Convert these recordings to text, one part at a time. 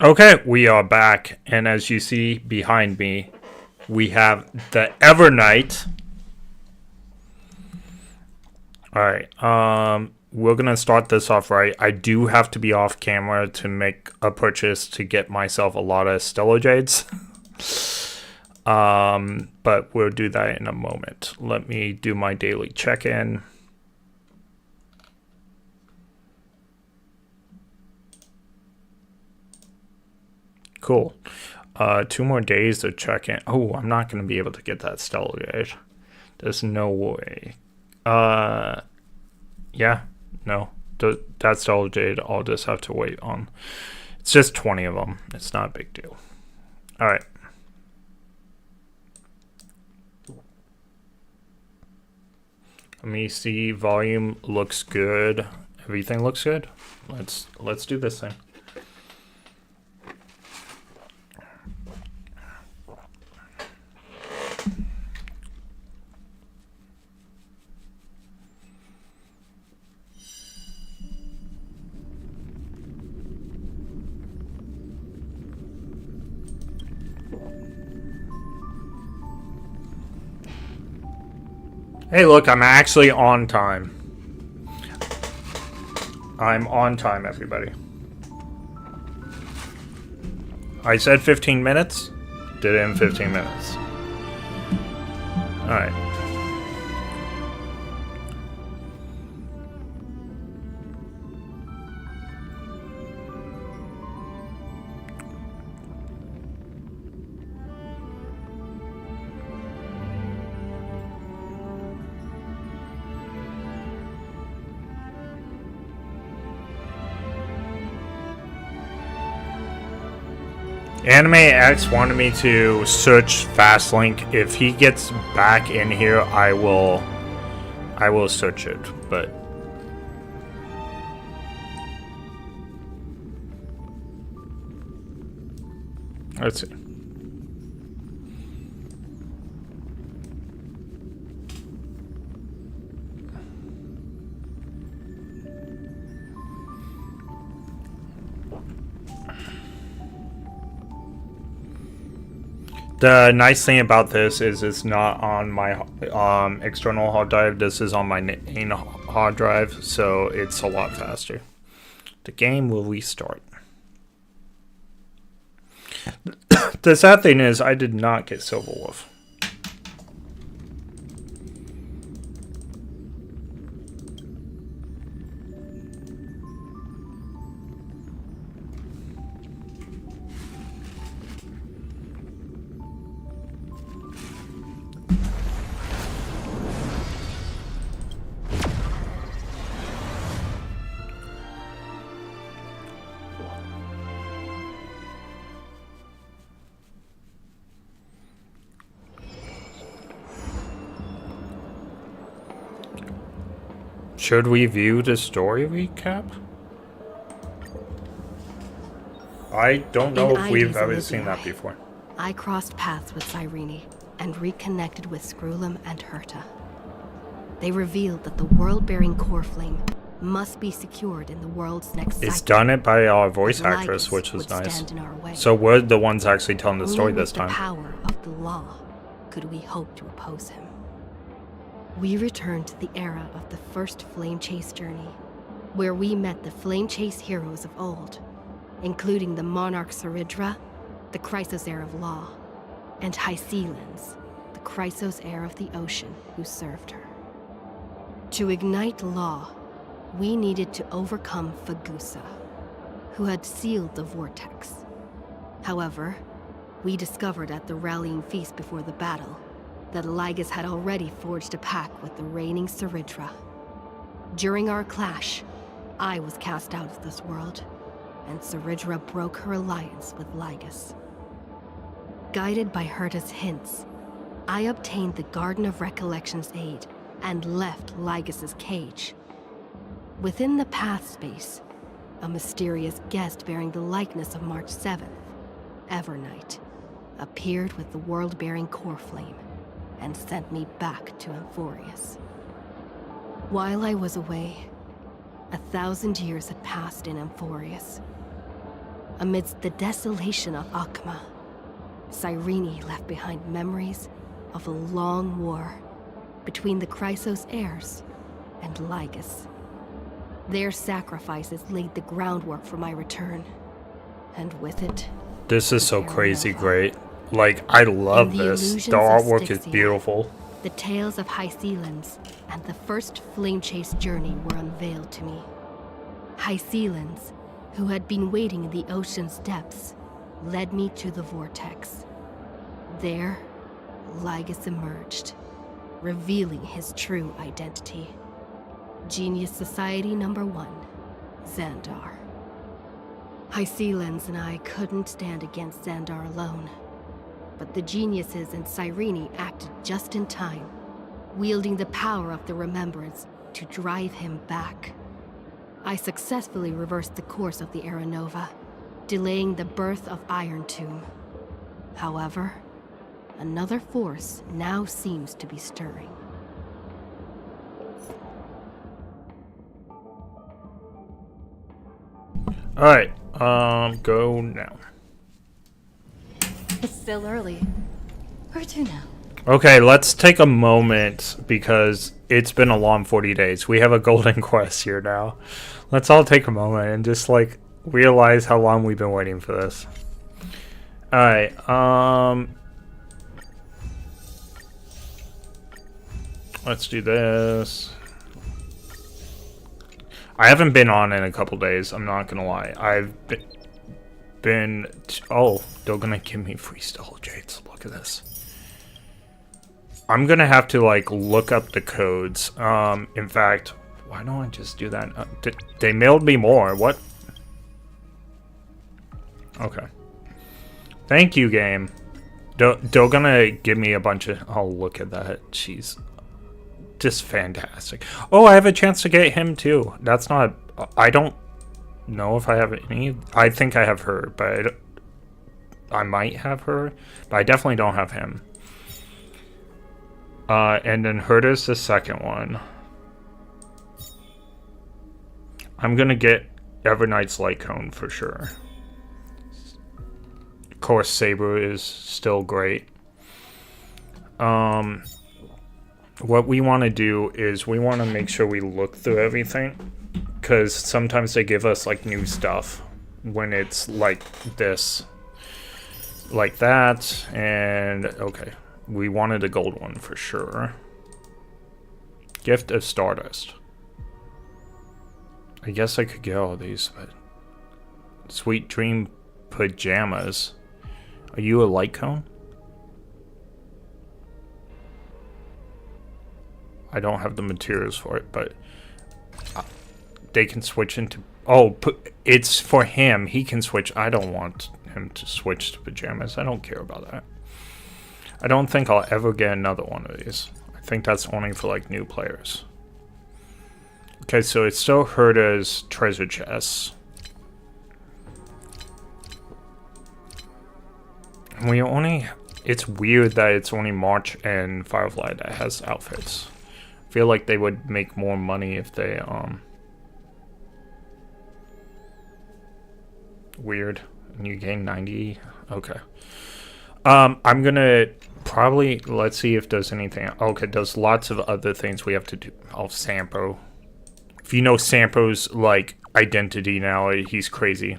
Okay, we are back, and as you see behind me, we have the Evernight. Alright, we're gonna start this off right. I do have to be off camera to make a purchase to get myself a lot of Stellar Jades. But we'll do that in a moment. Let me do my daily check-in. Cool. 2 more days to check in. Oh, I'm not going to be able to get that Stellar Jade. There's no way. Yeah, no. That Stellar Jade, I'll just have to wait on. It's just 20 of them. It's not a big deal. Alright. Let me see. Volume looks good. Everything looks good. Let's do this thing. Hey, look, I'm actually on time. I'm on time, everybody. I said 15 minutes. Did it in 15 minutes. Alright. Anime X wanted me to search Fastlink. If he gets back in here, I will search it, but let's see. The nice thing about this is it's not on my external hard drive. This is on my main hard drive, so it's a lot faster. The game will restart. The sad thing is I did not get Silver Wolf. Should we view the story recap? I don't know if we've ever seen that before. I crossed paths with Cyrene and reconnected with Screwlum and Herta. They revealed that the world-bearing core flame must be secured in the world's next cycle. It's done it by our voice actress, which was nice. So we're the ones actually telling the story this time. With the power of the law could we hope to oppose him. We returned to the era of the first Flame Chase journey, where we met the Flame Chase heroes of old, including the Monarch Saridra, the Chrysos heir of law, and Hycelens, the Chrysos heir of the ocean who served her. To ignite law, we needed to overcome Fagusa, who had sealed the vortex. However, we discovered at the rallying feast before the battle that Lygus had already forged a pact with the reigning Saridra. During our clash, I was cast out of this world, and Saridra broke her alliance with Lygus. Guided by Herta's hints, I obtained the Garden of Recollection's aid and left Lygus's cage. Within the path space, a mysterious guest bearing the likeness of March 7th, Evernight, appeared with the world-bearing core flame and sent me back to Amphorius. While I was away, 1,000 years had passed in Amphorius. Amidst the desolation of Akma, Cyrene left behind memories of a long war between the Chrysos heirs and Lygus. Their sacrifices laid the groundwork for my return, and with it, This is so crazy great. Like, I love this. The artwork is beautiful. The tales of Hysealans and the first flame chase journey were unveiled to me. Hysealans, who had been waiting in the ocean's depths, led me to the vortex. There, Lygus emerged, revealing his true identity. Genius Society Number 1, Xandar. Hysealans and I couldn't stand against Xandar alone, but the geniuses in Cyrene acted just in time, wielding the power of the Remembrance to drive him back. I successfully reversed the course of the Era Nova, delaying the birth of Iron Tomb. However, another force now seems to be stirring. Alright, go now. It's still early. Where to now? Okay, let's take a moment because it's been a long 40 days. We have a golden quest here now. Let's all take a moment and just like realize how long we've been waiting for this. Alright, let's do this. I haven't been on in a couple days, I'm not gonna lie. I've been oh, they're gonna give me free stall jades. Look at this. I'm gonna have to like look up the codes. In fact, why don't I just do that? They mailed me more. What? Okay. Thank you, game. They're gonna give me a bunch of. Oh, look at that. Jeez. Just fantastic. Oh, I have a chance to get him too. That's not. I don't know if I have any. I think I have her, but I might have her, but I definitely don't have him. And then Herta's the second one. I'm gonna get Evernight's light cone for sure. Of course, Saber is still great. What we want to do is we want to make sure we look through everything, because sometimes they give us like new stuff when it's like this, like that, and okay. We wanted a gold one for sure. Gift of Stardust. I guess I could get all these, but Sweet Dream Pajamas. Are you a light cone? I don't have the materials for it, but they can switch into. Oh, it's for him. He can switch. I don't want him to switch to pajamas. I don't care about that. I don't think I'll ever get another one of these. I think that's only for like new players. Okay, so it's still Herta's treasure chests. We only. It's weird that it's only March and Firefly that has outfits. I feel like they would make more money if they Weird. And you gain 90. Okay. I'm gonna probably, let's see if there's anything. Okay, there's lots of other things we have to do. Oh, Sampo. If you know Sampo's like identity now, he's crazy.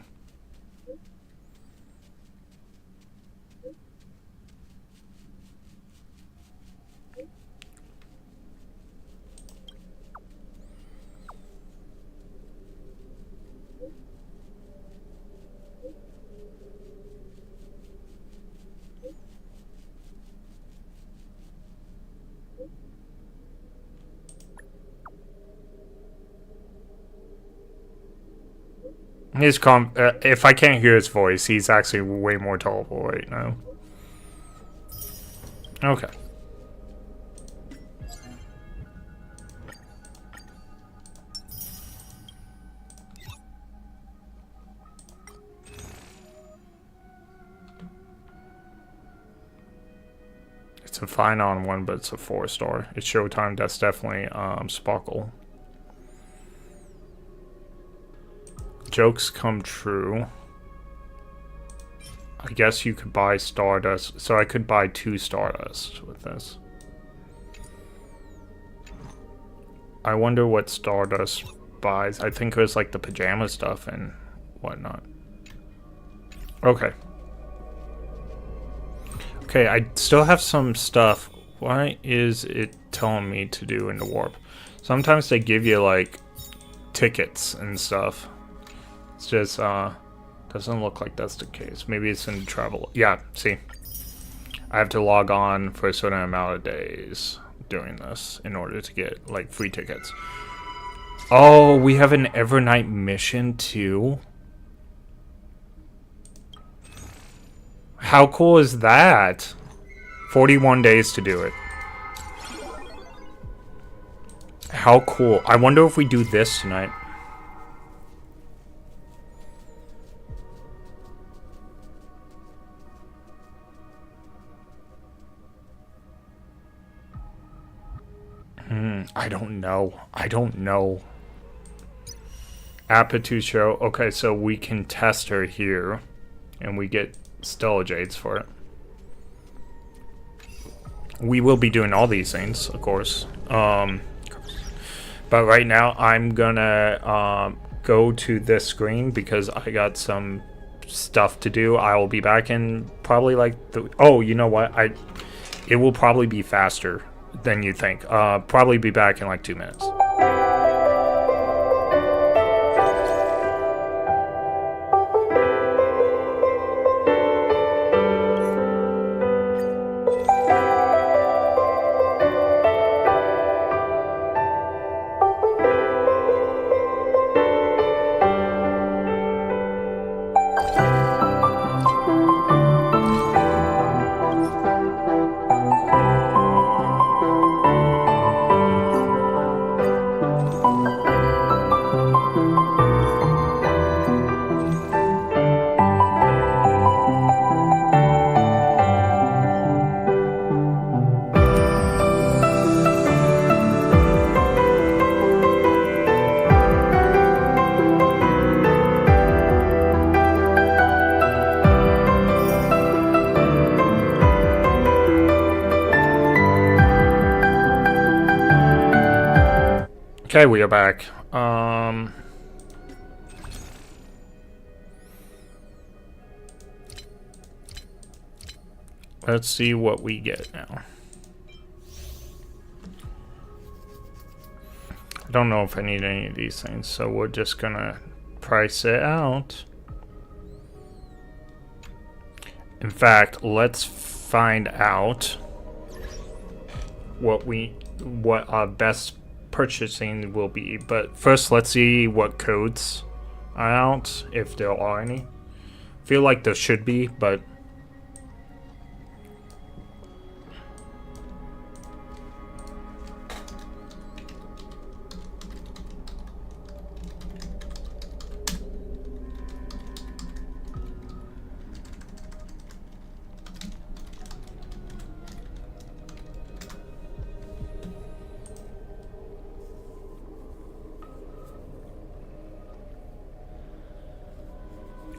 His if I can't hear his voice, he's actually way more tolerable right now. Okay. It's a fine on one, but it's a 4-star. It's Showtime. That's definitely Sparkle. Jokes come true. I guess you could buy Stardust. So I could buy 2 Stardust with this. I wonder what Stardust buys. I think it was like the pajama stuff and whatnot. Okay. Okay, I still have some stuff. Why is it telling me to do in the warp? Sometimes they give you like tickets and stuff. It's just doesn't look like that's the case. Maybe it's in travel. Yeah, see. I have to log on for a certain amount of days doing this in order to get like free tickets. Oh, we have an Evernight mission too. How cool is that? 41 days to do it. How cool. I wonder if we do this tonight. I don't know. I don't know. Aptitude show. Okay, so we can test her here. And we get Stella Jades for it. We will be doing all these things, of course. But right now, I'm gonna go to this screen because I got some stuff to do. I will be back in probably like the... Oh, you know what? It will probably be faster than you think. Probably be back in like 2 minutes. Okay, we are back. Let's see what we get now. I don't know if I need any of these things, so we're just gonna price it out. In fact, let's find out what our best purchasing will be. But first, let's see what codes are out, if there are any. Feel like there should be, but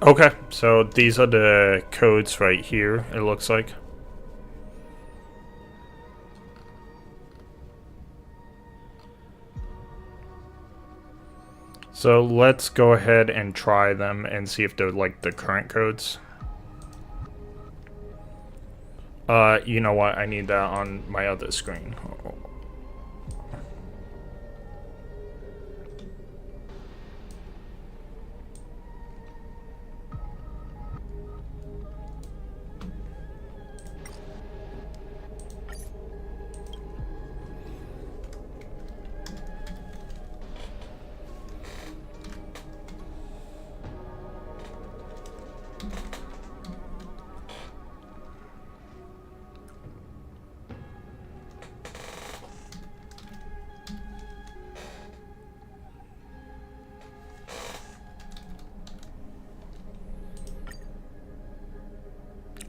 okay, so these are the codes right here, it looks like. So let's go ahead and try them and see if they're like the current codes. You know what? I need that on my other screen.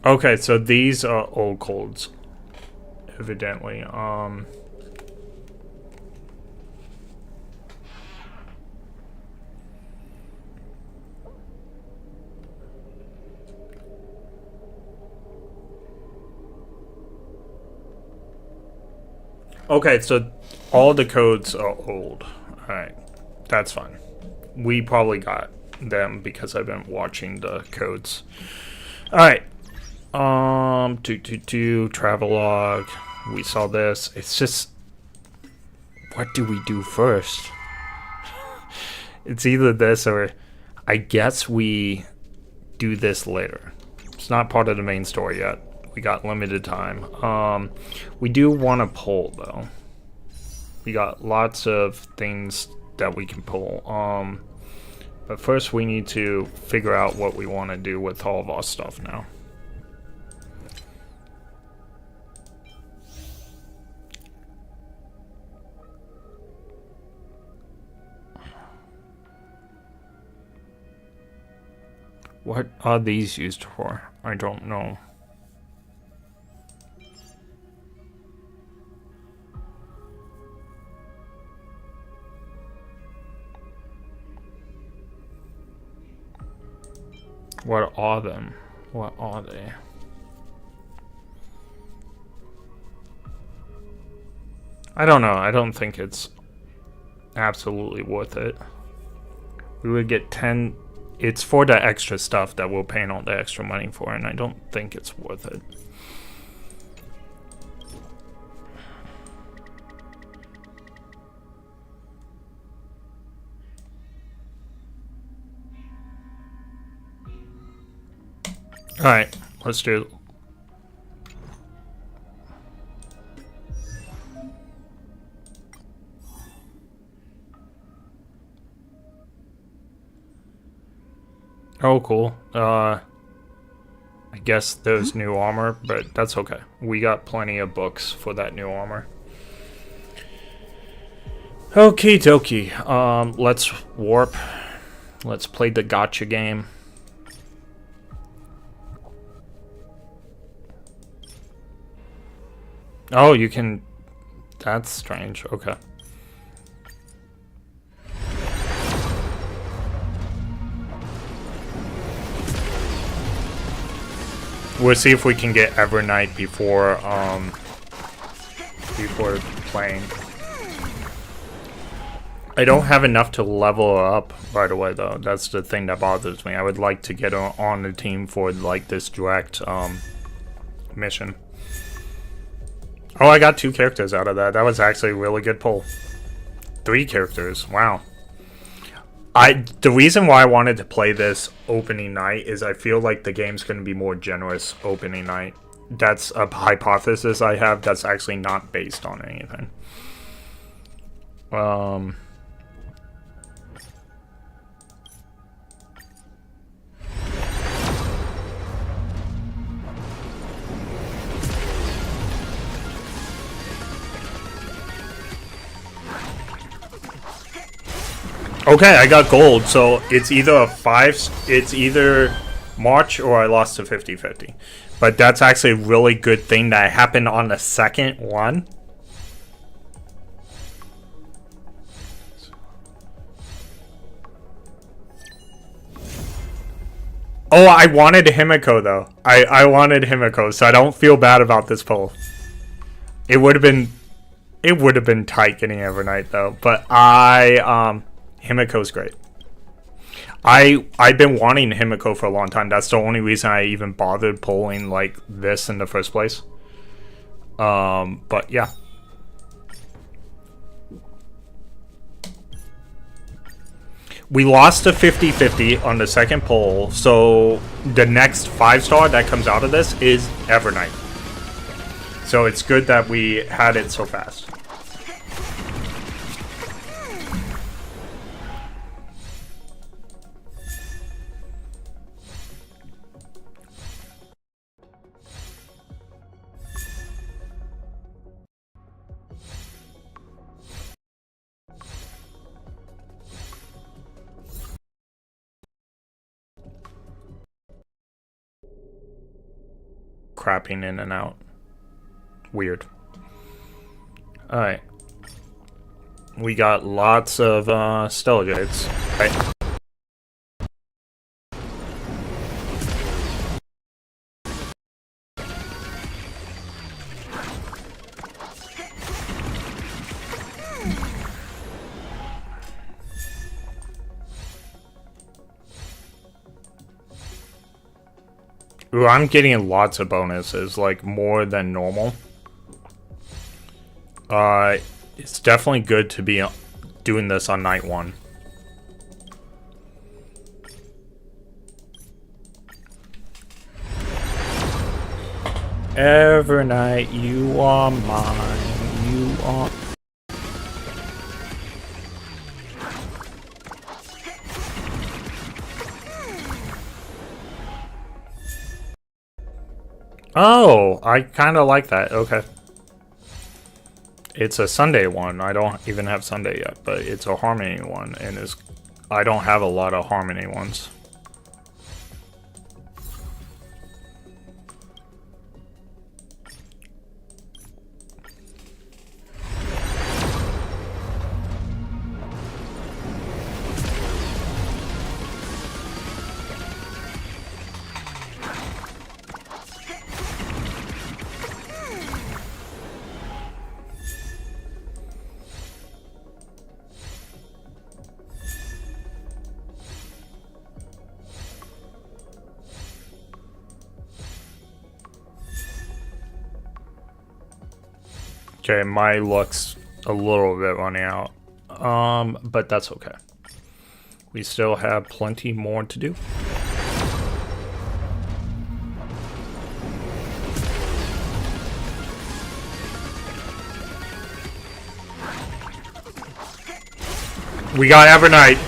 Okay, so these are old codes, evidently. Okay, so all the codes are old. Alright, that's fine. We probably got them because I've been watching the codes. Alright. Travelogue. We saw this. It's just, what do we do first? It's either this or I guess we do this later. It's not part of the main story yet. We got limited time. We do want to pull though. We got lots of things that we can pull. But first we need to figure out what we want to do with all of our stuff now. What are these used for? I don't know. What are them? What are they? I don't know. I don't think it's absolutely worth it. We would get 10. It's for the extra stuff that we're paying all the extra money for, and I don't think it's worth it. Alright, let's do it. Oh, cool. I guess there's new armor, but that's okay. We got plenty of books for that new armor. Okie dokie. Let's warp. Let's play the gotcha game. Oh, you can... That's strange. Okay. We'll see if we can get Evernight before playing. I don't have enough to level up, by the way, though. That's the thing that bothers me. I would like to get on the team for, like, this direct mission. Oh, I got 2 characters out of that. That was actually a really good pull. 3 characters. Wow. The reason why I wanted to play this opening night is I feel like the game's going to be more generous opening night. That's a hypothesis I have that's actually not based on anything. Okay, I got gold, so it's either a 5, it's either March or I lost to 50-50. But that's actually a really good thing that happened on the second one. Oh, I wanted Himiko though. I wanted Himiko, so I don't feel bad about this pull. It would have been tight getting Evernight though, but Himiko's great. I've been wanting Himiko for a long time. That's the only reason I even bothered pulling like this in the first place. But yeah. We lost to 50-50 on the second pull, so the next 5-star that comes out of this is Evernight. So it's good that we had it so fast. Crapping in and out. Weird. Alright. We got lots of Stella Jades. Right. Ooh, I'm getting lots of bonuses, like more than normal. It's definitely good to be doing this on night 1. Evernight, you are mine. You are. Oh, I kind of like that. Okay. It's a Sunday one. I don't even have Sunday yet, but it's a Harmony one, and I don't have a lot of Harmony ones. Okay, my luck's a little bit running out. But that's okay. We still have plenty more to do. We got Evernight.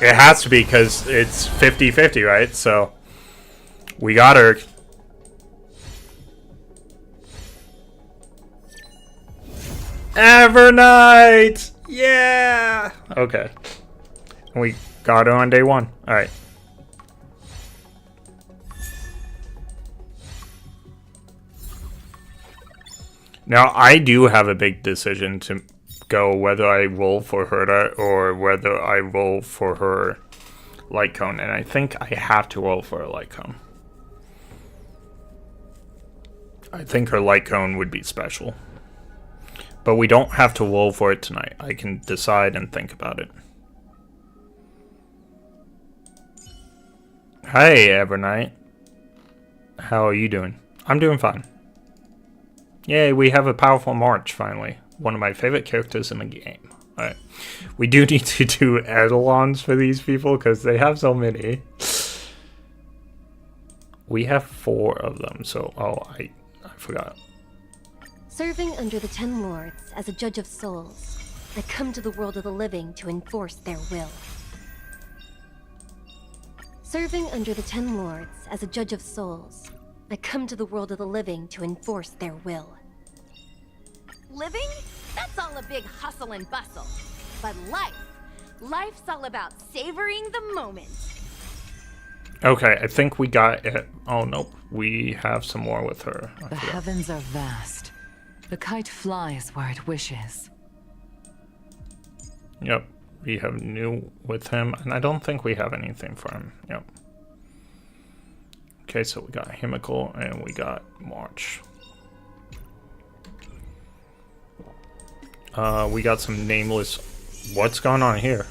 It has to be because it's 50-50, right? So we got her. Evernight! Yeah! Okay. We got her on day 1. Alright. Now, I do have a big decision to go whether I roll for Herta or whether I roll for her light cone. And I think I have to roll for a light cone. I think her light cone would be special. But we don't have to roll for it tonight. I can decide and think about it. Hey, Evernight. How are you doing? I'm doing fine. Yay, we have a powerful March, finally. One of my favorite characters in the game. Alright. We do need to do eidolons for these people, because they have so many. We have 4 of them, so... Oh, I forgot. Serving under the 10 lords as a judge of souls, I come to the world of the living to enforce their will. Serving under the 10 lords as a judge of souls, I come to the world of the living to enforce their will. Living? That's all a big hustle and bustle. But life's all about savoring the moment. Okay, I think we got it. Oh, nope. We have some more with her. The heavens are vast. The kite flies where it wishes. Yep, we have new with him, and I don't think we have anything for him. Yep. Okay, so we got Himiko and we got March. We got some nameless... What's going on here?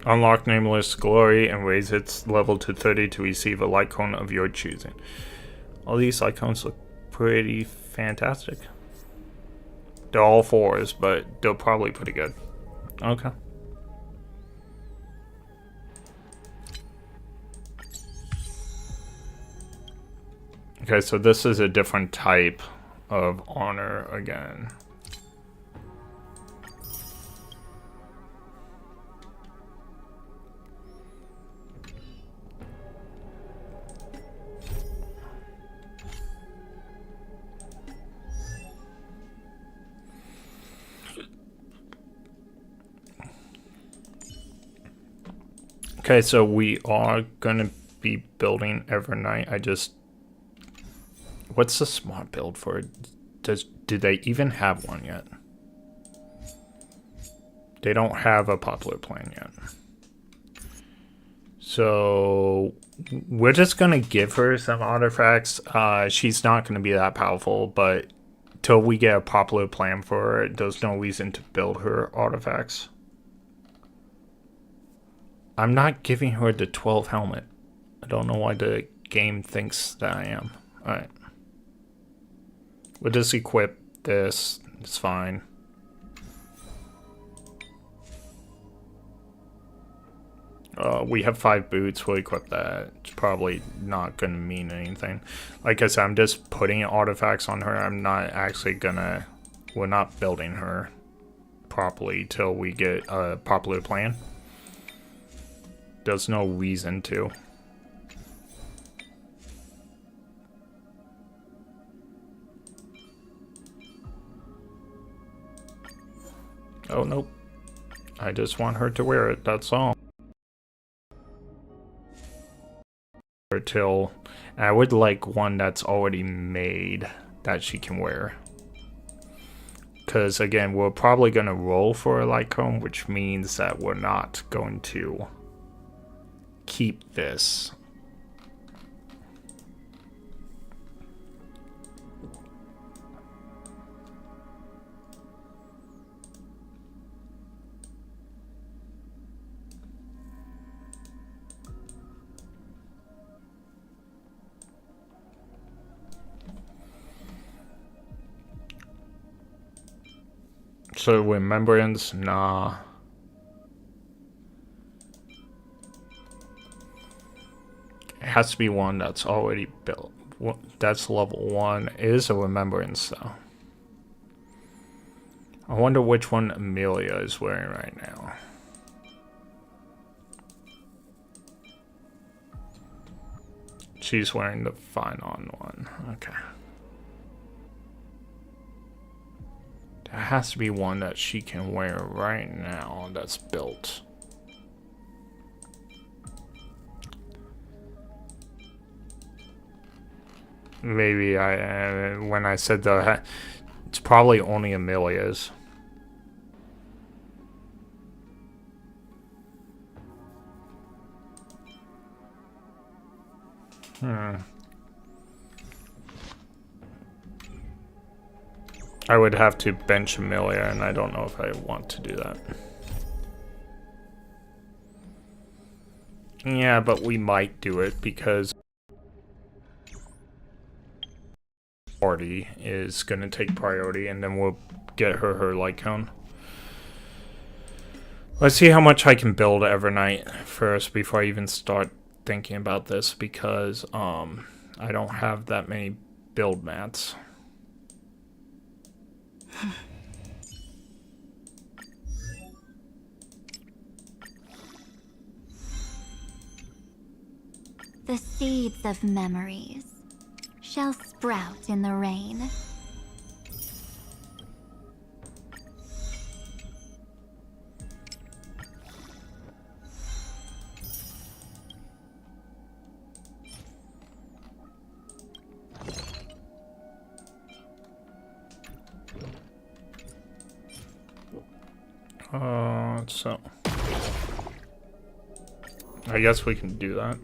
Unlock Nameless Glory and raise its level to 30 to receive a light cone of your choosing. All these light cones look pretty fantastic. They're all 4s, but they're probably pretty good. Okay. Okay, so this is a different type of honor again. Okay, so we are gonna be building Evernight. What's the smart build for it? Do they even have one yet? They don't have a popular plan yet. So we're just gonna give her some artifacts. She's not gonna be that powerful, but till we get a popular plan for her, there's no reason to build her artifacts. I'm not giving her the 12 helmet. I don't know why the game thinks that I am. Alright. We'll just equip this. It's fine. We have 5 boots. We'll equip that. It's probably not going to mean anything. Like I said, I'm just putting artifacts on her. I'm not actually gonna... We're not building her properly till we get a popular plan. There's no reason to. Oh, nope. I just want her to wear it, that's all. Till I would like one that's already made that she can wear. Because again, we're probably going to roll for a light cone, which means that we're not going to keep this. So remembrance, nah. It has to be one that's already built. That's level 1. It is a remembrance though. I wonder which one Amelia is wearing right now. She's wearing the fine-on one. Okay. There has to be one that she can wear right now that's built. Maybe when I said that, it's probably only Amelia's. I would have to bench Amelia, and I don't know if I want to do that. Yeah, but we might do it because party is going to take priority, and then we'll get her light cone. Let's see how much I can build Evernight first before I even start thinking about this, because I don't have that many build mats. The seeds of memories shall sprout in the rain. So I guess we can do that.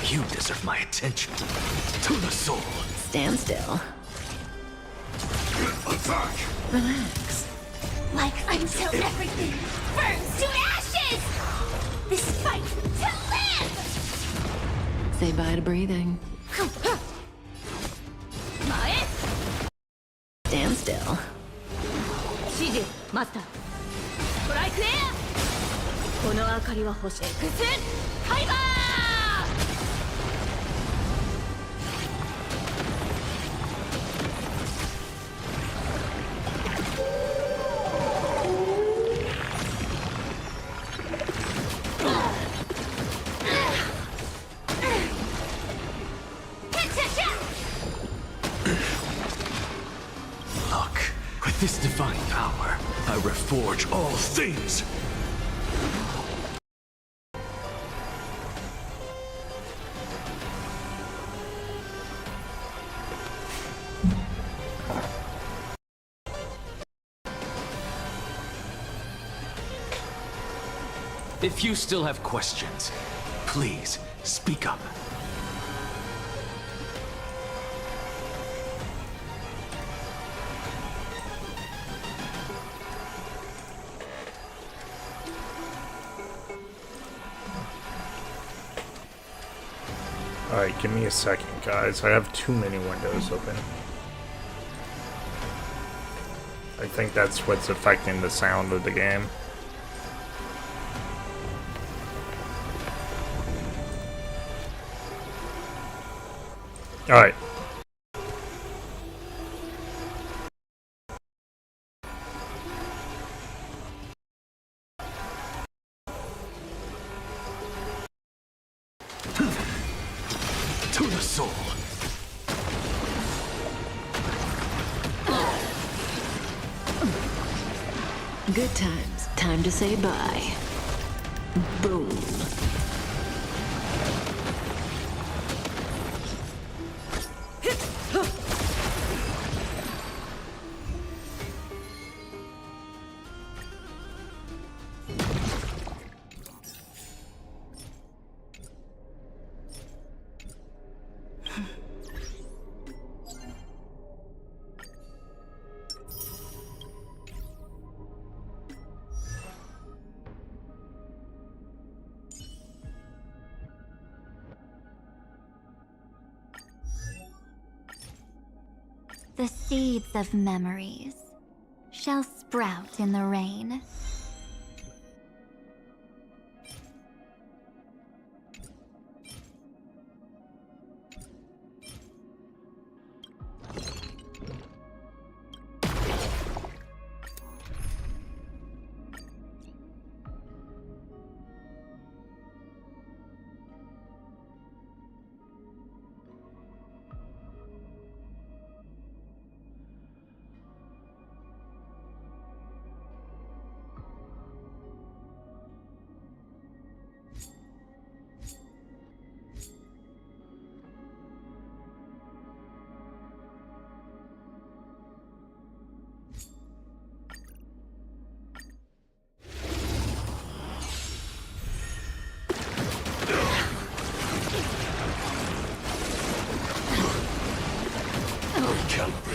You deserve my attention. To the soul. Stand still. Attack! Relax. Like until everything burns to ashes! This fight to live! Say bye to breathing. Stand still. Shiji, Master. Strike there! この明かりは欲しい。Xタイガー! Look, with this divine power, I reforge all things. If you still have questions, please speak up. Alright, give me a second, guys. I have too many windows open. I think that's what's affecting the sound of the game. Alright. To the soul. Good times. Time to say bye. Boom. The seeds of memories shall sprout in the rain.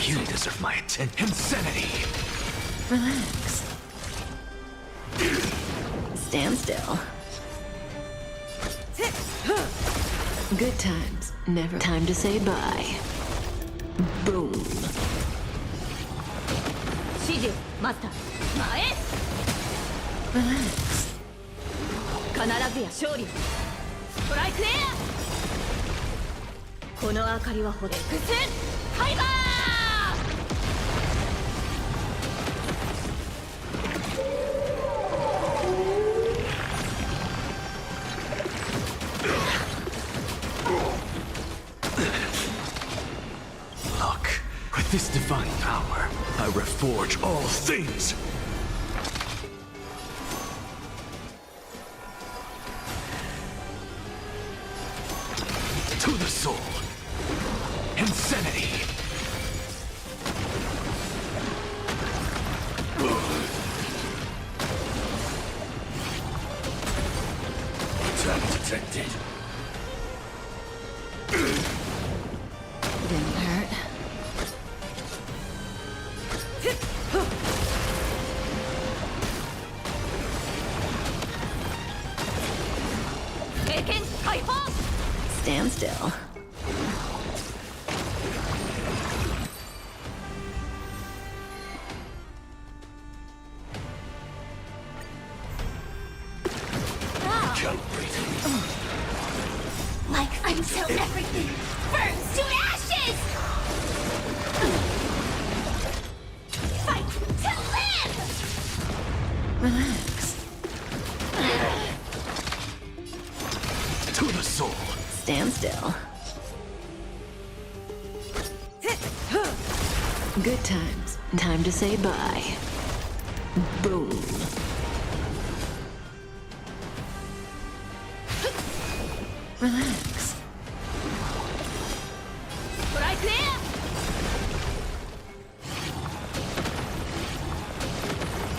You deserve my attention. Insanity! Relax. Stand still. Good times. Never time to say bye. Boom. 指示マスター前 Relax. 必ずや勝利をストライクエアこの明かりはほで伏せファイバー Look, with this divine power, I reforge all things! To the soul! Insanity! Attack detected. Didn't hurt. Stand still. Like until everything burns to ashes! Fight to live! Relax. To the soul! Stand still. Good times. Time to say bye. Boom. Relax. ストライクエア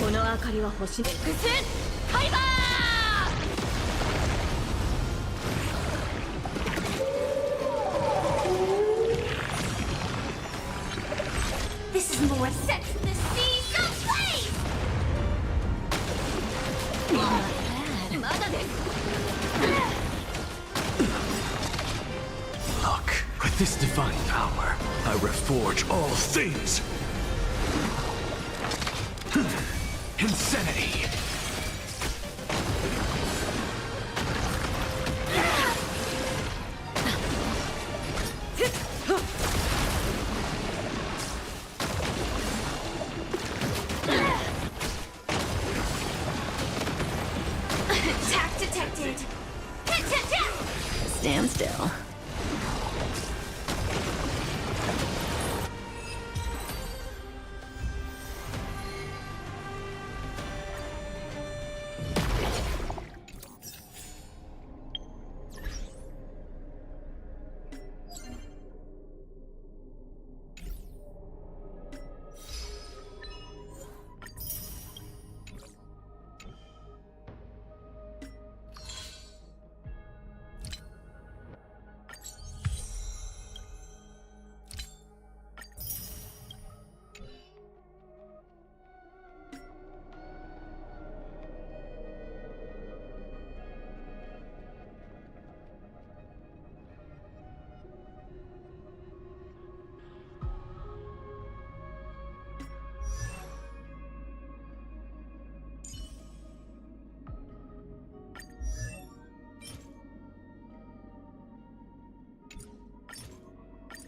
この明かりは星で伏せファイバー this divine power, I reforge all things. Insanity. Attack detected. Stand still.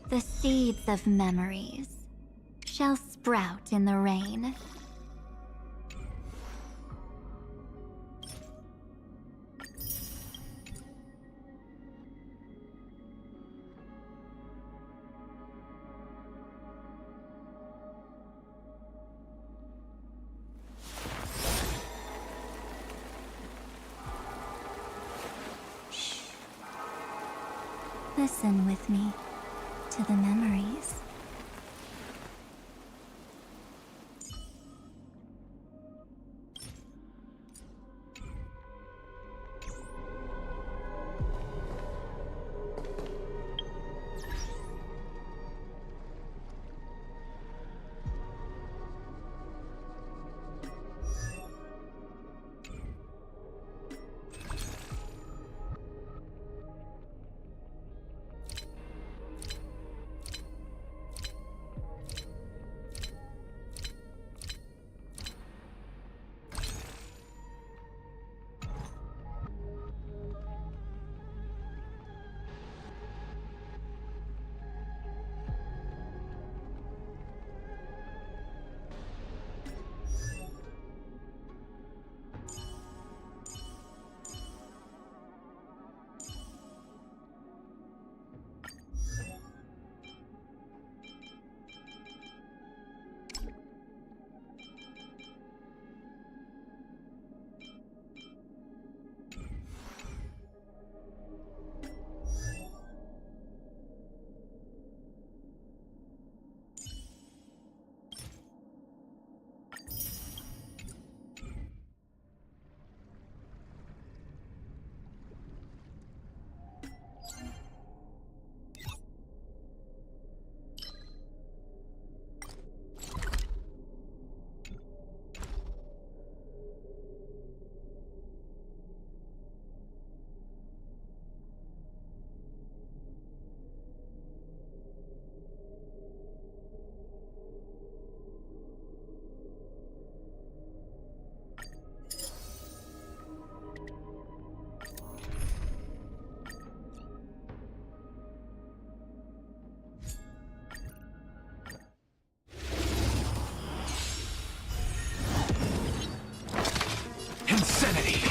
The seeds of memories shall sprout in the rain. Listen with me to the memories. Insanity!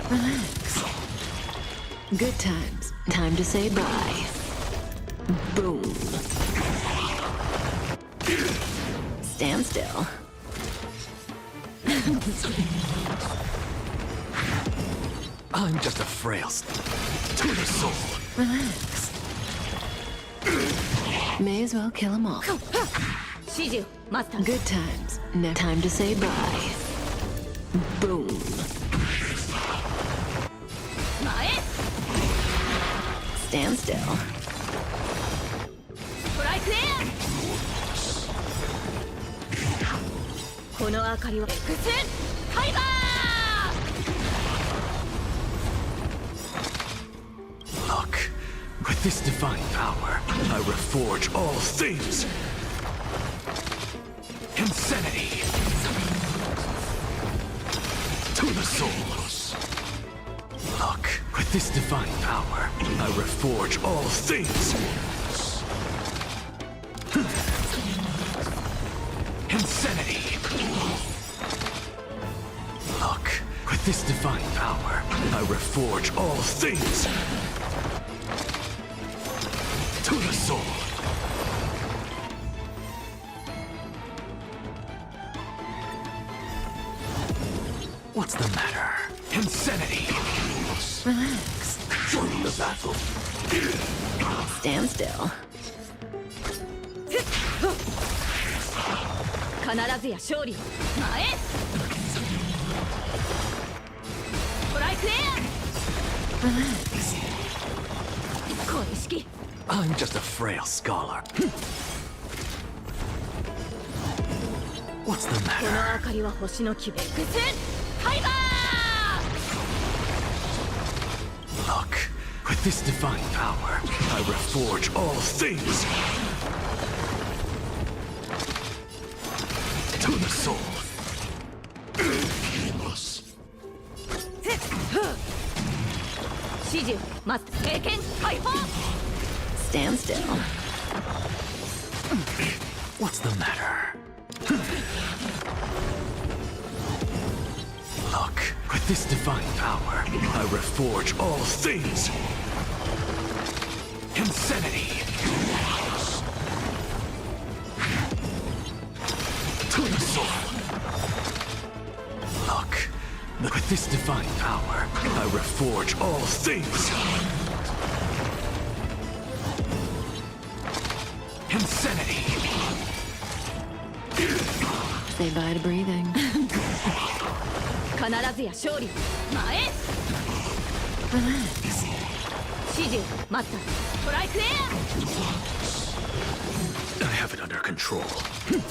Relax. Good times. Time to say bye. Boom. Stand still. I'm just a frail to the soul. Relax. May as well kill them all. Good times. Now time to say bye. Boom. Stand still. Look, with this divine power, I reforge all things. Insanity. To the souls. Look, with this divine power, I reforge all things. Insanity. Look, with this divine power, I reforge all things. To the soul. What's the matter? Insanity. Relax. Join the battle. Stand still. 必ずや勝利を前へトライクエ Relax. ア小錦 I'm just a frail scholar. What's the この matter? 明かりは星の希望 X ファイバー Look, with this divine power, I reforge all things. To the soul. 指示待つ経験解放 Stand still. What's the matter? Look, with this divine power, I reforge all things. Insanity. To the soul. Look, with this divine power, I reforge all things. Insanity. Say bye to breathing. 必ずや勝利を前へ Relax. 指示待ったトライクエ I have it under control. X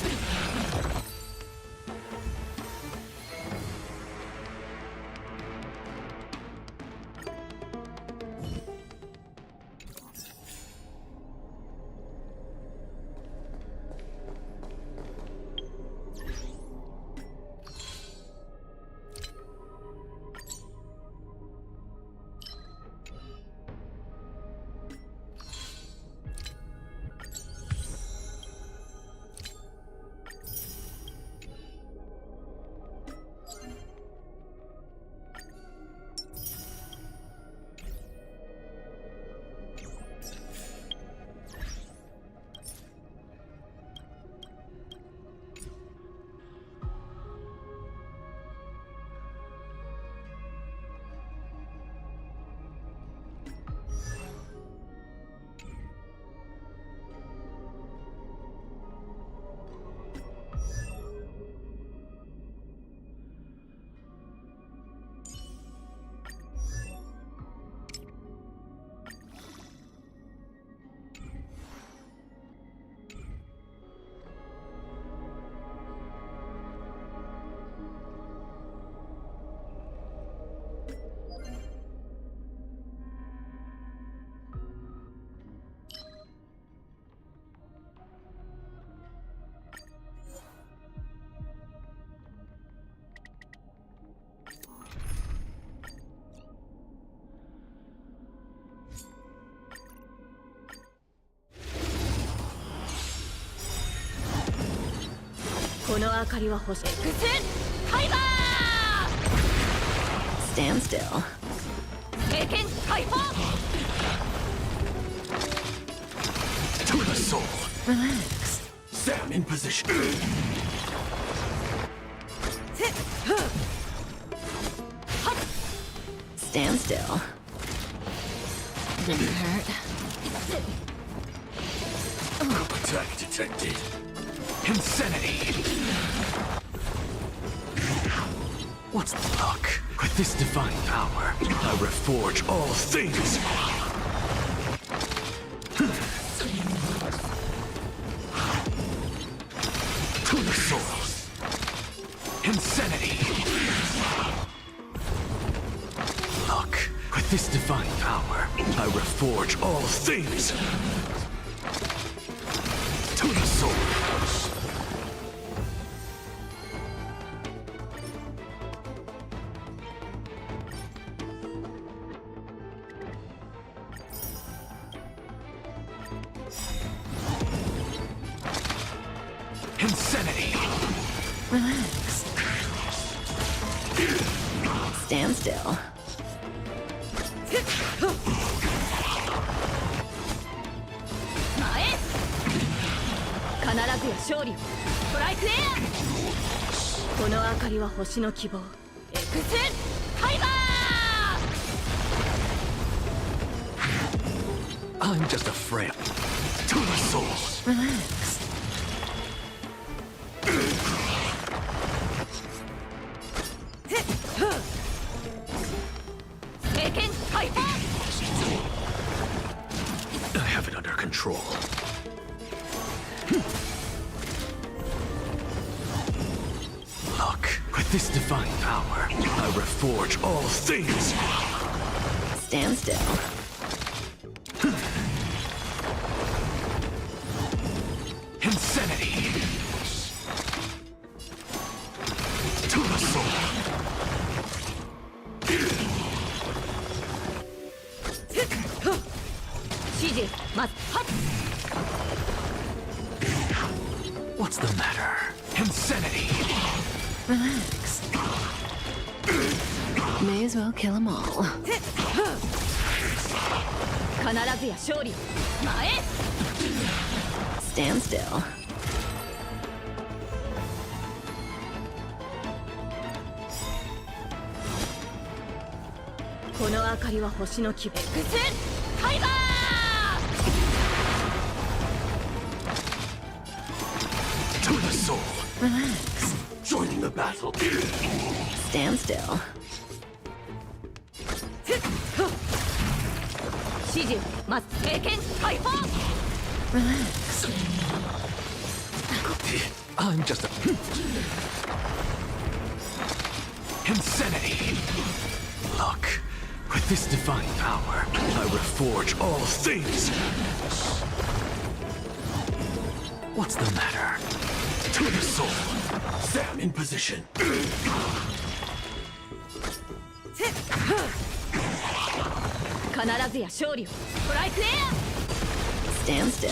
この明かりは星 X ファイバ Stand still. ー経験解放 To the soul. Relax. Sam in position. Stand still. Didn't hurt. Attack detected. Insanity. What's the luck? With this divine power, I reforge all things. To the souls. Insanity. Look, with With this divine power, I reforge all things. To the source. Insanity. Relax. Stand still. 前必ずや勝利をストライクエアこの明かりは星の希望エクスファイバー I'm just a frail. To the source. Relax. 聖剣ハイパー I have it under control. Look, with this divine power, I reforge all things. Stand still. Insanity. To the soul. What's the matter? Insanity. Relax. May as well kill them all. 必ずや勝利を前 Stand still. この明かりは星の希望エクスファイバー To the soul. Relax. Joining the battle. Stand still. 指示を待つ聖剣ハイパー Relax. I'm just a... Insanity. Look, with this divine power, I reforge all things. What's the matter? To the soul. Stand in position. 必ずや勝利をストライクエ Stand still.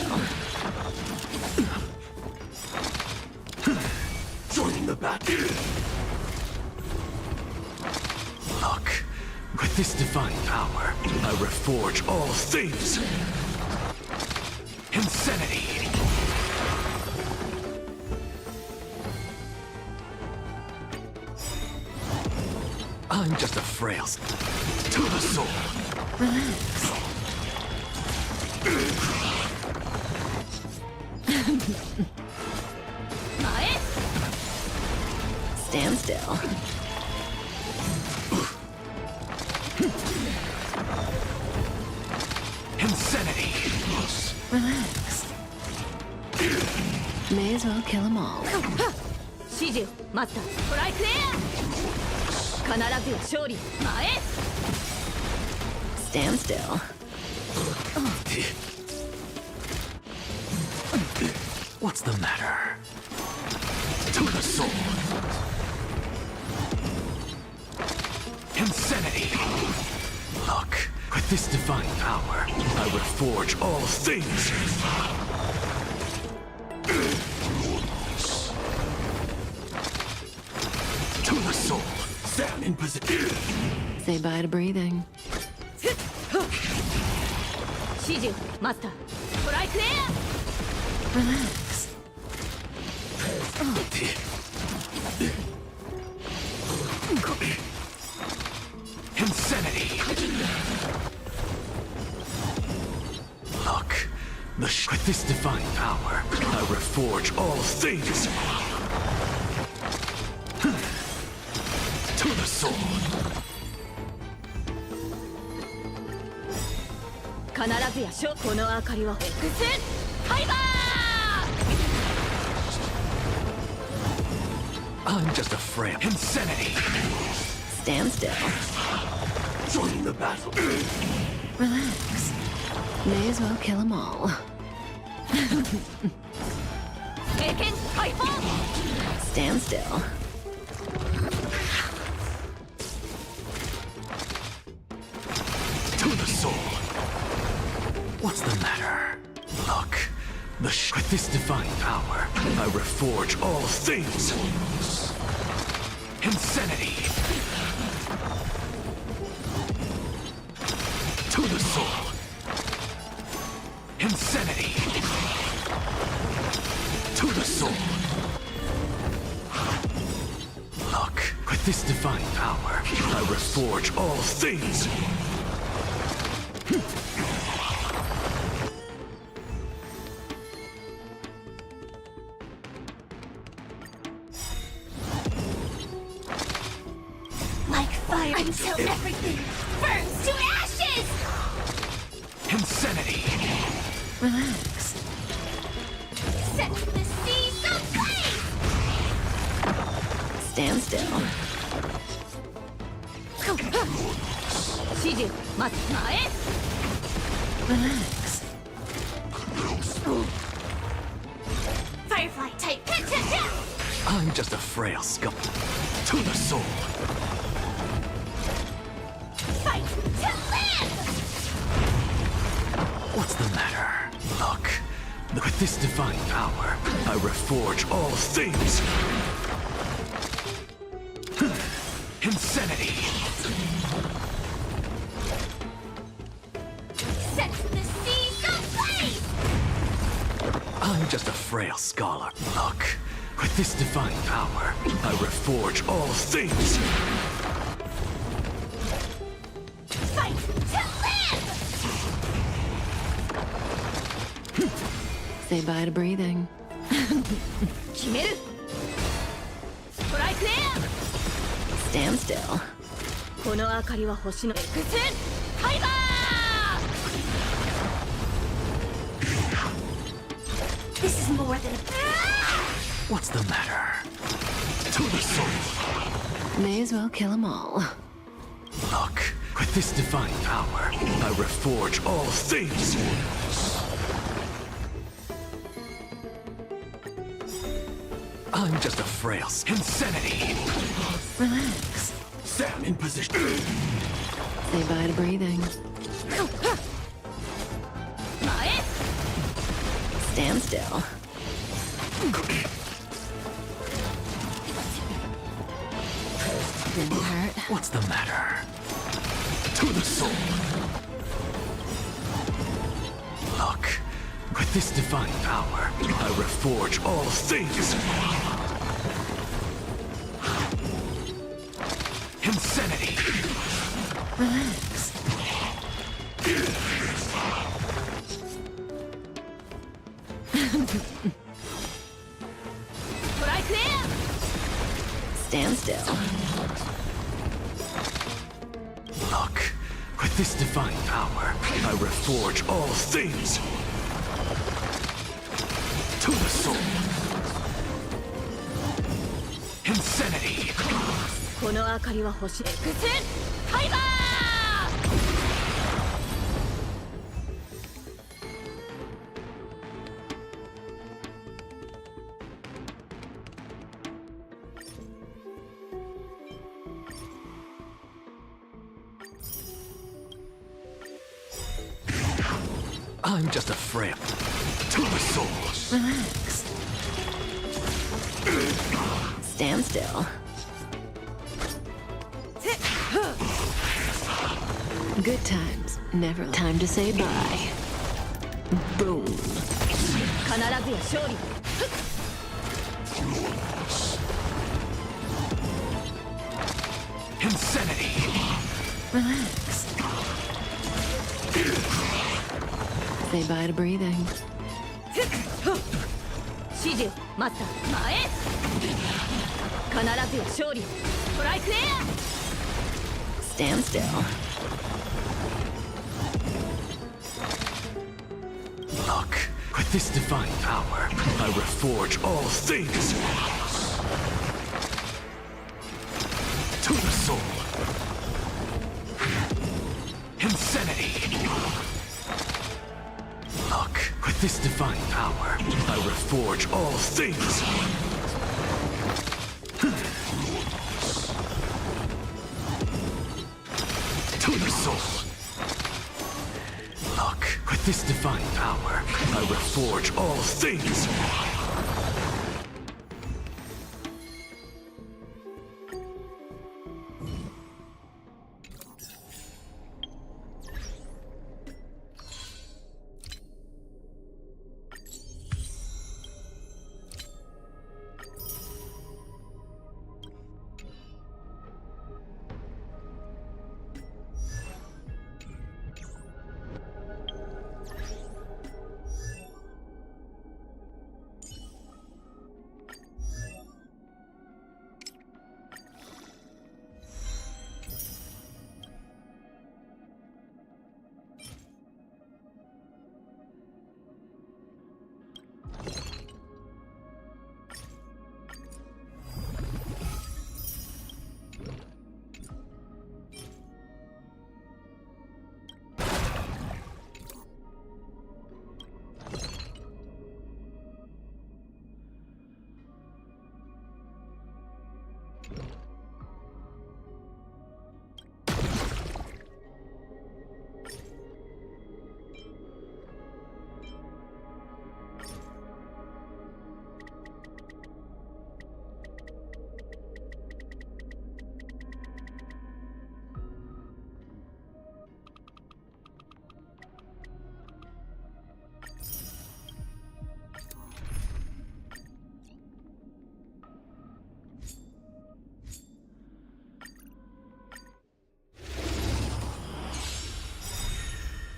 Joining the battle. Look, with this divine power, I reforge all things. Insanity. I'm just a frail... To the soul. Relax. Stand still. Insanity. Relax. May as well kill them all. 指示を待ったストライクエア必ずや勝利を前 Stand still. What's the matter? To the soul. Insanity. Look, with this divine power, I reforge all things. To the soul. Stand in position. Say bye to breathing. 指示を待ったストライクエ Relax. Insanity. Look, with this divine power, I reforge all things. To the soul. ア必ずや勝この明かりはエクスファイバー I'm just a frail insanity. Stand still. Join the battle. Relax. May as well kill them all. Stand still. To the soul. What's the matter? Look, with this divine power, I reforge all things. Insanity. To the soul. Insanity. To the soul. Look, with this divine power, I reforge all things. Like fire until everything burns to ashes! Insanity. Relax. Set the seas ablaze! Stand still. Relax. Firefly type. I'm just a frail scum. To the soul. Fight to live! What's the matter? Look, with this divine power, I reforge all things. Insanity. Set the seas ablaze! I'm just a frail scholar. Look, with this divine power, I reforge all things. Fight to live! Say bye to breathing. 決めるストライクエ Stand still. アこの明かりは星の X ファイバー This is more than What's the matter? To the soul. May as well kill them all. Look, with this divine power, I reforge all things. I'm just a frail insanity. Relax. Sam in position. Say bye to breathing. 前 Stand still. Didn't hurt. What's the matter? To the soul. Look, with this divine power, I reforge all things. Insanity. Relax. Stand still. Look, with this divine power, I reforge all things. To the soul. Insanity. この明かりは星 X ファイバー I'm just a frail. To the soul. Relax. Stand still. Good times. Never. Time to say bye. Boom. 必ずや勝利 Insanity. Relax. Say bye to breathing. 指示を待った前必ずや勝利ストライクエ Stand still. Look, with this divine power, I reforge all things. To the soul. this divine power, I reforge all things! To the soul! Look, with this divine power, I reforge all things!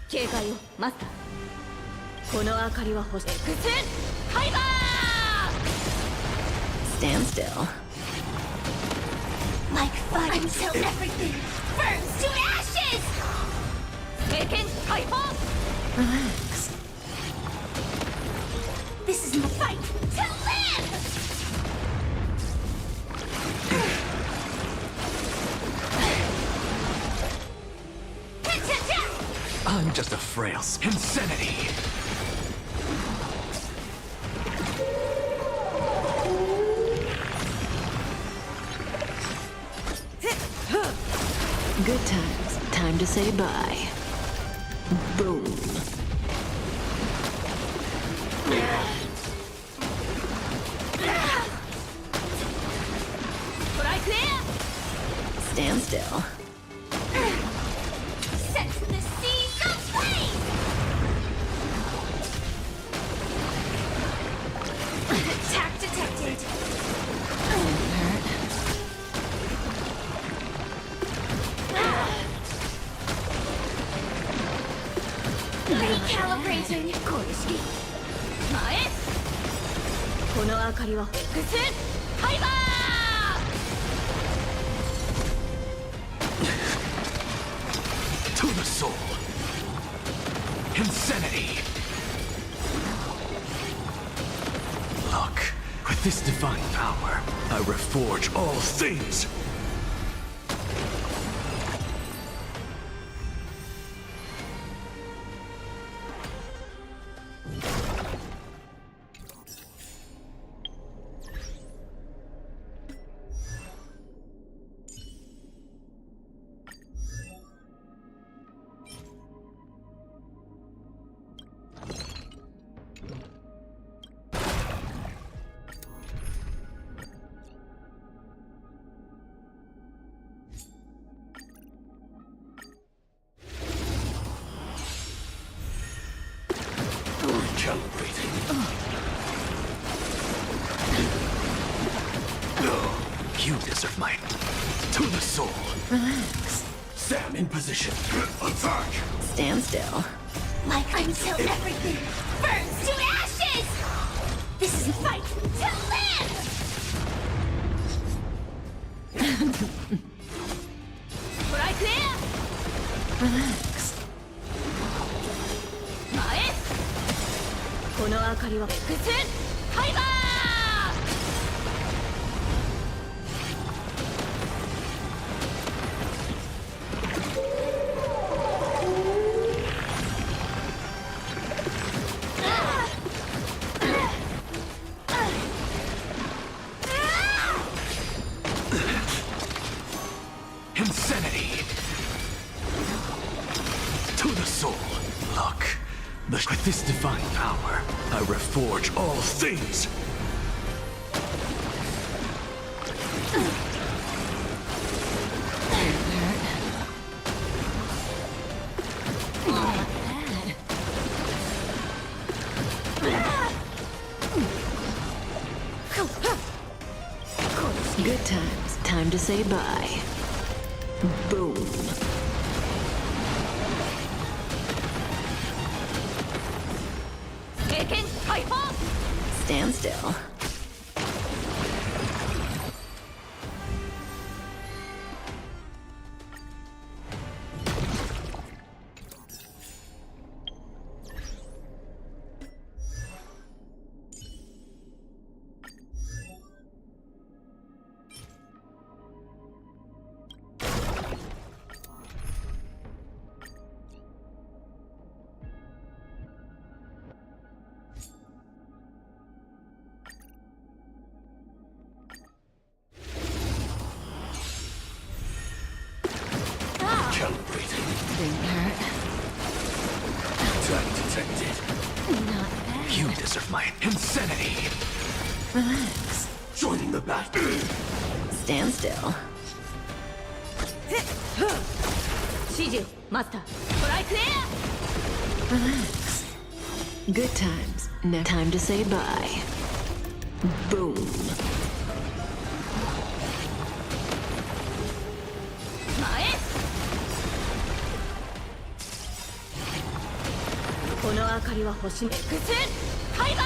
警戒をマスター。この明かりは欲しい。エクスハイバー Stand still. Like fire until everything burns to ashes! 経験解放 Relax. This isn't a fight to live! I'm just a frail insanity! Good times. Time to say bye. Boom. Stand still. Set the seas aflame! Attack detected! Recalibrating! これ式前この明かりはエクスハイバー To the soul! Insanity! Look, with this divine power, I reforge all things! You deserve mine. To the soul. Relax. Sam in position. Attack! Stand still. Like until everything burns to ashes! This is a fight to live! Relax. 前この明かりはエクスハイバー Ah! With this divine power, I reforge all things. Good times. Time to say bye. Boom. Stand still. Calibrating. Didn't hurt. Attack detected. Not bad. You deserve my insanity. Relax. Joining the battle. Stand still. 指示マスターストライクエア Relax. Good times. Time to say bye. Boom. 前この明かりは星の X ファイバー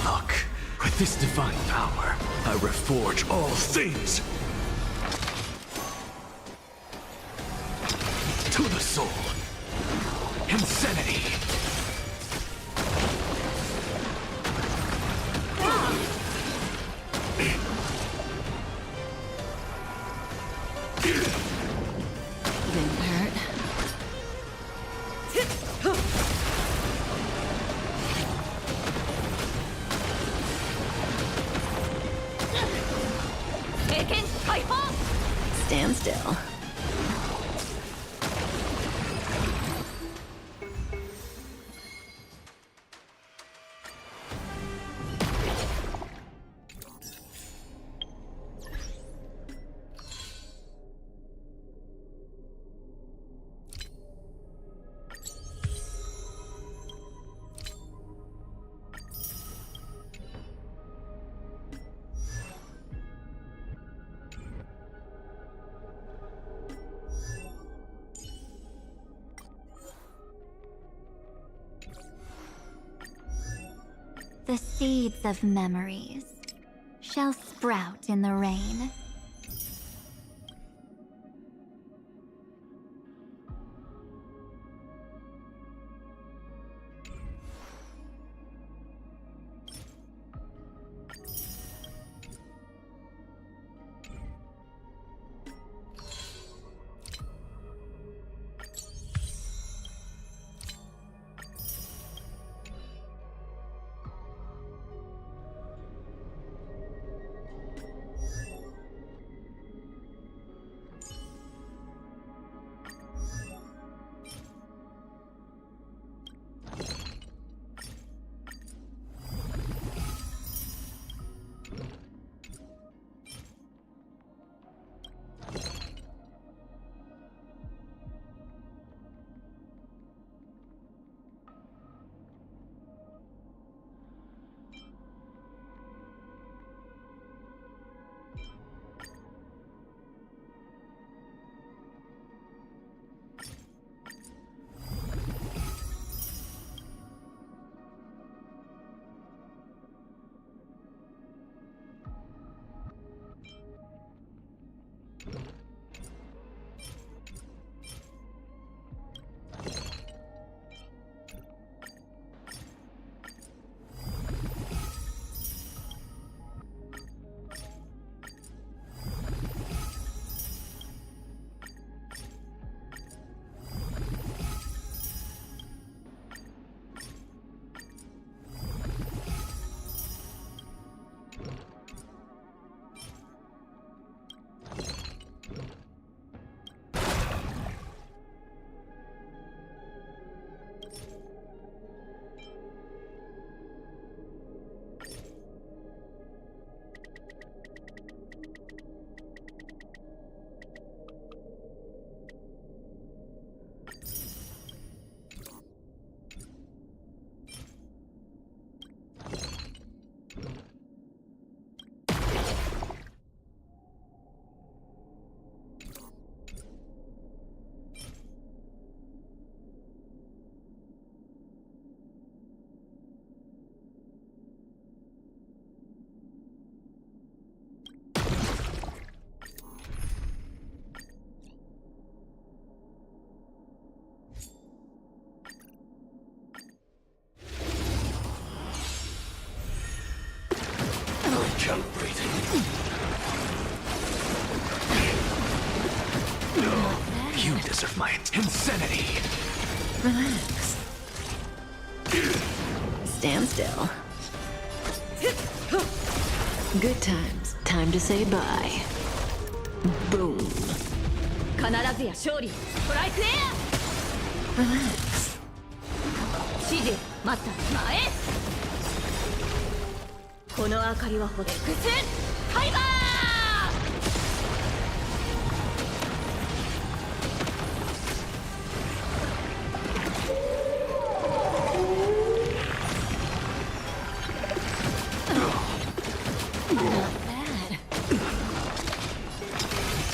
Look, with this divine power, I reforge all things. To the soul. Insanity. Didn't hurt. Stand still. The seeds of memories shall sprout in the rain. deserve my insanity. Relax. Stand still. Good times. Time to say bye. Boom. 必ずや勝利トライクエ Relax. ア指示待った前この明かりはほど複数ファイバー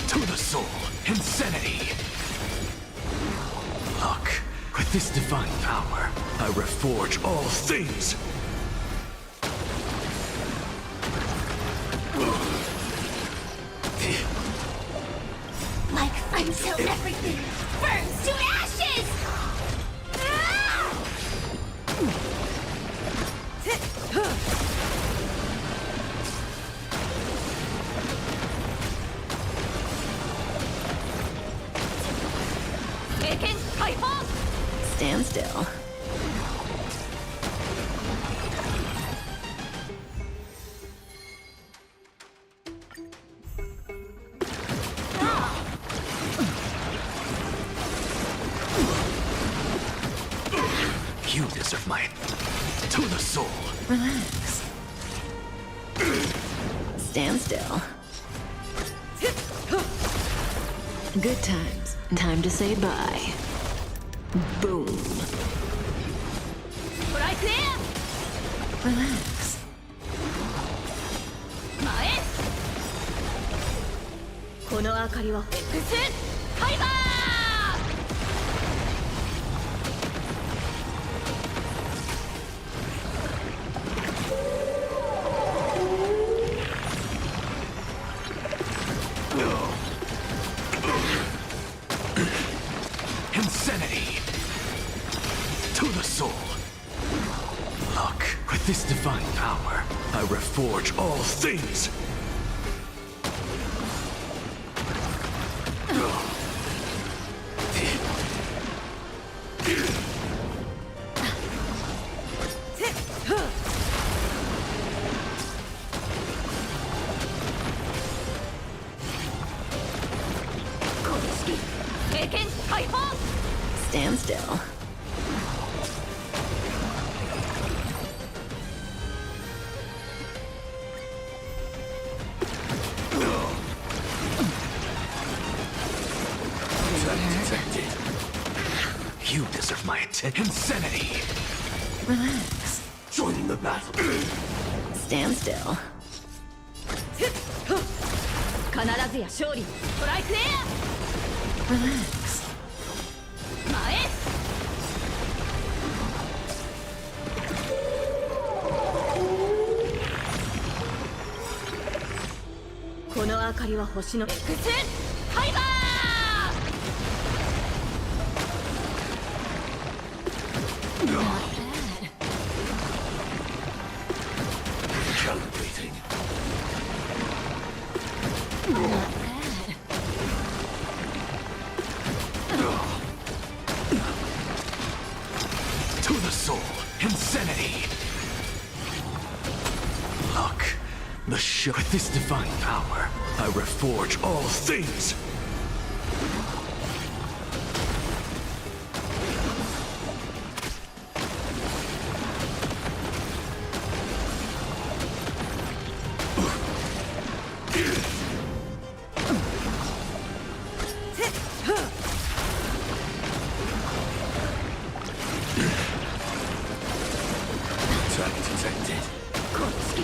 To the soul, insanity. Look, with this divine power, I reforge all things. Like until everything burns to ashes! Ah! 経験解放 Stand still. You deserve my... To the soul. Relax. Stand still. Good times. Time to say bye. Boom. トライクエ Relax. ア前この明かりは複数ファイバー Insanity. To the soul. Look, with this divine power, I reforge all things. Stand still. Detected. You deserve my insanity. Relax. Join the battle. Stand still. 必ずや勝利ストライクエ Relax. ア前この明かりは星の複数ファイバー Calibrating. To the soul, insanity. Look, the ship with this divine power, I reforge all things. Detected. この式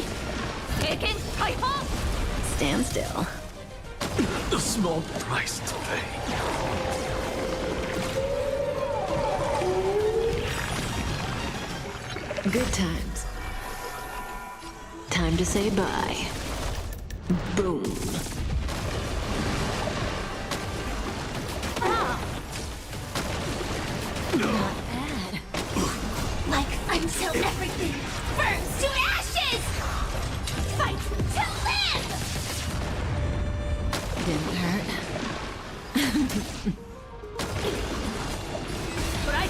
経験解放 Stand still. A small price to pay. Good times. Time to say bye. Boom. Like until everything burns to ashes! Fight to live! Didn't hurt.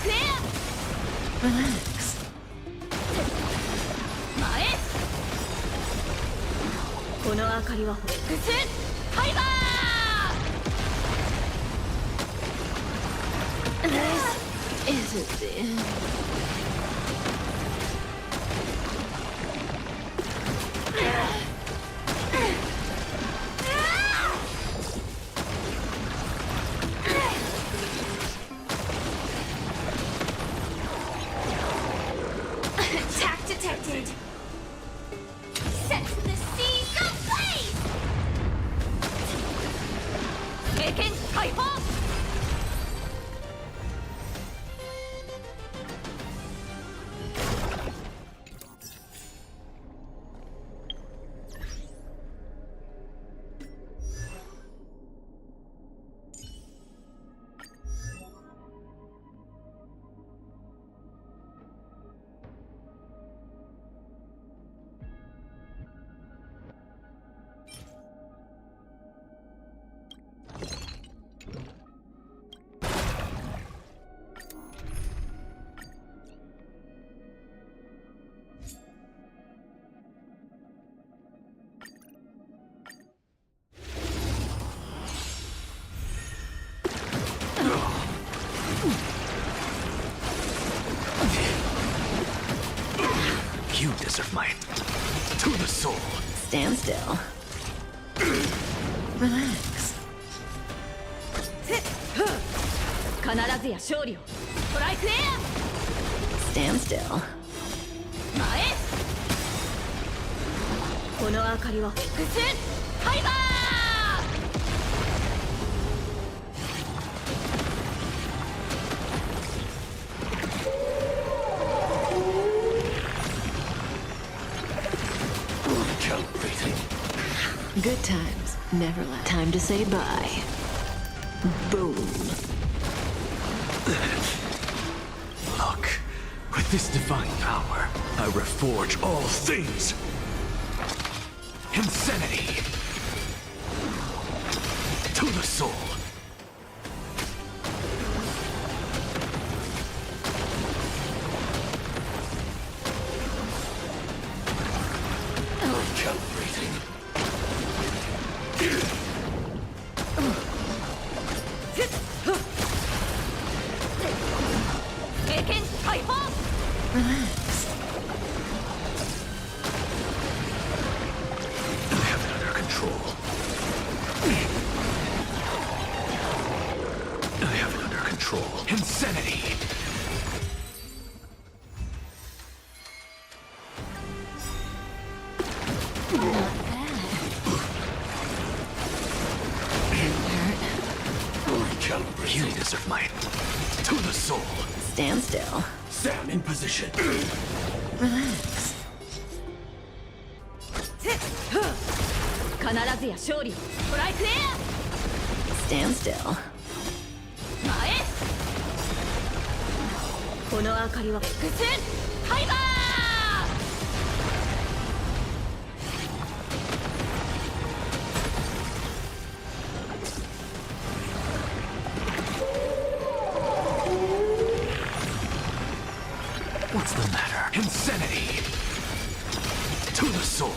イクエア Relax. 前この明かりは複数ファイバー This isn't the end. Attack detected. Set the seas ablaze. 経験解放 You deserve mine. To the soul. Stand still. Relax. 必ずや勝利をストライクエア Stand still. 前この明かりは複数ファイバー Calibrating. Good times, never last. Time to say bye. Boom. Look, with this divine power, I reforge all things. Insanity. To the soul. Calibrating. 経験解放 Relax. I have it under control. I have it under control. Insanity. Calibrate. You deserve mine. To the soul. Stand still. Stand in position. Relax. 必ずや勝利をストライクエア Stand still. 前この明かりは複数ファイバー What's the matter? Insanity! To the soul.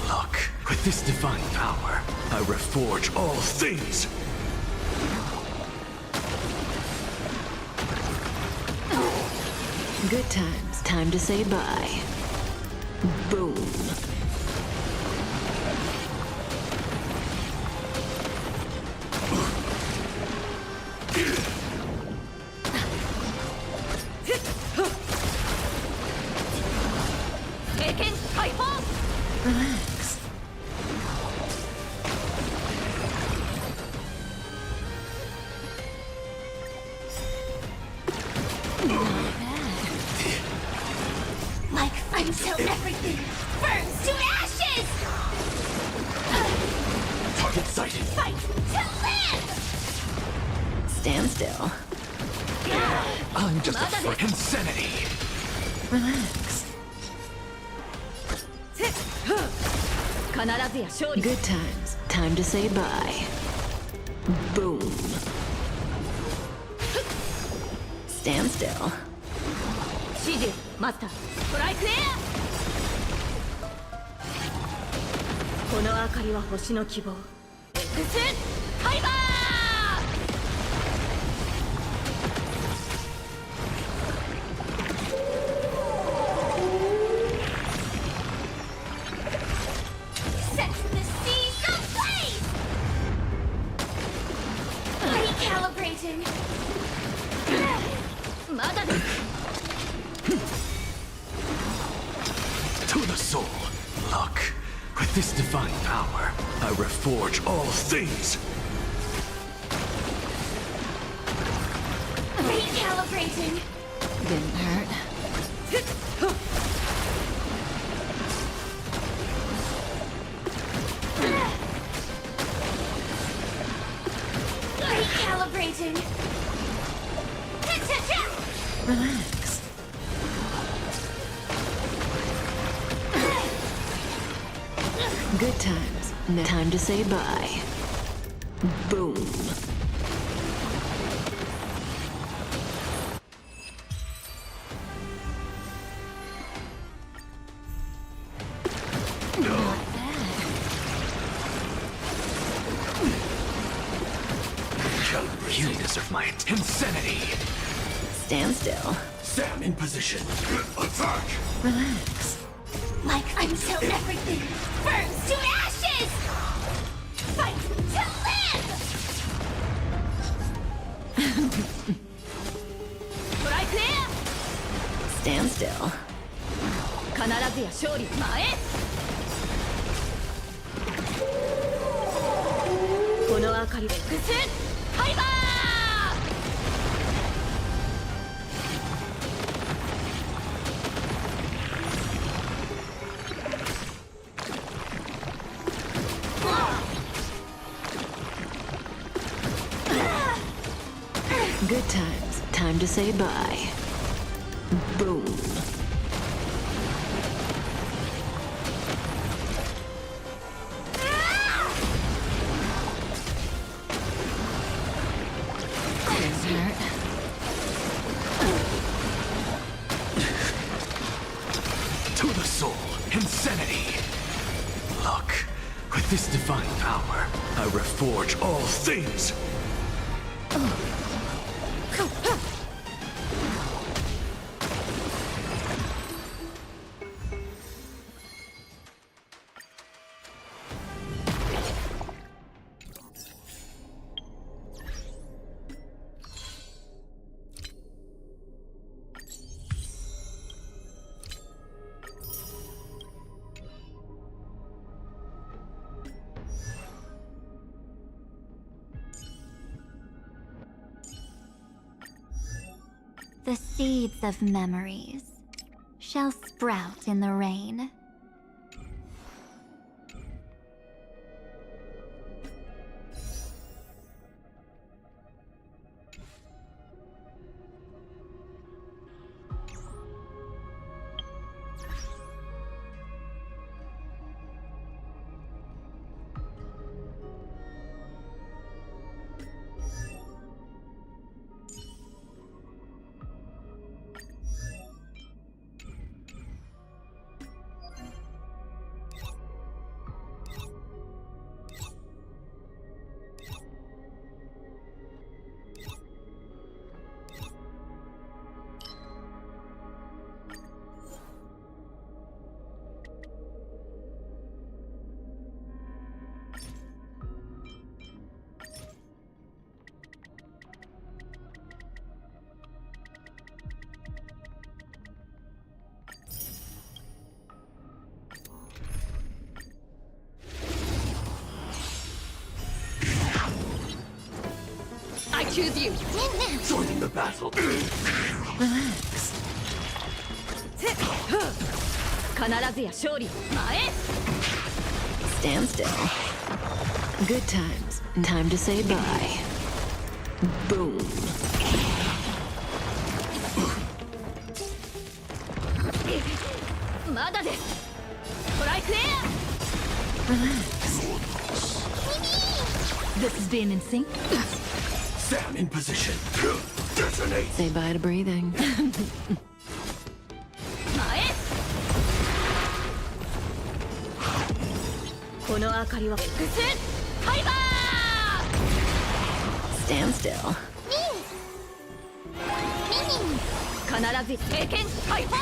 Look, with this divine power, I reforge all things. Good times, time to say bye. Boom. Relax. Like until everything burns to ashes! Target sighted. Fight to live! Stand still. I'm just a freak. Insanity! Relax. 必ずや勝利 Good times, time to say bye. Boom. Stand still. 指示マスターストライクエアこの明かりは星の希望 X ファイバー Set the seas ablaze! Recalibrating. まだです To the soul. Look, with this divine power, I reforge all things. Recalibrating. Didn't hurt. Recalibrating. Relax. Good times. No time to say bye. Boom. You deserve my insanity. Stand still. Sam in position. Attack! Relax. Like until everything burns to ashes! Fight to live! ストライクエ Stand still. ア必ずや勝利前この明かり X ファイバー Good times. Time to say bye. Boom. Didn't hurt. To the soul. Insanity. Look, with this divine power, I reforge all things. The seeds of memories shall sprout in the rain. I choose you Joining the battle. Relax. 必ずや勝利前 Stand still. Good times. Time to say bye. Boom.まだですストライクエ Relax. This is being in sync. Sam in position. Detonate! Say bye to breathing. 前この明かりは複数ファイバ Stand still. ー必ず聖剣ファイバー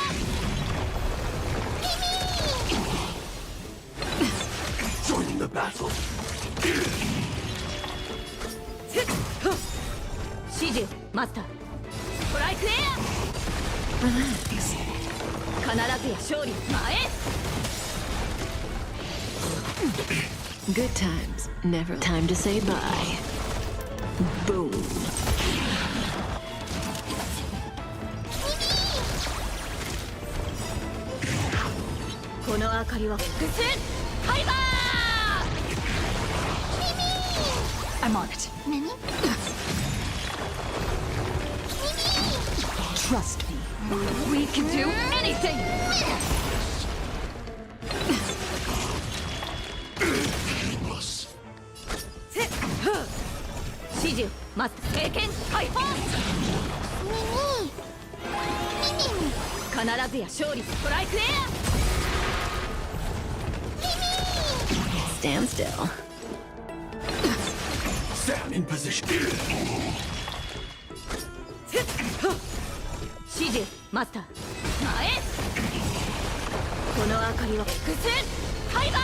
Join the battle! 指示マスターストライクエア Relax. 必ずや勝利前 Good times. Never time to say bye. Boom. この明かりは複数ファイバー I'm on it. Trust me. We can do anything! 指示マスター聖剣ファイバー必ずや勝利ストライクエア Stand still. Stand in position! 指示マスター前この明かりは複数ファイバー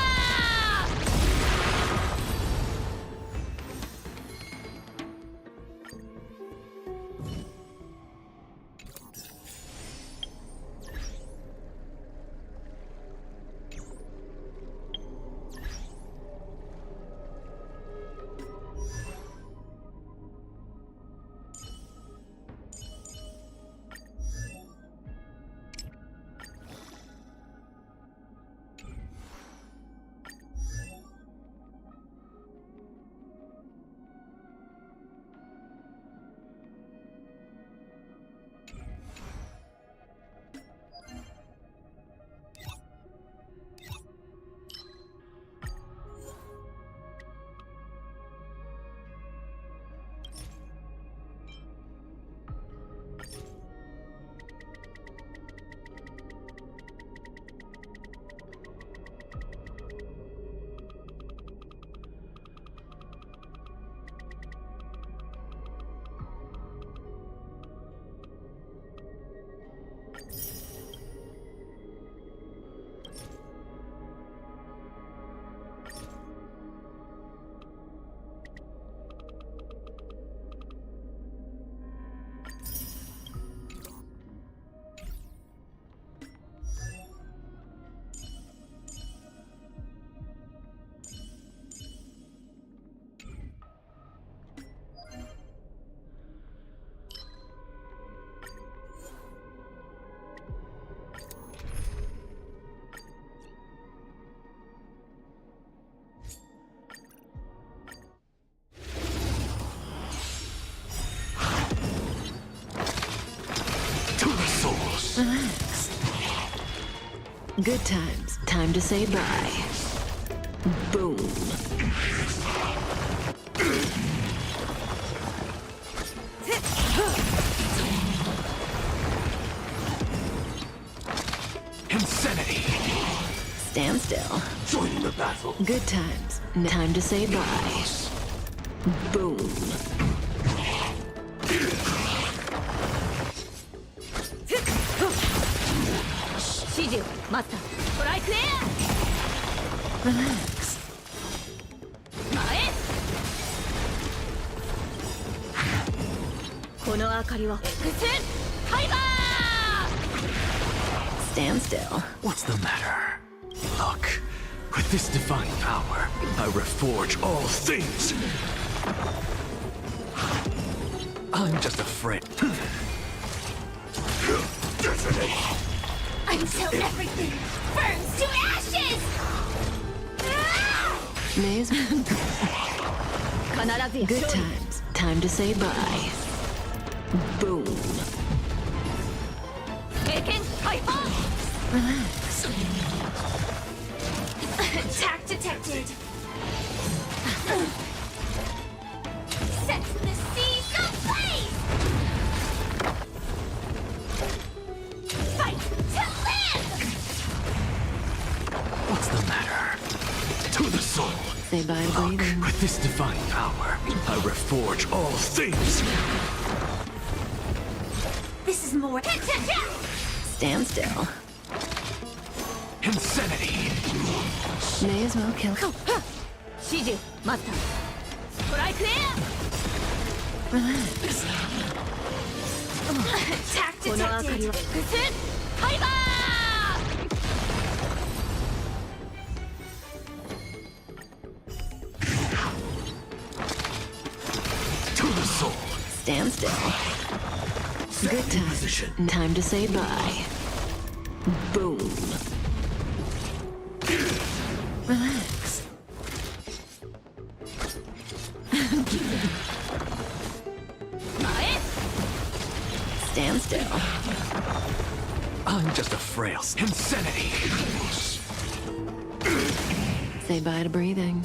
To the souls! Relax. Good times. Time to say bye. Boom. Insanity! Stand still. Join the battle! Good times. Time to say bye. Boom. 指示マスターストライクエ Relax. ア前この明かりは複数ファイバー Stand still. What's the matter? Look, with this divine power, I reforge all things! I'm just afraid. Detonate! Until everything burns to ashes! Maze. 必ずや Good 勝利 times. Time to say bye. Boom. 聖剣ファイバー Relax. Attack detected! Set the seas ablaze! by the breathing. With this divine power, I reforge all things. This is more. Stand still. Insanity. May as well kill. 始終マスターストライクエ Relax. アこの明かりは複数ファイバー To the soul. Stand still. Good Position. time. Time to say bye. Boom. Relax. Stand still. I'm just a frail insanity. Say bye to breathing.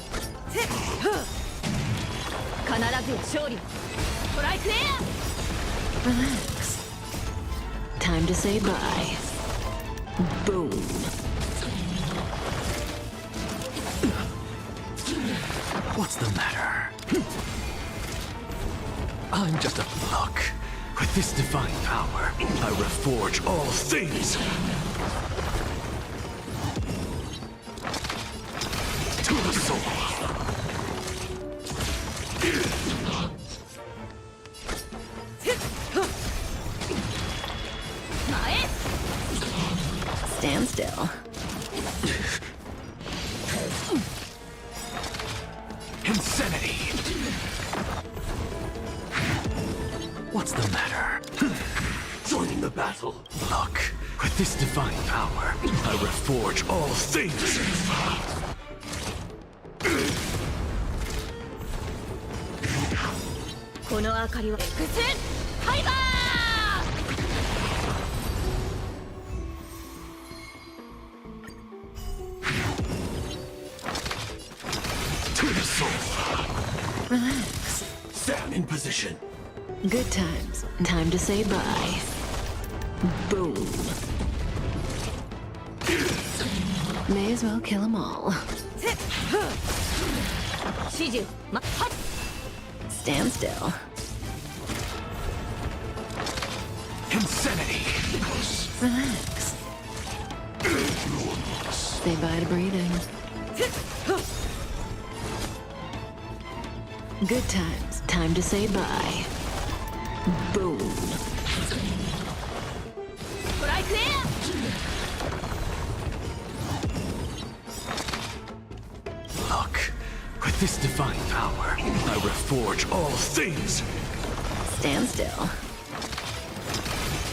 必ずや勝利ストライクエ Relax. Time to say bye. Boom. What's the matter? I'm just a look. With this divine power, I reforge all things. To the soul. Stand still. Insanity. What's the matter? Joining the battle. Look, with this divine power, I reforge all things. この明かりは複数ファイバー To the soul. Relax. Stand in position. Good times. Time to say bye. Boom. May as well kill them all. 始終はっ Stand still. Insanity. Relax. Say bye to breathing. Good times. Time to say bye. Boom. ストライクエ Look, with this divine power, I reforge all things. Stand still.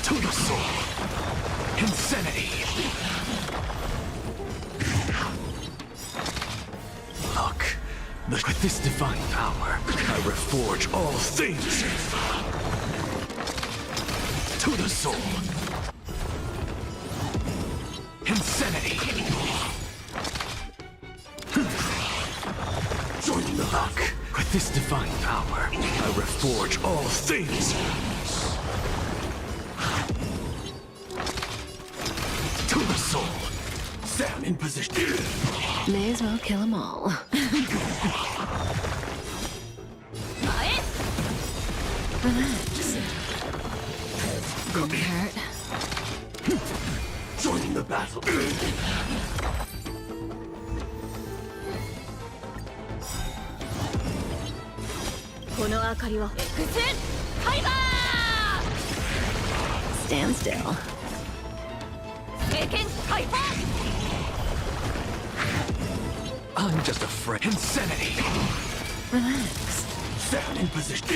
To the soul. Insanity. Look, with this divine power, I reforge all things. To the soul. Insanity. Joining the luck. With this divine power, I reforge all things. To the soul. Stand in position. May as well kill them all. 前 Relax. Didn't hurt. Joining the battle. この明かりは複数ファイバ Stand still. ー聖剣解放 I'm just a friend. Insanity. Relax. Stand in position.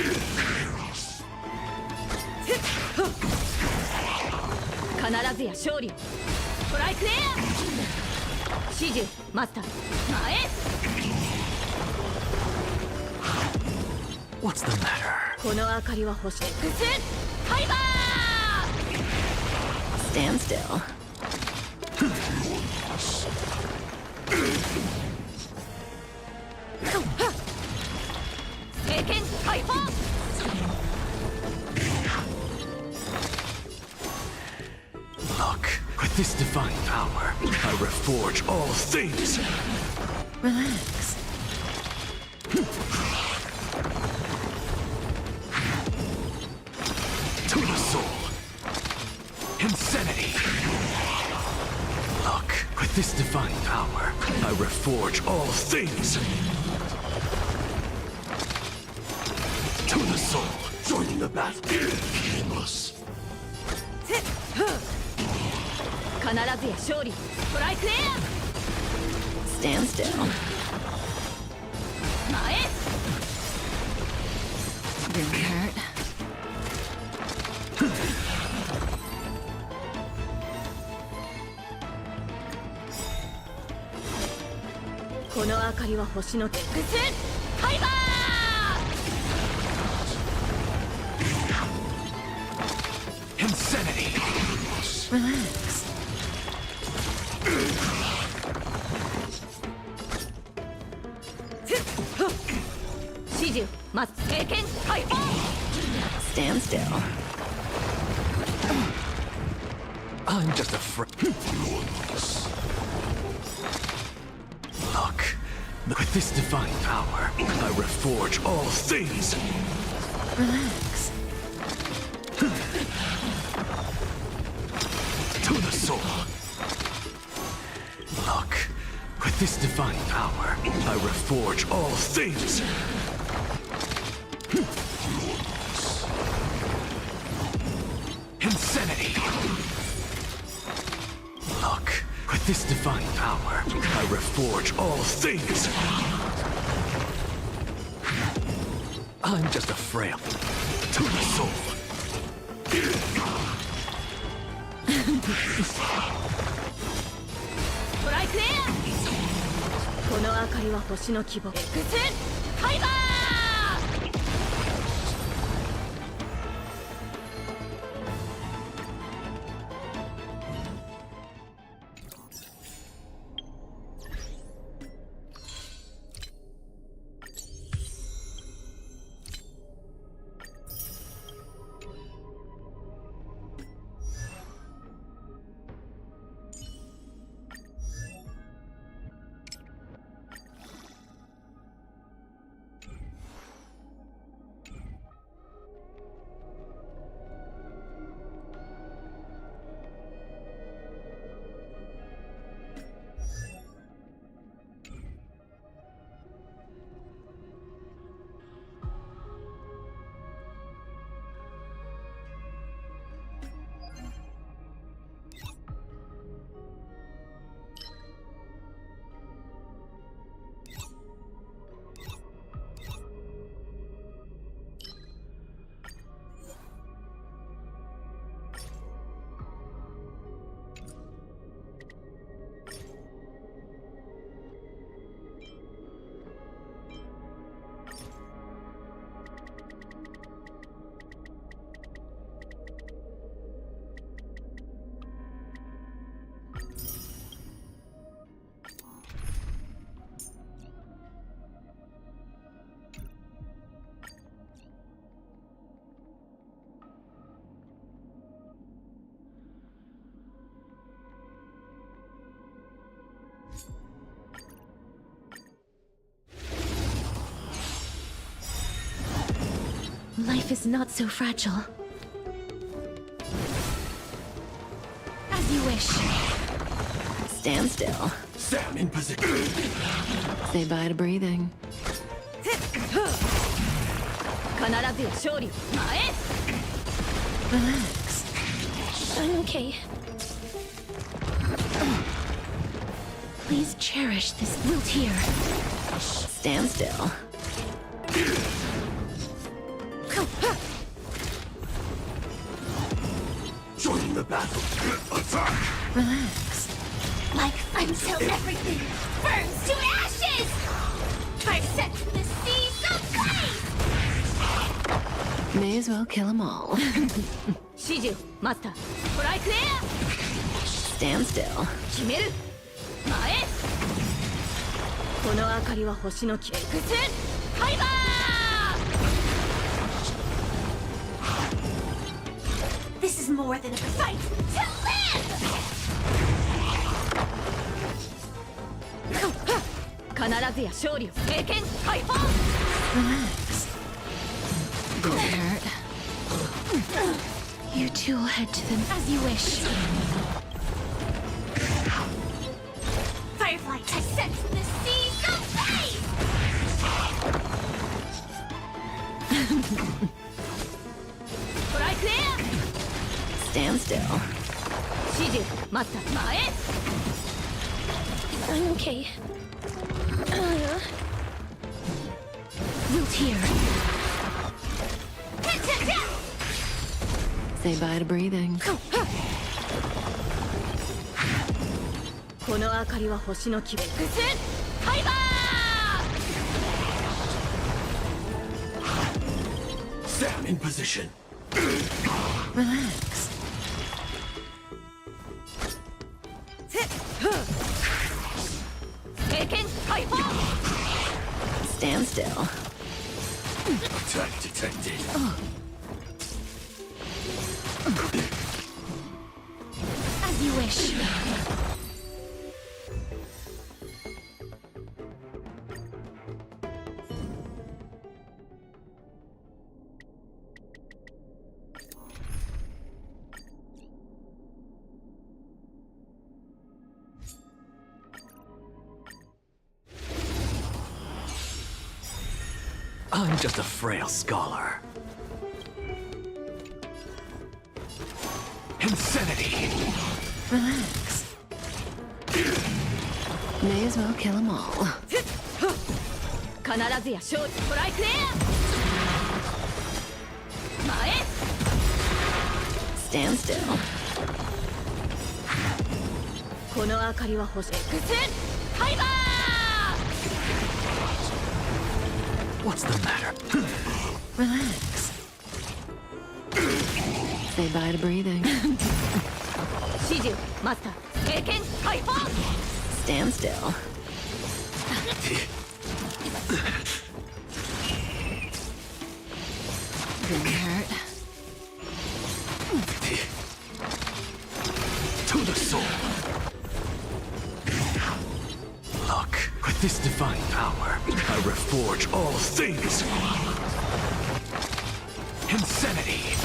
必ずや勝利ストライクエア始終マスター前 What's the matter? この明かりは欲しい複数ファイバ Stand still. ー聖剣解放 Look, with this divine power, I reforge all things. Relax. With this divine power, I reforge all things. To the soul, joining the battle. Painless. 必ずや勝利ストライクエ Stand still. ア前 Really hurt. この明かりは星の X ファイバー Insanity. Relax. 指示まず経験ファイバー Stand still. I'm just a Look. With this divine power, I reforge all things. Relax. To the soul. Look. With this divine power, I reforge all things. Insanity. Look. With this divine power, I reforge all things. I'm just a frail. To the soul. ストライクエアこの明かりは星の希望 X ファイバー Life is not so fragile. As you wish. Stand still. Sam in position. Say bye to breathing. 必ずや勝利前 Relax. I'm okay. Please cherish this little tear. Stand still. Joining the battle. Attack. Relax. Life until everything burns to ashes! I've set the seas ablaze! May as well kill them all. 指示マスターストライクエ Stand still. ア決める前この明かりは星の X ファイバー This is more than a fight to live! 必ずや勝利を経験ファイバー Relax. Did it hurt? You two will head to them as you wish. light has set the seas ablaze! Stand still. I'm okay. Root here. Say bye to breathing. この明かりは星の希望。ハイバー Sam in position. Relax. Stand still. Attack detected. As you wish. I'm just a frail scholar. Insanity! Relax. May as well kill them all. 必ずや勝利。ストライクエア。前。 Stand still. この明かりは星。ハイバー What's the matter? Relax. Say bye to breathing. 指示をマスター。経験解放。 Stand still. Didn't hurt. To the soul. Look, with this divine power, I reforge all things. Insanity.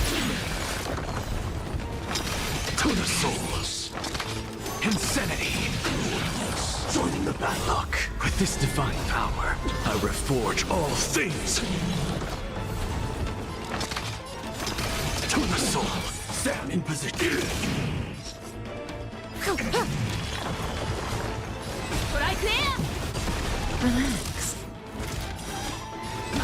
To the soul. Insanity. Joining the battle. Look, with this divine power, I reforge all things. To the soul. Sam in position. ストライクエア。 Relax. 前。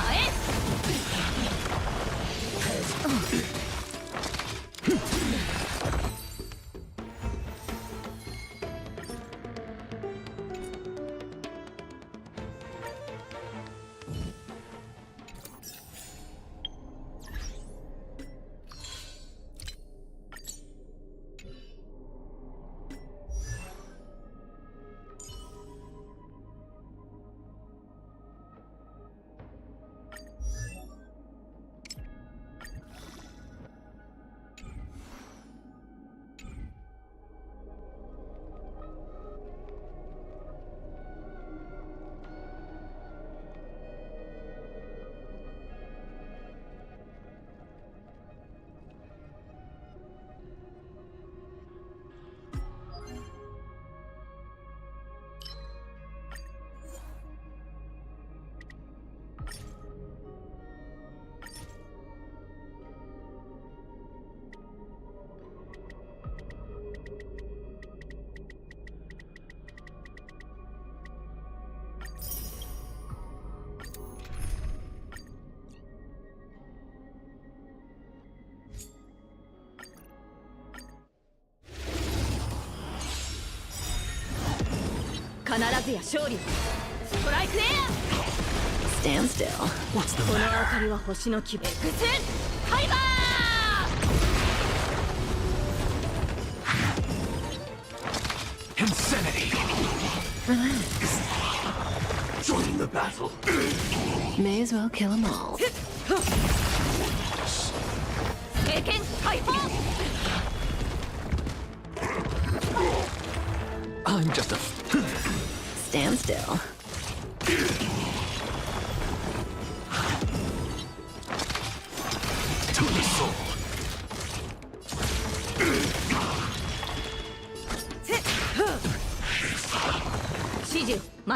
必ずや勝利を。ストライクエア。 Stand still. What's the この明 matter? かりは星の希望。ハイバー Insanity. Relax. Joining the battle. May as well kill them all. 経験解放。 I'm just a... Stand still. To the soul.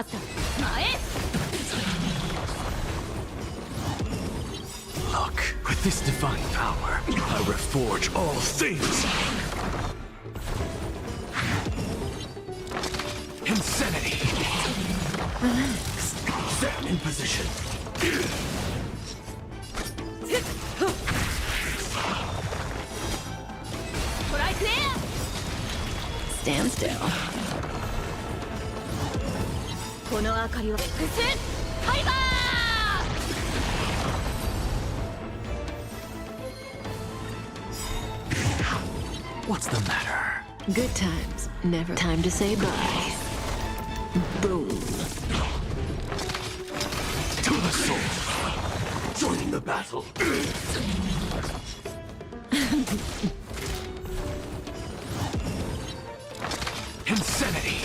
マスター前 Look, with this divine power, I reforge all things. Insanity. Relax. Stand in position. Stand still. この明かりは伏線ハイバー What's the matter? Good times, never time to say bye. Boom. To the soul. Joining the battle. Insanity.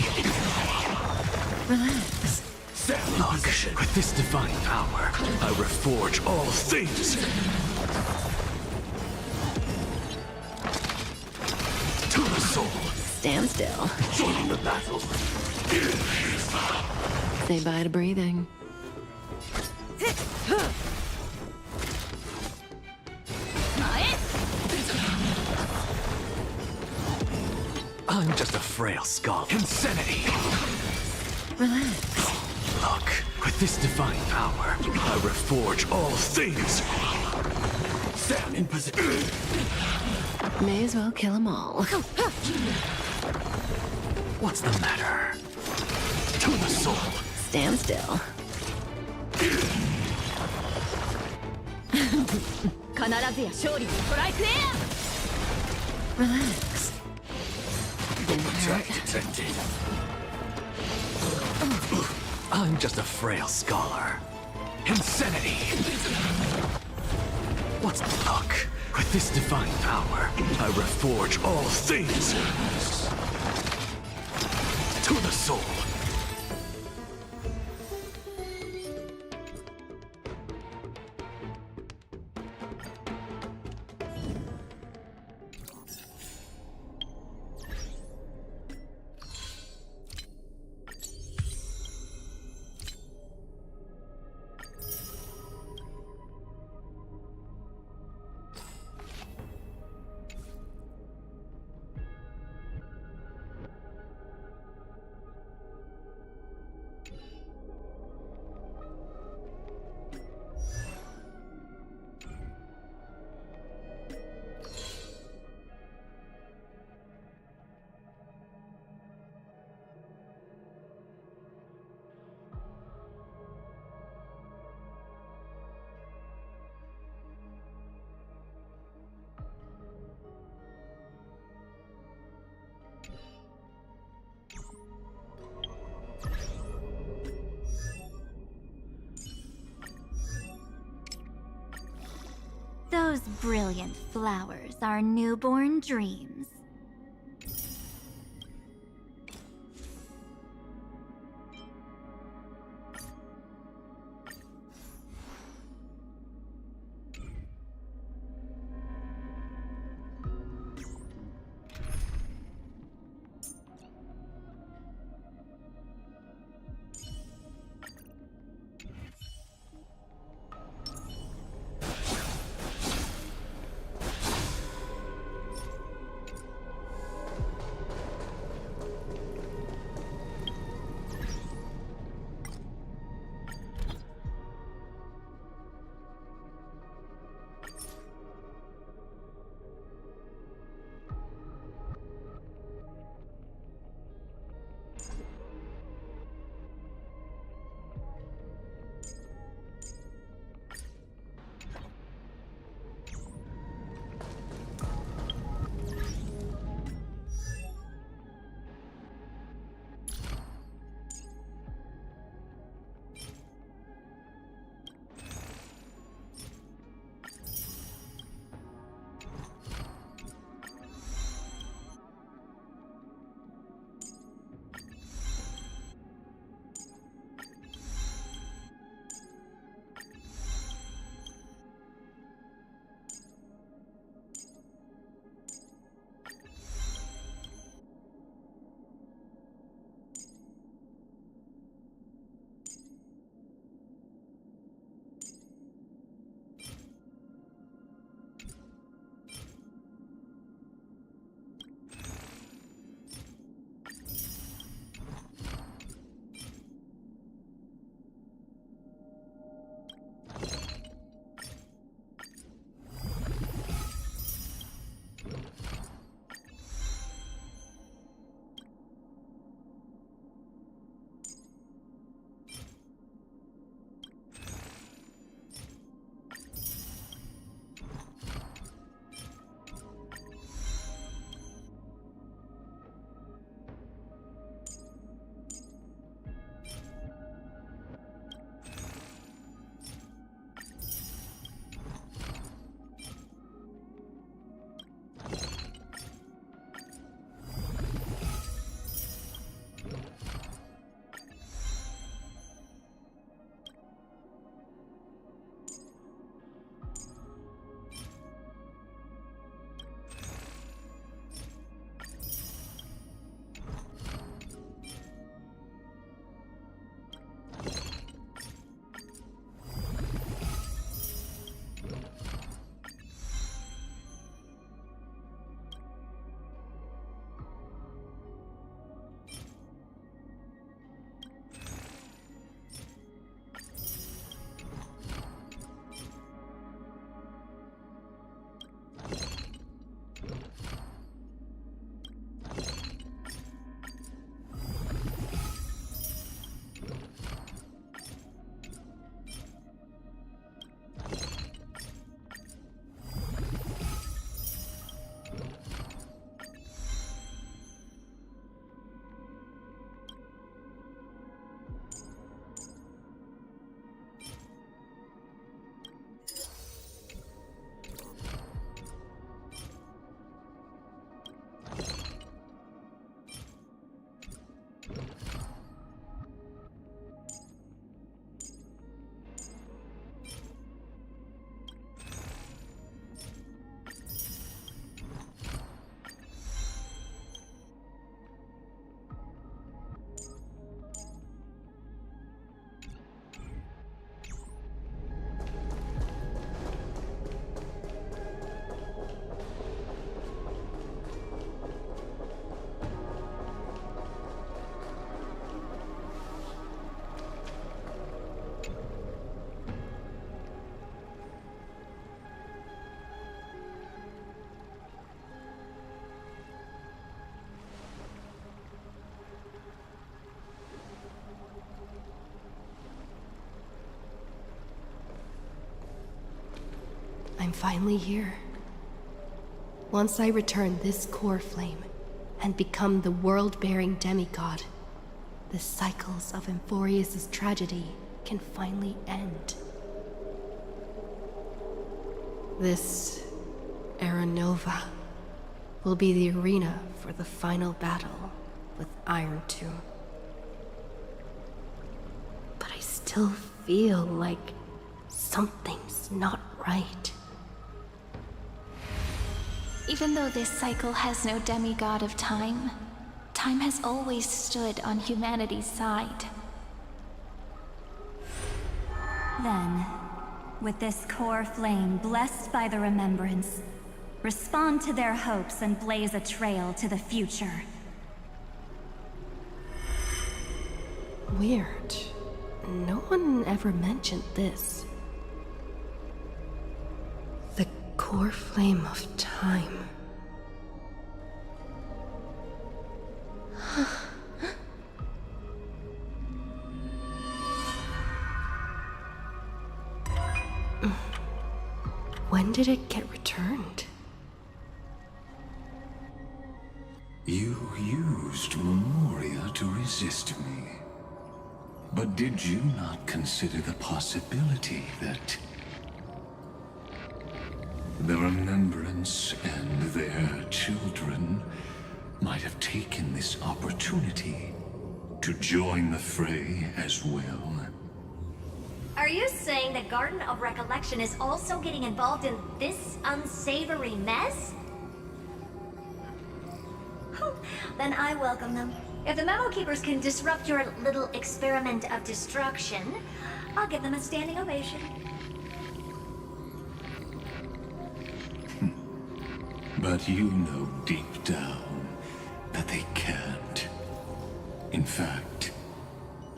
Relax. Stand in position. With this divine power, I reforge all things. To the soul. Stand still. Joining the battle. Say bye to breathing. I'm just a frail skull. Insanity. Relax. Look, with this divine power, I reforge all things. Stand in position. May as well kill them all. What's the matter? To the soul. Stand still. 必ずや勝利ストライクエ Relax. Didn't hurt. detected. I'm just a frail scholar. Insanity. What's the luck? With this divine power, I reforge all things. To the soul. Those brilliant flowers are newborn dreams. I'm finally here. Once I return this core flame and become the world-bearing demigod, the cycles of Amphorius' tragedy can finally end. This Era Nova will be the arena for the final battle with Iron Tomb. But I still feel like something's not right. Even though this cycle has no demigod of time, time has always stood on humanity's side. Then, with this core flame blessed by the remembrance, respond to their hopes and blaze a trail to the future. Weird. No one ever mentioned this. The core flame of time. When did it get returned? You used Memoria to resist me. But did you not consider the possibility that the Remembrance and their children might have taken this opportunity to join the fray as well? Are you saying the Garden of Recollection is also getting involved in this unsavory mess? Then I welcome them. If the Memo Keepers can disrupt your little experiment of destruction, I'll give them a standing ovation. But you know deep down that they can't. In fact,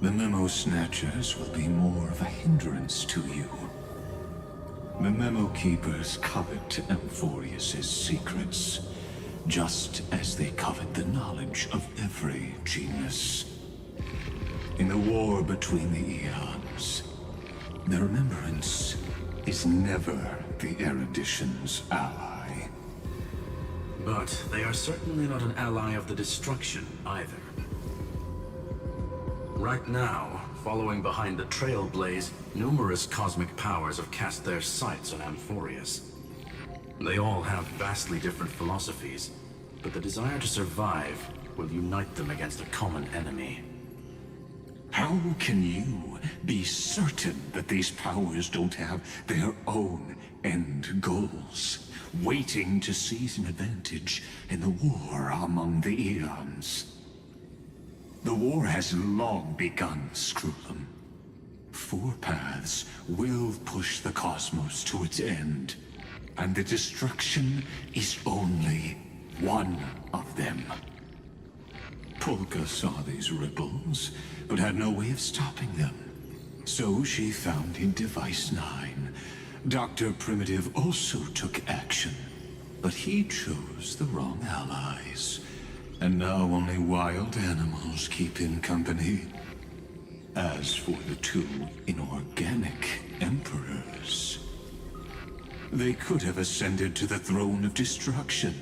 the Memo Snatchers will be more of a hindrance to you. The Memo Keepers covet Amphorius' secrets, just as they covet the knowledge of every genius. In the war between the eons, the Remembrance is never the Erudition's ally. But they are certainly not an ally of the destruction either. Right now, following behind the Trailblaze, numerous cosmic powers have cast their sights on Amphorius. They all have vastly different philosophies, but the desire to survive will unite them against a common enemy. How can you be certain that these powers don't have their own end goals, waiting to seize an advantage in the war among the eons? The war has long begun, Screwlum. Four paths will push the cosmos to its end, and the destruction is only one of them. Polka saw these ripples, but had no way of stopping them. So she found in Device 9. Dr. Primitive also took action, but he chose the wrong allies. And now only wild animals keep him company. As for the two inorganic emperors, they could have ascended to the throne of destruction,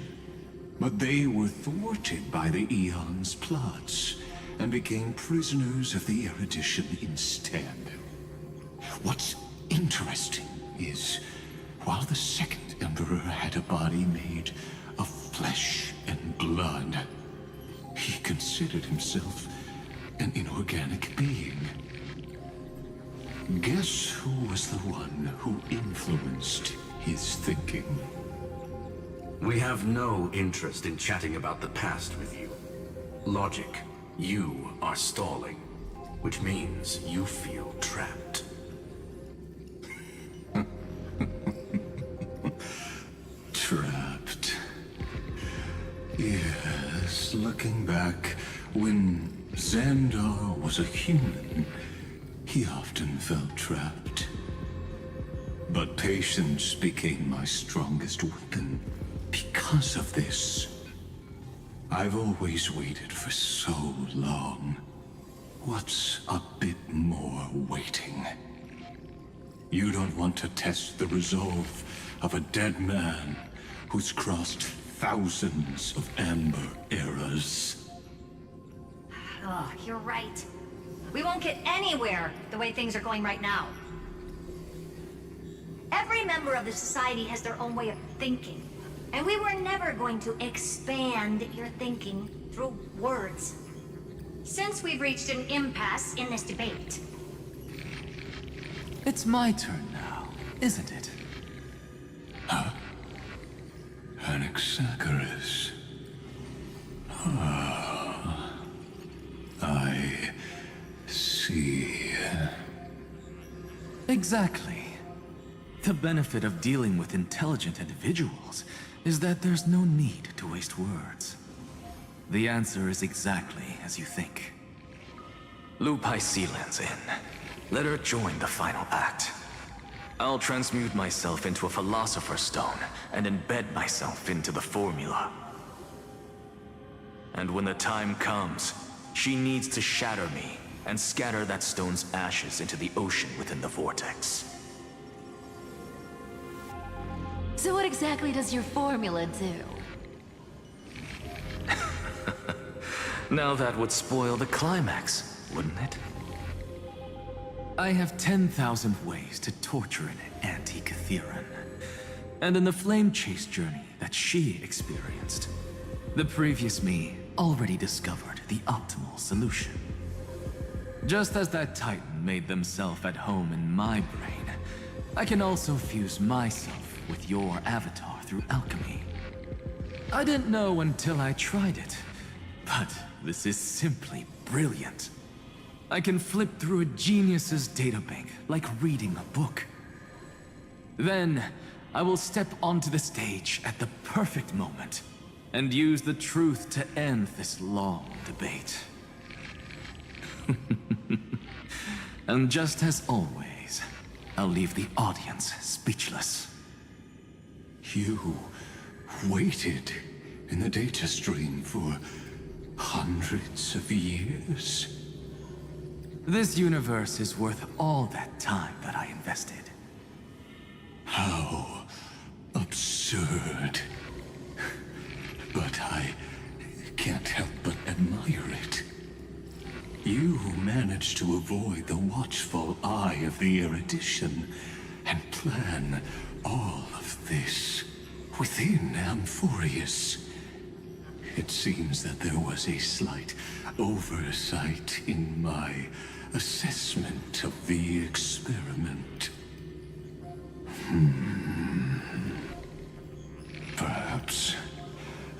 but they were thwarted by the Eon's plots and became prisoners of the Erudition instead. What's interesting is, while the second emperor had a body made of flesh and blood, he considered himself an inorganic being. Guess who was the one who influenced his thinking? We have no interest in chatting about the past with you. Logic, you are stalling, which means you feel trapped. Trapped. Yes, looking back, when Xandar was a human, he often felt trapped. But patience became my strongest weapon because of this. I've always waited for so long. What's a bit more waiting? You don't want to test the resolve of a dead man who's crossed thousands of amber eras. Oh, you're right. We won't get anywhere the way things are going right now. Every member of the society has their own way of thinking. And we were never going to expand your thinking through words. Since we've reached an impasse in this debate. It's my turn now, isn't it? Huh? Anaxagoras. Ah, I see. Exactly. The benefit of dealing with intelligent individuals is that there's no need to waste words. The answer is exactly as you think. Lupai Sealand's in. Let her join the final act. I'll transmute myself into a Philosopher's Stone and embed myself into the formula. And when the time comes, she needs to shatter me and scatter that stone's ashes into the ocean within the vortex. So what exactly does your formula do? Now that would spoil the climax, wouldn't it? I have 10,000 ways to torture an anti-Catheran. And in the flame chase journey that she experienced, the previous me already discovered the optimal solution. Just as that Titan made themselves at home in my brain, I can also fuse myself with your avatar through alchemy. I didn't know until I tried it, but this is simply brilliant. I can flip through a genius's databank like reading a book. Then, I will step onto the stage at the perfect moment and use the truth to end this long debate. And just as always, I'll leave the audience speechless. You waited in the data stream for hundreds of years? This universe is worth all that time that I invested. How absurd. But I can't help but admire it. You managed to avoid the watchful eye of the erudition and plan all of this within Amphorius. It seems that there was a slight oversight in my assessment of the experiment. Perhaps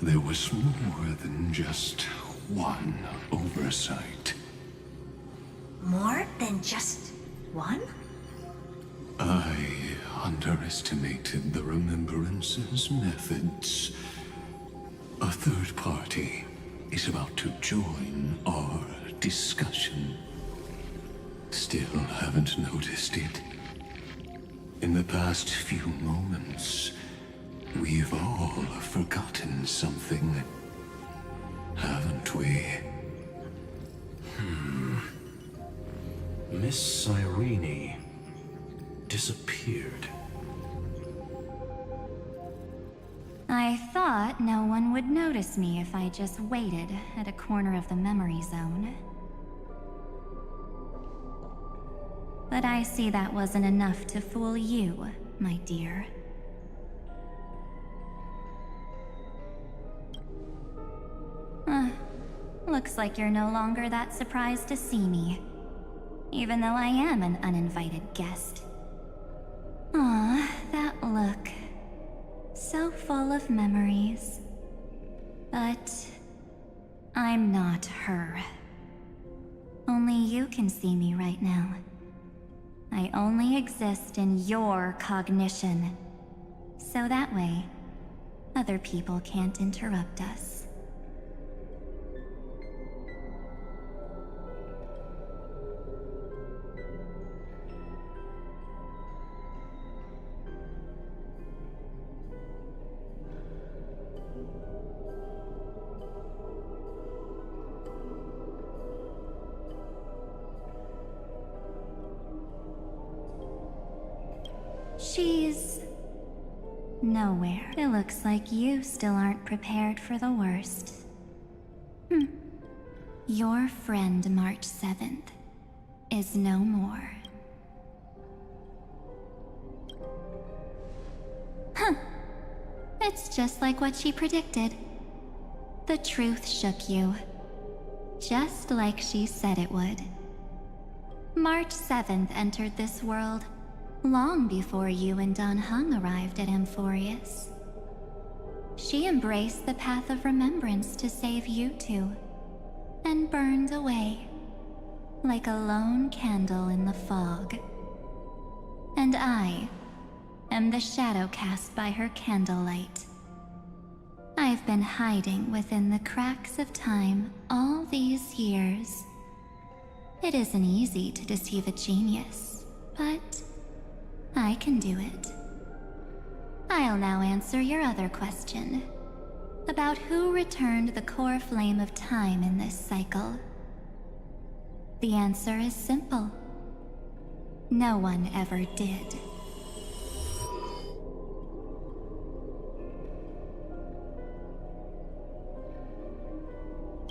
there was more than just one oversight. More than just one? I underestimated the Remembrance's methods. A third party is about to join our discussion. Still haven't noticed it. In the past few moments, we've all forgotten something, haven't we? Miss Cyrene disappeared. I thought no one would notice me if I just waited at a corner of the memory zone. But I see that wasn't enough to fool you, my dear. Looks like you're no longer that surprised to see me. Even though I am an uninvited guest. Aw, that look. So full of memories. But I'm not her. Only you can see me right now. I only exist in your cognition. So that way, other people can't interrupt us. She's nowhere. It looks like you still aren't prepared for the worst. Your friend March 7th is no more. It's just like what she predicted. The truth shook you, just like she said it would. March 7th entered this world long before you and Don Hung arrived at Amphorius. She embraced the path of remembrance to save you two, and burned away like a lone candle in the fog. And I am the shadow cast by her candlelight. I've been hiding within the cracks of time all these years. It isn't easy to deceive a genius, but I can do it. I'll now answer your other question about who returned the core flame of time in this cycle. The answer is simple. No one ever did.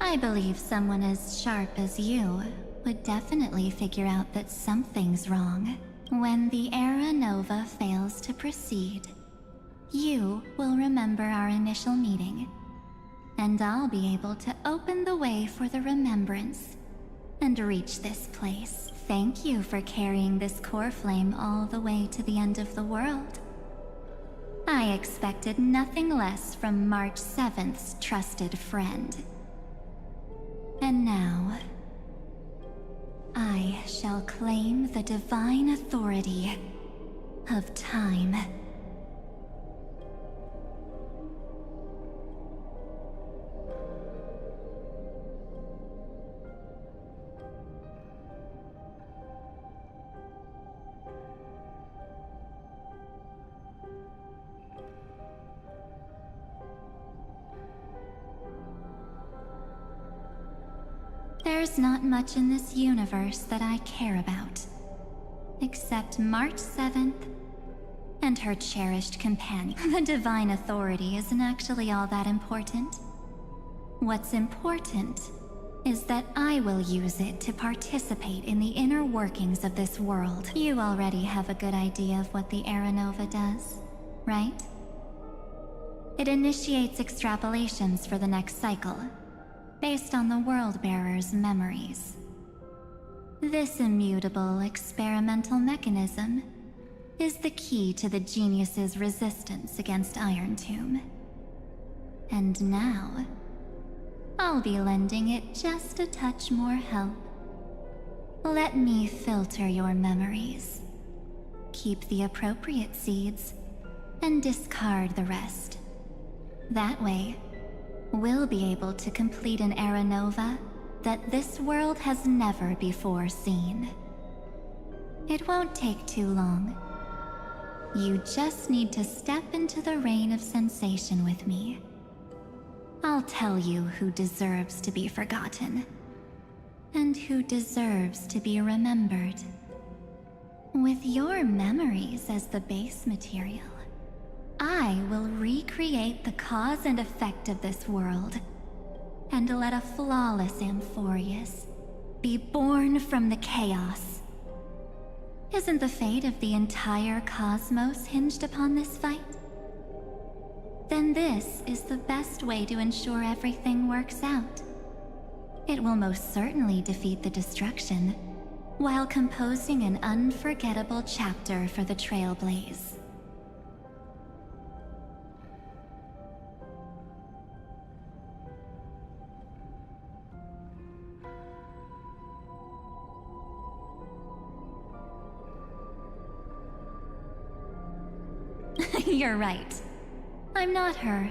I believe someone as sharp as you would definitely figure out that something's wrong. When the Era Nova fails to proceed, you will remember our initial meeting, and I'll be able to open the way for the remembrance and reach this place. Thank you for carrying this core flame all the way to the end of the world. I expected nothing less from March 7th's trusted friend. And now, I shall claim the divine authority of time. There's not much in this universe that I care about, except March 7th and her cherished companion. The divine authority isn't actually all that important. What's important is that I will use it to participate in the inner workings of this world. You already have a good idea of what the Era Nova does, right? It initiates extrapolations for the next cycle, based on the World-Bearer's memories. This immutable experimental mechanism is the key to the genius's resistance against Iron Tomb. And now, I'll be lending it just a touch more help. Let me filter your memories. Keep the appropriate seeds, and discard the rest. That way, we'll be able to complete an Era Nova that this world has never before seen. It won't take too long. You just need to step into the rain of sensation with me. I'll tell you who deserves to be forgotten, and who deserves to be remembered. With your memories as the base material, I will recreate the cause and effect of this world, and let a flawless Amphorius be born from the chaos. Isn't the fate of the entire cosmos hinged upon this fight? Then this is the best way to ensure everything works out. It will most certainly defeat the destruction, while composing an unforgettable chapter for the Trailblaze. You're right. I'm not her.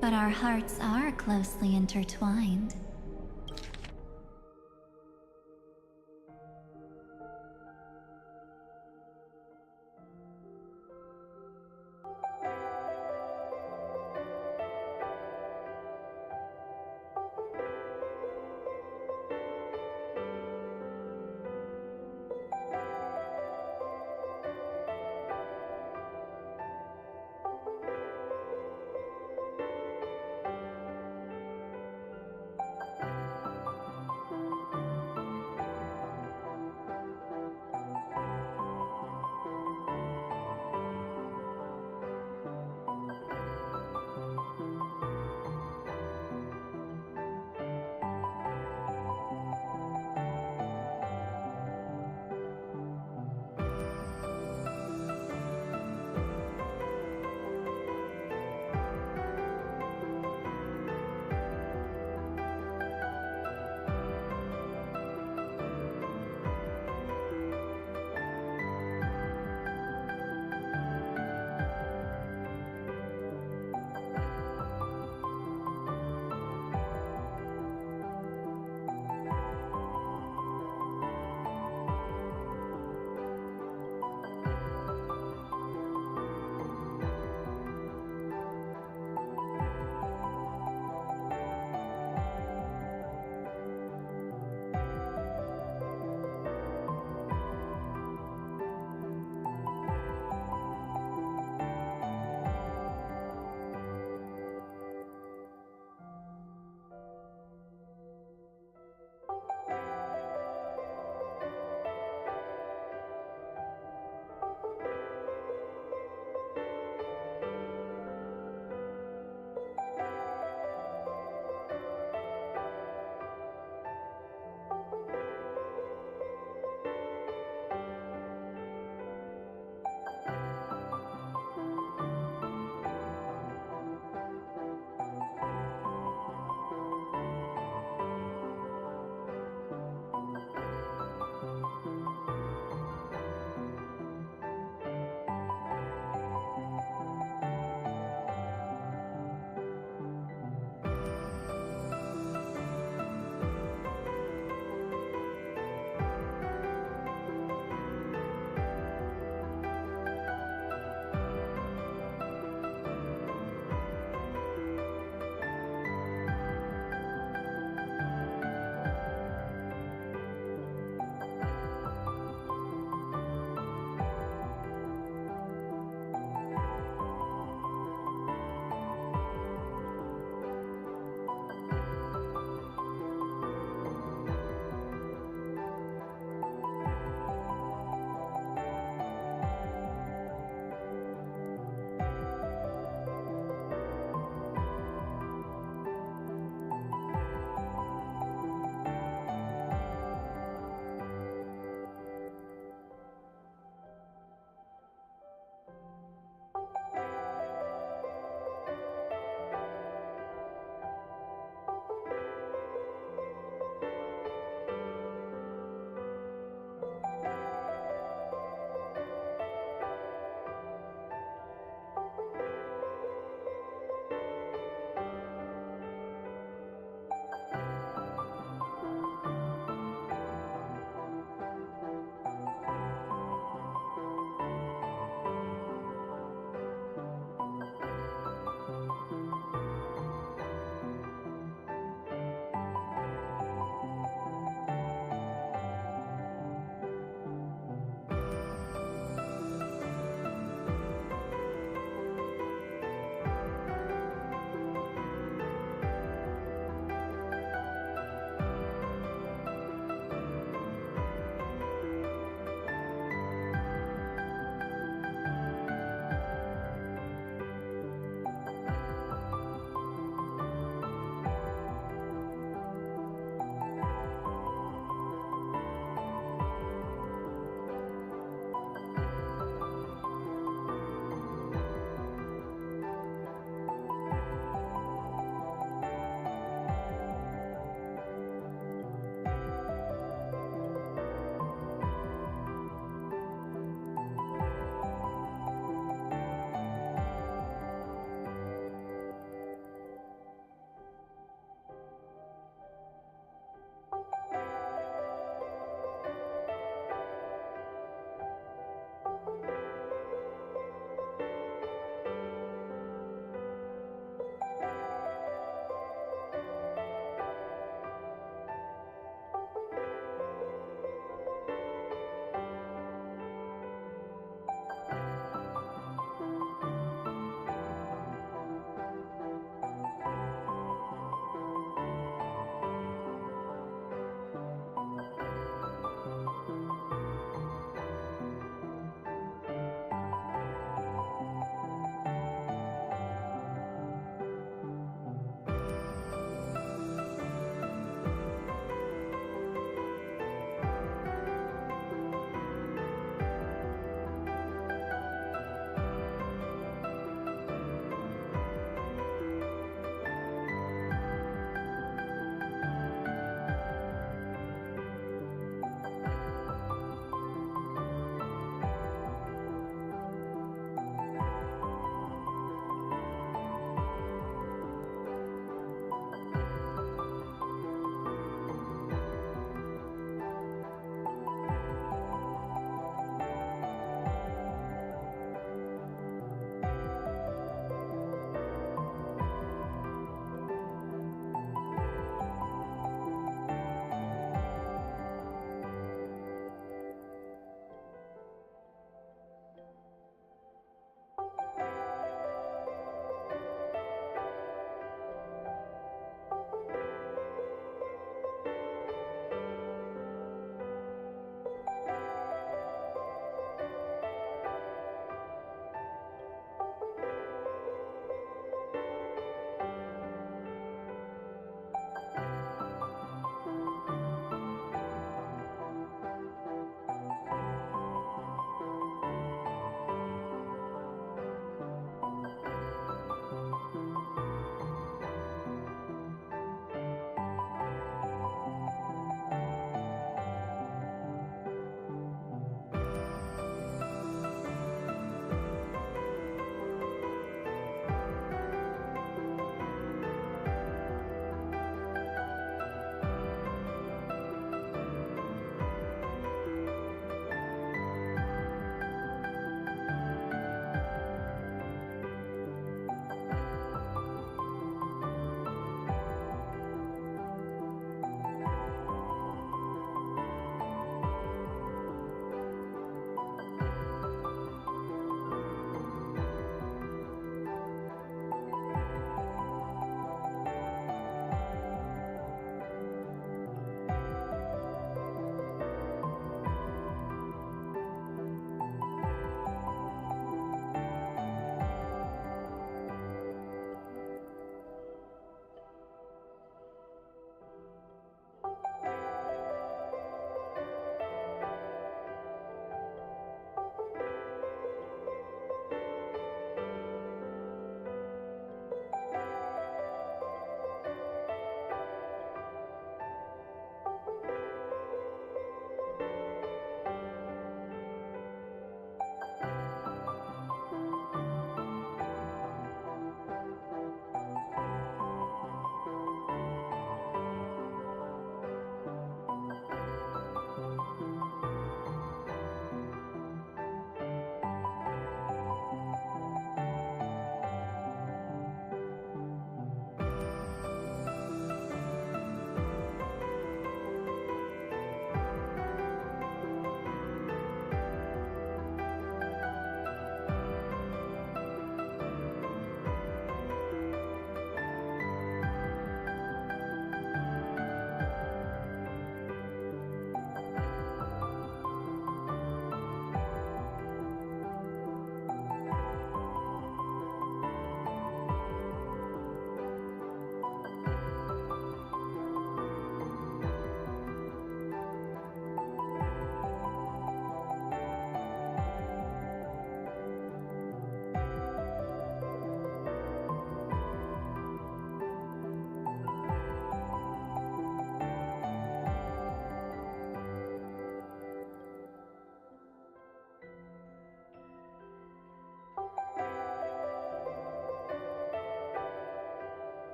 But our hearts are closely intertwined.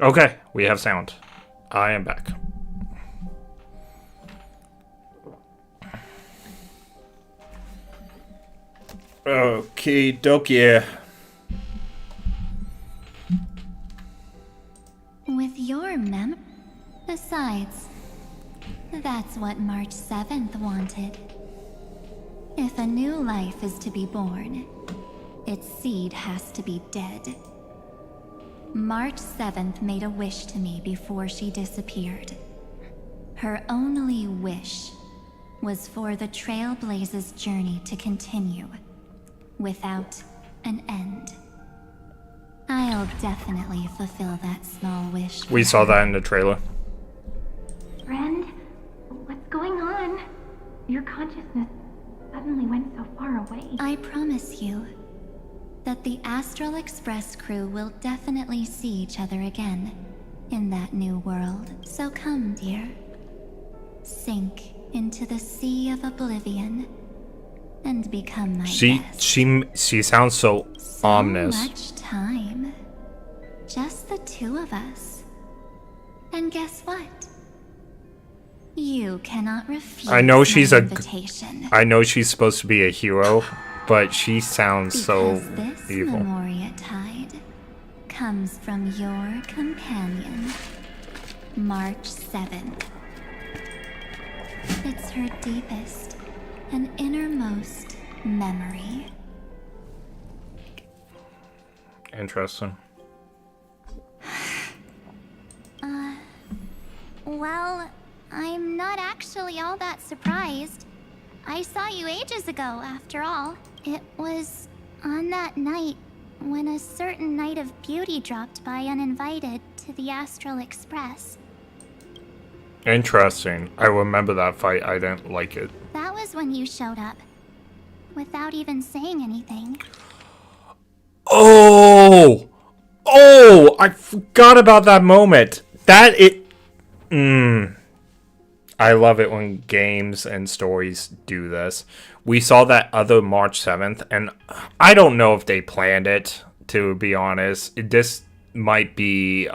Okay, we have sound. I am back. Okay, dokie. With your Besides, that's what March 7th wanted. If a new life is to be born, its seed has to be dead. March 7th made a wish to me before she disappeared. Her only wish was for the Trailblaze's journey to continue, without an end. I'll definitely fulfill that small wish. We saw that in the trailer. Friend, what's going on? Your consciousness suddenly went so far away. I promise you that the Astral Express crew will definitely see each other again in that new world. So come, dear. Sink into the sea of oblivion and become my guest. She sounds so ominous. So much time. Just the two of us. And guess what? You cannot refuse I know she's my a invitation. I know she's supposed to be a hero, but she sounds Because so this evil. Memoria Tide comes from your companion, March 7th. It's her deepest and innermost memory. Interesting. Well, I'm not actually all that surprised. I saw you ages ago, after all. It was on that night when a certain Knight of Beauty dropped by uninvited to the Astral Express. Interesting. I remember that fight. I didn't like it. That was when you showed up, without even saying anything. Oh! Oh! I forgot about that moment. I love it when games and stories do this. We saw that other March 7th, and I don't know if they planned it, to be honest. This might be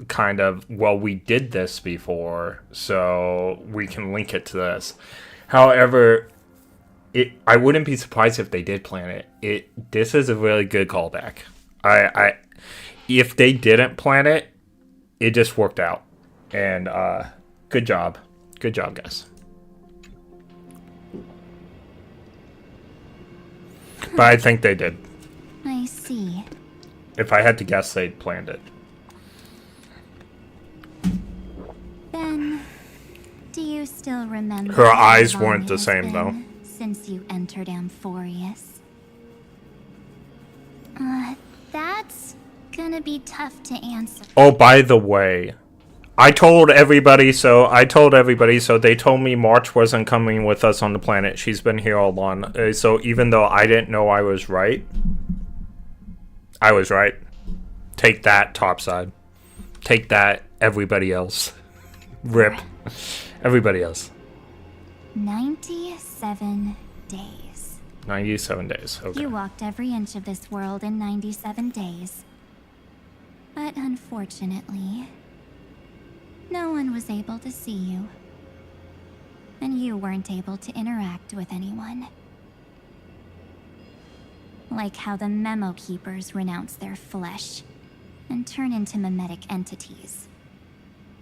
kind of, well, we did this before, so we can link it to this. However, I wouldn't be surprised if they did plan it. This is a really good callback. If they didn't plan it, it just worked out. And good job. Good job, guys. But I think they did. I see. If I had to guess, they planned it. Then, do you still remember? Her how eyes long weren't it the has same, been though. Since you entered Amphorius. That's gonna be tough to answer. Oh, by the way, I told everybody, so they told me March wasn't coming with us on the planet. She's been here all along. So even though I didn't know I was right, Take that, topside. Take that, everybody else. Rip. Everybody else. 97 days. 97 days, okay. You walked every inch of this world in 97 days. But unfortunately, no one was able to see you. And you weren't able to interact with anyone. Like how the Memo Keepers renounce their flesh and turn into mimetic entities.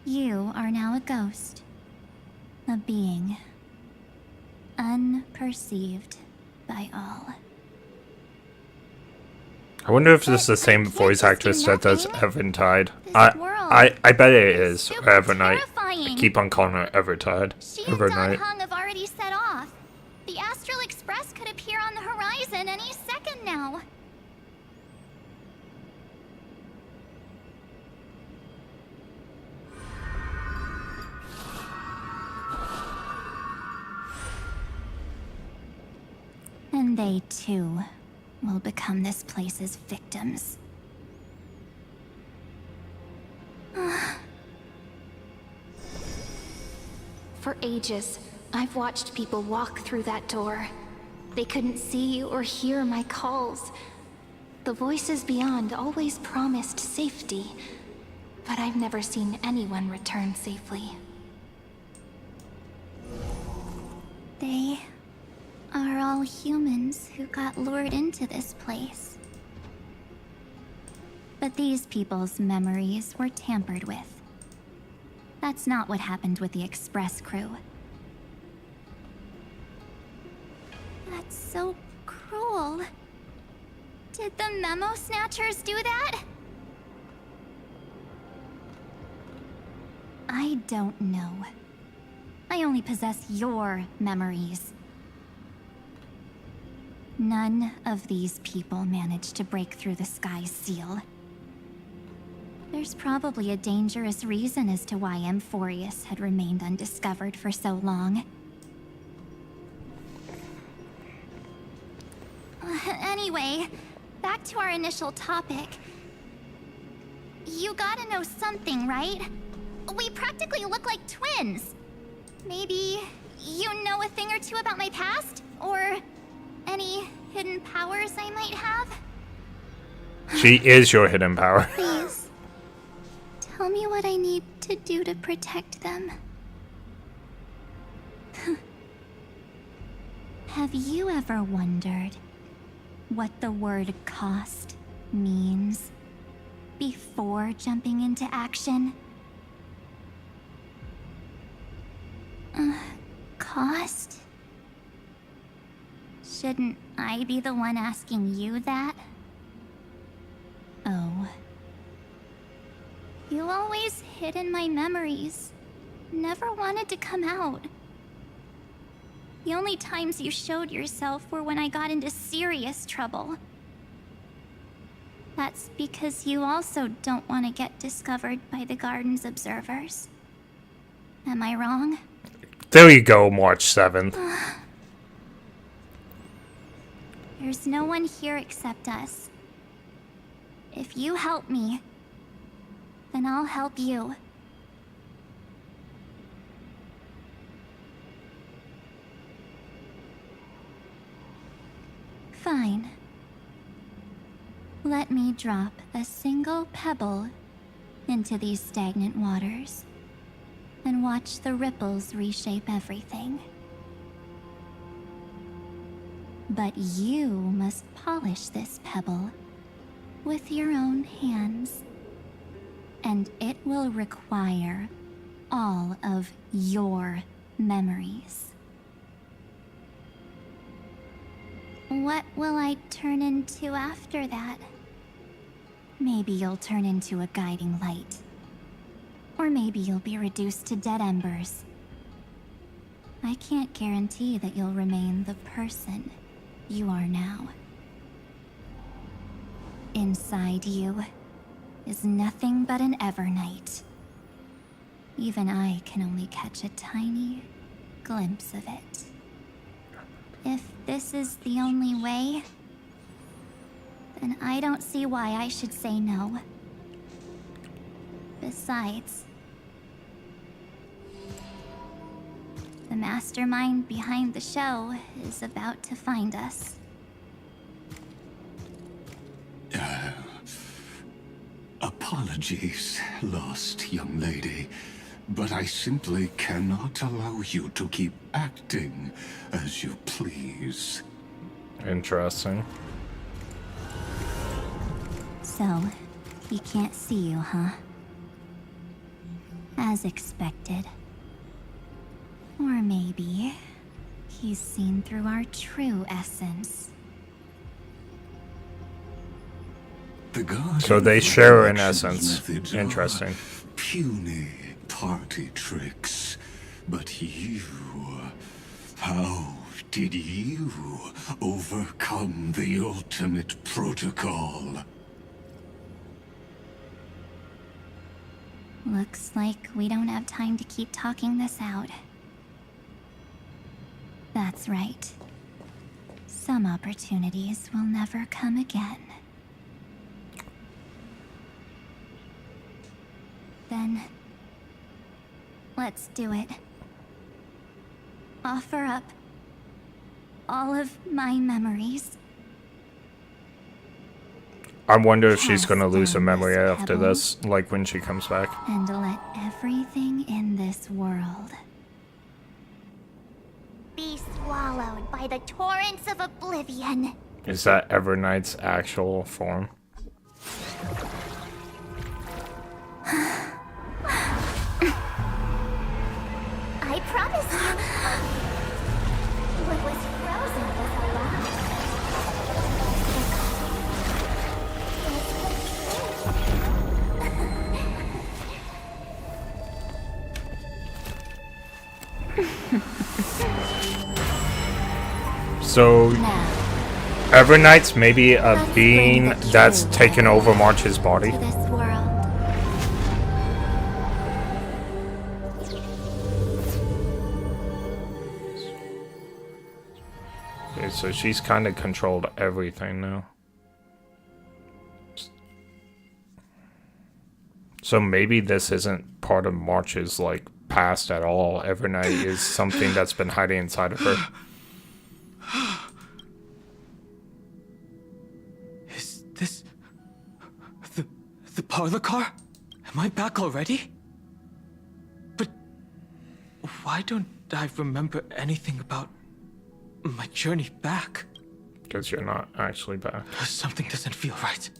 You are now a ghost. A being. Unperceived by all. I wonder if this is the same voice actress that does Evernight. I bet it is, or Evernight. I keep on calling her Evernight. She and Don Hung have already set off. The Astral Express could appear on the horizon any second now. And they too will become this place's victims. For ages, I've watched people walk through that door. They couldn't see or hear my calls. The voices beyond always promised safety. but I've never seen anyone return safely. They are all humans who got lured into this place. But these people's memories were tampered with. That's not what happened with the Express crew. That's so cruel. Did the Memo Snatchers do that? I don't know. I only possess your memories. None of these people managed to break through the sky's seal. There's probably a dangerous reason as to why Amphorius had remained undiscovered for so long. Anyway, back to our initial topic. You gotta know something, right? We practically look like twins. Maybe you know a thing or two about my past? Or any hidden powers I might have? She is your hidden power. Please, tell me what I need to do to protect them. Have you ever wondered what the word cost means before jumping into action? Cost? Shouldn't I be the one asking you that? Oh. You always hid in my memories. Never wanted to come out. The only times you showed yourself were when I got into serious trouble. That's because you also don't want to get discovered by the Garden's observers. Am I wrong? There you go, March 7th. There's no one here except us. If you help me, then I'll help you. Fine. Let me drop a single pebble into these stagnant waters and watch the ripples reshape everything. But you must polish this pebble with your own hands, and it will require all of your memories. What will I turn into after that? Maybe you'll turn into a guiding light. Or maybe you'll be reduced to dead embers. I can't guarantee that you'll remain the person you are now. Inside you is nothing but an Evernight. Even I can only catch a tiny glimpse of it. If this is the only way, then I don't see why I should say no. Besides, the mastermind behind the show is about to find us. Apologies, lost young lady, but I simply cannot allow you to keep acting as you please. Interesting. So, he can't see you, huh? As expected. Or maybe he's seen through our true essence. The Guardian So they share an Collection's essence. methods are Interesting. Puny party tricks. But you... how did you overcome the ultimate protocol? Looks like we don't have time to keep talking this out. That's right. Some opportunities will never come again. Then, let's do it. Offer up all of my memories. I wonder if she's gonna Cast lose her down memory this after pebble this, like when she comes back. And let everything in this world Be swallowed by the torrents of oblivion. Is that Evernight's actual form? I promise you. What was frozen was alive. So, Evernight's maybe a being that's taken over March's body. This world. Okay, so she's kind of controlled everything now. So maybe this isn't part of March's, like, past at all. Evernight is something that's been hiding inside of her. Is this the parlor car? Am I back already? But why don't I remember anything about my journey back? Because you're not actually back. Something doesn't feel right.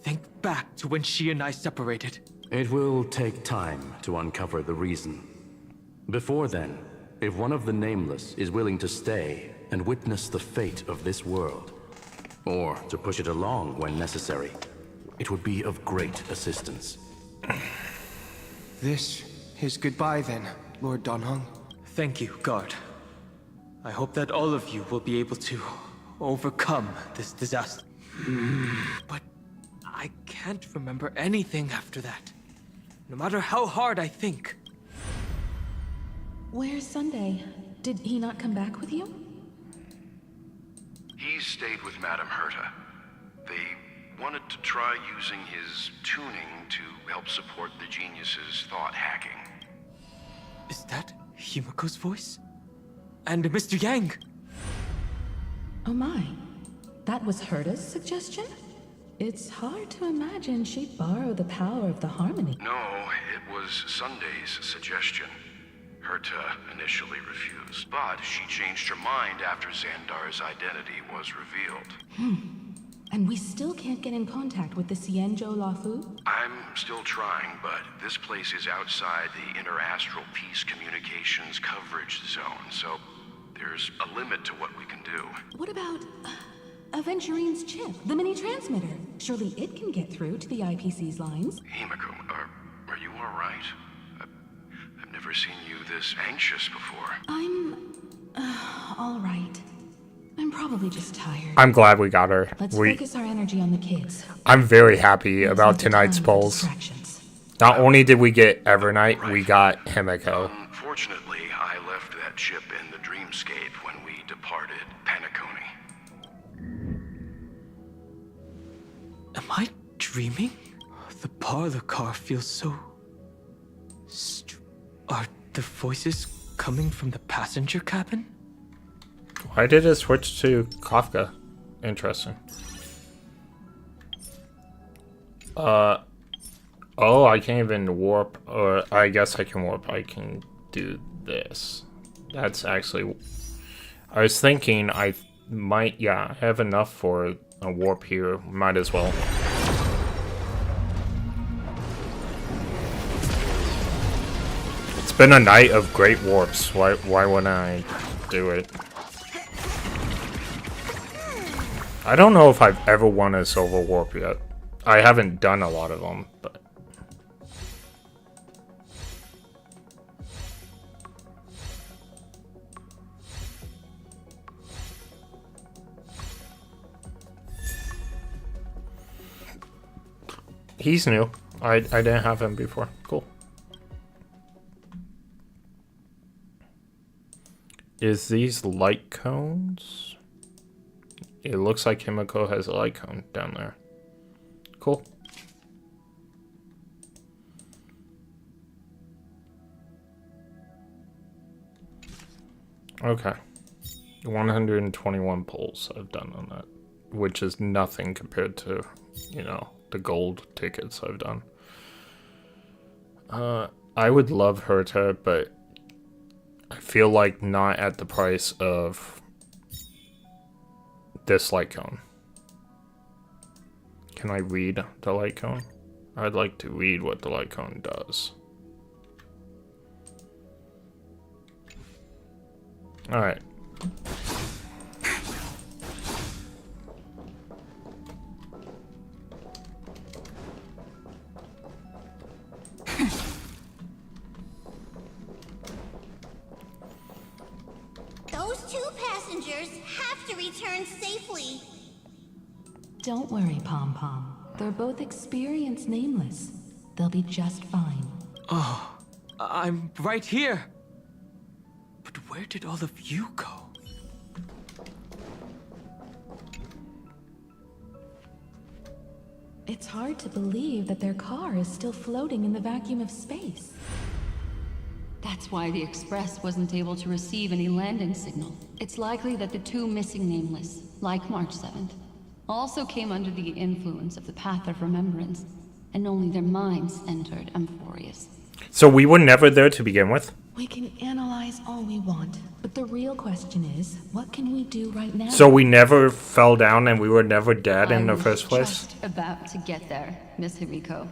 Think back to when she and I separated. It will take time to uncover the reason. Before then, if one of the Nameless is willing to stay and witness the fate of this world, or to push it along when necessary, it would be of great assistance. This is goodbye then, Lord Donhung. Thank you, guard. I hope that all of you will be able to overcome this disaster. But I can't remember anything after that. No matter how hard I think. Where's Sunday? Did he not come back with you? He stayed with Madame Herta. They wanted to try using his tuning to help support the genius's thought hacking. Is that Himiko's voice? And Mr. Yang? Oh my. That was Herta's suggestion? It's hard to imagine she'd borrow the power of the harmony. No, it was Sunday's suggestion. Herta initially refused, but she changed her mind after Xandar's identity was revealed. And we still can't get in contact with the Xianzhou Lafu? I'm still trying, but this place is outside the interastral peace communications coverage zone, so there's a limit to what we can do. What about Aventurine's chip, the mini-transmitter? Surely it can get through to the IPC's lines. Himiko, are you alright? I've never seen you this anxious before. I'm all right. I'm probably just tired. I'm glad we got her. Let's focus our energy on the kids. I'm very happy about tonight's polls. Not only did we get Evernight, we got Himiko. Unfortunately, I left that chip in the dreamscape when we departed Penacony. Am I dreaming? The parlor car feels so... Are the voices coming from the passenger cabin? Why did it switch to Kafka? Interesting. Oh, I can't even warp, or I guess I can warp. I can do this. That's actually... I was thinking I might, yeah, I have enough for a warp here. Might as well. It's been a night of great warps. Why wouldn't I do it? I don't know if I've ever won a silver warp yet. I haven't done a lot of them, but... He's new. I didn't have him before. Cool. Is these light cones? It looks like Himiko has a light cone down there. Cool. Okay. 121 pulls I've done on that. which is nothing compared to, you know, the gold tickets I've done. I would love Herta, but I feel like not at the price of this light cone. Can I read the light cone? I'd like to read what the light cone does. Alright. Those two passengers have to return safely. Don't worry, Pom Pom. They're both experienced nameless. They'll be just fine. Oh, I'm right here. But where did all of you go? It's hard to believe that their car is still floating in the vacuum of space. That's why the Express wasn't able to receive any landing signal. It's likely that the two missing nameless, like March 7th, also came under the influence of the Path of Remembrance, and only their minds entered Amphorius. So we were never there to begin with? We can analyze all we want, but the real question is, what can we do right now? So we never fell down and we were never dead in the first place? Just about to get there, Miss Himiko.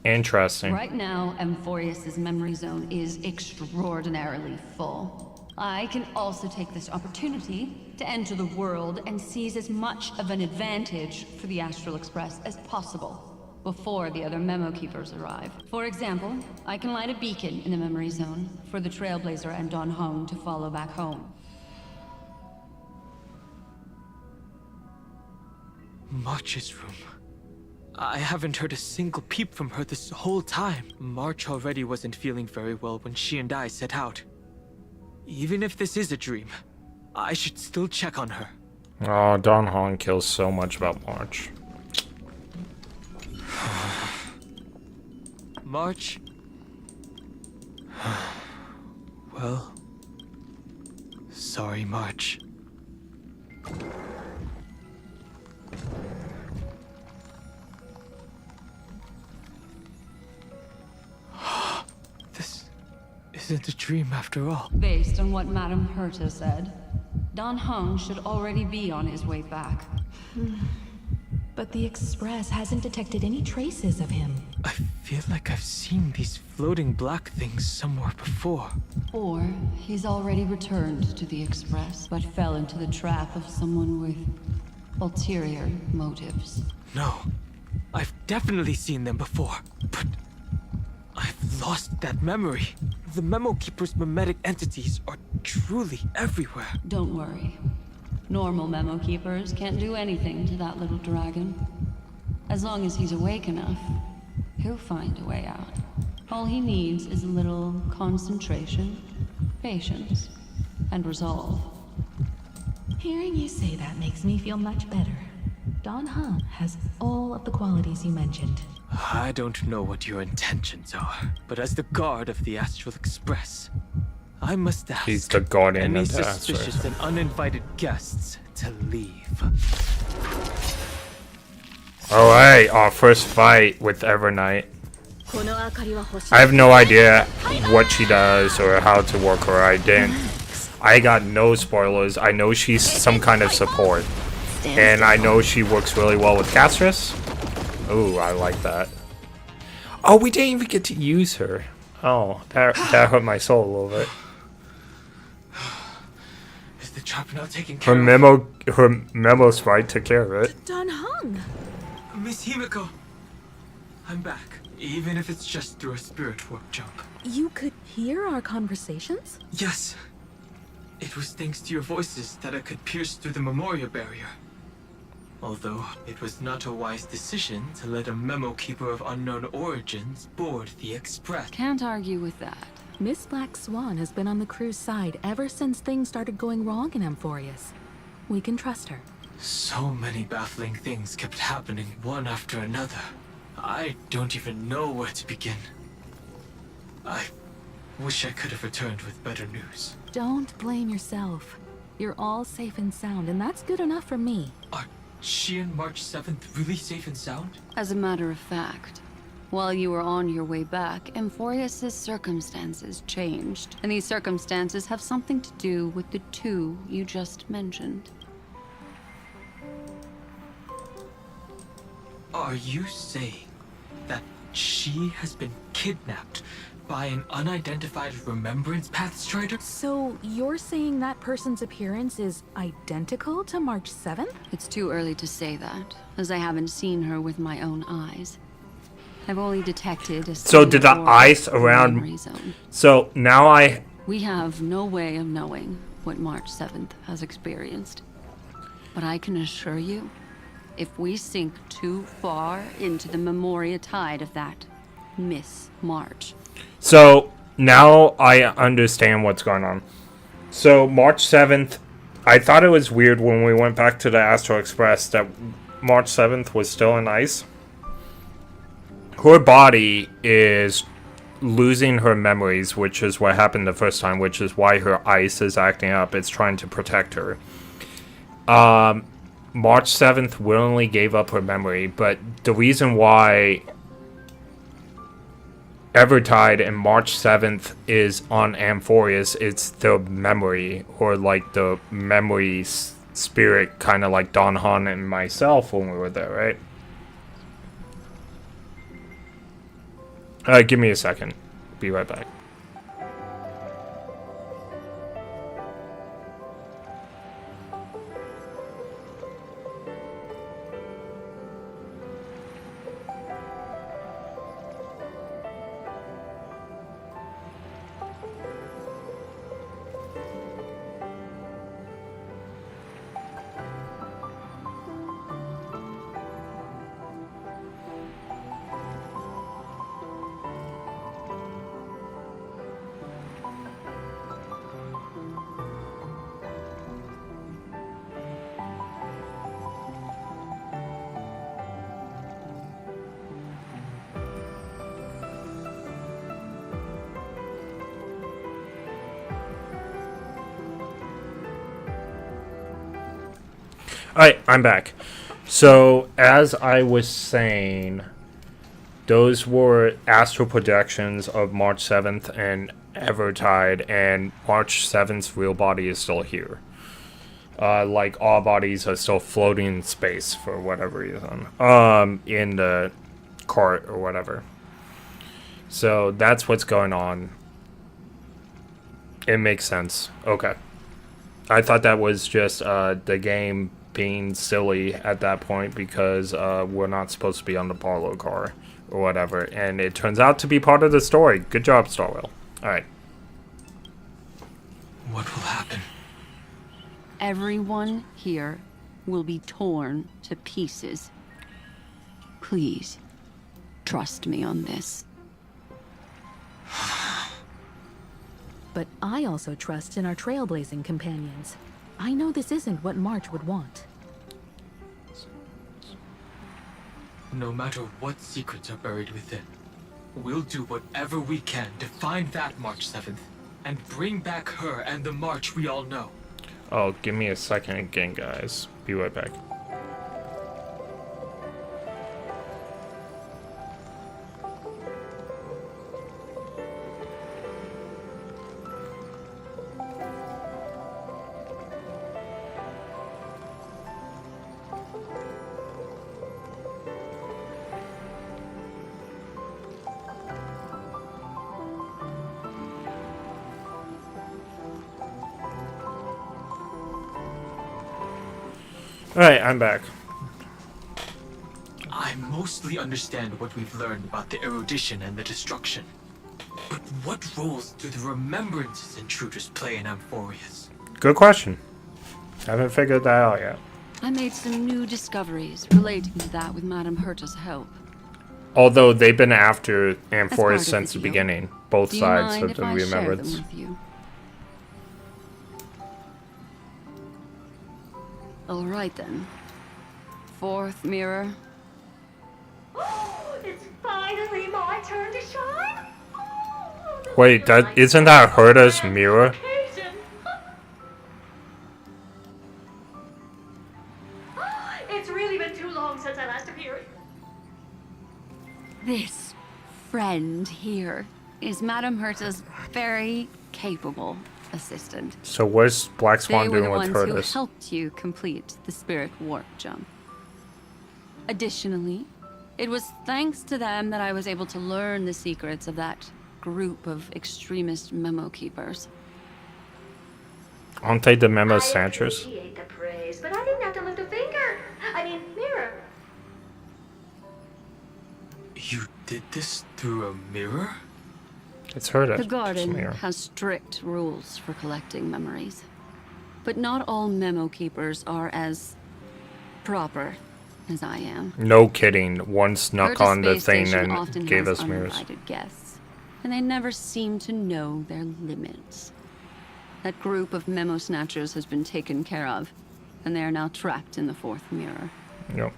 Interesting. Right now, Amphorius' memory zone is extraordinarily full. I can also take this opportunity to enter the world and seize as much of an advantage for the Astral Express as possible before the other Memo Keepers arrive. For example, I can light a beacon in the memory zone for the Trailblazer and Don Hong to follow back home. March's room. I haven't heard a single peep from her this whole time. March already wasn't feeling very well when she and I set out. Even if this is a dream, I should still check on her. Oh, Don Hong kills so much about March. March? Well, sorry, March. This isn't a dream after all. Based on what Madame Herta said, Don Hong should already be on his way back. But the Express hasn't detected any traces of him. I feel like I've seen these floating black things somewhere before. Or he's already returned to the Express, but fell into the trap of someone with ulterior motives. No, I've definitely seen them before, but I've lost that memory. The Memo Keeper's memetic entities are truly everywhere. Don't worry. Normal Memo Keepers can't do anything to that little dragon. As long as he's awake enough, he'll find a way out. All he needs is a little concentration, patience, and resolve. Hearing you say that makes me feel much better. Don Hong has all of the qualities you mentioned. I don't know what your intentions are, but as the guard of the Astral Express, I must ask He's the guardian any of the suspicious Astral. and uninvited guests to leave. Alright, our first fight with Evernight. I have no idea what she does or how to work her. I got no spoilers. I know she's some kind of support. And I know she works really well with Castris. Ooh, I like that. Oh, we didn't even get to use her. Oh, that hurt my soul a little bit. Is the trap now taken care Her memo sprite took care of it. Don Hong! Miss Himiko, I'm back. Even if it's just through a spirit warp jump. You could hear our conversations? Yes. It was thanks to your voices that I could pierce through the memorial barrier. Although it was not a wise decision to let a Memo Keeper of unknown origins board the Express. Can't argue with that. Miss Black Swan has been on the crew's side ever since things started going wrong in Amphorius. We can trust her. So many baffling things kept happening one after another. I don't even know where to begin. I wish I could have returned with better news. Don't blame yourself. You're all safe and sound, and that's good enough for me. Are she and March 7th really safe and sound? As a matter of fact, while you were on your way back, Amphorius's circumstances changed. And these circumstances have something to do with the two you just mentioned. Are you saying that she has been kidnapped by an unidentified Remembrance Path Strider? So you're saying that person's appearance is identical to March 7th? It's too early to say that, as I haven't seen her with my own eyes. I've only detected a So did the single ice memory around... zone. So now I... We have no way of knowing what March 7th has experienced. But I can assure you, if we sink too far into the Memoria tide of that, Miss March. So now I understand what's going on. So March 7th, I thought it was weird when we went back to the Astral Express that March 7th was still in ice. Her body is losing her memories, which is what happened the first time, which is why her ice is acting up. It's trying to protect her. March 7th willingly gave up her memory, but the reason why Evertide and March 7th is on Amphorius, it's the memory, or like the memory spirit, kind of like Don Han and myself when we were there, right? Give me a second. Be right back. Alright, I'm back. So, as I was saying, those were astral projections of March 7th and Evertide, and March 7th's real body is still here. Like, all bodies are still floating in space for whatever reason. In the cart or whatever. So, that's what's going on. It makes sense. Okay. I thought that was just the game being silly at that point because we're not supposed to be on the Barlow car or whatever, and it turns out to be part of the story. Good job, Starrail. Alright. What will happen? Everyone here will be torn to pieces. Please, trust me on this. But I also trust in our trailblazing companions. I know this isn't what March would want. No matter what secrets are buried within, we'll do whatever we can to find that March 7th and bring back her and the March we all know. Oh, give me a second again, guys. Be right back. Alright, I'm back. I mostly understand what we've learned about the erudition and the destruction. But what roles do the remembrances intruders play in Amphorius? Good question. Haven't figured that out yet. I made some new discoveries relating to that with Madame Herta's help. Although they've been after part Amphorius of since the the deal. beginning. Both Do you sides mind of if the I share them remembrance. with you? All right then. Fourth mirror. It's finally my turn to shine. Wait, isn't that Herta's mirror? It's friend here is Madame Herta's very capable assistant. So what's Black They Swan were doing the with ones who Hurtis? helped you complete the spirit warp jump. Additionally, it was thanks to them that I was able to learn the secrets of that group of extremist memo keepers. Aren't they the Memo Snatchers? Appreciate the praise, but I didn't have to lift a finger. I mean, mirror. You did this through a mirror? It's Hurtis. The It's garden mirror. has strict rules for collecting memories. But not all memo keepers are as proper as I am. No kidding. One snuck Herta's on the space thing station and often gave has us mirrors. uninvited guests, and they never seem to know their limits. That group of memo snatchers has been taken care of, and they are now trapped in the fourth mirror. Yep.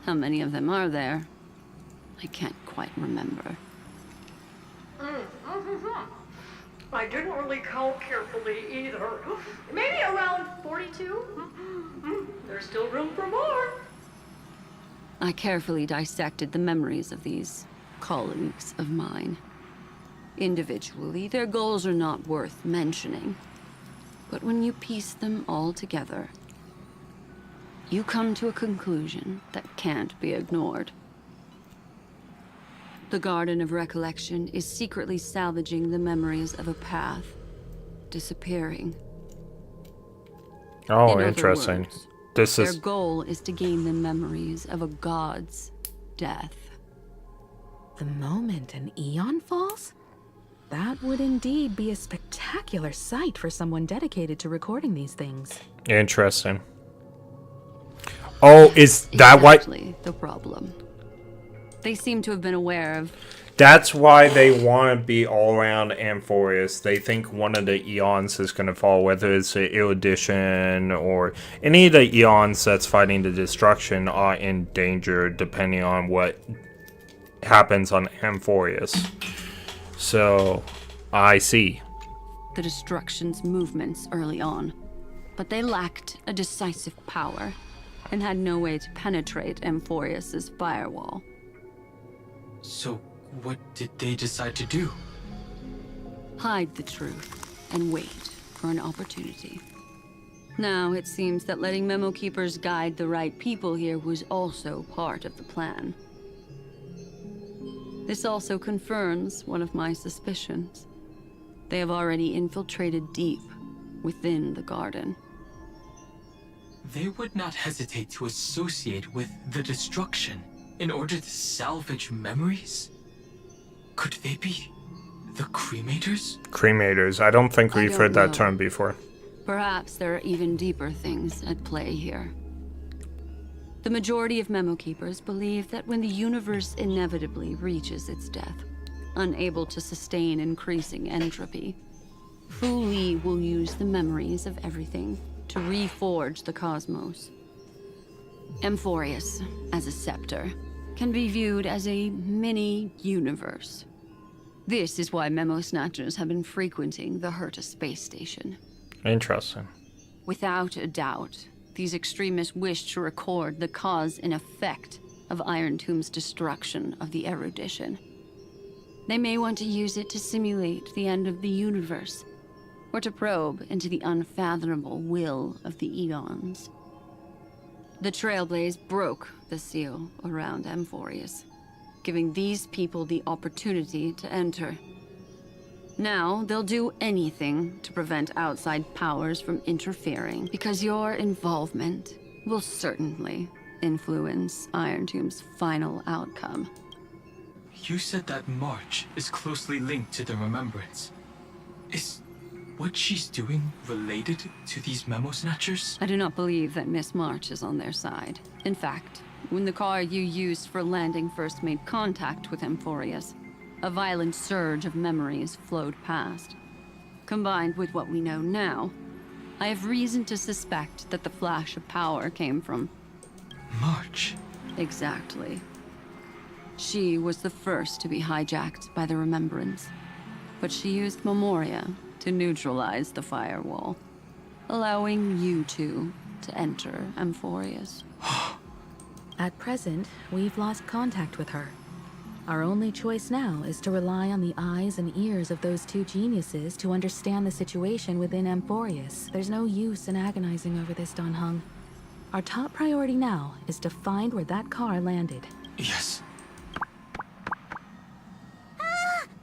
How many of them are there? I can't quite remember. I didn't really count carefully either. Maybe around 42? There's still room for more. I carefully dissected the memories of these colleagues of mine. Individually, their goals are not worth mentioning. But when you piece them all together, you come to a conclusion that can't be ignored. The Garden of Recollection is secretly salvaging the memories of a path disappearing. Oh, In other interesting. words, This their is goal is to gain the memories of a god's death. The moment an eon falls? That would indeed be a spectacular sight for someone dedicated to recording these things. interesting. Oh, is that why? Exactly the problem. They seem to have been aware of. That's why they want to be all around Amphorius. They think one of the eons is going to fall, whether it's the erudition or any of the eons that's fighting the destruction are in danger depending on what happens on Amphorius. So, I see. The destruction's movements early on, but they lacked a decisive power and had no way to penetrate Amphorius's firewall. So, what did they decide to do? Hide the truth and wait for an opportunity. Now it seems that letting memo keepers guide the right people here was also part of the plan. This also confirms one of my suspicions. They have already infiltrated deep within the garden. They would not hesitate to associate with the destruction in order to salvage memories? Could they be the cremators? Cremators. I don't think we've don't heard that know. term before. Perhaps there are even deeper things at play here. The majority of memo keepers believe that when the universe inevitably reaches its death, unable to sustain increasing entropy, Fu Li will use the memories of everything to reforge the cosmos. Amphorius, as a scepter, can be viewed as a mini-universe. This is why memo snatchers have been frequenting the Herta space station. Interesting. Without a doubt, these extremists wish to record the cause and effect of Iron Tomb's destruction of the erudition. They may want to use it to simulate the end of the universe, or to probe into the unfathomable will of the eons. The Trailblaze broke the seal around Amphorius, giving these people the opportunity to enter. Now, they'll do anything to prevent outside powers from interfering, because your involvement will certainly influence Iron Tomb's final outcome. You said that March is closely linked to the Remembrance. Is what she's doing related to these memo snatchers? I do not believe that Miss March is on their side. In fact, when the car you used for landing first made contact with Amphorius, a violent surge of memories flowed past. Combined with what we know now, I have reason to suspect that the flash of power came from March. Exactly. She was the first to be hijacked by the Remembrance, but she used Memoria to neutralize the firewall, allowing you two to enter Amphorius. At present, we've lost contact with her. Our only choice now is to rely on the eyes and ears of those two geniuses to understand the situation within Amphorius. There's no use in agonizing over this, Don Hung. Our top priority now is to find where that car landed. Yes.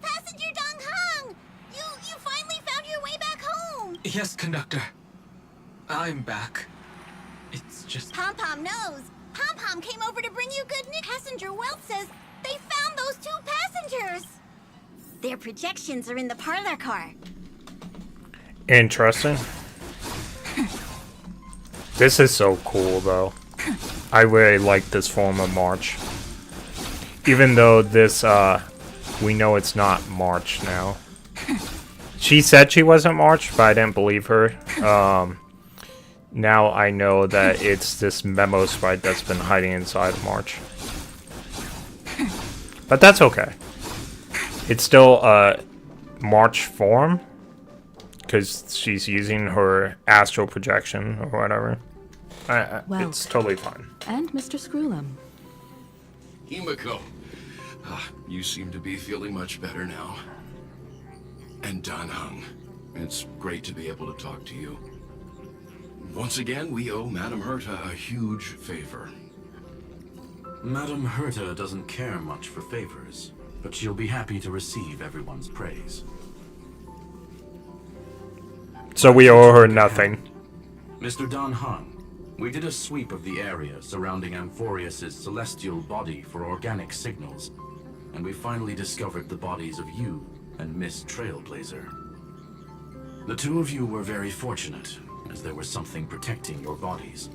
Passenger Dong Hung! You finally found your way back home! Yes, conductor. I'm back. It's just... Pom-Pom knows. Pom-Pom came over to bring you good news. Passenger Welt says they found those two passengers. Their projections are in the parlor car. Interesting. This is so cool, though. I really like this form of March. Even though this, we know it's not March now. She said she wasn't March, but I didn't believe her. Now I know that it's this memo sprite that's been hiding inside of March. But that's okay. It's still a March form, because she's using her astral projection or whatever. It's totally fine. And Mr. Screwlum. Himiko, you seem to be feeling much better now. And Dan Hung, it's great to be able to talk to you. Once again, we owe Madame Herta a huge favor. Madame Herta doesn't care much for favors, but she'll be happy to receive everyone's praise. So we owe her nothing. Mr. Don Hung, we did a sweep of the area surrounding Amphorius' celestial body for organic signals, and we finally discovered the bodies of you and Miss Trailblazer. The two of you were very fortunate, as there was something protecting your bodies.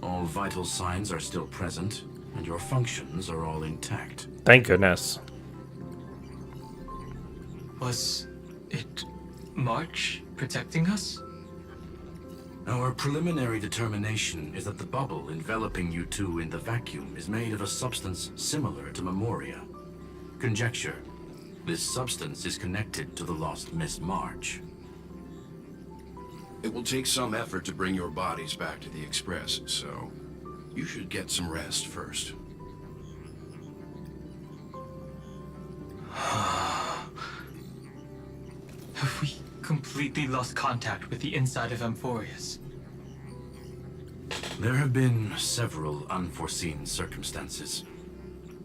All vital signs are still present, and your functions are all intact. Thank goodness. Was it March protecting us? Our preliminary determination is that the bubble enveloping you two in the vacuum is made of a substance similar to Memoria. Conjecture. This substance is connected to the lost Miss March. It will take some effort to bring your bodies back to the Express, so you should get some rest first. Have we completely lost contact with the inside of Amphorius? There have been several unforeseen circumstances.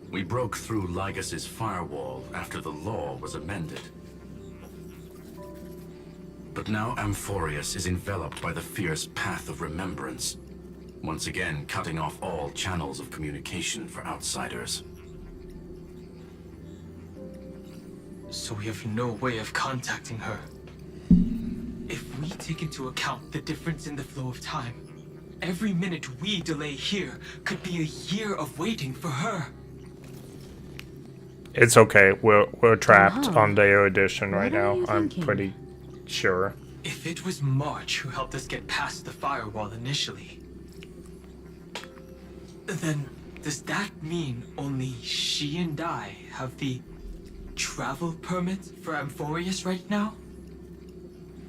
We broke through Lygas's firewall after the law was amended. But now Amphorius is enveloped by the fierce path of remembrance, once again cutting off all channels of communication for outsiders. So we have no way of contacting her. If we take into account the difference in the flow of time, every minute we delay here could be a year of waiting for her. It's okay. We're trapped on the Erudition right now. I'm pretty sure. If it was March who helped us get past the firewall initially, then does that mean only she and I have the travel permit for Amphorius right now?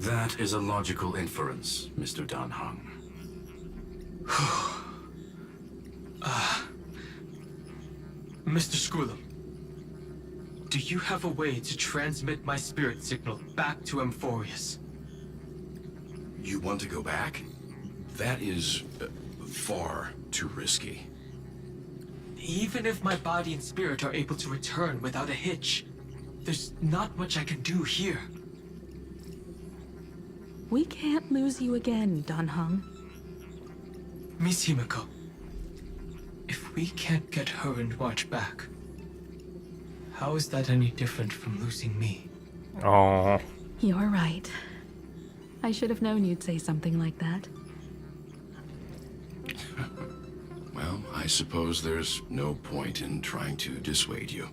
That is a logical inference, Mr. Don Hung. Mr. Screwlum, do you have a way to transmit my spirit signal back to Amphorius? You want to go back? That is far too risky. Even if my body and spirit are able to return without a hitch, there's not much I can do here. We can't lose you again, Don Hung. Miss Himiko, if we can't get her and March back, how is that any different from losing me? Oh. You're right. I should have known you'd say something like that. Well, I suppose there's no point in trying to dissuade you.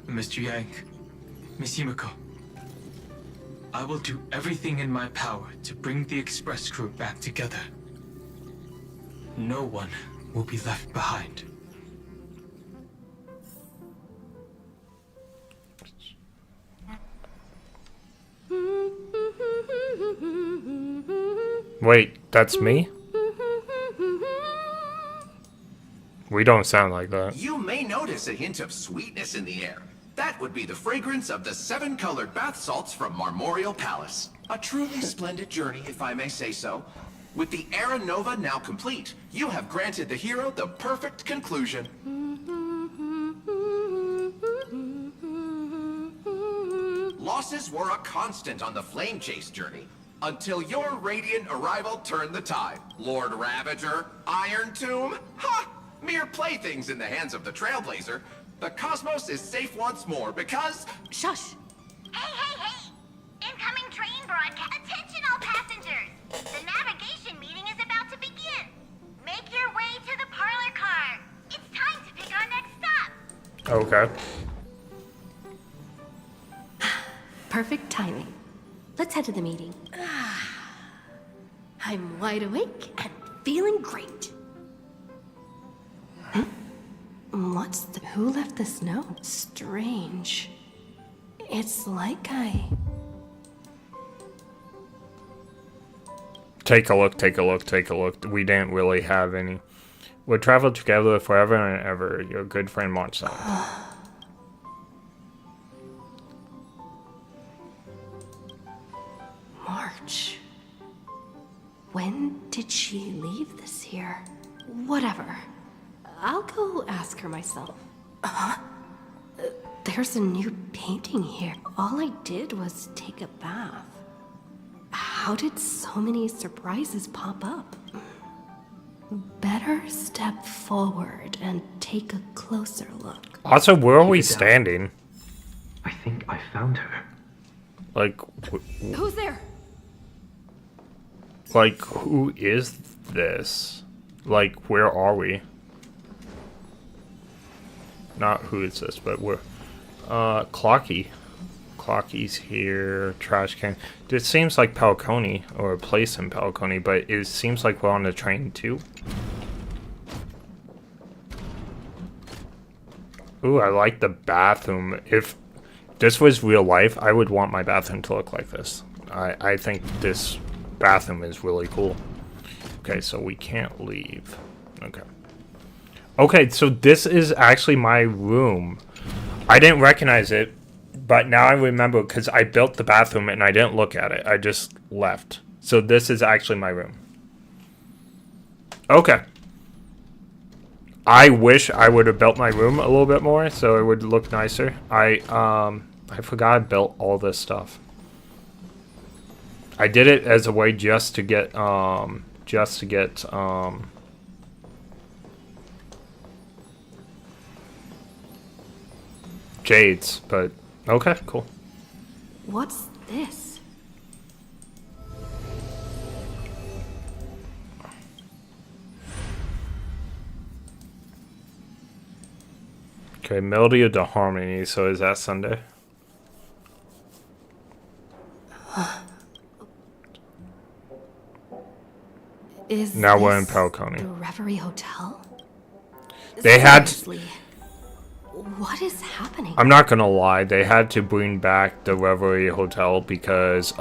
Mr. Yank, Miss Himiko, I will do everything in my power to bring the Express crew back together. No one will be left behind. Wait, that's me? We don't sound like that. You may notice a hint of sweetness in the air. That would be the fragrance of the 7-colored bath salts from Marmorial Palace. A truly splendid journey, if I may say so. With the Era Nova now complete, you have granted the hero the perfect conclusion. Losses were a constant on the Flame Chase journey, until your radiant arrival turned the tide. Lord Ravager, Iron Tomb, ha! Mere playthings in the hands of the Trailblazer. The cosmos is safe once more because... Shush! Hey! Incoming train broadcast. Attention all passengers! The navigation meeting is about to begin. Make your way to the parlor car. It's time to pick our next stop. Okay. Perfect timing. Let's head to the meeting. I'm wide awake and feeling great. Who left this note? Strange. It's like I... Take a look. We didn't really have any. We'll travel together forever and ever. Your good friend March signed. March. When did she leave this year? Whatever. I'll go ask her myself. There's a new painting here. All I did was take a bath. How did so many surprises pop up? Better step forward and take a closer look. Also, where are we standing? I think I found her. Like, Who's there? Like, who is this? Like, where are we? Not who is this, but where? Clocky. Clocky's here. Trash can. This seems like Falcone, or a place in Falcone, but it seems like we're on the train too. Ooh, I like the bathroom. If this was real life, I would want my bathroom to look like this. I think this bathroom is really cool. Okay, so we can't leave. Okay. Okay, so this is actually my room. I didn't recognize it, but now I remember because I built the bathroom and I didn't look at it. I just left. So this is actually my room. Okay. I wish I would have built my room a little bit more so it would look nicer. I forgot I built all this stuff. I did it as a way just to get jades, but okay, cool. What's this? Okay, Melody of the Harmony, so is that Sunday? Is now we're in this Falcone. the Reverie Hotel? They had... Seriously, what is happening? I'm not gonna lie, they had to bring back the Reverie Hotel because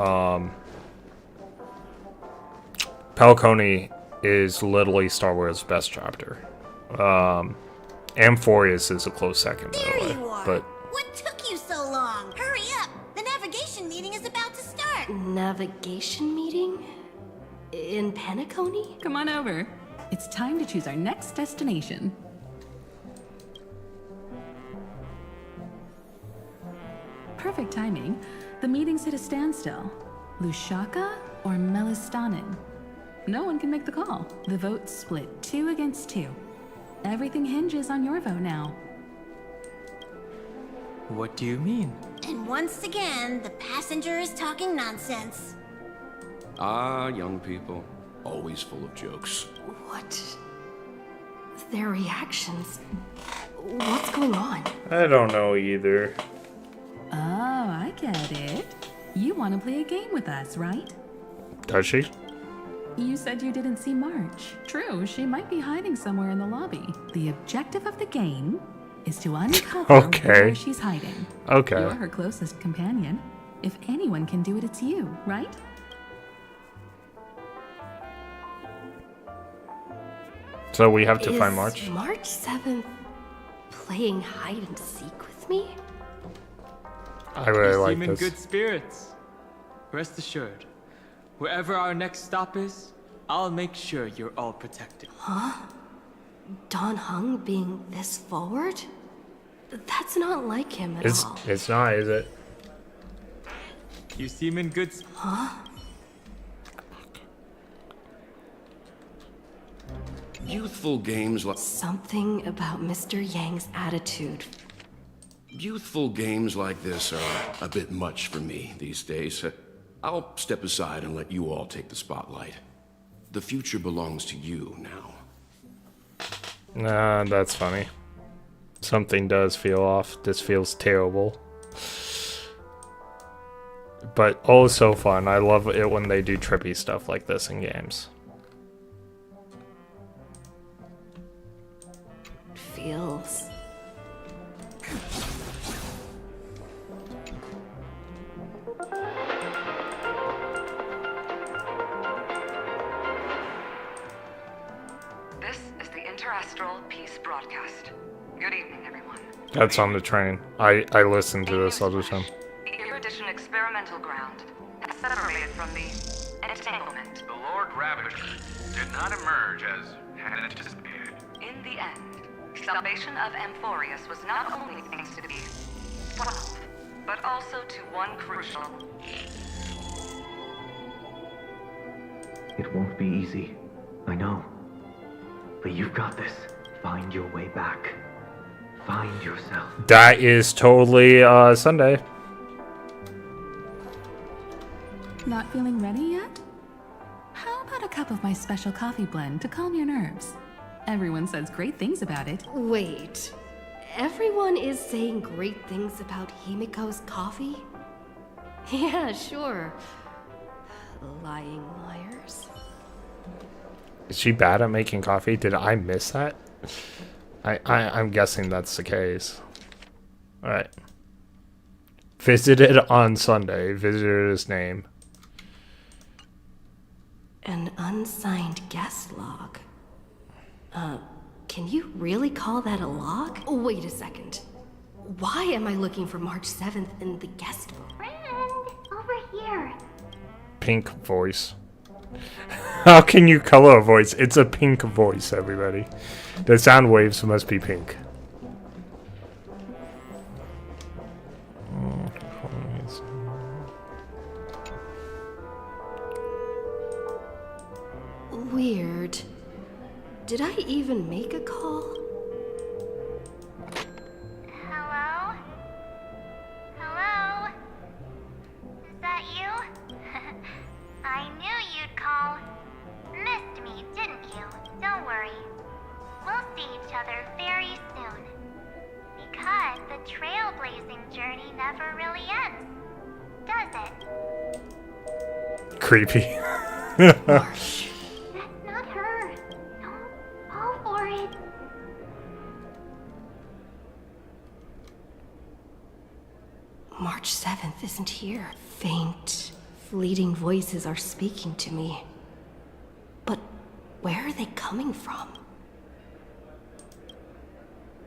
Falcone is literally Star Wars' best chapter. Amphorius is a close second, by the way. But What took you so long? Hurry up! The navigation meeting is about to start! Navigation meeting? In Penacony? Come on over. It's time to choose our next destination. Perfect timing. The meeting's at a standstill. Lushaka or Melistanin? No one can make the call. The vote's split 2 against 2. Everything hinges on your vote now. What do you mean? And once again, the passenger is talking nonsense. Ah, young people. Always full of jokes. What? Their reactions. What's going on? I don't know either. Oh, I get it. You want to play a game with us, right? Does she? You said you didn't see March. True, she might be hiding somewhere in the lobby. The objective of the game is to uncover where she's hiding. Okay. You're her closest companion. If anyone can do it, it's you, right? So we have to Is find March? March 7th playing hide and seek with me? I really You like seem in this. good spirits. Rest assured, wherever our next stop is, I'll make sure you're all protected. Huh? Don Hung being this forward? That's not like him at all. It's not, is it? You seem in good Huh? Youthful games like Something about Mr. Yang's attitude. Youthful games like this are a bit much for me these days. I'll step aside and let you all take the spotlight. The future belongs to you now. Nah, that's funny. Something does feel off. This feels terrible. But also fun. I love it when they do trippy stuff like this in games. Feels... This is the Interastral Peace Broadcast. Good evening, everyone. That's on the train. I listened to this all the time. The Erudition experimental ground is separated from the entanglement. The Lord Ravager did not emerge as had anticipated. In the end, salvation of Amphorius was not only thanks to the 12, but also to one crucial. It won't be easy. I know. But you've got this. Find your way back. Find yourself. That is totally Sunday. Not feeling ready yet? How about a cup of my special coffee blend to calm your nerves? Everyone says great things about it. Wait. Everyone is saying great things about Himiko's coffee? Yeah, sure. Lying liars. Is she bad at making coffee? Did I miss that? I'm guessing that's the case. Alright. Visited on Sunday. Visitor's name. An unsigned guest log. Can you really call that a log? Wait a second. Why am I looking for March 7th in the guest book? Friend, over here. Pink voice. How can you color a voice? It's a pink voice, everybody. The sound waves must be pink. Weird. Did I even make a call? Hello? Hello? Is that you? I knew you'd call. Missed me, didn't you? Don't worry. We'll see each other very soon. Because the trailblazing journey never really ends, does it? Creepy. Marsh. That's not her. Don't fall for it. March 7th isn't here. Faint, fleeting voices are speaking to me. But where are they coming from?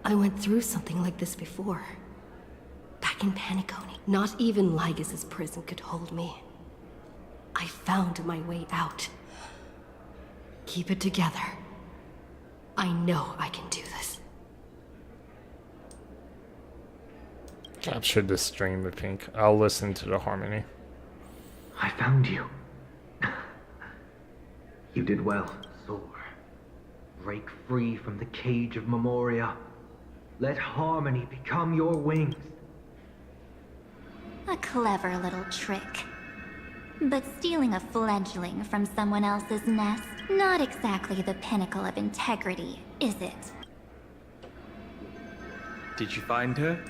I went through something like this before. Back in Paniconi. Not even Lygas's prison could hold me. I found my way out. Keep it together. I know I can do this. Captured the stream of pink. I'll listen to the harmony. I found you. You did well. Soar. Break free from the cage of Memoria. Let harmony become your wings. A clever little trick. But stealing a fledgling from someone else's nest, not exactly the pinnacle of integrity, is it? Did you find her?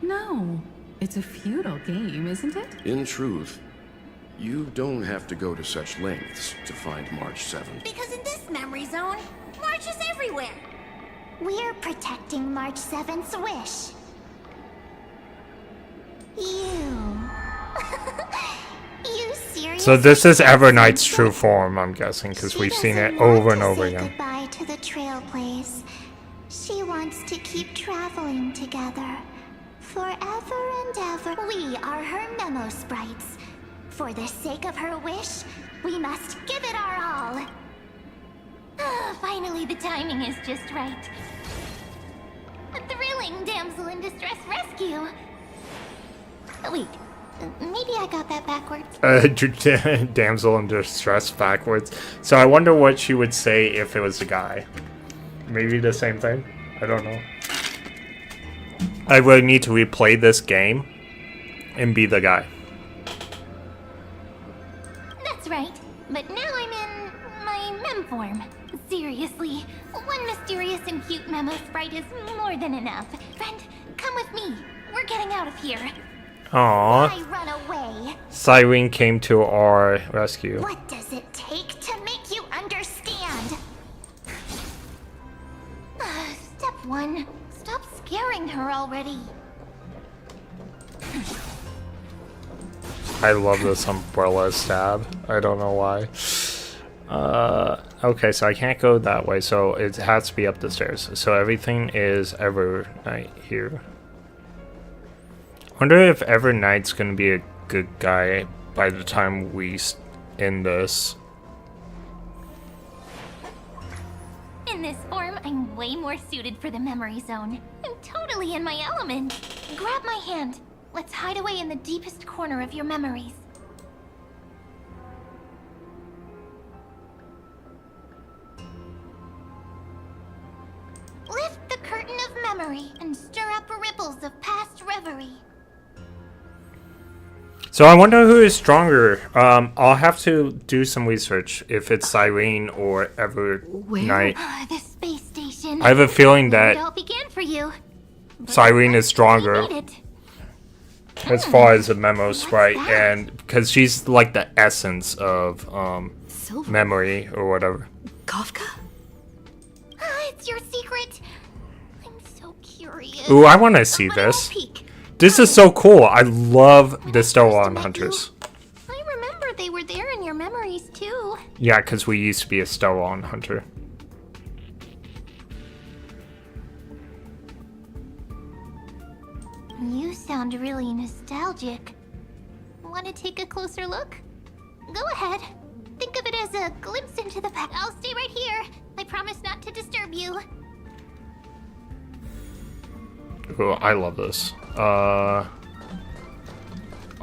No. It's a futile game, isn't it? In truth, you don't have to go to such lengths to find March 7th. Because in this memory zone, March is everywhere. We're protecting March 7th's wish. You. You serious? So this is Evernight's true form, I'm guessing, because we've seen it over and over again. Goodbye to the Trailblaze. She wants to keep traveling together. Forever and ever. We are her memo sprites. For the sake of her wish, we must give it our all. Finally, the timing is just right. A thrilling damsel in distress rescue. Wait, maybe I got that backwards. Damsel in distress backwards. So I wonder what she would say if it was a guy. Maybe the same thing? I don't know. I would need to replay this game and be the guy. That's right, but now I'm in my mem form. Seriously, one mysterious and cute memo sprite is more than enough. Friend, come with me. We're getting out of here. Aww. Why run away? Cyrene came to our rescue. What does it take to make you understand? Step 1. Stop scaring her already. I love this umbrella stab. I don't know why. Okay, so I can't go that way, so it has to be up the stairs. So everything is Evernight here. Wonder if Evernight's gonna be a good guy by the time we end this. In this form, I'm way more suited for the memory zone. I'm totally in my element. Grab my hand. Let's hide away in the deepest corner of your memories. Lift the curtain of memory and stir up ripples of past reverie. So I wonder who is stronger. I'll have to do some research if it's Cyrene or Evernight. The space station. I have a feeling that It all began for you. Cyrene is stronger as far as a memo sprite, and because she's like the essence of memory or whatever. Kafka? It's your secret. I'm so curious. Ooh, I want to see this. This is so cool. I love the Stellon Hunters. I remember they were there in your memories too. Yeah, because we used to be a Stellon Hunter. You sound really nostalgic. Want to take a closer look? Go ahead. Think of it as a glimpse into the past. I'll stay right here. I promise not to disturb you. Ooh, I love this. Are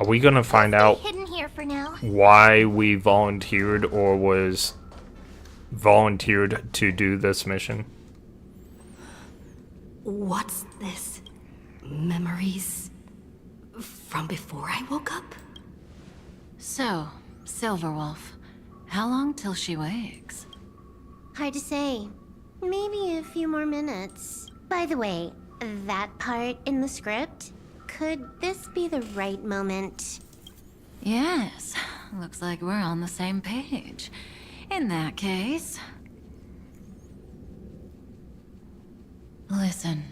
we gonna find out Hidden here for now. why we volunteered or was volunteered to do this mission? What's this? Memories from before I woke up? So, Silverwolf, how long till she wakes? Hard to say. Maybe a few more minutes. By the way, that part in the script, could this be the right moment? Yes, looks like we're on the same page. In that case... Listen.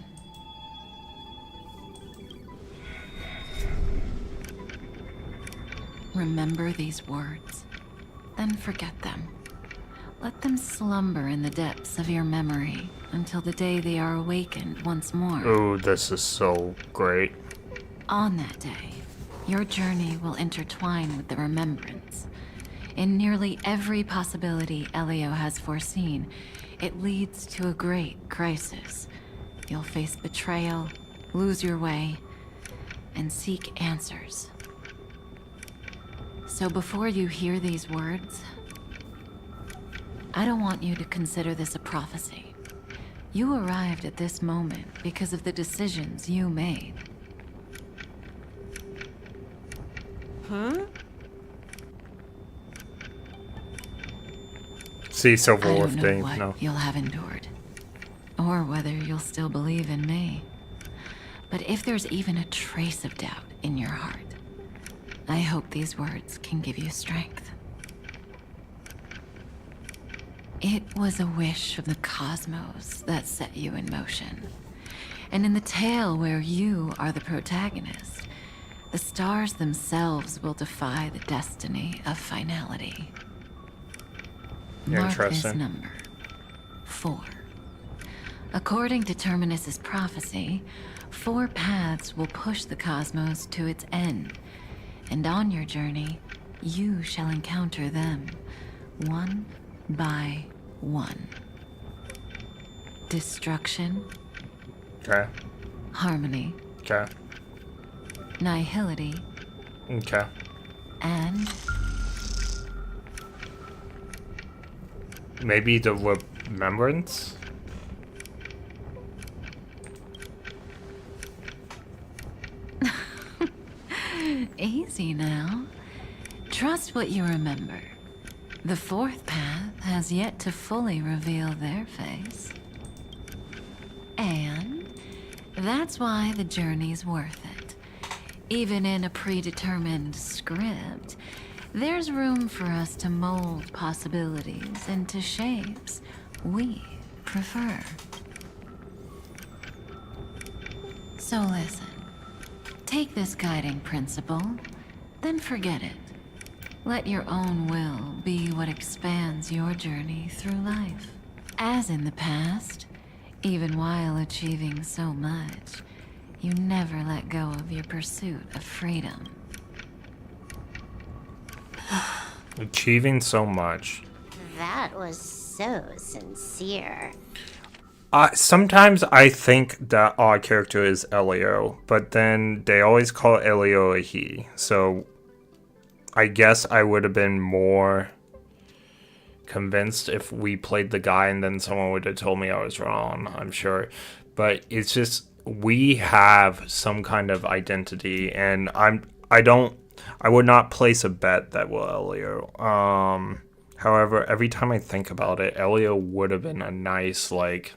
Remember these words, then forget them. Let them slumber in the depths of your memory until the day they are awakened once more. Ooh, this is so great. On that day, your journey will intertwine with the remembrance. In nearly every possibility Elio has foreseen, it leads to a great crisis. You'll face betrayal, lose your way, and seek answers. So before you hear these words, I don't want you to consider this a prophecy. You arrived at this moment because of the decisions you made. Huh? See I Silverwolf don't know thing, what no. you'll have endured, or whether you'll still believe in me. But if there's even a trace of doubt in your heart, I hope these words can give you strength. It was a wish of the cosmos that set you in motion. And in the tale where you are the protagonist, The stars themselves will defy the destiny of finality. Mark this Interesting. number, 4. According to Terminus's prophecy, 4 paths will push the cosmos to its end, and on your journey, you shall encounter them, one by one. Destruction. Okay. Harmony. Okay. Nihility. Okay. And maybe the remembrance? easy now. Trust what you remember. The 4th path has yet to fully reveal their face. And that's why the journey's worth it. Even in a predetermined script, there's room for us to mold possibilities into shapes we prefer. So listen, take this guiding principle, then forget it. Let your own will be what expands your journey through life. As in the past, even while achieving so much, you never let go of your pursuit of freedom. Achieving so much. That was so sincere. Sometimes I think that our character is Elio, but then they always call Elio a he. So I guess I would have been more convinced if we played the guy and then someone would have told me I was wrong, I'm sure. But it's just, we have some kind of identity, and I would not place a bet that we're Elio. However, every time I think about it, Elio would have been a nice, like,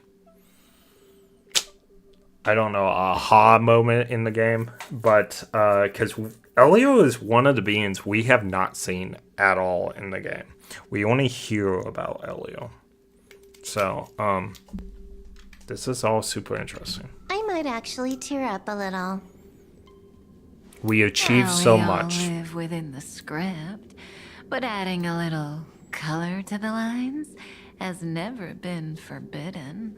I don't know, aha moment in the game. But, because Elio is one of the beings we have not seen at all in the game. We only hear about Elio. So, this is all super interesting. I might actually tear up a little. We achieved so much. We all live within the script, but adding a little color to the lines has never been forbidden.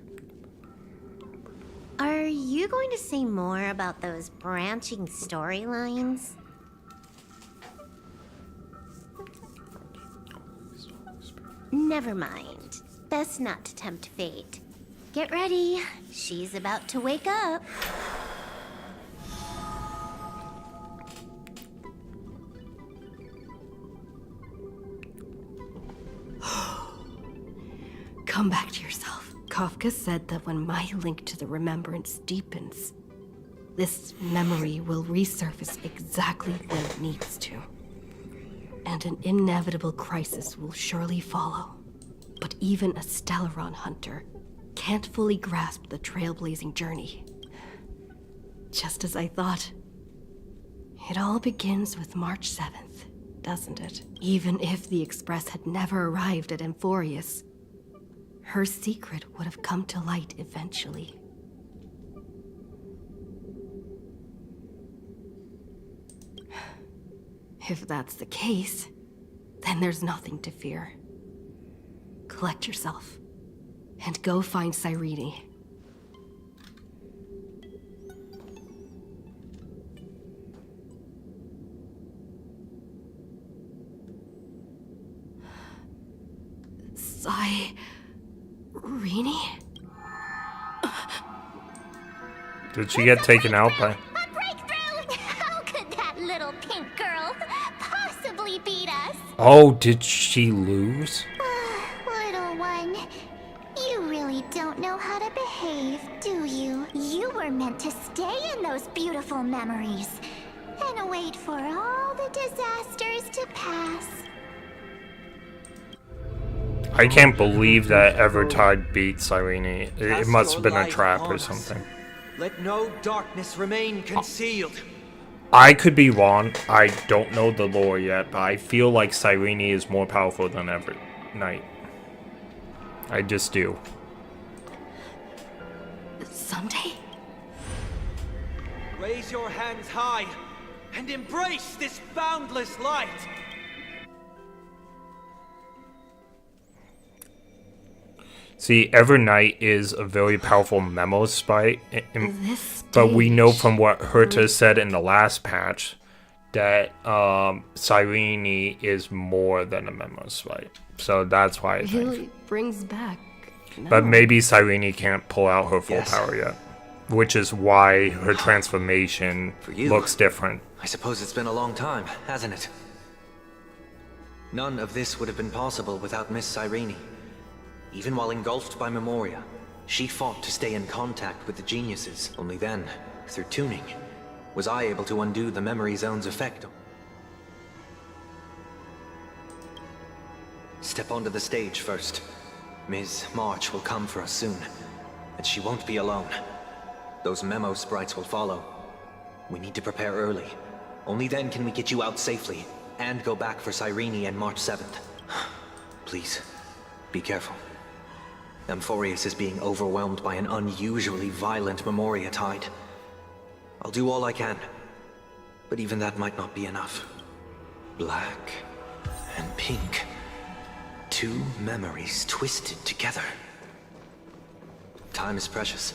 Are you going to say more about those branching storylines? Never mind. Best not to tempt fate. Get ready. She's about to wake up. Come back to yourself. Kafka said that when my link to the remembrance deepens, this memory will resurface exactly when it needs to. And an inevitable crisis will surely follow. But even a Stellaron hunter can't fully grasp the trailblazing journey. Just as I thought. It all begins with March 7th, doesn't it? Even if the Express had never arrived at Amphorius, her secret would have come to light eventually. If that's the case, then there's nothing to fear. Collect yourself, and go find Cyrene. Cyrene? Did she get taken out by... How could that little pink girl possibly beat us? Oh, did she lose? Little one, you really don't know how to behave, do you? You were meant to stay in those beautiful memories and wait for all the disasters to pass. I can't believe that Evertide beat Cyrene. It must have been a trap or something. Let no darkness remain concealed. I could be wrong. I don't know the lore yet, but I feel like Cyrene is more powerful than Evernight. I just do. Someday? Raise your hands high. and embrace this boundless light. See, Evernight is a very powerful memo sprite, but we know from what Herta said in the last patch that Cyrene is more than a memo sprite. So that's why I think. Really brings back. But maybe Cyrene can't pull out her full power yet, which is why her transformation looks different. I suppose it's been a long time, hasn't it? None of this would have been possible without Miss Cyrene. Even while engulfed by Memoria, she fought to stay in contact with the geniuses. Only then, through tuning, was I able to undo the memory zone's effect. Step onto the stage first. Ms. March will come for us soon, and she won't be alone. Those memo sprites will follow. We need to prepare early. Only then can we get you out safely, and go back for Cyrene and March 7th. Please, be careful. Amphorius is being overwhelmed by an unusually violent Memoria tide. I'll do all I can, but even that might not be enough. Black and pink. Two memories twisted together. Time is precious.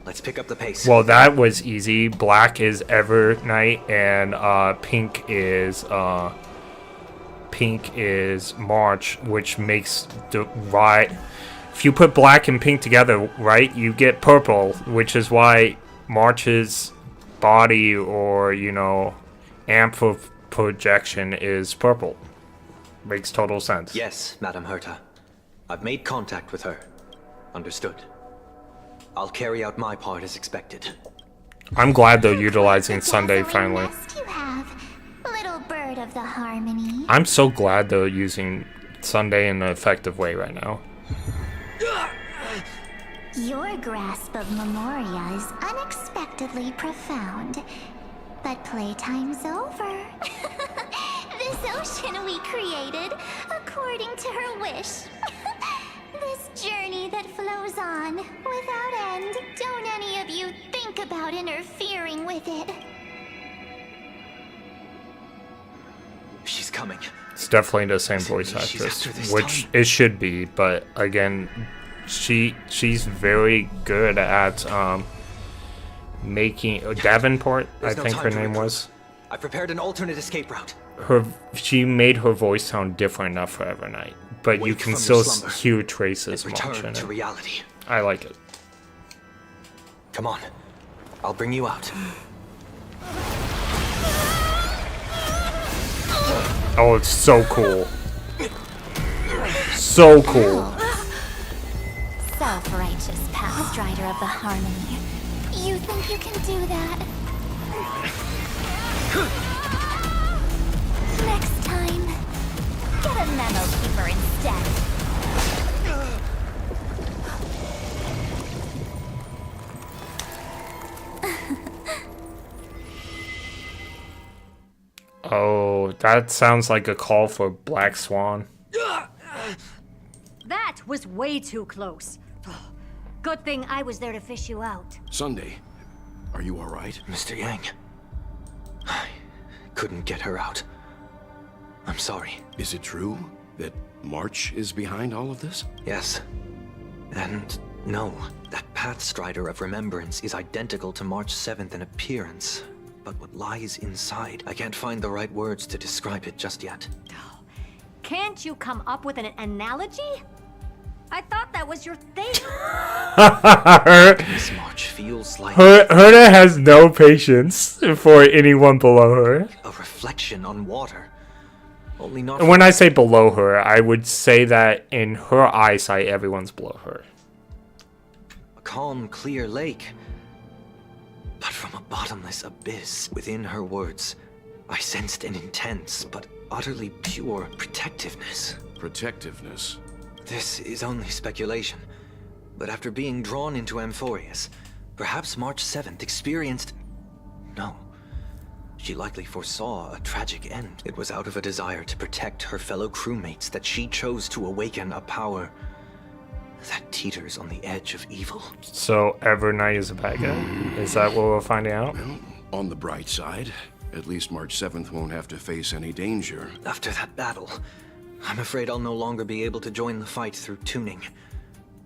Let's pick up the pace. Well, that was easy. Black is Evernight, and pink is March, which makes the right. If you put black and pink together, right, you get purple, which is why March's body, or amp of projection, is purple. Makes total sense. Yes, Madam Herta. I've made contact with her. Understood. I'll carry out my part as expected. I'm glad they're utilizing Sunday finally. You have, little bird of the harmony. I'm so glad they're using Sunday in an effective way right now. Your grasp of Memoria is unexpectedly profound. But playtime's over. This ocean we created, according to her wish. This journey that flows on, without end. Don't any of you think about interfering with it. She's coming. It's definitely the same voice actress, which it should be, but again, she's very good at making Davenport, I think her name was. I prepared an alternate escape route. She made her voice sound different enough for Evernight, but you can still hear traces of March in it. Reality. I like it. Come on, I'll bring you out. Oh, it's so cool. So cool. Self-righteous path strider of the harmony. You think you can do that? Next time, get a memo keeper instead. Oh, that sounds like a call for Black Swan. That was way too close. Good thing I was there to fish you out. Sunday, are you all right? Mr. Yang, I couldn't get her out. I'm sorry. Is it true that March is behind all of this? Yes. And no, that Pathstrider of Remembrance is identical to March 7th in appearance. But what lies inside, I can't find the right words to describe it just yet. Can't you come up with an analogy? I thought that was your thing. This March feels like Herta has no patience for anyone below her. a reflection on water. Only not. And when I say below her, I would say that in her eyesight, everyone's below her. A calm, clear lake. But from a bottomless abyss within her words, I sensed an intense but utterly pure protectiveness. Protectiveness? This is only speculation, but after being drawn into Amphorius, perhaps March 7th experienced... No. She likely foresaw a tragic end. It was out of a desire to protect her fellow crewmates that she chose to awaken a power that teeters on the edge of evil. So Evernight is a bad guy? Is that what we're finding out? Well, on the bright side, At least March 7th won't have to face any danger. After that battle, I'm afraid I'll no longer be able to join the fight through tuning.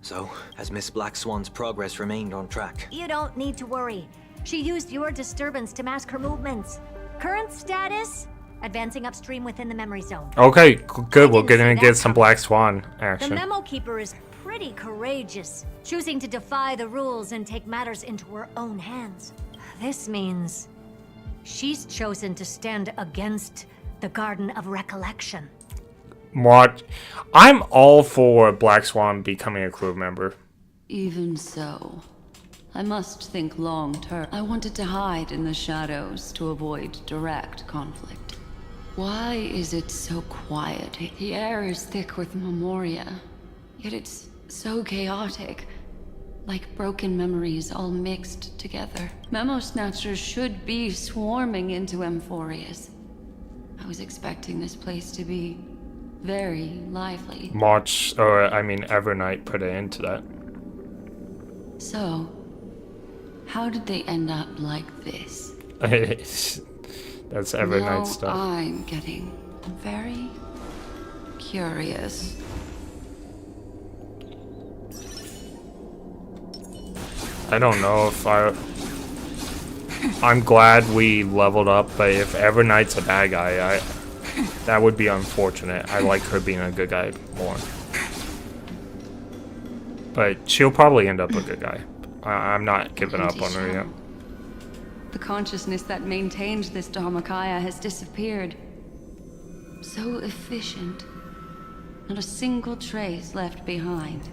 So, has Miss Black Swan's progress remained on track? You don't need to worry. She used your disturbance to mask her movements. Current status? Advancing upstream within the memory zone. Okay, good. We're gonna get some Black Swan The action. Memo Keeper is pretty courageous, choosing to defy the rules and take matters into her own hands. This means she's chosen to stand against the Garden of Recollection. March. I'm all for Black Swan becoming a crew member. Even so, I must think long term. I wanted to hide in the shadows to avoid direct conflict. Why is it so quiet? The air is thick with memoria, yet it's so chaotic. Like broken memories all mixed together. Memo Snatchers should be swarming into Amphorius. I was expecting this place to be very lively. Evernight put it into that. So, how did they end up like this? That's Evernight stuff. I'm getting very curious. I don't know if I'm glad we leveled up, but if Evernight's a bad guy, that would be unfortunate. I like her being a good guy more. But she'll probably end up a good guy. I'm not giving up on her yet. The consciousness that maintained this Dharmakaya has disappeared. So efficient. Not a single trace left behind.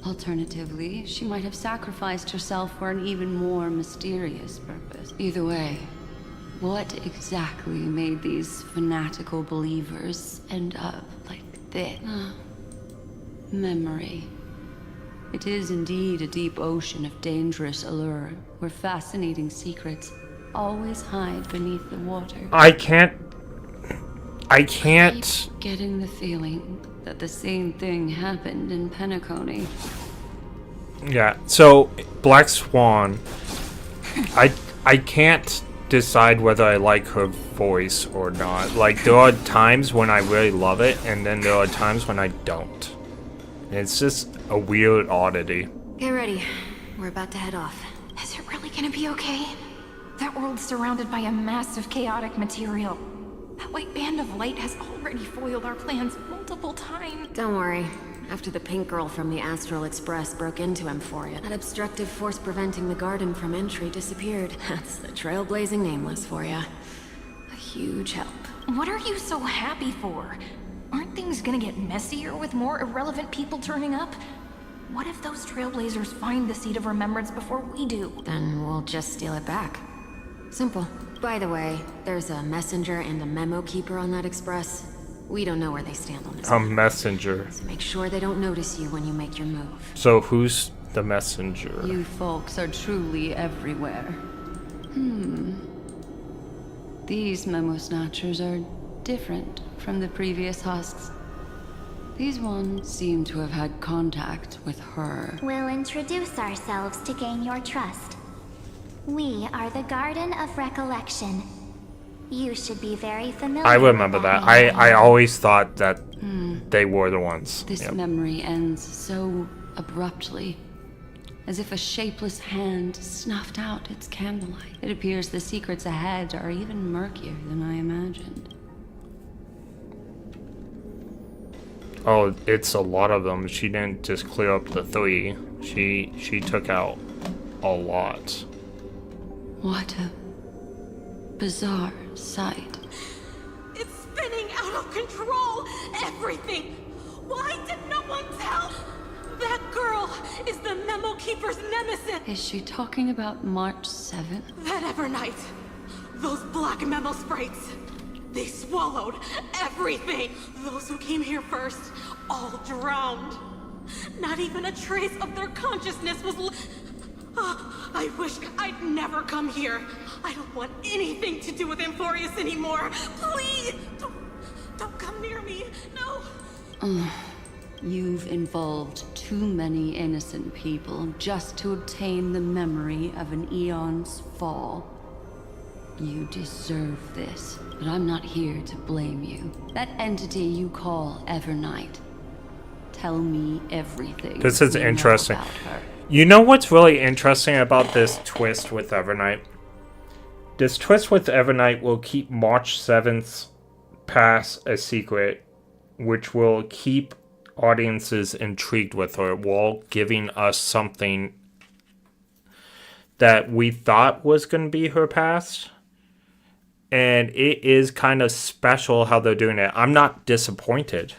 Alternatively, she might have sacrificed herself for an even more mysterious purpose. Either way, what exactly made these fanatical believers end up like this? Memory. It is indeed a deep ocean of dangerous allure, where fascinating secrets always hide beneath the water. I can't. I keep getting the feeling that the same thing happened in Penacony. Yeah, so Black Swan, I can't decide whether I like her voice or not. Like, there are times when I really love it, and then there are times when I don't. It's just a weird oddity. Get ready. We're about to head off. Is it really gonna be okay? That world's surrounded by a massive chaotic material. That white band of light has already foiled our plans multiple times. Don't worry. After the pink girl from the Astral Express broke into Amphoria, that obstructive force preventing the garden from entry disappeared. That's the trailblazing nameless for ya. A huge help. What are you so happy for? Aren't things gonna get messier with more irrelevant people turning up? What if those trailblazers find the Seat of Remembrance before we do? Then we'll just steal it back. Simple. By the way, there's a messenger and a memo keeper on that express. We don't know where they stand on this. A messenger. So make sure they don't notice you when you make your move. So who's the messenger? You folks are truly everywhere. These Memo Snatchers are different from the previous husks. These ones seem to have had contact with her. We'll introduce ourselves to gain your trust. We are the Garden of Recollection. You should be very familiar. I remember that. I always thought that they were the ones. This memory ends so abruptly, as if a shapeless hand snuffed out its candlelight. It appears the secrets ahead are even murkier than I imagined. Oh, it's a lot of them. She didn't just clear up the 3. She took out a lot. What a bizarre sight. It's spinning out of control! Everything! Why did no one tell? That girl is the Memo Keeper's nemesis! Is she talking about March 7th? That Evernight! Those black Memo sprites! They swallowed everything! Those who came here first, all drowned. Not even a trace of their consciousness was I wish I'd never come here. I don't want anything to do with Amphorius anymore. Please! Don't come near me. No! You've involved too many innocent people just to obtain the memory of an eon's fall. You deserve this, but I'm not here to blame you. That entity you call Evernight. Tell me everything. This is you know interesting. about her. You know what's really interesting about this twist with Evernight? This twist with Evernight will keep March 7th's pass a secret, which will keep audiences intrigued with her while giving us something that we thought was going to be her past. And it is kind of special how they're doing it. I'm not disappointed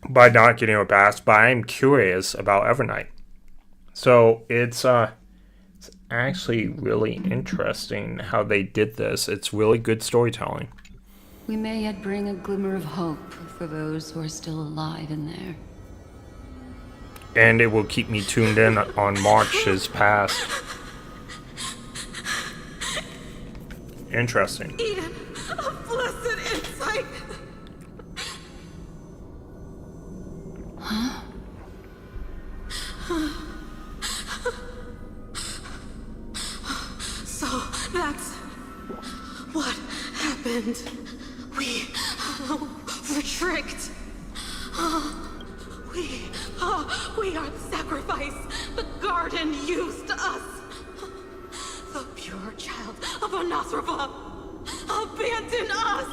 by not getting her past, but I am curious about Evernight. So it's actually really interesting how they did this. It's really good storytelling. We may yet bring a glimmer of hope for those who are still alive in there. And it will keep me tuned in on March's past. Interesting. Eden, a blessed insight. Huh? So that's what happened. We were tricked. We are the sacrifice the garden used us. The pure child of Anasrava abandoned us.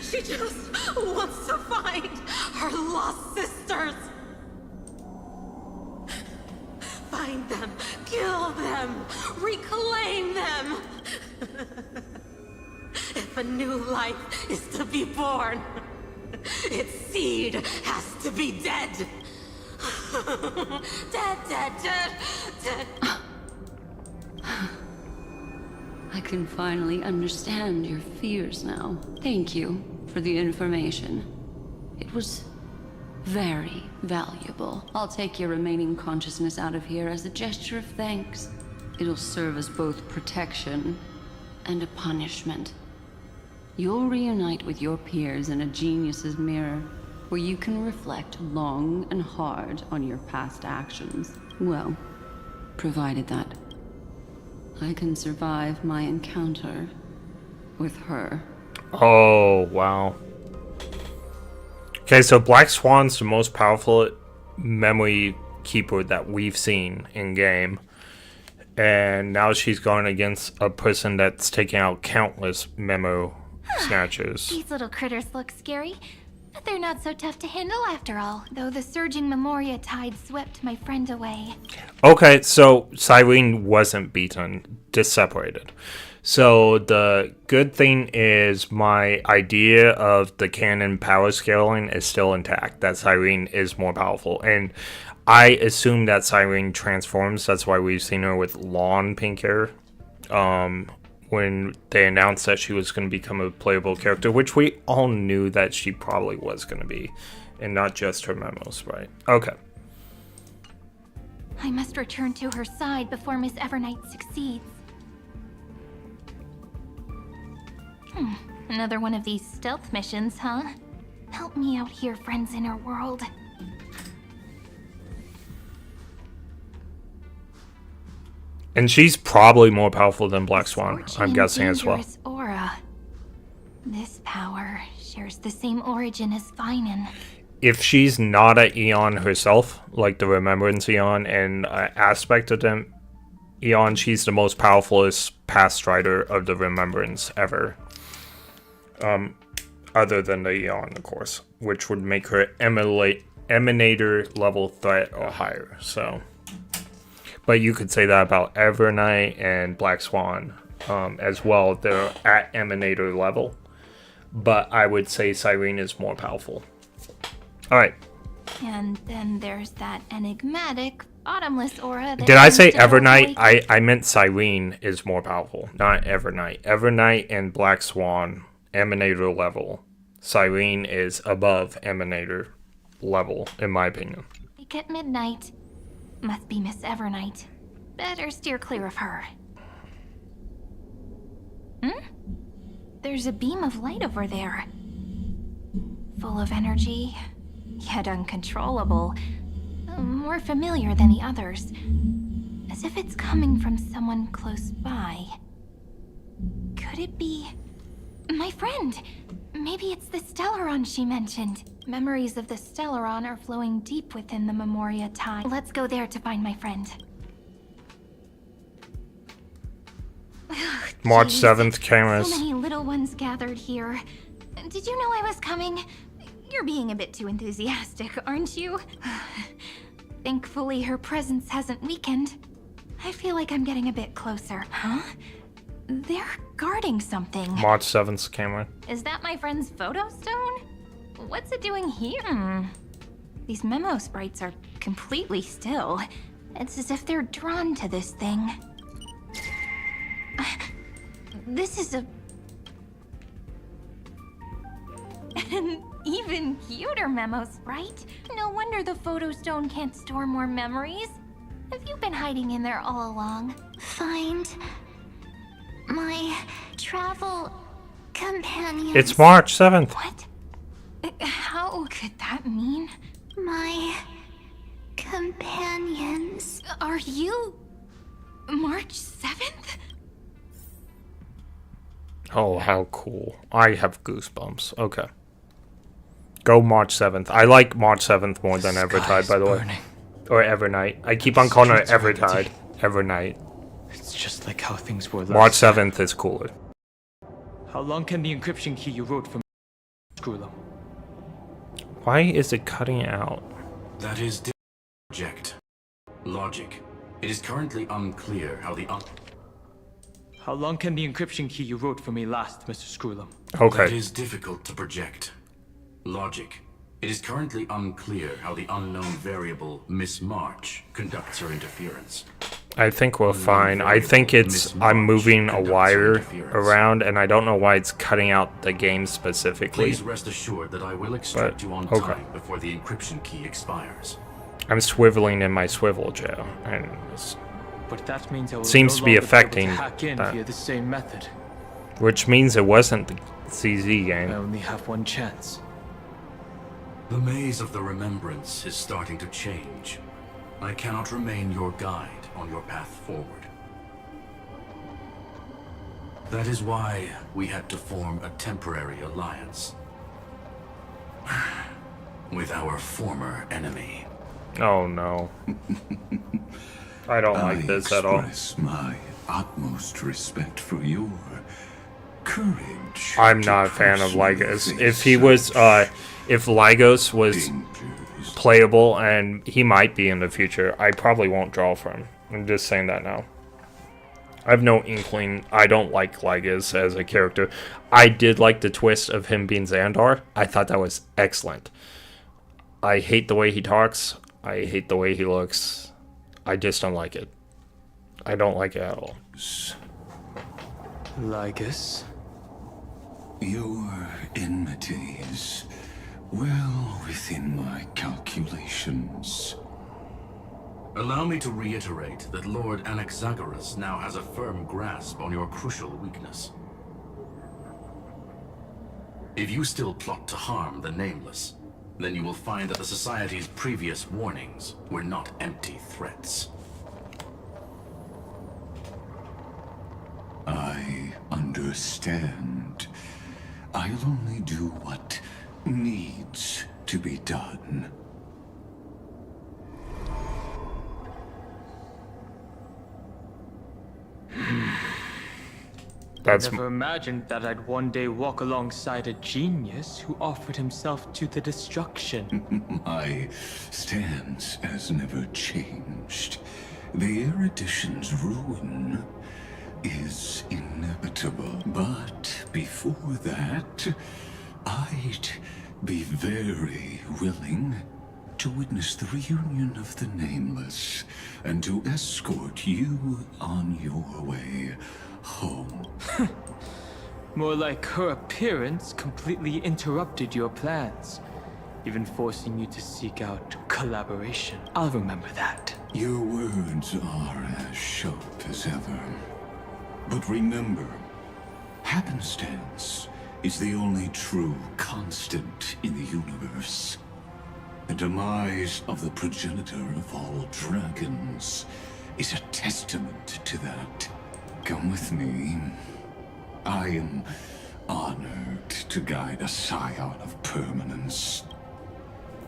She just wants to find her lost sisters. Find them, kill them, reclaim them. If a new life is to be born, its seed has to be dead. Dead. I can finally understand your fears now. Thank you for the information. It was very valuable. I'll take your remaining consciousness out of here as a gesture of thanks. It'll serve as both protection and a punishment. You'll reunite with your peers in a genius's mirror, where you can reflect long and hard on your past actions. Well, provided that I can survive my encounter with her. Oh, wow. Okay, so Black Swan's the most powerful memory keeper that we've seen in game. And now she's going against a person that's taking out countless memo snatchers. These little critters look scary, but they're not so tough to handle after all, though the surging Memoria tide swept my friend away. Okay, so Cyrene wasn't beaten, just separated. So the good thing is my idea of the canon power scaling is still intact, that Cyrene is more powerful. And I assume that Cyrene transforms, that's why we've seen her with lawn pink hair. When they announced that she was going to become a playable character, which we all knew that she probably was going to be, and not just her memos, right? Okay. I must return to her side before Miss Evernight succeeds. Another one of these stealth missions, huh? Help me out here, friends in her world. And she's probably more powerful than Black Swan, I'm guessing as well. Aura. This power shares the same origin as Vinen. If she's not an Eon herself, like the Remembrance Eon and aspect of them Eon, she's the most powerfulest past strider of the Remembrance ever. Other than the Eon, of course, which would make her Emanator level threat or higher, so... But you could say that about Evernight and Black Swan as well. They're at Emanator level. But I would say Cyrene is more powerful. Alright. And then there's that enigmatic, bottomless aura that... Did I say Evernight? I meant Cyrene is more powerful, not Evernight. Evernight and Black Swan, Emanator level. Cyrene is above Emanator level, in my opinion. Like at midnight. Must be Miss Evernight. Better steer clear of her. There's a beam of light over there. Full of energy, yet yet uncontrollable. More familiar than the others. As if it's coming from someone close by. Could it be... my friend? Maybe it's the Stellaron she mentioned. Memories of the Stellaron are flowing deep within the Memoria Tide. Let's go there to find my friend. March Jeez, 7th cameras. So many little ones gathered here. Did you know I was coming? You're being a bit too enthusiastic, aren't you? Thankfully, her presence hasn't weakened. I feel like I'm getting a bit closer. Huh? They're guarding something. March 7th camera. Is that my friend's photo stone? What's it doing here? These memo sprites are completely still. It's as if they're drawn to this thing. This is an even cuter memo sprite. No wonder the photo stone can't store more memories. Have you been hiding in there all along? Find my travel companions. It's March 7th. What? How could that mean? My companions. Are you March 7th? Oh, how cool. I have goosebumps. Okay. Go March 7th. I like March 7th more than Evertide, by the way. Or Evernight. I keep on calling her Evertide. Evernight. It's just like how things were last March 7th is cooler. How long can the encryption key you wrote from Screwlum? Why is it cutting out? That is project. Logic. It is currently unclear how the How long can the encryption key you wrote for me last, Mr. Screwlum? Okay. That is difficult to project. Logic. It is currently unclear how the unknown variable Miss March conducts her interference. I think we're fine. I think it's... I'm moving a wire around, and I don't know why it's cutting out the game specifically. Please rest assured that I will extract you on time before the encryption key expires. I'm swiveling in my swivel jail, and it's... But that means I will seems to be affecting hack in that. via the same method. Which means it wasn't the CZ game. I only have one chance. The maze of the remembrance is starting to change. I cannot remain your guide on your path forward. That is why we had to form a temporary alliance with our former enemy. Oh no. I don't like this at all. I express my utmost respect for your courage. I'm not a fan of Lygos. If he was, if Lygos was playable, and he might be in the future, I probably won't draw for him. I'm just saying that now. I have no inkling. I don't like Lygos as a character. I did like the twist of him being Xandar. I thought that was excellent. I hate the way he talks. I hate the way he looks. I just don't like it. I don't like it at all. Lygos? Your enmity is well within my calculations. Allow me to reiterate that Lord Anaxagoras now has a firm grasp on your crucial weakness. If you still plot to harm the Nameless, then you will find that the Society's previous warnings were not empty threats. I understand. I'll only do what needs to be done. I never imagined that I'd one day walk alongside a genius who offered himself to the destruction. My stance has never changed. The erudition's ruin is inevitable. But before that, I'd be very willing to witness the reunion of the Nameless and to escort you on your way home. More like her appearance completely interrupted your plans, even forcing you to seek out collaboration. I'll remember that. Your words are as sharp as ever. But remember, happenstance is the only true constant in the universe. The demise of the progenitor of all dragons is a testament to that. Come with me. I am honored to guide a scion of permanence.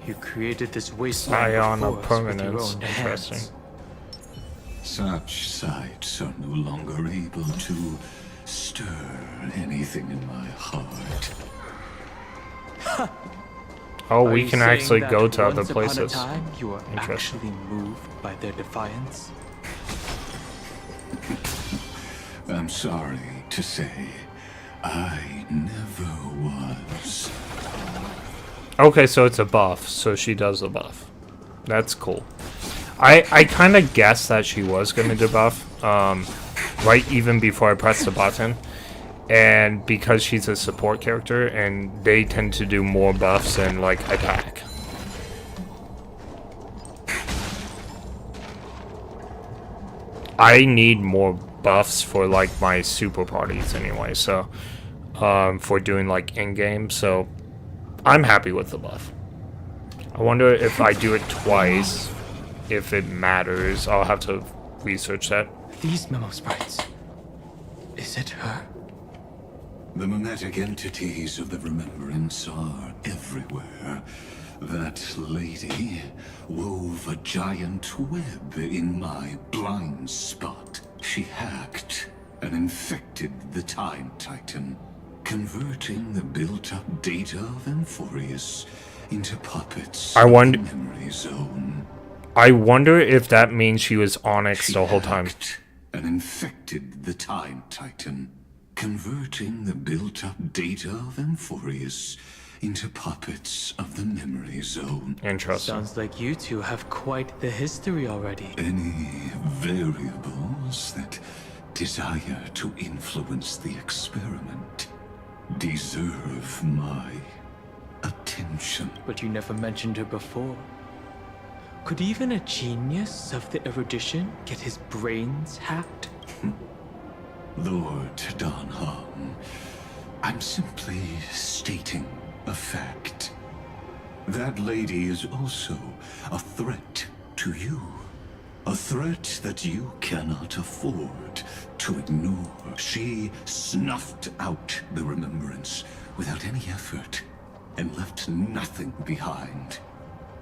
You created this wasteland Scion before of us with your permanence. own Interesting. hands. Such sights are no longer able to stir anything in my heart. Oh, Are we you can saying actually that go to other once upon a places. time, you were Interesting. actually moved by their defiance? I'm sorry to say, I never was. Okay, so it's a buff, so she does the buff. That's cool. I kind of guessed that she was going to debuff, right even before I pressed the button. And because she's a support character, and they tend to do more buffs than, like, attack. I need more buffs for, like, my super parties anyway, so, for doing, like, in-game, so I'm happy with the buff. I wonder if I do it twice, if it matters. I'll have to research that. These memo sprites. Is it her? The mimetic entities of the Remembrance are everywhere. That lady wove a giant web in my blind spot. She hacked and infected the Time Titan, converting the built-up data of Amphorius into puppets I wonder. of the memory zone. I wonder if that means she was Onyx the whole time. And infected the Time Titan, converting the built-up data of Amphorius into puppets of the memory zone. Interesting. Sounds like you two have quite the history already. Any variables that desire to influence the experiment deserve my attention. But you never mentioned her before. Could even a genius of the erudition get his brains hacked? Lord Don Hong, I'm simply stating a fact. That lady is also a threat to you. A threat that you cannot afford to ignore. She snuffed out the remembrance without any effort and left nothing behind.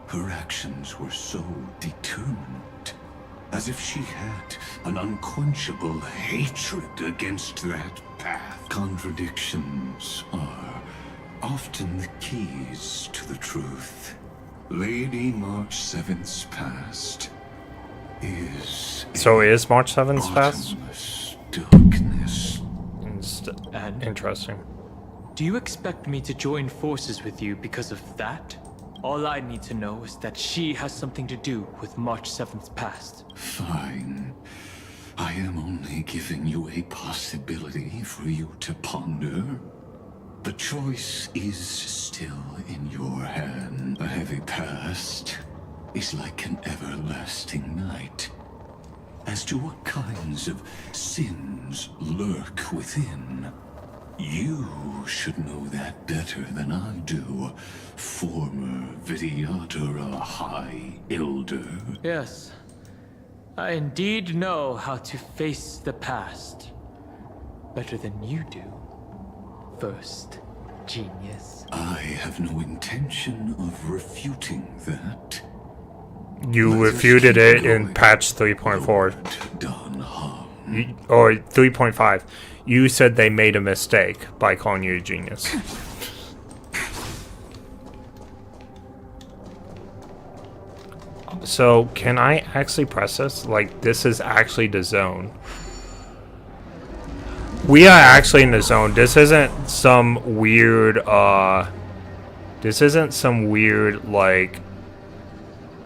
Her actions were so determined, as if she had an unquenchable hatred against that path. Contradictions are often the keys to the truth. Lady March 7th's past is... So is March 7th past? Darkness. And interesting. do you expect me to join forces with you because of that? All I need to know is that she has something to do with March 7th's past. Fine. I am only giving you a possibility for you to ponder. The choice is still in your hand. A heavy past is like an everlasting night. As to what kinds of sins lurk within, you should know that better than I do, former Vidyadhara High Elder. Yes, I indeed know how to face the past. Better than you do. First, genius. I have no intention of refuting that. You refuted it in patch 3.4. Or 3.5. You said they made a mistake by calling you a genius. So, can I actually press this? Like, this is actually the zone. We are actually in the zone. This isn't some weird, like,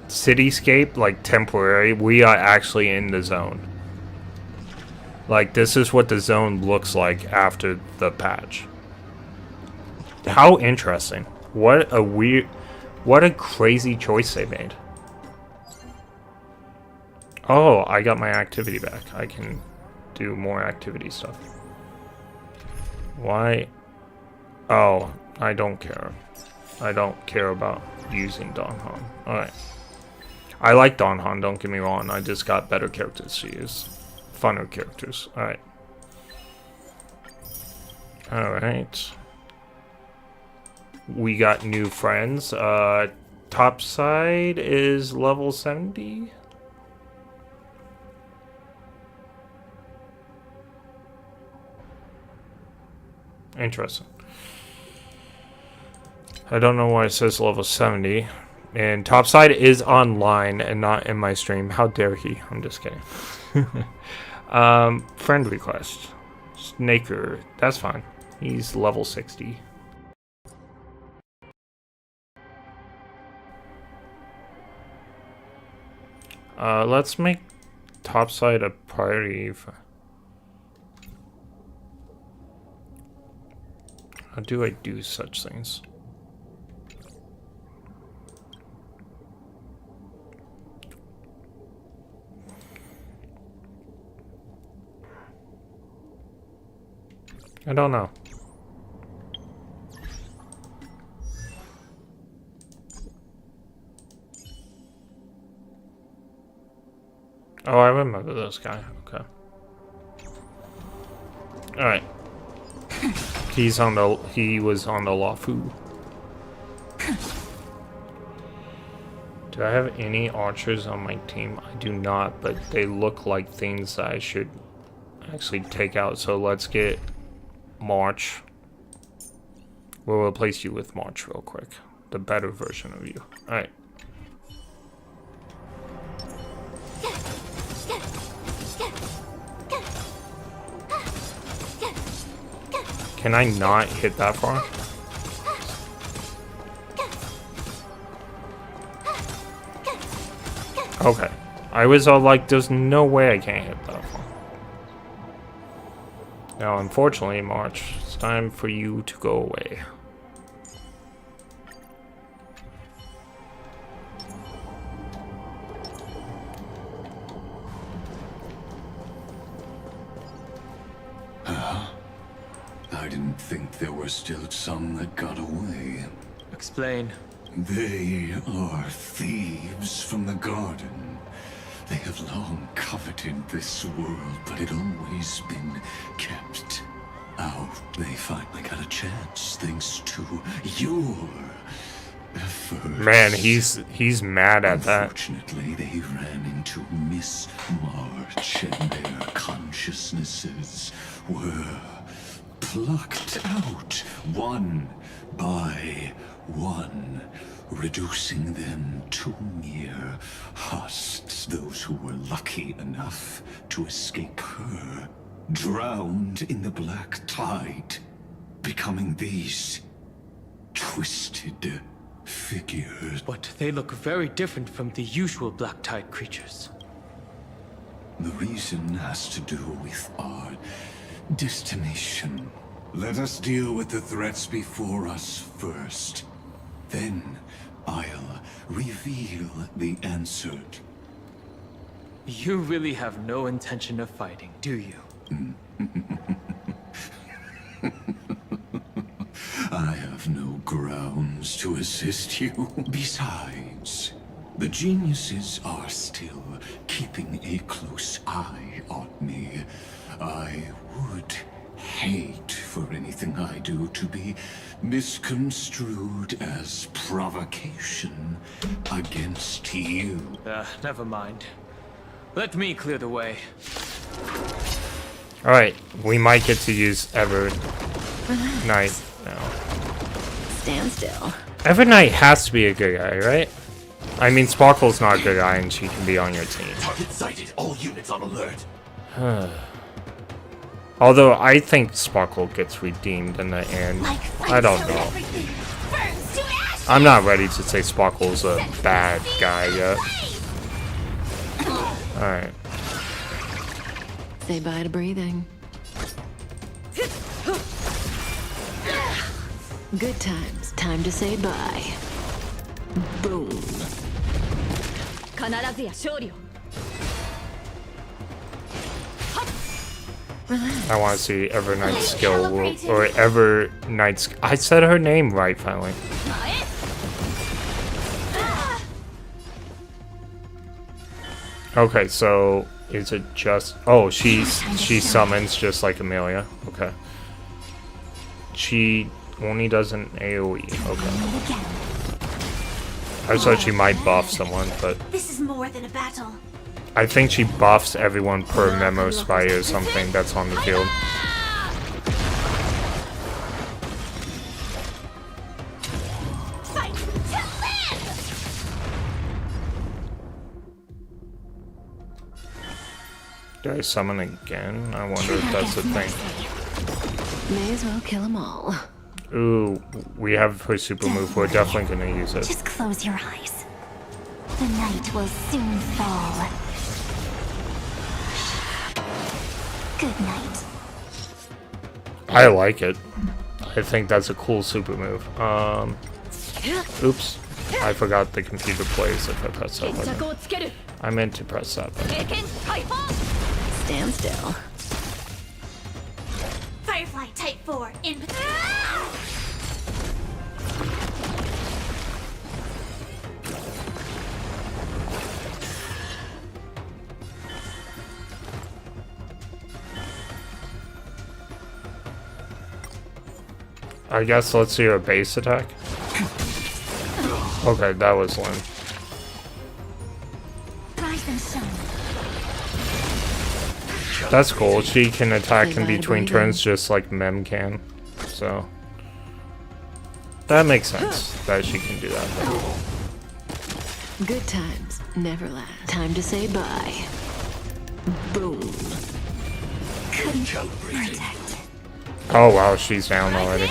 cityscape, like, temporary. We are actually in the zone. Like, this is what the zone looks like after the patch. How interesting. What a crazy choice they made. Oh, I got my activity back. I can do more activity stuff. Why? Oh, I don't care. I don't care about using Don Han. Alright. I like Don Han, don't get me wrong. I just got better characters to use. Funner characters. Alright. Alright. We got new friends. Topside is level 70. Interesting. I don't know why it says level 70. And Topside is online and not in my stream. How dare he? I'm just kidding. Friend request. Snaker. That's fine. He's level 60. Let's make Topside a priority. How do I do such things? I don't know. Oh, I remember this guy. Okay. Alright. He was on the Lafu. Do I have any archers on my team? I do not, but they look like things that I should actually take out. So let's get March. We'll replace you with March real quick. The better version of you. Alright. Can I not hit that far? Okay. I was all like, there's no way I can't hit that far. Now, unfortunately, March, it's time for you to go away. I didn't think there were still some that got away. Explain. They are thieves from the garden. They have long coveted this world, but it always been kept out. They finally got a chance, thanks to your efforts. Man, he's mad at that. Unfortunately, they ran into Miss March, and their consciousnesses were plucked out one by one, reducing them to mere husks. Those who were lucky enough to escape her drowned in the black tide, becoming these twisted figures. But they look very different from the usual black tide creatures. The reason has to do with our destination. Let us deal with the threats before us first. Then I'll reveal the answer. You really have no intention of fighting, do you? I have no grounds to assist you. Besides, the geniuses are still keeping a close eye on me. I would hate for anything I do to be misconstrued as provocation against you. Never mind. Let me clear the way. Alright, we might get to use Evernight now. Stand still. Evernight has to be a good guy, right? I mean, Sparkle's not a good guy and she can be on your team. Target sighted. All units on alert. Although I think Sparkle gets redeemed in the end. I don't know. I'm not ready to say Sparkle's a bad guy yet. Alright. Say bye to breathing. Good times. Time to say bye. Boom. I want to see Evernight's skill, or Evernight's. I said her name right finally. Okay, so is it just... Oh, she summons just like Amelia. Okay. She only does an AoE. Okay. I thought she might buff someone, but... This is more than a battle. I think she buffs everyone per memo sprite or something that's on the field. Do I summon again? I wonder if that's the thing. May as well kill them all. Ooh, we have her super move. We're definitely gonna use it. Just close your eyes. The night will soon fall. Good night. I like it. I think that's a cool super move. Oops. I forgot the computer plays if I press that button. I meant to press that button. Stand still. Firefly Type 4 in. I guess let's see her base attack. Okay, that was one. That's cool. She can attack in between turns just like Mem can. So that makes sense that she can do that. Good times never last. Time to say bye. Boom. Oh wow, she's down already.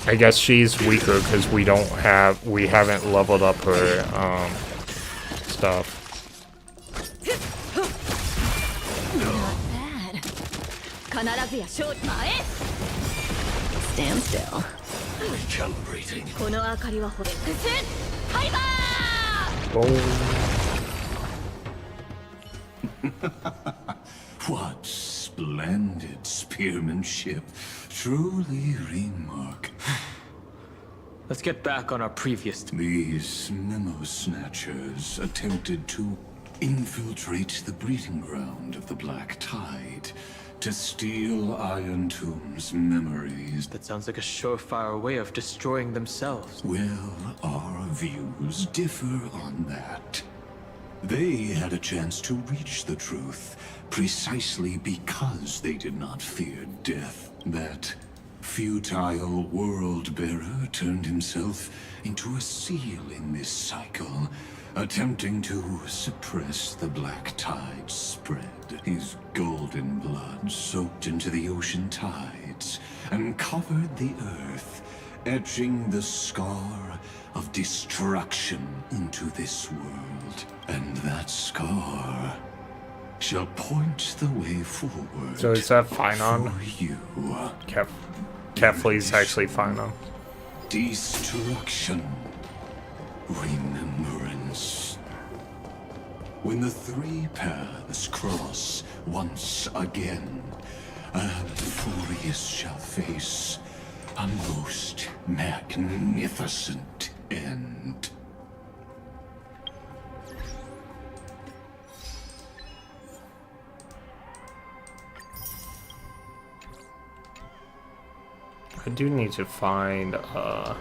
I guess she's weaker because we haven't leveled up her stuff. Not bad. Stand still. Recalibrating. What splendid spearmanship. Truly remark. Let's get back on our previous... These memo snatchers attempted to infiltrate the breeding ground of the Black Tide to steal Iron Tomb's memories. That sounds like a surefire way of destroying themselves. Well, our views differ on that. They had a chance to reach the truth precisely because they did not fear death. That futile world-bearer turned himself into a seal in this cycle, attempting to suppress the Black Tide's spread. His golden blood soaked into the ocean tides and covered the earth, etching the scar of destruction into this world. And that scar shall point the way forward. So is that Finon? For you. Kefli's actually Finon. Destruction. Remembrance. When the three paths cross once again, Amphorius shall face a most magnificent end. I do need to find, oh,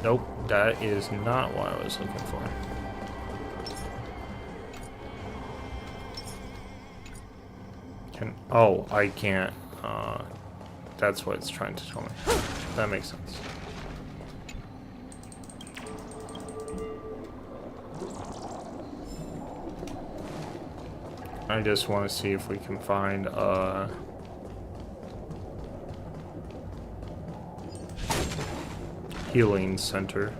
nope, that is not what I was looking for. Oh, I can't, that's what it's trying to tell me. That makes sense. I just want to see if we can find, healing center.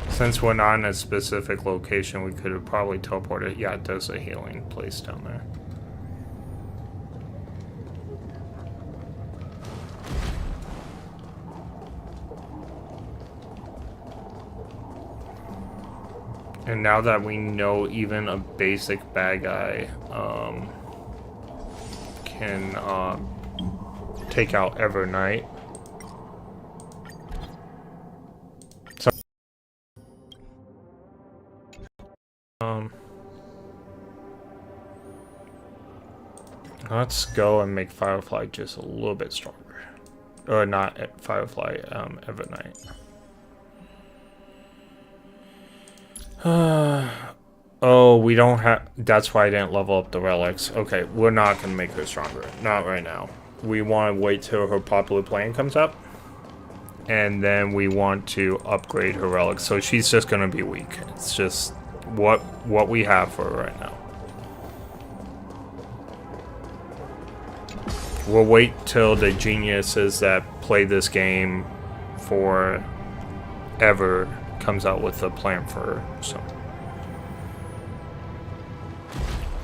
Since we're not in a specific location, we could have probably teleported. Yeah, it does a healing place down there. And now that we know even a basic bad guy can take out Evernight. So, let's go and make Firefly just a little bit stronger. Or not Firefly, Evernight. Oh, we don't have... That's why I didn't level up the relics. Okay, we're not going to make her stronger. Not right now. We want to wait till her popular plan comes up. And then we want to upgrade her relics. So she's just going to be weak. It's just what we have for her right now. We'll wait till the geniuses that play this game forever comes out with a plan for her. So.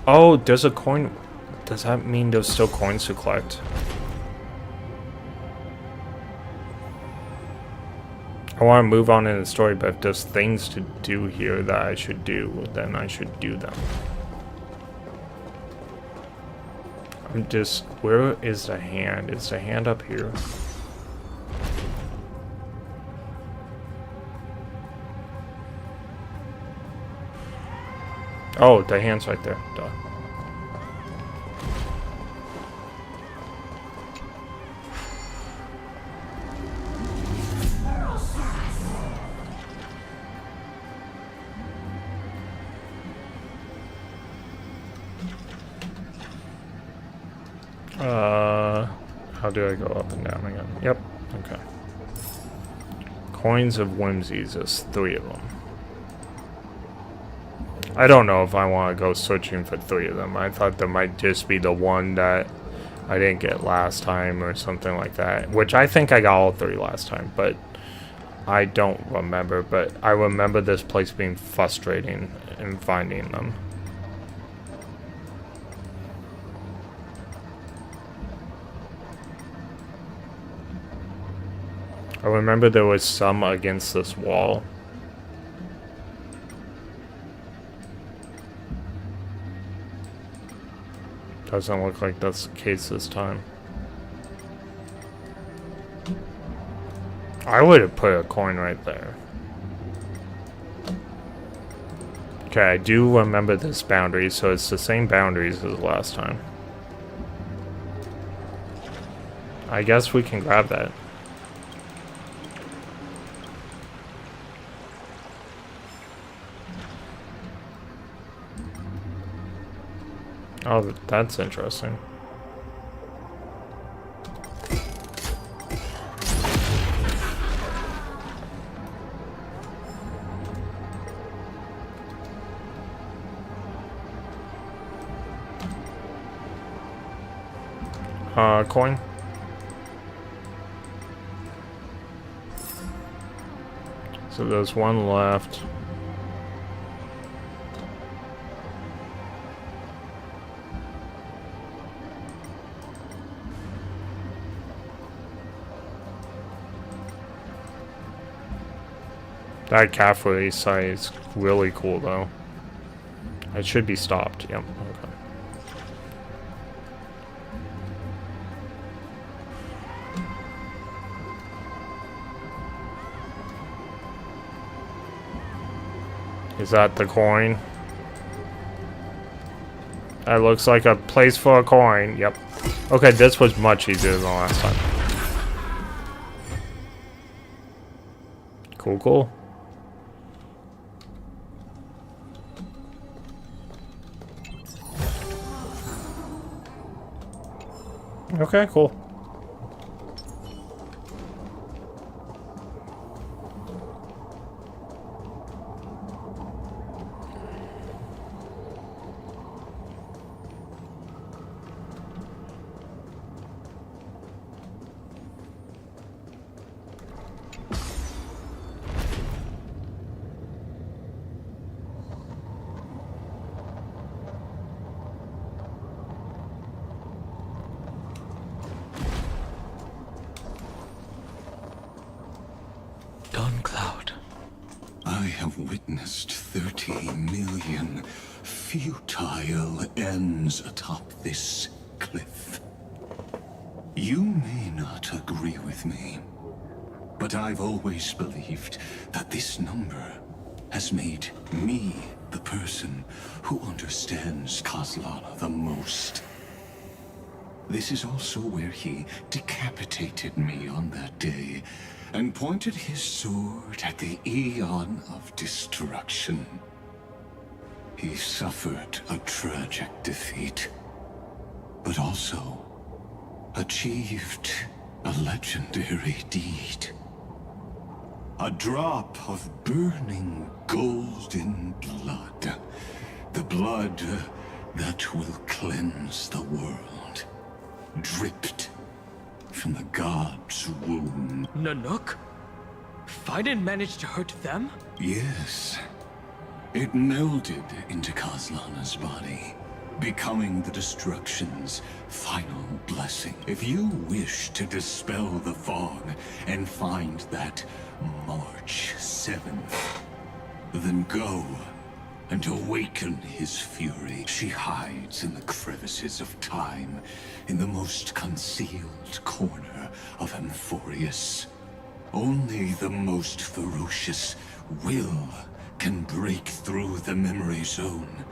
Oh, there's a coin. Does that mean there's still coins to collect? I want to move on in the story, but if there's things to do here that I should do, then I should do them. I'm just... Where is the hand? Is the hand up here? Oh, the hand's right there. Duh. How do I go up and down again? Yep, okay. Coins of Whimsies, there's 3 of them. I don't know if I want to go searching for 3 of them. I thought there might just be the one that I didn't get last time or something like that. Which I think I got all 3 last time, but I don't remember. But I remember this place being frustrating in finding them. I remember there was some against this wall. Doesn't look like that's the case this time. I would have put a coin right there. Okay, I do remember this boundary, so it's the same boundaries as last time. I guess we can grab that. Oh, that's interesting. Coin. So there's one left. That cafe site is really cool, though. It should be stopped. Yep. Okay. Is that the coin? That looks like a place for a coin. Yep. Okay, this was much easier than the last time. Cool, cool. Okay, cool. I have witnessed 30 million futile ends atop this cliff. You may not agree with me, but I've always believed that this number has made me the person who understands Kozlana the most. This is also where he decapitated me on that day and pointed his sword at the Eon of Destruction. He suffered a tragic defeat, but also achieved a legendary deed. A drop of burning golden blood. The blood that will cleanse the world. Dripped from the god's womb. Nanook? Fiden managed to hurt them? Yes. It melded into Kozlana's body, becoming the destruction's final blessing. If you wish to dispel the fog and find that March 7th, then go and awaken his fury. She hides in the crevices of time, in the most concealed corner of Amphorius. Only the most ferocious will can break through the memory zone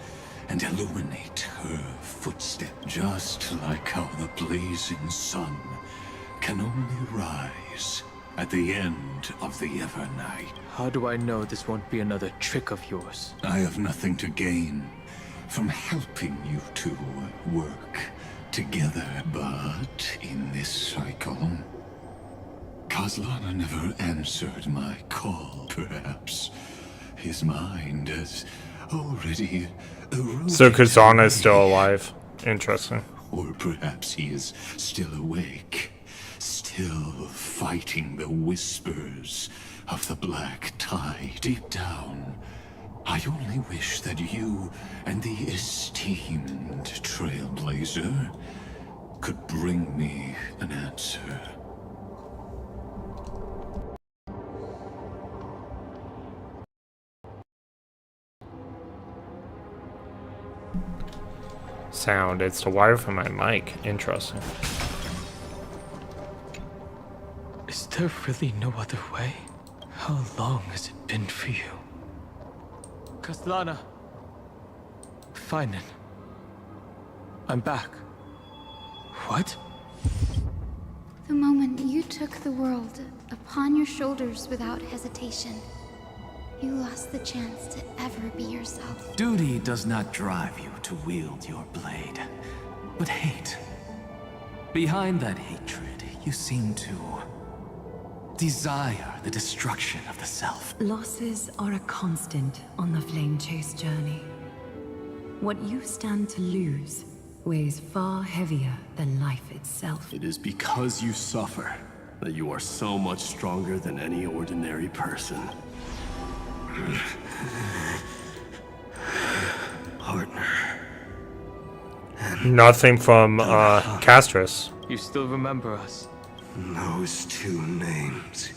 and illuminate her footstep, just like how the blazing sun can only rise at the end of the Evernight. How do I know this won't be another trick of yours? I have nothing to gain from helping you two work together, but in this cycle, Kozlana never answered my call. Perhaps his mind has already eroded. So Kozlana is still alive. Interesting. Or perhaps he is still awake, still fighting the whispers of the black tide. Deep down, I only wish that you and the esteemed Trailblazer could bring me an answer. Sound. It's the wire from my mic. Interesting. Is there really no other way? How long has it been for you? Kozlana. Finen. I'm back. What? The moment you took the world upon your shoulders without hesitation, you lost the chance to ever be yourself. Duty does not drive you to wield your blade, but hate. Behind that hatred, you seem to desire the destruction of the self. Losses are a constant on the Flame Chase journey. What you stand to lose weighs far heavier than life itself. It is because you suffer that you are so much stronger than any ordinary person. Partner. Nothing from Castris. You still remember us? Those two names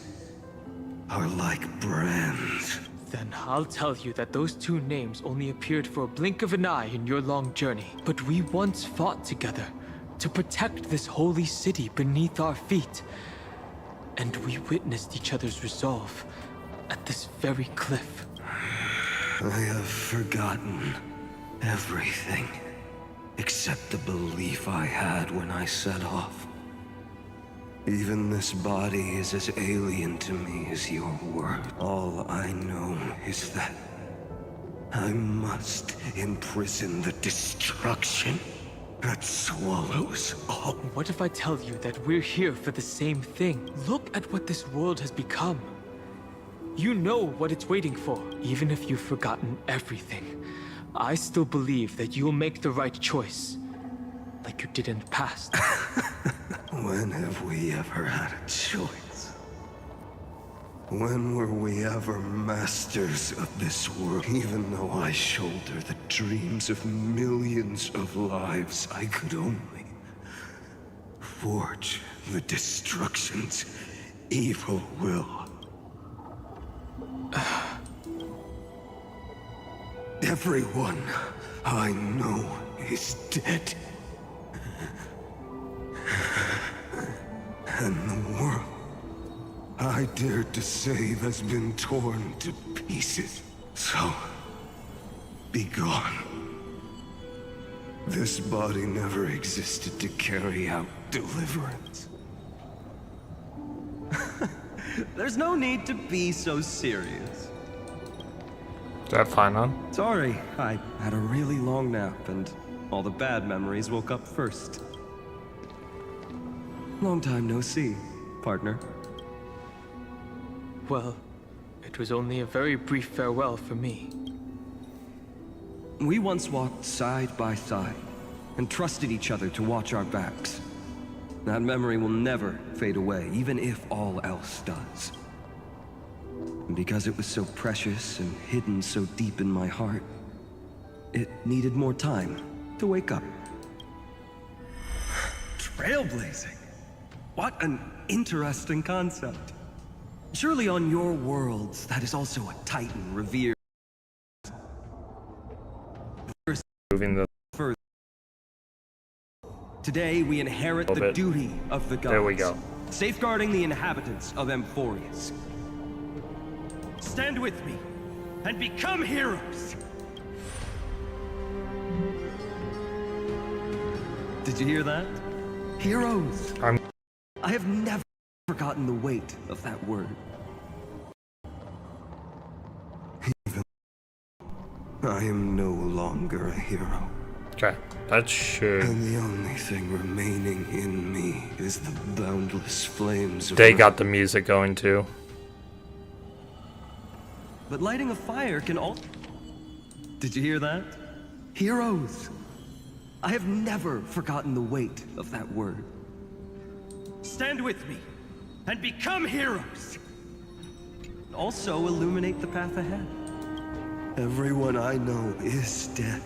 are like brands. Then I'll tell you that those two names only appeared for a blink of an eye in your long journey. But we once fought together to protect this holy city beneath our feet. And we witnessed each other's resolve at this very cliff. I have forgotten everything except the belief I had when I set off. Even this body is as alien to me as your word. All I know is that I must imprison the destruction that swallows all. What if I tell you that we're here for the same thing? Look at what this world has become. You know what it's waiting for. Even if you've forgotten everything, I still believe that you'll make the right choice. Like you did in the past. When have we ever had a choice? When were we ever masters of this world? Even though I shoulder the dreams of millions of lives, I could only forge the destruction's evil will. Everyone I know is dead. And the world I dared to save has been torn to pieces. So, be gone. This body never existed to carry out deliverance. There's no need to be so serious. Is that fine on? Sorry, I had a really long nap and all the bad memories woke up first. Long time no see, partner. Well, it was only a very brief farewell for me. We once walked side by side and trusted each other to watch our backs. That memory will never fade away, even if all else does. And because it was so precious and hidden so deep in my heart, it needed more time to wake up. Trailblazing? What an interesting concept. Surely on your worlds, that is also a titan revered. Moving the further. Today we inherit the duty of the gods. There we go. Safeguarding the inhabitants of Amphorius. Stand with me and become heroes. Did you hear that? Heroes. I have never forgotten the weight of that word. Even I am no longer a hero. Okay, that should. And the only thing remaining in me is the boundless flames of They got the music going too. But lighting a fire can all. Did you hear that? Heroes. I have never forgotten the weight of that word. Stand with me and become heroes. Also illuminate the path ahead. Everyone I know is dead.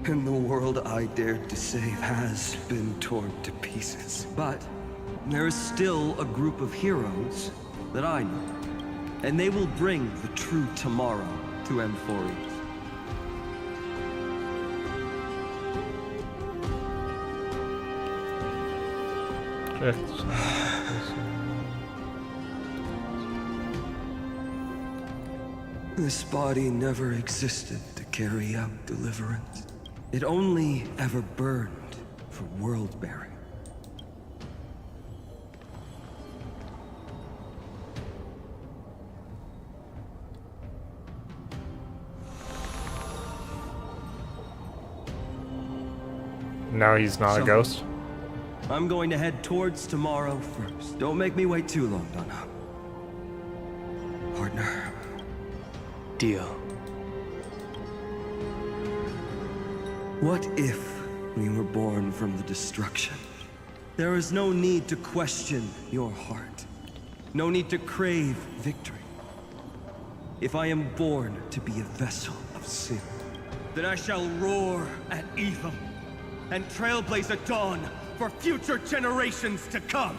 And the world I dared to save has been torn to pieces. But there is still a group of heroes that I know. And they will bring the true tomorrow to Amphorius. This body never existed to carry out deliverance. It only ever burned for world-bearing. Now he's not a ghost? I'm going to head towards tomorrow first. Don't make me wait too long, Donna. Partner. Deal. What if we were born from the destruction? There is no need to question your heart. No need to crave victory. If I am born to be a vessel of sin, then I shall roar at evil and trailblaze a dawn for future generations to come.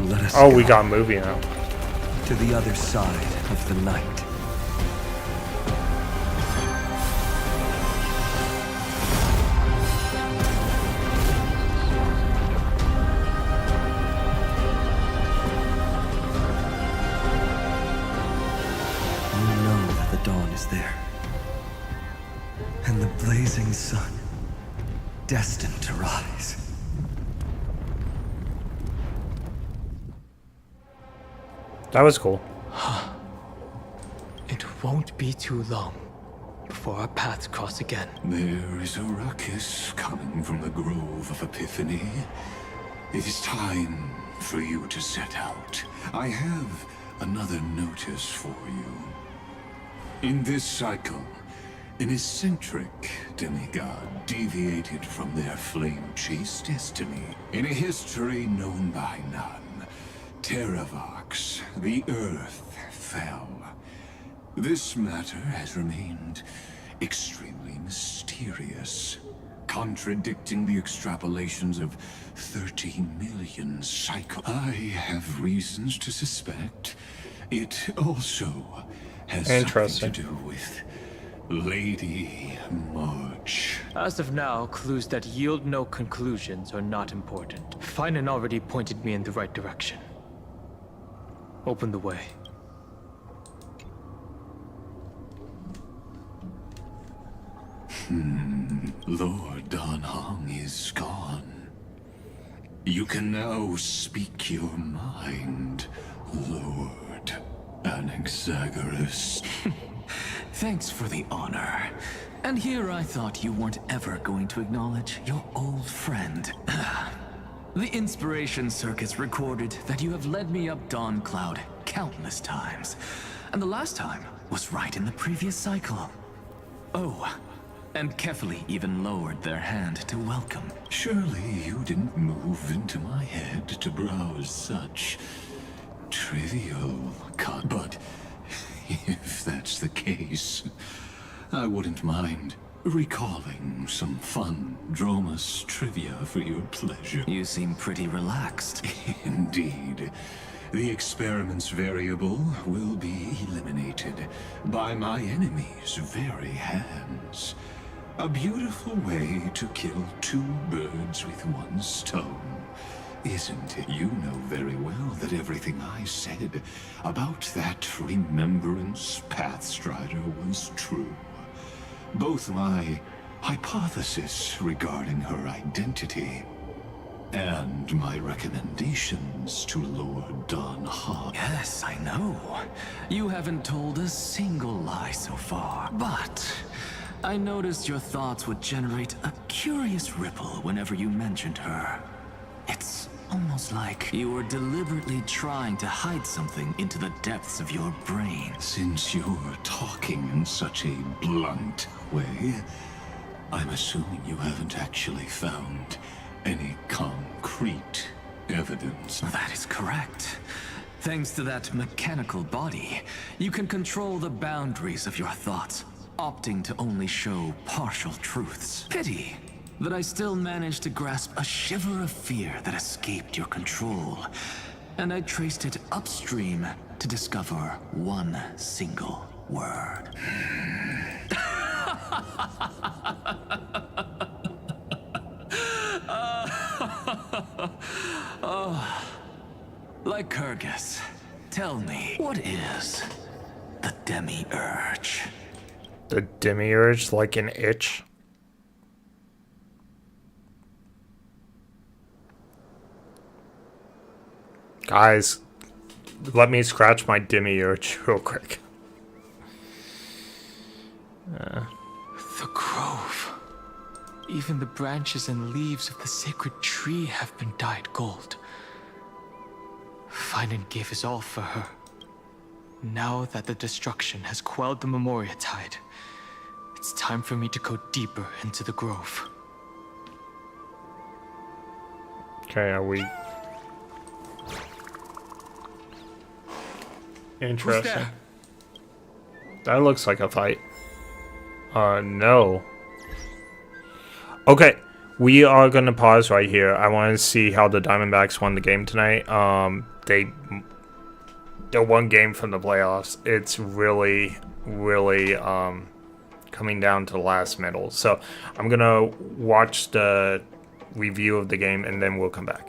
Let us we got a movie now. To the other side of the night. You know that the dawn is there. And the blazing sun, destined to rise. That was cool. It won't be too long before our paths cross again. There is a ruckus coming from the Grove of Epiphany. It is time for you to set out. I have another notice for you. In this cycle, an eccentric demigod deviated from their flame-chased destiny. In a history known by none, Terravox, the Earth, fell. This matter has remained extremely mysterious, contradicting the extrapolations of 30 million cycles. I have reasons to suspect it also has something to do with Lady Margaret. As of now, clues that yield no conclusions are not important. Finan already pointed me in the right direction. Open the way. Lord Dan Heng is gone. You can now speak your mind, Lord Anaxagoras. Thanks for the honor. And here I thought you weren't ever going to acknowledge your old friend. The Inspiration Circuits recorded that you have led me up Dawn Cloud countless times. And the last time was right in the previous cycle. Oh, and Kefali even lowered their hand to welcome. Surely you didn't move into my head to browse such trivial but if that's the case, I wouldn't mind recalling some fun Dromus trivia for your pleasure. You seem pretty relaxed. Indeed. The experiment's variable will be eliminated by my enemy's very hands. A beautiful way to kill two birds with one stone, isn't it? You know very well that everything I said about that Remembrance Pathstrider was true. Both my hypothesis regarding her identity and my recommendations to Lord Dan Heng. Yes, I know. You haven't told a single lie so far, but I noticed your thoughts would generate a curious ripple whenever you mentioned her. It's almost like you were deliberately trying to hide something into the depths of your brain. Since you're talking in such a blunt way, I'm assuming you haven't actually found any concrete evidence. That is correct. Thanks to that mechanical body, you can control the boundaries of your thoughts, opting to only show partial truths. Pity that I still managed to grasp a shiver of fear that escaped your control, and I traced it upstream to discover one single word. Oh, Lycurgus, tell me, what is the Demiurge? The Demiurge, like an itch? Guys, let me scratch my Demiurge real quick. The grove. Even the branches and leaves of the sacred tree have been dyed gold. Finan gave his all for her. Now that the destruction has quelled the Memoria tide, it's time for me to go deeper into the grove. Okay, are we... Interesting. That looks like a fight. No. Okay, we are gonna pause right here. I want to see how the Diamondbacks won the game tonight. They're one game from the playoffs. It's really coming down to the last medal. So I'm gonna watch the review of the game and then we'll come back.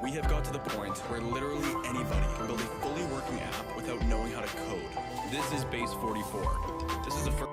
We have got to the point where literally anybody can build a fully working app without knowing how to code. This is base 44. This is the first...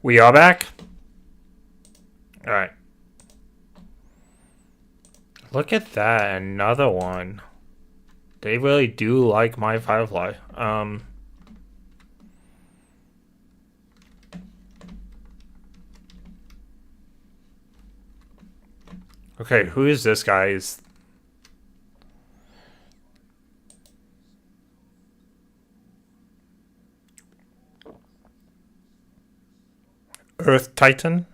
We are back? Alright. Look at that, another one. They really do like my Firefly. Okay, who is this guy? Is Earth Titan?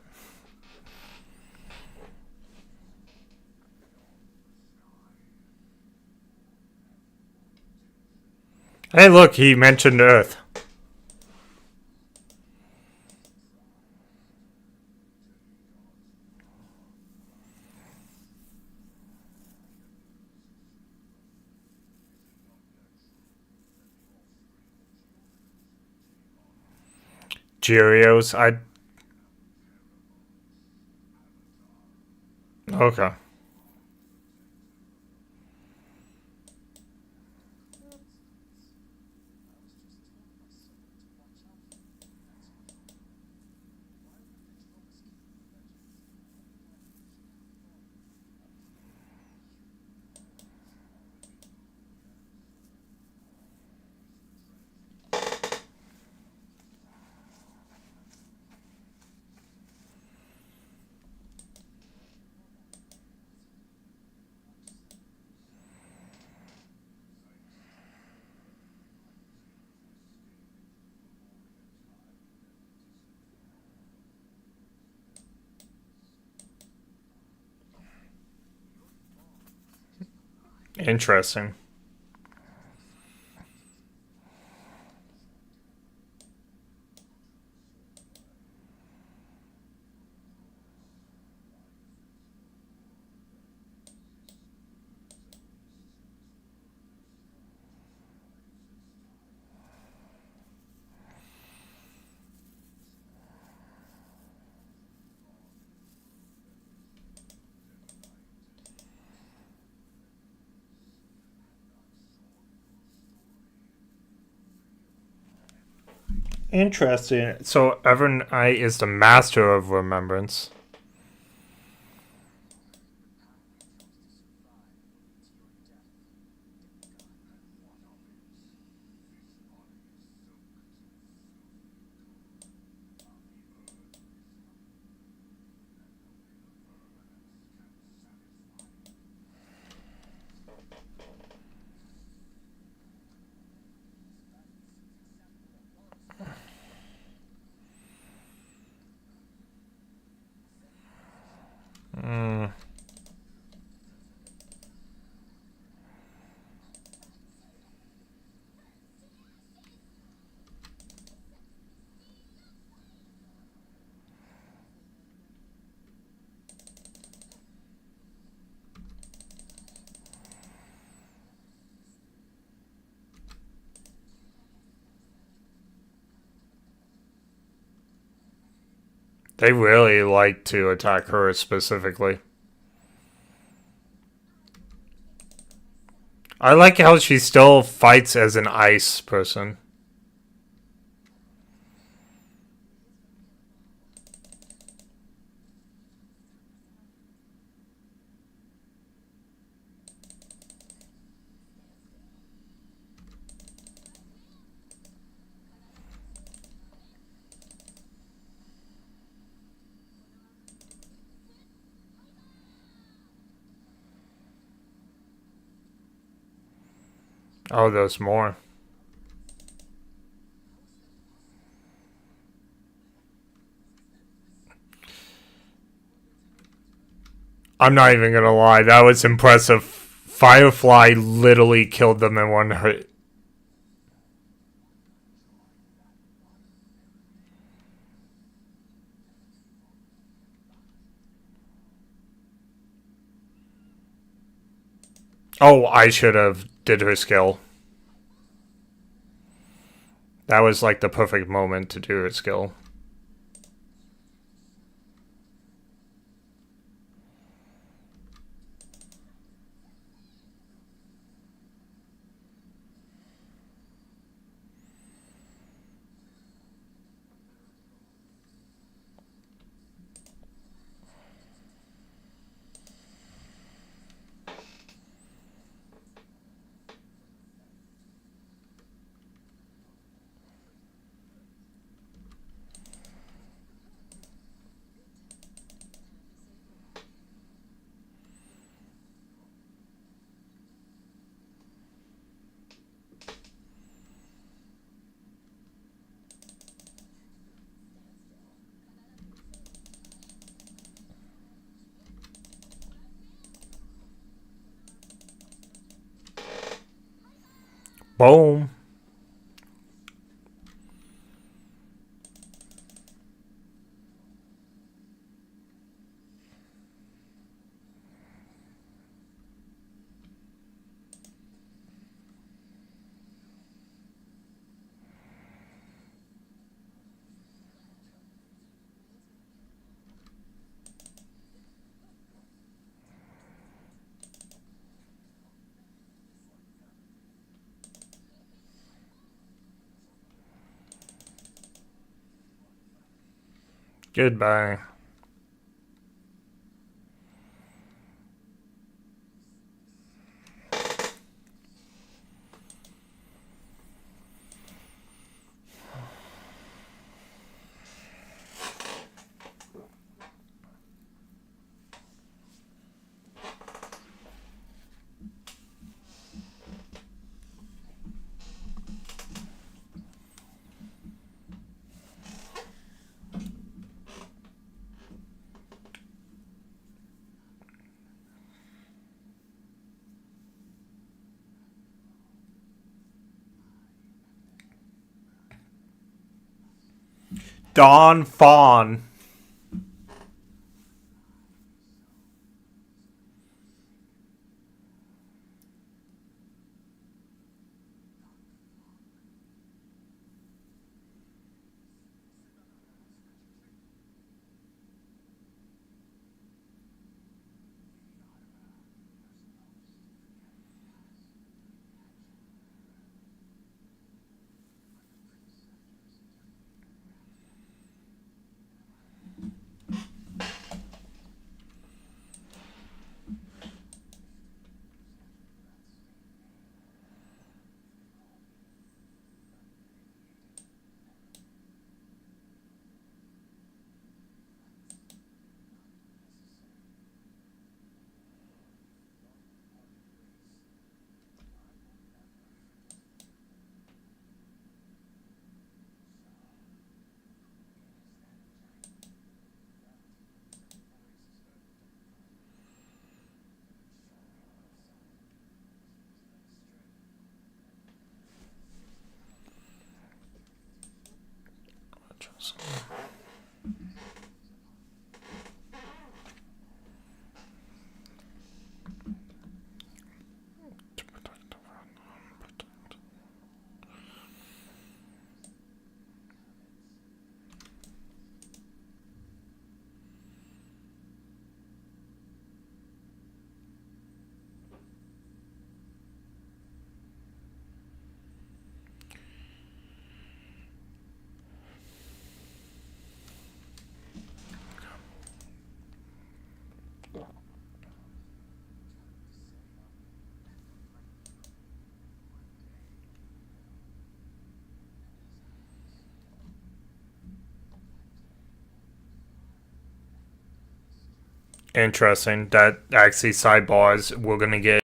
Hey, look, he mentioned Earth. Cheerios, Okay. Interesting. Interesting. So Evernight is the master of remembrance. They really like to attack her specifically. I like how she still fights as an ice person. Oh, there's more. I'm not even gonna lie, that was impressive. Firefly literally killed them in one hit. Oh, I should have did her skill. That was like the perfect moment to do her skill. Boom. Goodbye. Don Fawn. Interesting. That actually sidebars. We're gonna get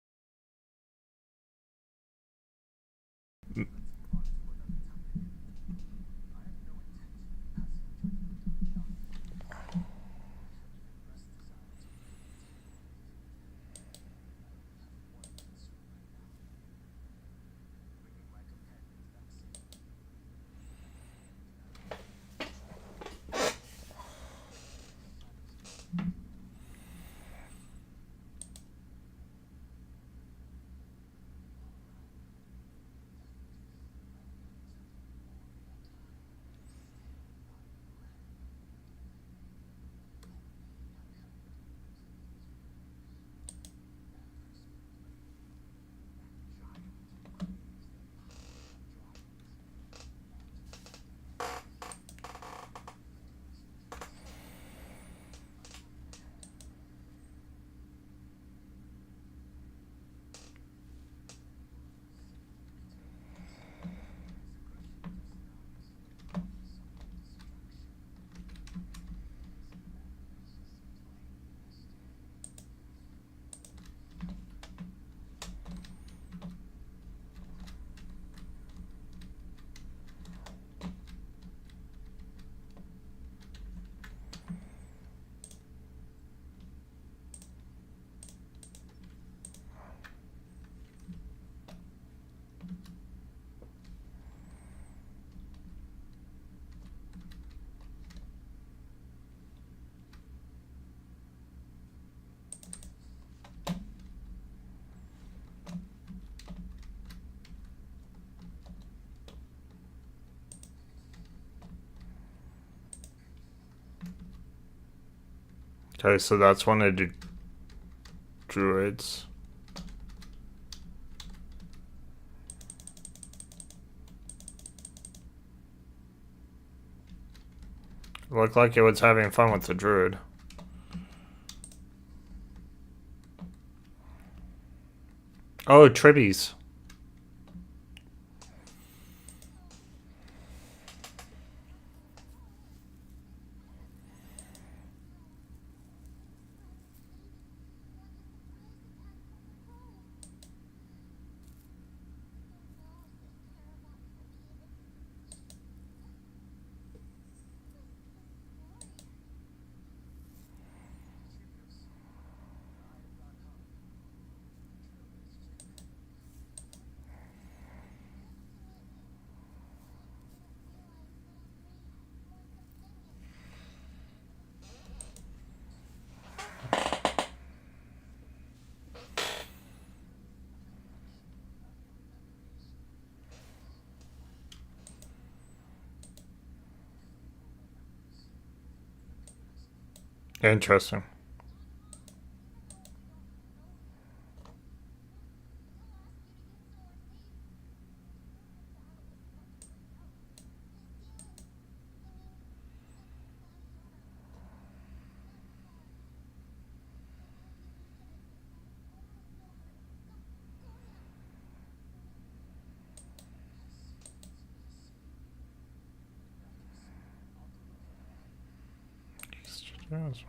Okay, so that's one of the druids. Looked like it was having fun with the druid. Oh, Tribbies. Interesting. Yes.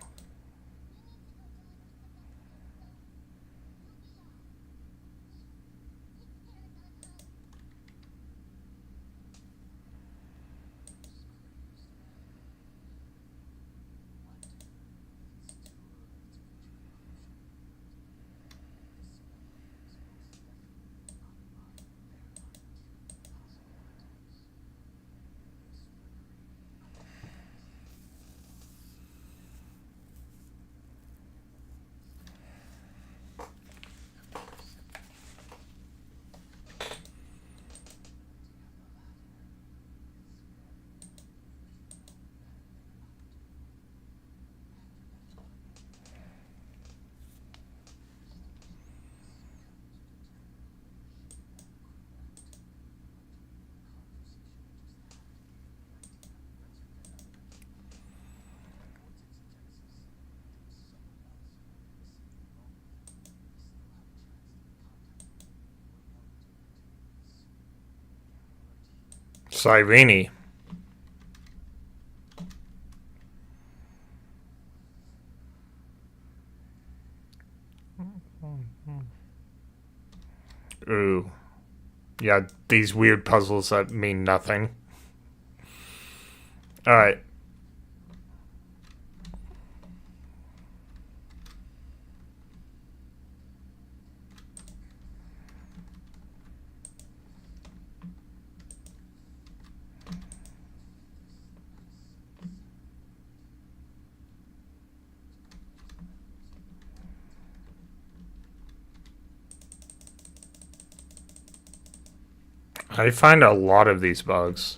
Cyrene. Ooh. Yeah, these weird puzzles that mean nothing. Alright. I find a lot of these bugs.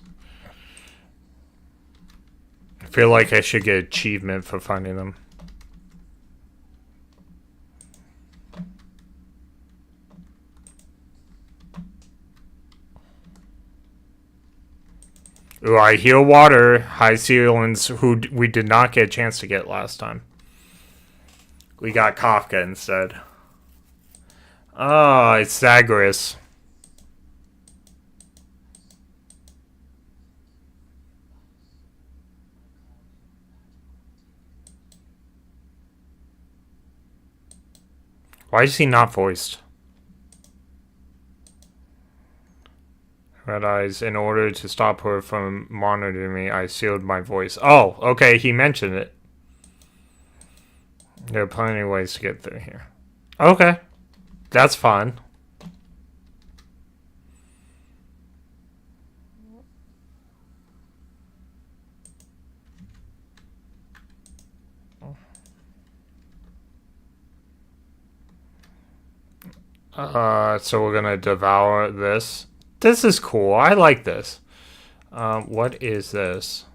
I feel like I should get achievement for finding them. Ooh, I heal water. High ceilings, who we did not get a chance to get last time. We got Kafka instead. Oh, it's Zagreus. Why is he not voiced? Red eyes. In order to stop her from monitoring me, I sealed my voice. Oh, okay, he mentioned it. There are plenty of ways to get through here. Okay. That's fun. So we're gonna devour this. This is cool. I like this. What is this?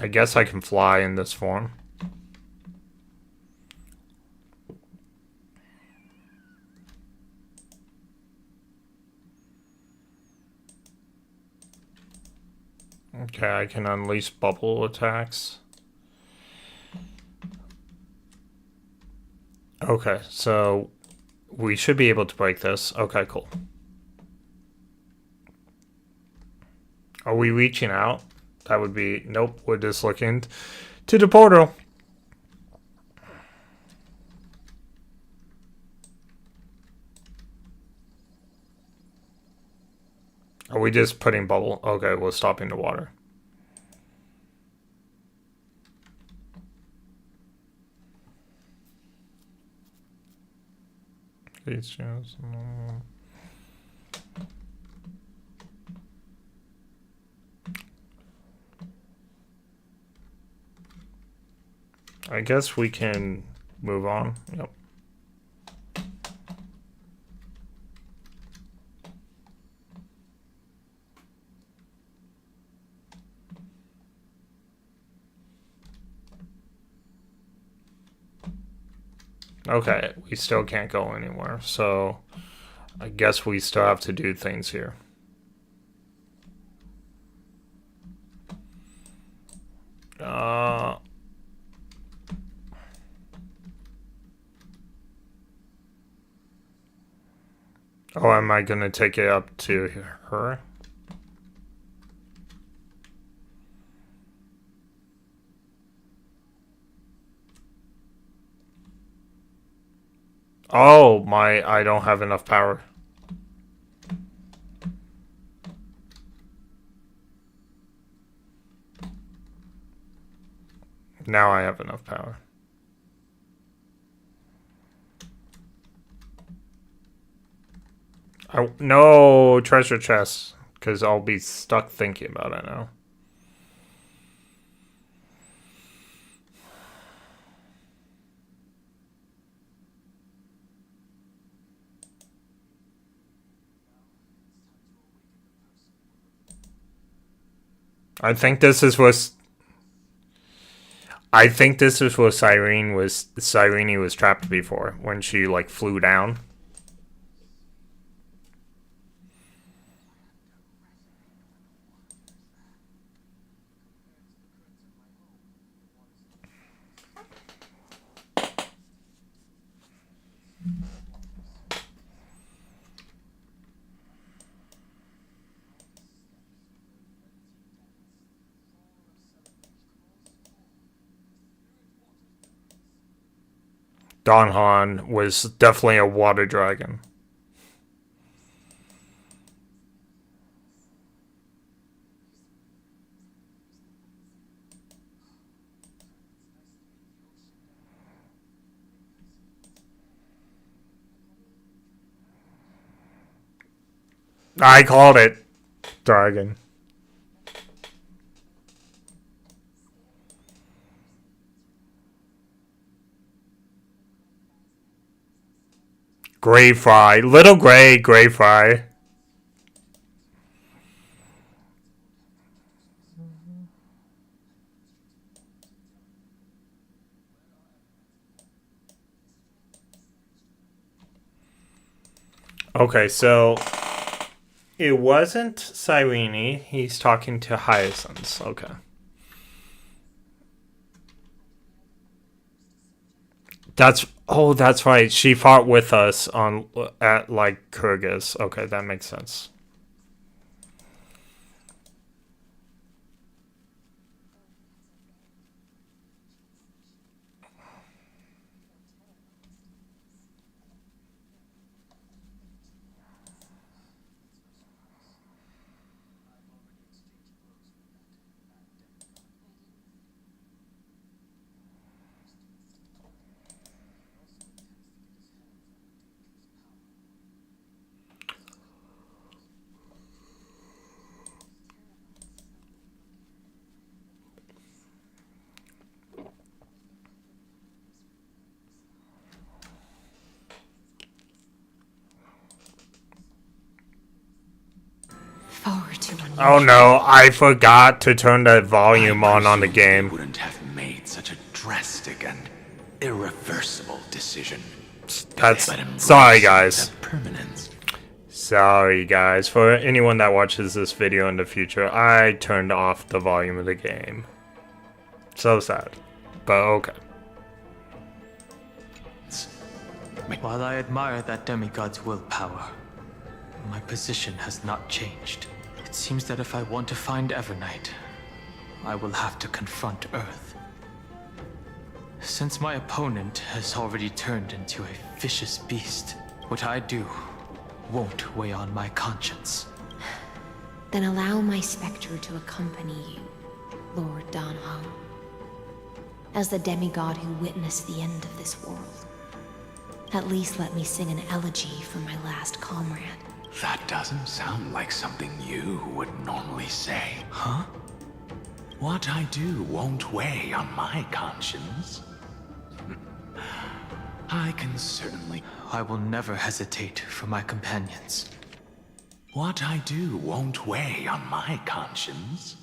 I guess I can fly in this form. Okay, I can unleash bubble attacks. Okay, so we should be able to break this. Okay, cool. Are we reaching out? That would be... Nope, we're just looking to the portal. Are we just putting bubble? Okay, we're stopping the water. Please choose. I guess we can move on. Yep. Okay, we still can't go anywhere, so I guess we still have to do things here. Oh, am I gonna take it up to her? Oh, I don't have enough power. Now I have enough power. No treasure chest, because I'll be stuck thinking about it now. I think this is where Cyrene was trapped before, when she like flew down. Donhan was definitely a water dragon. I called it. Dragon. Gray fry. Little gray fry. Okay, so it wasn't Cyrene. He's talking to Hyacinth. Okay. That's right. She fought with us at like Kyrgyz. Okay, that makes sense. Oh no, I forgot to turn the volume on the game. Wouldn't have made such a drastic and irreversible decision. That's But embracing sorry guys. the permanence. Sorry guys. For anyone that watches this video in the future, I turned off the volume of the game. So sad. But okay. While I admire that demigod's willpower, my position has not changed. It seems that if I want to find Evernight, I will have to confront Earth. Since my opponent has already turned into a vicious beast, what I do won't weigh on my conscience. Then allow my specter to accompany you, Lord Danhong. As the demigod who witnessed the end of this world, at least let me sing an elegy for my last comrade. That doesn't sound like something you would normally say. Huh? What I do won't weigh on my conscience. I can certainly... I will never hesitate for my companions. What I do won't weigh on my conscience.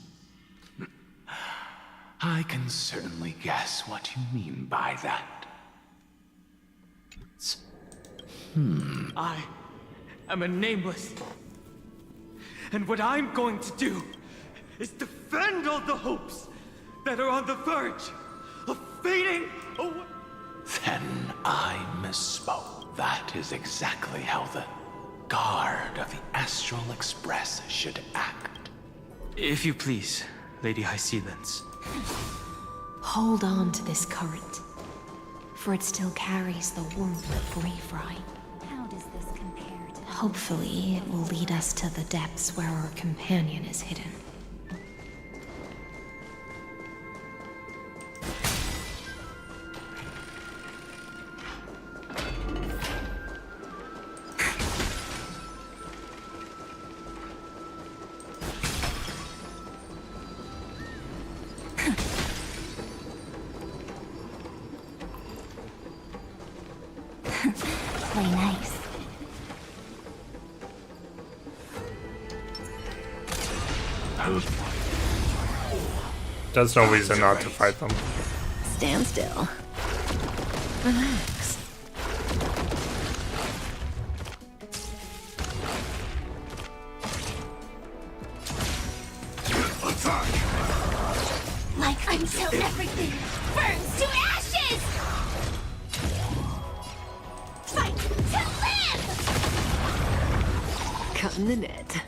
I can certainly guess what you mean by that. I am a nameless. And what I'm going to do is defend all the hopes that are on the verge of fading away. Then I misspoke. That is exactly how the guard of the Astral Express should act. If you please, Lady High Sealands. Hold on to this current, for it still carries the warmth of Refry. How does this compare to... Hopefully, it will lead us to the depths where our companion is hidden. Play nice. There's no reason not to fight them. Stand still. Relax. Like until everything burns to ashes! Fight to live! Cutting the net.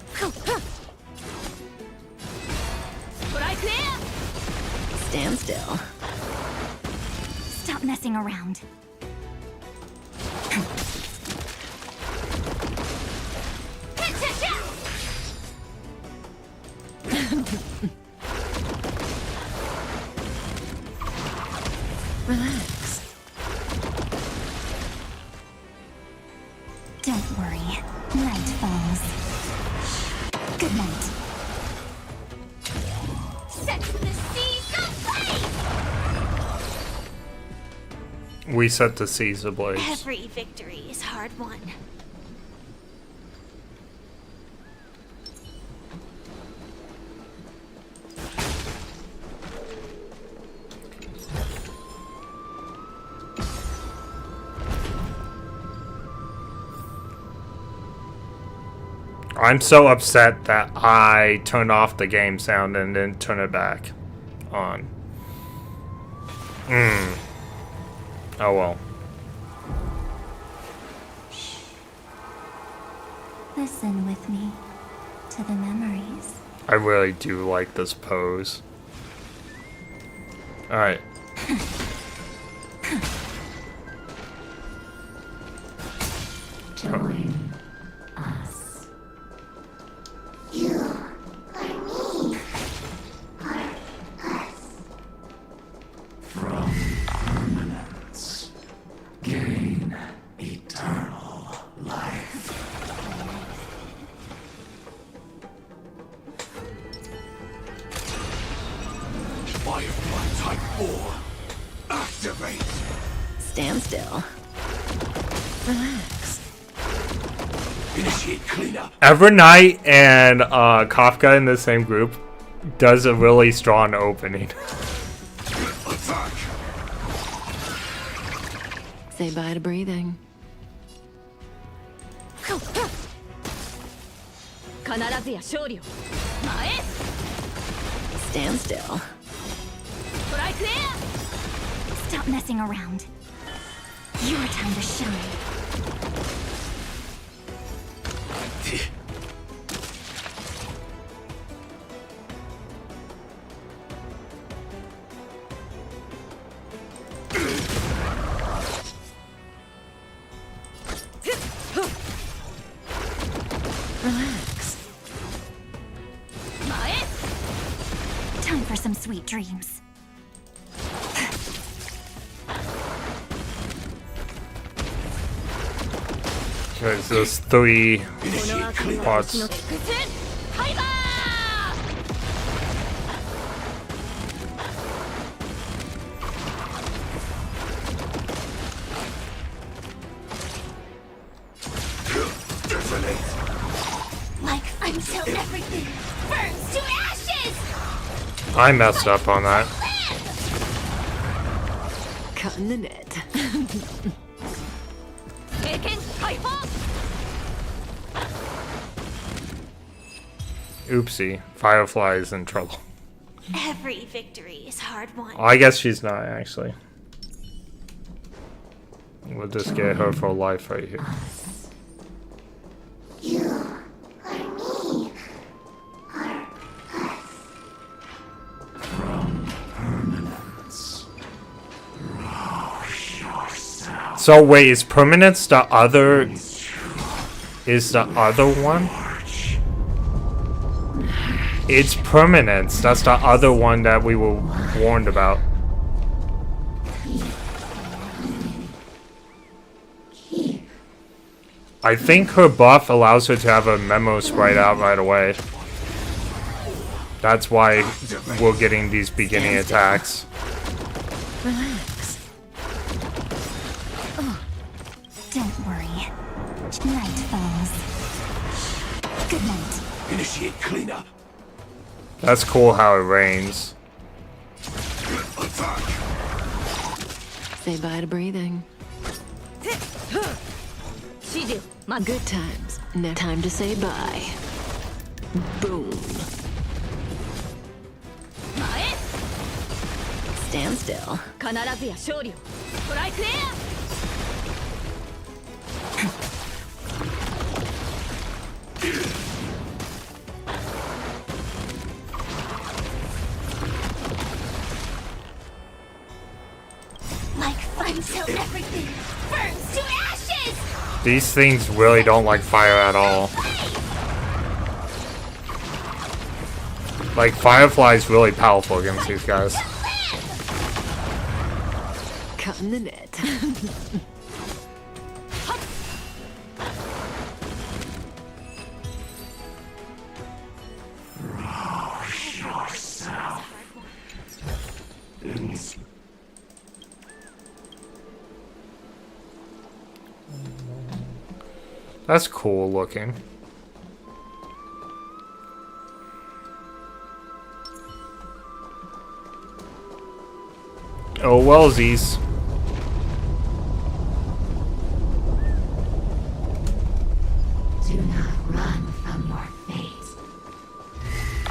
Stand still. Stop messing around. Relax. Don't worry. Night falls. Good night. Set the seas ablaze! We set the seas ablaze. Every victory is hard won. I'm so upset that I turned off the game sound and then turn it back on. Oh well. Listen with me to the memories. I really do like this pose. Alright. Join us. You are me. Are us. From permanence, gain eternal life. Firefly Type 4, activate! Stand still. Relax. Evernight and Kafka in the same group does a really strong opening. Say bye to breathing. Stand still. Stop messing around. Your time to shine. Relax. Time for some sweet dreams. There's those 3 parts. Like until everything burns to ashes! I messed up on that. Cutting the net. Oopsie. Firefly is in trouble. Every victory is hard won. I guess she's not, actually. We'll just get her for life right here. So wait, is permanence the other? Is the other one? It's permanence. That's the other one that we were warned about. I think her buff allows her to have a memo sprite out right away. That's why we're getting these beginning attacks. Relax. Don't worry. Night falls. Good night. Initiate cleanup. That's cool how it rains. Say bye to breathing. Good times. Now time to say bye. Boom. Stand still. Like fun till everything burns to ashes! These things really don't like fire at all. Like, Firefly is really powerful against these guys. Cutting the net. That's cool looking. Oh, wellsies. Do not run from your fate.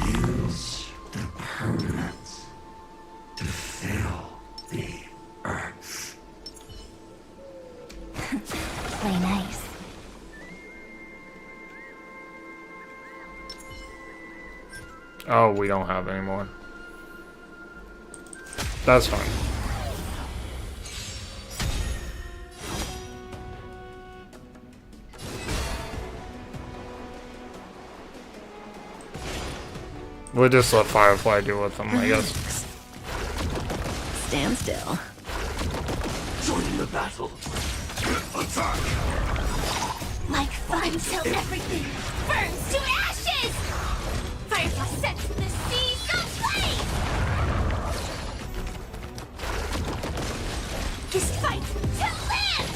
Use the permanence to fill the earth. Play nice. Oh, we don't have any more. That's fine. We'll just let Firefly deal with them, I guess. Stand still. Join the battle. Attack. Like fun till everything burns to ashes! Firefly sets the seas aflame! This fight to live!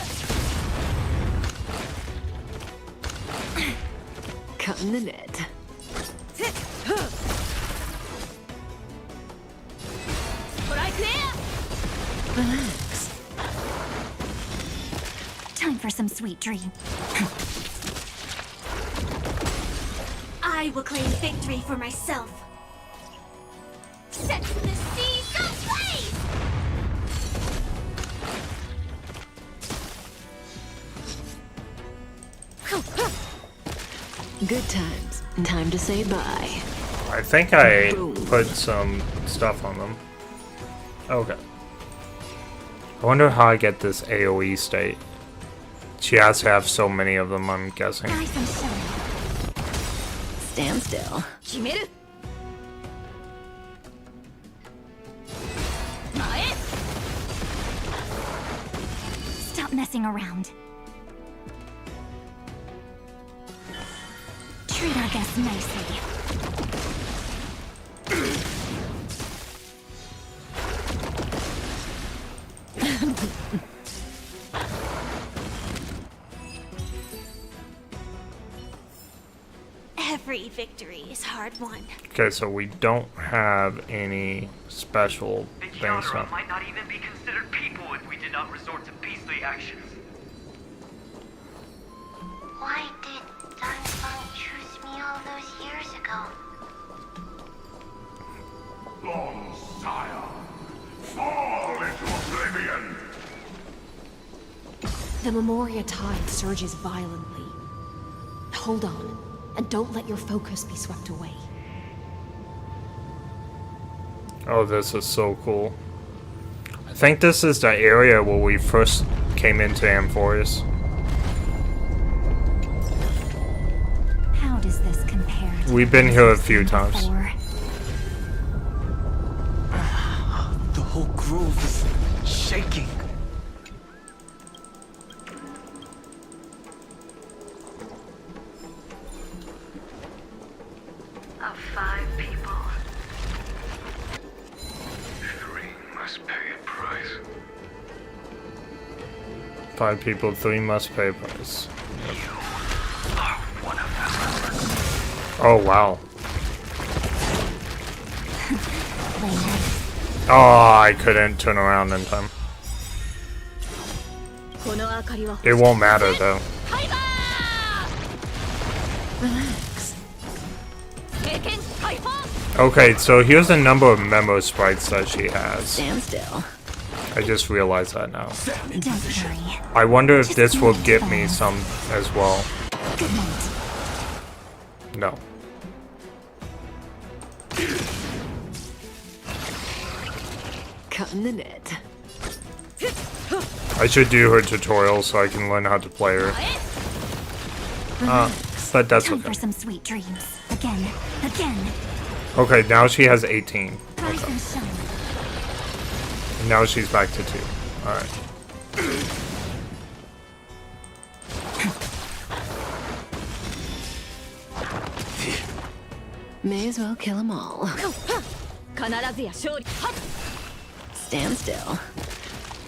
Cutting the net. Relax. Time for some sweet dream. I will claim victory for myself. Set the seas ablaze! Good times. Time to say bye. I think I put some stuff on them. Okay. I wonder how I get this AoE state. She has to have so many of them, I'm guessing. Stand still. Stop messing around. Treat our guests nicely. Every victory is hard won. Okay, so we don't have any special things genre now. might not even be considered people if we did not resort to beastly actions. Why did Danfang choose me all those years ago? Long sire, fall into oblivion! The Memoria tide surges violently. Hold on, and don't let your focus be swept away. Oh, this is so cool. I think this is the area where we first came into Amphoris. How does this compare to We've been here a few times. before? The whole grove is shaking. Of 5 people. 3 must pay a price. 5 people, 3 must pay a price. One of them. Oh, wow. Oh, I couldn't turn around in time. It won't matter, though. Relax. Okay, so here's the number of memo sprites that she has. Stand still. I just realized that now. Don't worry. I wonder if this will get me some as well. Good night. No. Cutting the net. I should do her tutorial so I can learn how to play her. But that's Time okay. for some sweet dreams. Again. Okay, now she has 18. Rise and shine. And now she's back to 2. Alright. May as well kill them all. Stand still.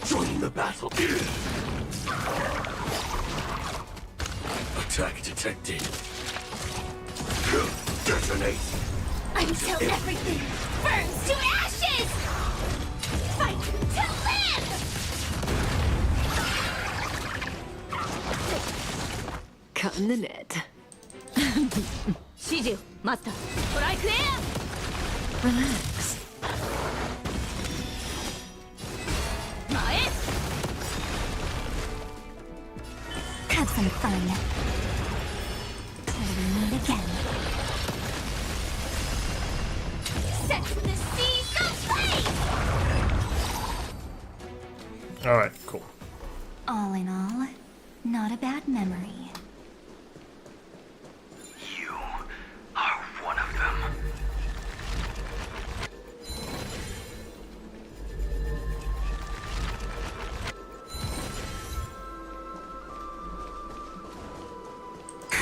Join the battle. Attack detected. Detonate. Until everything burns to ashes! Fight to live! Cutting the net. Shiju, Master. Relax. Have some fun. Till we meet again. Set the seas ablaze! Alright, cool. All in all, not a bad memory. You are one of them.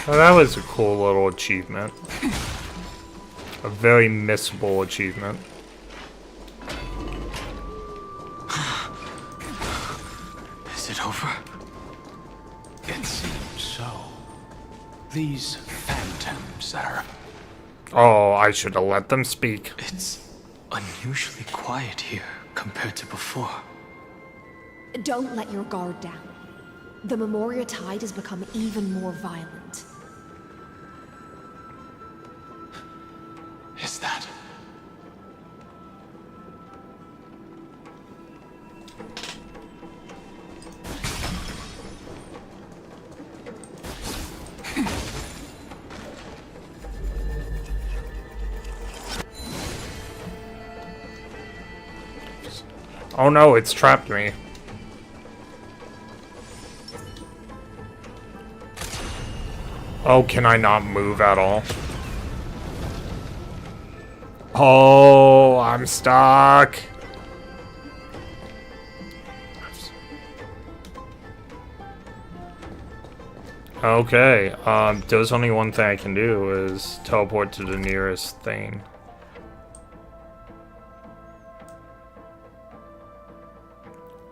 Well, that was a cool little achievement. A very missable achievement. Is it over? It seems so. These phantoms sir. Oh, I should have let them speak. It's unusually quiet here compared to before. Don't let your guard down. The Memoria Tide has become even more violent. Is that? Oh no, it's trapped me. Oh, can I not move at all? Oh, I'm stuck. Okay, there's only one thing I can do is teleport to the nearest thing.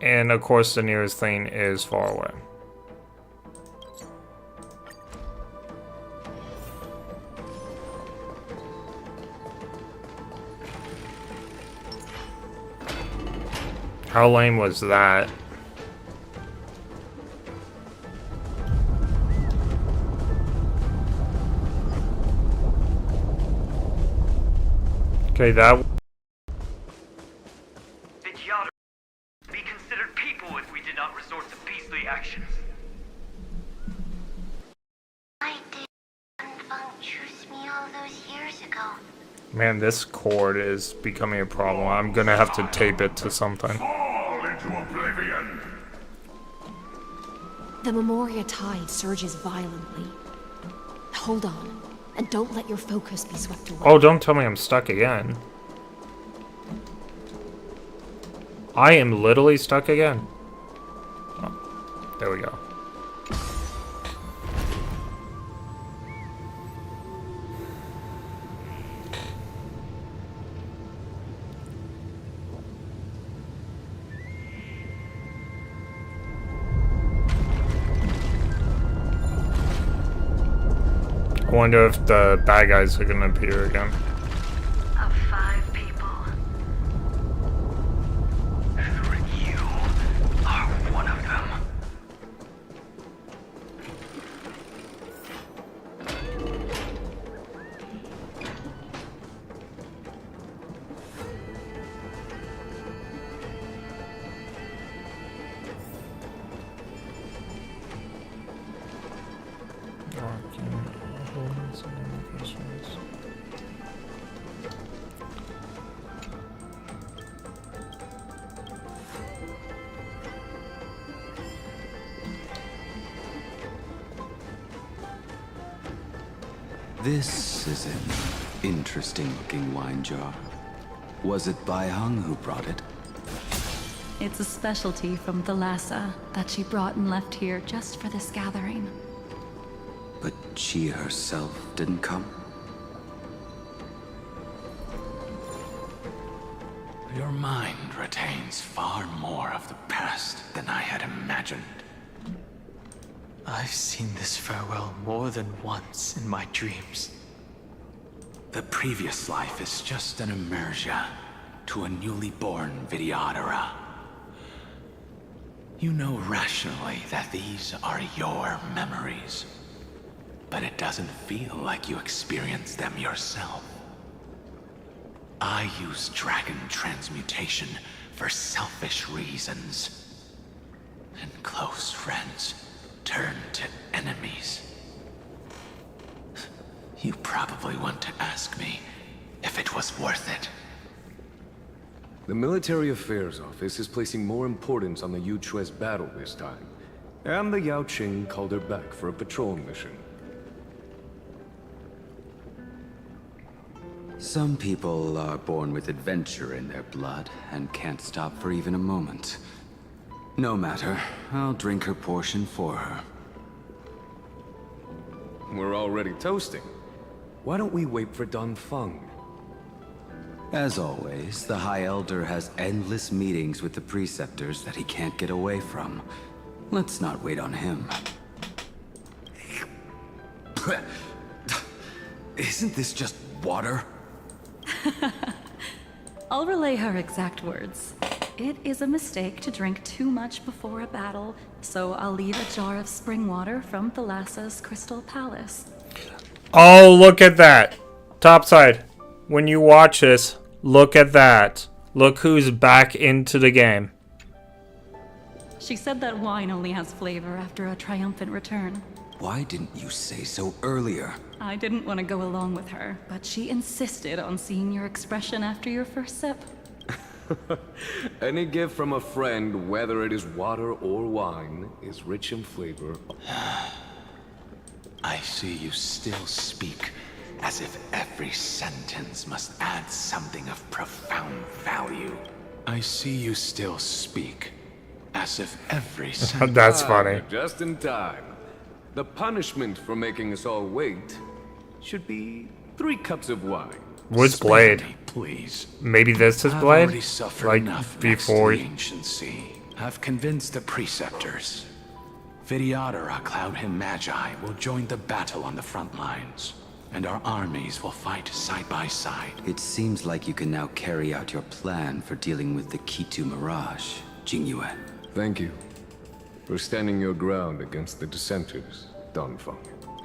And of course the nearest thing is far away. How lame was that? Okay, that... Did Yada be considered people if we did not resort to beastly actions? Why did Funk choose me all those years ago? Man, this cord is becoming a problem. I'm gonna have to tape it to something. Fall into oblivion. The Memoria Tide surges violently. Hold on, and don't let your focus be swept away. Oh, don't tell me I'm stuck again. I am literally stuck again. Oh, there we go. I wonder if the bad guys are gonna appear again. Of 5 people, you are one of them. This is an interesting-looking wine jar. Was it Bai Hung who brought it? It's a specialty from Thalassa that she brought and left here just for this gathering. But she herself didn't come? Your mind retains far more of the past than I had imagined. I've seen this farewell more than once in my dreams. The previous life is just an immersia to a newly born Vidyadhara. You know rationally that these are your memories, but it doesn't feel like you experienced them yourself. I use dragon transmutation for selfish reasons, and close friends turn to enemies. You probably want to ask me if it was worth it. The Military Affairs Office is placing more importance on the Yu Chue's battle this time, and the Yao Qing called her back for a patrol mission. Some people are born with adventure in their blood and can't stop for even a moment. No matter, I'll drink her portion for her. We're already toasting. Why don't we wait for Dun Feng? As always, the High Elder has endless meetings with the Preceptors that he can't get away from. Let's not wait on him. Isn't this just water? I'll relay her exact words. It is a mistake to drink too much before a battle, so I'll leave a jar of spring water from Thalassa's Crystal Palace. Oh, look at that. Topside. When you watch this, look at that. Look who's back into the game. She said that wine only has flavor after a triumphant return. Why didn't you say so earlier? I didn't want to go along with her, but she insisted on seeing your expression after your first sip. Any gift from a friend, whether it is water or wine, is rich in flavor. I see you still speak as if every sentence must add something of profound value. I see you still speak as if every sentence... That's funny. Just in time. The punishment for making us all wait should be 3 cups of wine. Where's Blade? Please. Maybe this is I've Blade? already suffered Like, enough before... next to the ancient sea. I've convinced the preceptors. Vidyadhara, Cloudhim Magi, will join the battle on the front lines, and our armies will fight side by side. It seems like you can now carry out your plan for dealing with the Kitu Mirage, Jingyue. Thank you for standing your ground against the dissenters, Dongfeng.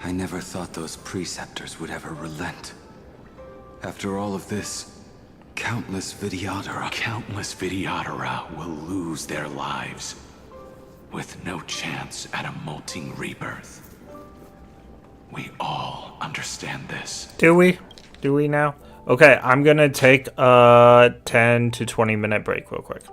I never thought those preceptors would ever relent. After all of this, countless Vidyadhara will lose their lives, with no chance at a molting rebirth. We all understand this. Do we? Do we now? Okay, I'm gonna take a 10 to 20 minute break real quick.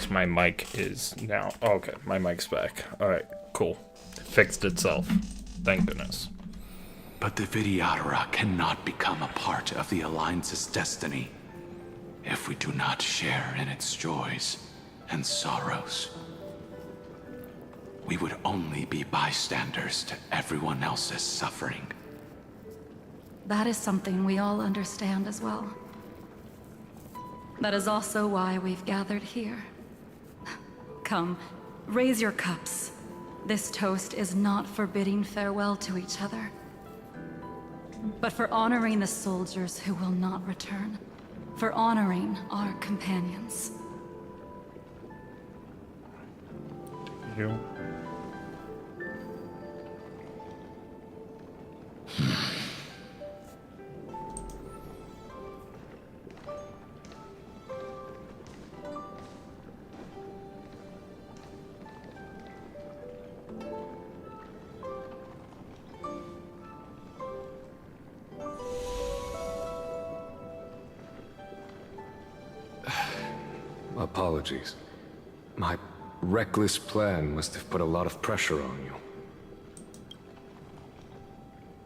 guess my mic is now... Okay, my mic's back. Alright, cool. It fixed itself. Thank goodness. But the Vidyadhara cannot become a part of the Alliance's destiny if we do not share in its joys and sorrows. We would only be bystanders to everyone else's suffering. That is something we all understand as well. That is also why we've gathered here. Come, raise your cups. This toast is not for bidding farewell to each other, but for honoring the soldiers who will not return, for honoring our companions. You. Apologies. My reckless plan must have put a lot of pressure on you.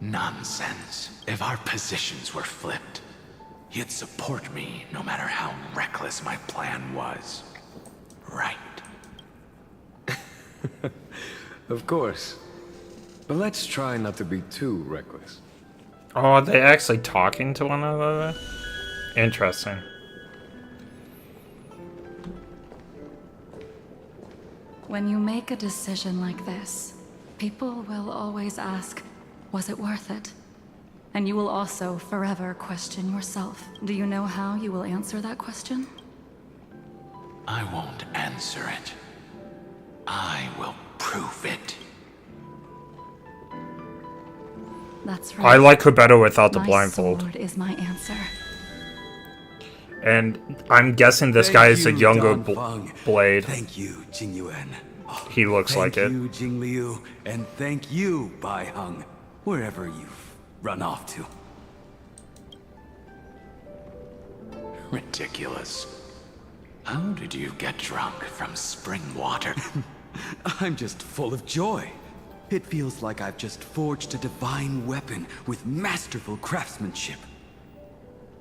Nonsense. If our positions were flipped, you'd support me no matter how reckless my plan was. Right? Of course. But let's try not to be too reckless. Oh, are they actually talking to one another? Interesting. When you make a decision like this, people will always ask, was it worth it? And you will also forever question yourself. Do you know how you will answer that question? I won't answer it. I will prove it. That's right. I like her better without the My blindfold. sword is my answer. And I'm guessing this guy is a younger Blade. Thank you, Jing Yuan. He looks like it. Thank you, Jing Liu, and thank you, Bai Heng, wherever you've run off to. Ridiculous. How did you get drunk from spring water? I'm just full of joy. It feels like I've just forged a divine weapon with masterful craftsmanship.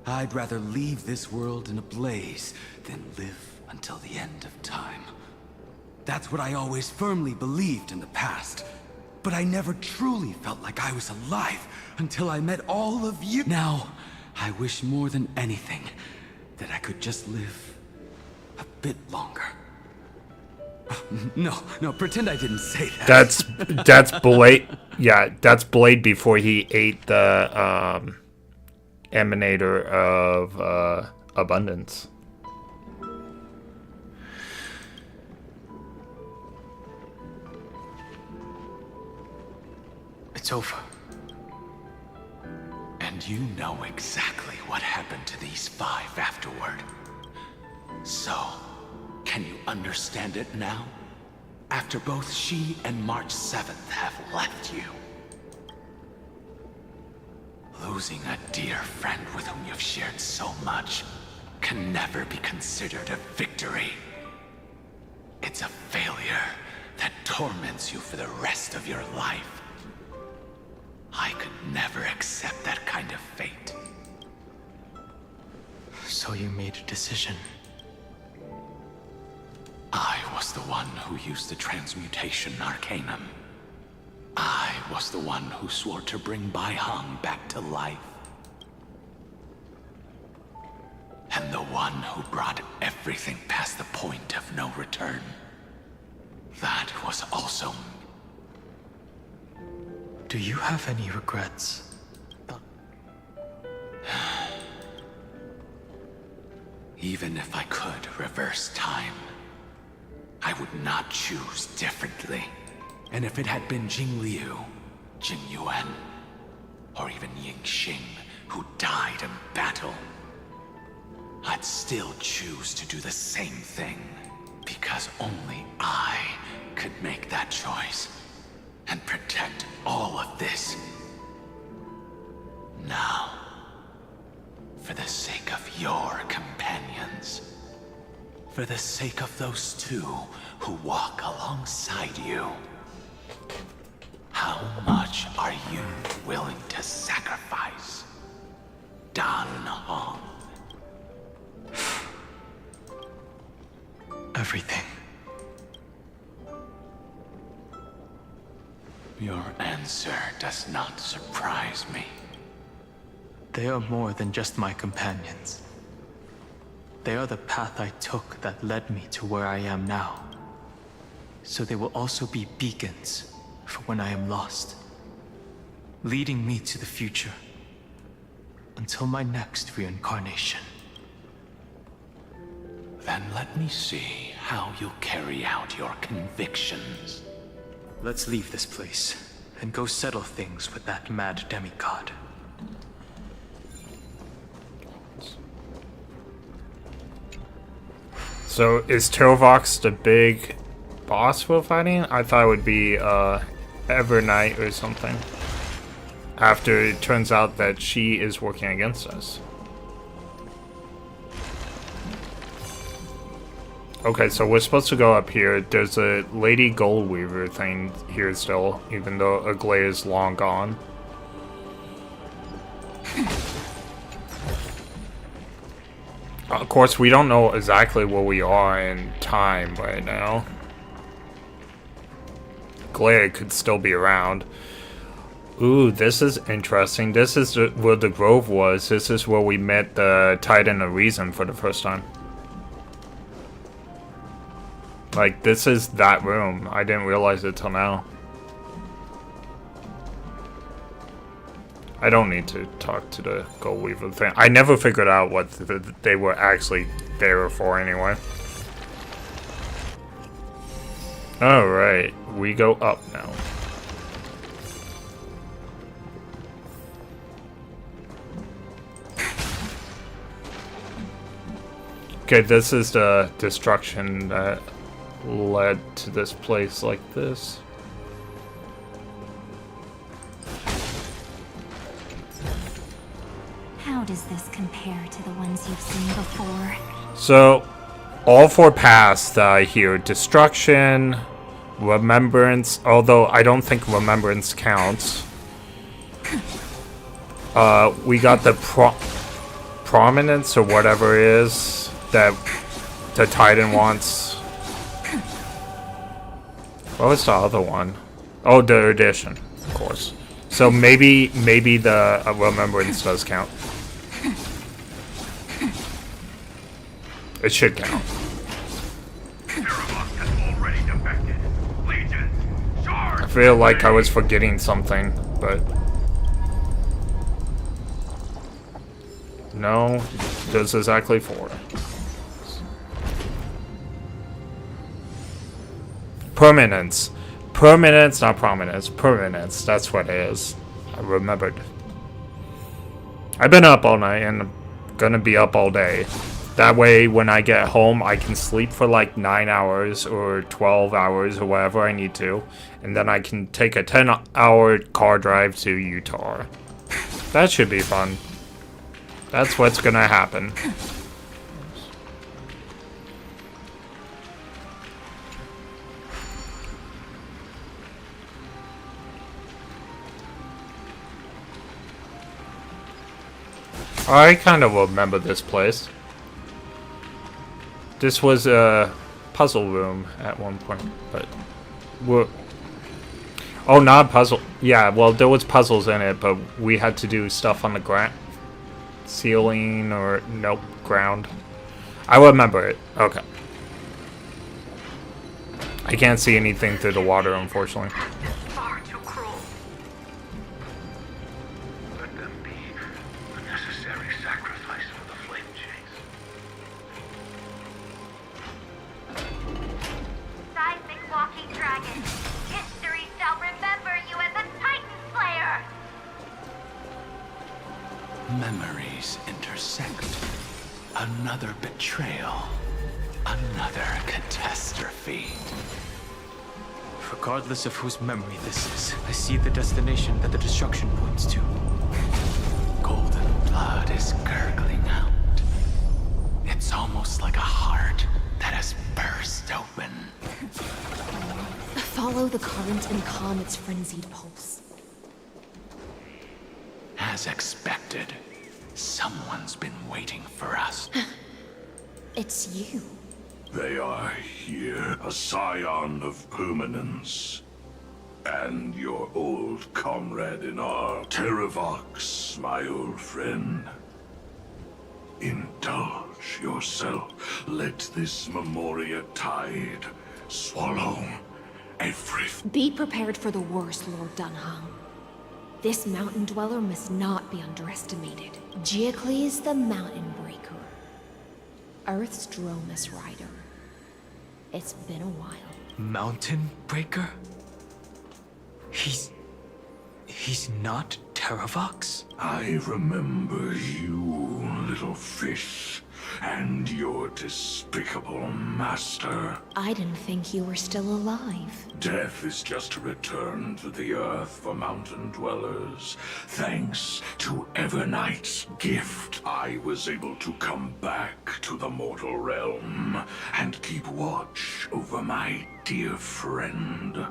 I'd rather leave this world in a blaze than live until the end of time. That's what I always firmly believed in the past. But I never truly felt like I was alive until I met all of you. Now, I wish more than anything that I could just live a bit longer. No, pretend I didn't say that. That's Blade. Yeah, that's Blade before he ate the emanator of abundance. It's over. And you know exactly what happened to these 5 afterward. So, can you understand it now? After both she and March 7th have left you. Losing a dear friend with whom you've shared so much can never be considered a victory. It's a failure that torments you for the rest of your life. I could never accept that kind of fate. So you made a decision. I was the one who used the transmutation arcanum. I was the one who swore to bring Bai Heng back to life. And the one who brought everything past the point of no return. That was also... Do you have any regrets? Even if I could reverse time, I would not choose differently. And if it had been Jing Liu, Jing Yuan, or even Ying Xing, who died in battle, I'd still choose to do the same thing. Because only I could make that choice and protect all of this. Now, for the sake of your companions, For the sake of those two who walk alongside you, how much are you willing to sacrifice, Dan Hong? Everything. Your answer does not surprise me. They are more than just my companions. They are the path I took that led me to where I am now. So they will also be beacons for when I am lost, leading me to the future until my next reincarnation. Then let me see how you carry out your convictions. Let's leave this place and go settle things with that mad demigod. So is Terravox the big boss we're fighting? I thought it would be Evernight or something. After it turns out that she is working against us. Okay, so we're supposed to go up here. There's a Lady Goldweaver thing here still, even though Aglaya is long gone. Of course, we don't know exactly where we are in time right now. Aglaya could still be around. Ooh, this is interesting. This is where the grove was. This is where we met the Titan of Reason for the first time. Like, this is that room. I didn't realize it till now. I don't need to talk to the Goldweaver thing. I never figured out what they were actually there for anyway. Alright, we go up now. Okay, this is the destruction that led to this place like this. How does this compare to the ones you've seen before? So, all four paths that I hear: destruction, remembrance, although I don't think remembrance counts. We got the prominence or whatever it is that the Titan wants. What was the other one? Oh, the edition, of course. So maybe the remembrance does count. It should count. I feel like I was forgetting something, but no, there's exactly 4. Permanence. Permanence, not prominence. Permanence, that's what it is. I remembered. I've been up all night and I'm gonna be up all day. That way, when I get home, I can sleep for like 9 hours or 12 hours or whatever I need to. And then I can take a 10-hour car drive to Utah. That should be fun. That's what's gonna happen. I kind of remember this place. This was a puzzle room at one point, but oh, not a puzzle. Yeah, well, there was puzzles in it, but we had to do stuff on the ground, ceiling, or nope, ground. I remember it. Okay. I can't see anything through the water, unfortunately. Far too cruel. Let them be a necessary sacrifice for the flame chase. Seismic walking dragon. History shall remember you as a Titan Slayer. Memories intersect. Another betrayal. Another catastrophe. Regardless of whose memory this is, I see the destination that the destruction points to. Golden blood is gurgling out. It's almost like a heart that has burst open. Follow the current and calm its frenzied pulse. As expected, someone's been waiting for us. It's you. They are here, a scion of permanence. And your old comrade in arms, Terravox, my old friend. Indulge yourself. Let this Memoria tide swallow everything. Be prepared for the worst, Lord Dunhung. This mountain dweller must not be underestimated. Giacles the Mountain Breaker. Earth's Dromus Rider. It's been a while. Mountain Breaker? He's not Terravox? I remember you, little fish, and your despicable master. I didn't think you were still alive. Death is just a return to the earth for mountain dwellers. Thanks to Evernight's gift, I was able to come back to the mortal realm and keep watch over my dear friend.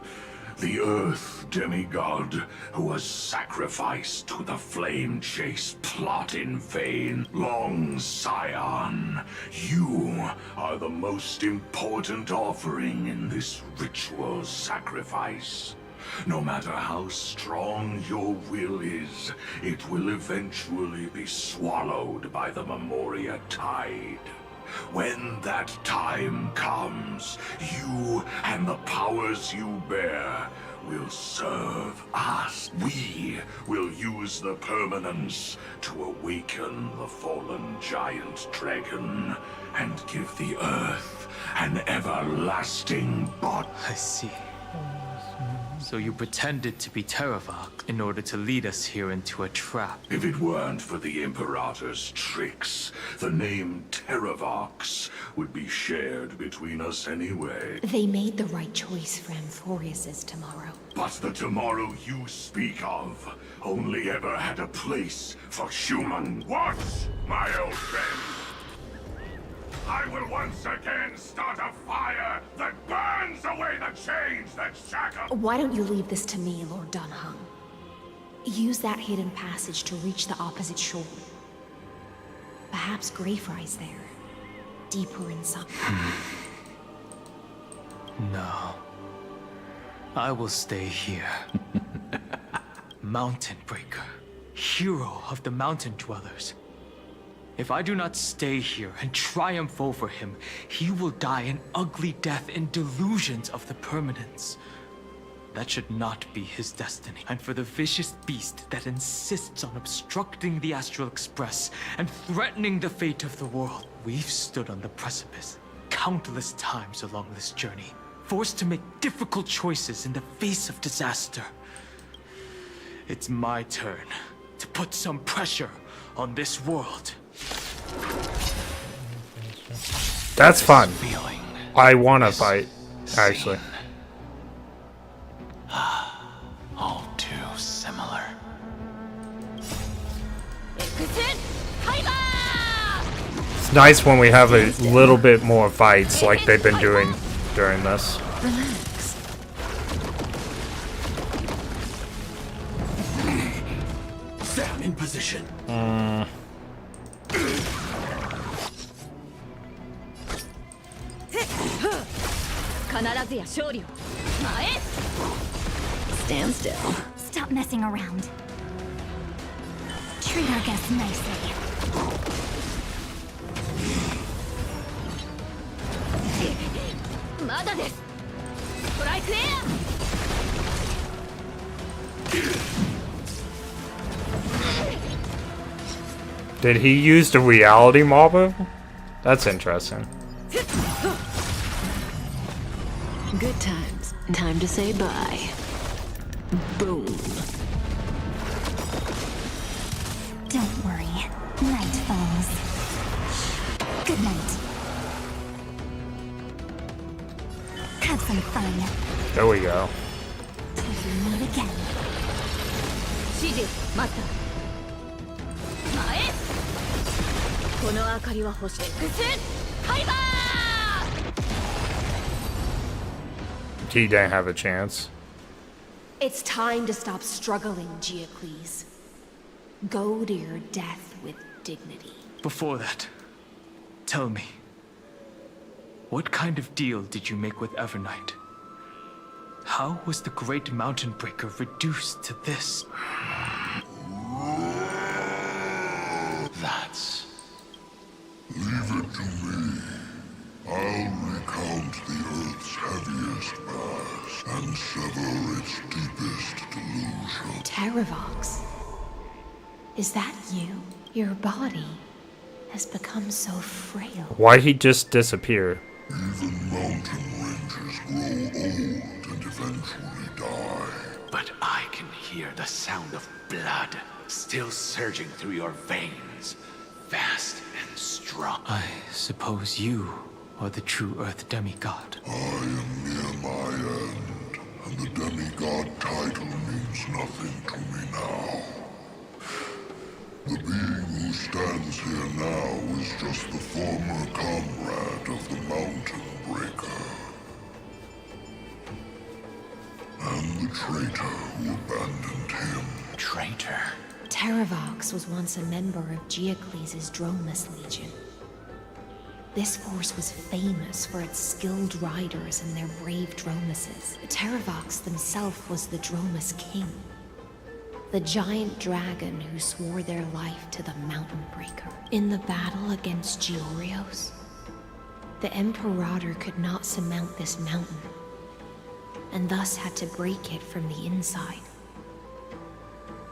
The Earth demigod who was sacrificed to the flame chase plot in vain. Long Scion, you are the most important offering in this ritual sacrifice. No matter how strong your will is, it will eventually be swallowed by the Memoria tide. When that time comes, you and the powers you bear will serve us. We will use the permanence to awaken the fallen giant dragon and give the earth an everlasting body. I see. So you pretended to be Terravox in order to lead us here into a trap. If it weren't for the Imperator's tricks, the name Terravox would be shared between us anyway. They made the right choice for Amphorius's tomorrow. But the tomorrow you speak of only ever had a place for human. What, my old friend? I will once again start a fire that burns away the chains that shackle. Why don't you leave this to me, Lord Dunhung? Use that hidden passage to reach the opposite shore. Perhaps Greyfry's there, deeper inside. No. I will stay here. Mountain Breaker, hero of the mountain dwellers. If I do not stay here and triumph over him, he will die an ugly death in delusions of the permanence. That should not be his destiny. And for the vicious beast that insists on obstructing the Astral Express and threatening the fate of the world, we've stood on the precipice countless times along this journey, forced to make difficult choices in the face of disaster. It's my turn to put some pressure on this world. That's fun. I want to fight, actually. All too similar. It's nice when we have a little bit more fights like they've been doing during this. Relax. Sam in position. Stand still. Stop messing around. Treat our guests nicely. Did he use the reality mobber? That's interesting. Good times. Time to say bye. Boom. Don't worry. Night falls. Good night. Have some fun. There we go. Till we meet again. He didn't have a chance. It's time to stop struggling, Giacles. Go to your death with dignity. Before that, tell me, what kind of deal did you make with Evernight? How was the Great Mountain Breaker reduced to this? That's... Leave it to me. I'll recount the Earth's heaviest past and sever its deepest delusion. Terravox? Is that you? Your body has become so frail. Why'd he just disappear? Even mountain ranges grow old and eventually die. But I can hear the sound of blood still surging through your veins, fast and strong. I suppose you are the true Earth demigod. I am near my end, and the demigod title means nothing to me now. The being who stands here now is just the former comrade of the Mountain Breaker. And the traitor who abandoned him. Traitor? Terravox was once a member of Giacles' Dromus Legion. This force was famous for its skilled riders and their brave Dromuses. Terravox himself was the Dromus King, the giant dragon who swore their life to the Mountain Breaker. In the battle against Giorios, the Imperator could not surmount this mountain, and thus had to break it from the inside.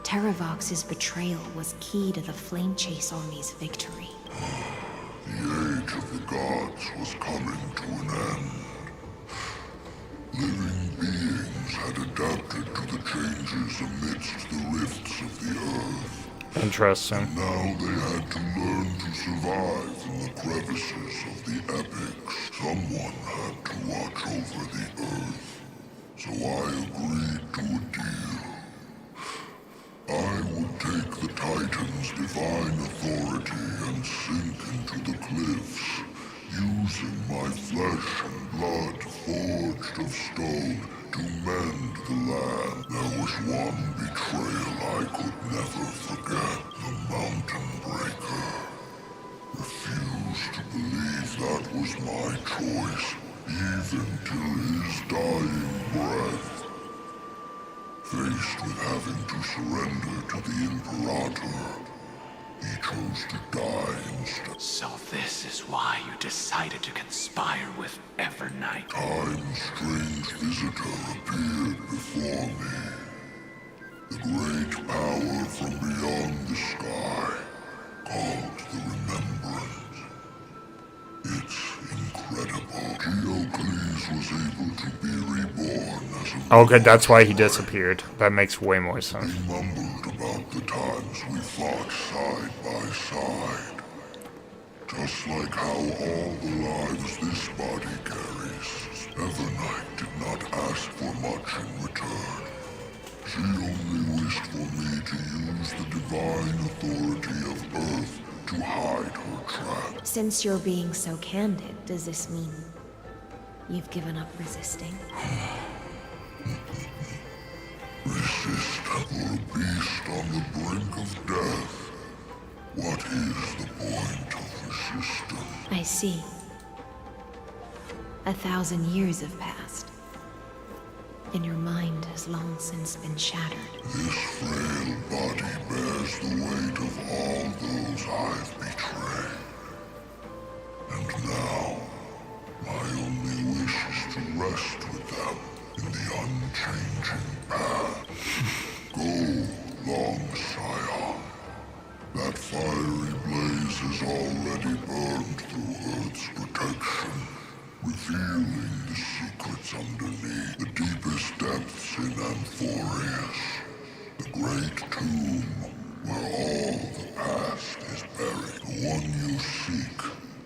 Terravox's betrayal was key to the Flame Chase Army's victory. The age of the gods was coming to an end. Living beings had adapted to the changes amidst the rifts of the earth. Interesting. And now they had to learn to survive in the crevices of the epics. Someone had to watch over the earth. So I agreed to a deal. I would take the Titan's divine authority and sink into the cliffs, using my flesh and blood forged of stone to mend the land. There was one betrayal I could never forget, the Mountain Breaker. Refused to believe that was my choice, even till his dying breath. Faced with having to surrender to the Imperator, he chose to die instead. So this is why you decided to conspire with Evernight. Time's strange visitor appeared before me. The great power from beyond the sky, called the Remembrance. It's incredible. Giocles was able to be reborn as a... Okay, that's why he disappeared. That makes way more sense. He mumbled about the times we fought side by side. Just like how all the lives this body carries, Evernight did not ask for much in return. She only wished for me to use the divine authority of Earth to hide her trap. Since you're being so candid, does this mean you've given up resisting? Resist for a beast on the brink of death. What is the point of resistance? I see. 1,000 years have passed, and your mind has long since been shattered. This frail body bears the weight of all those I've betrayed. And now, my only wish is to rest with them in the unchanging path. Go, long Scion. That fiery blaze has already burned through Earth's protection, revealing the secrets underneath, the deepest depths in Amphorius. The great tomb where all the past is buried. The one you seek,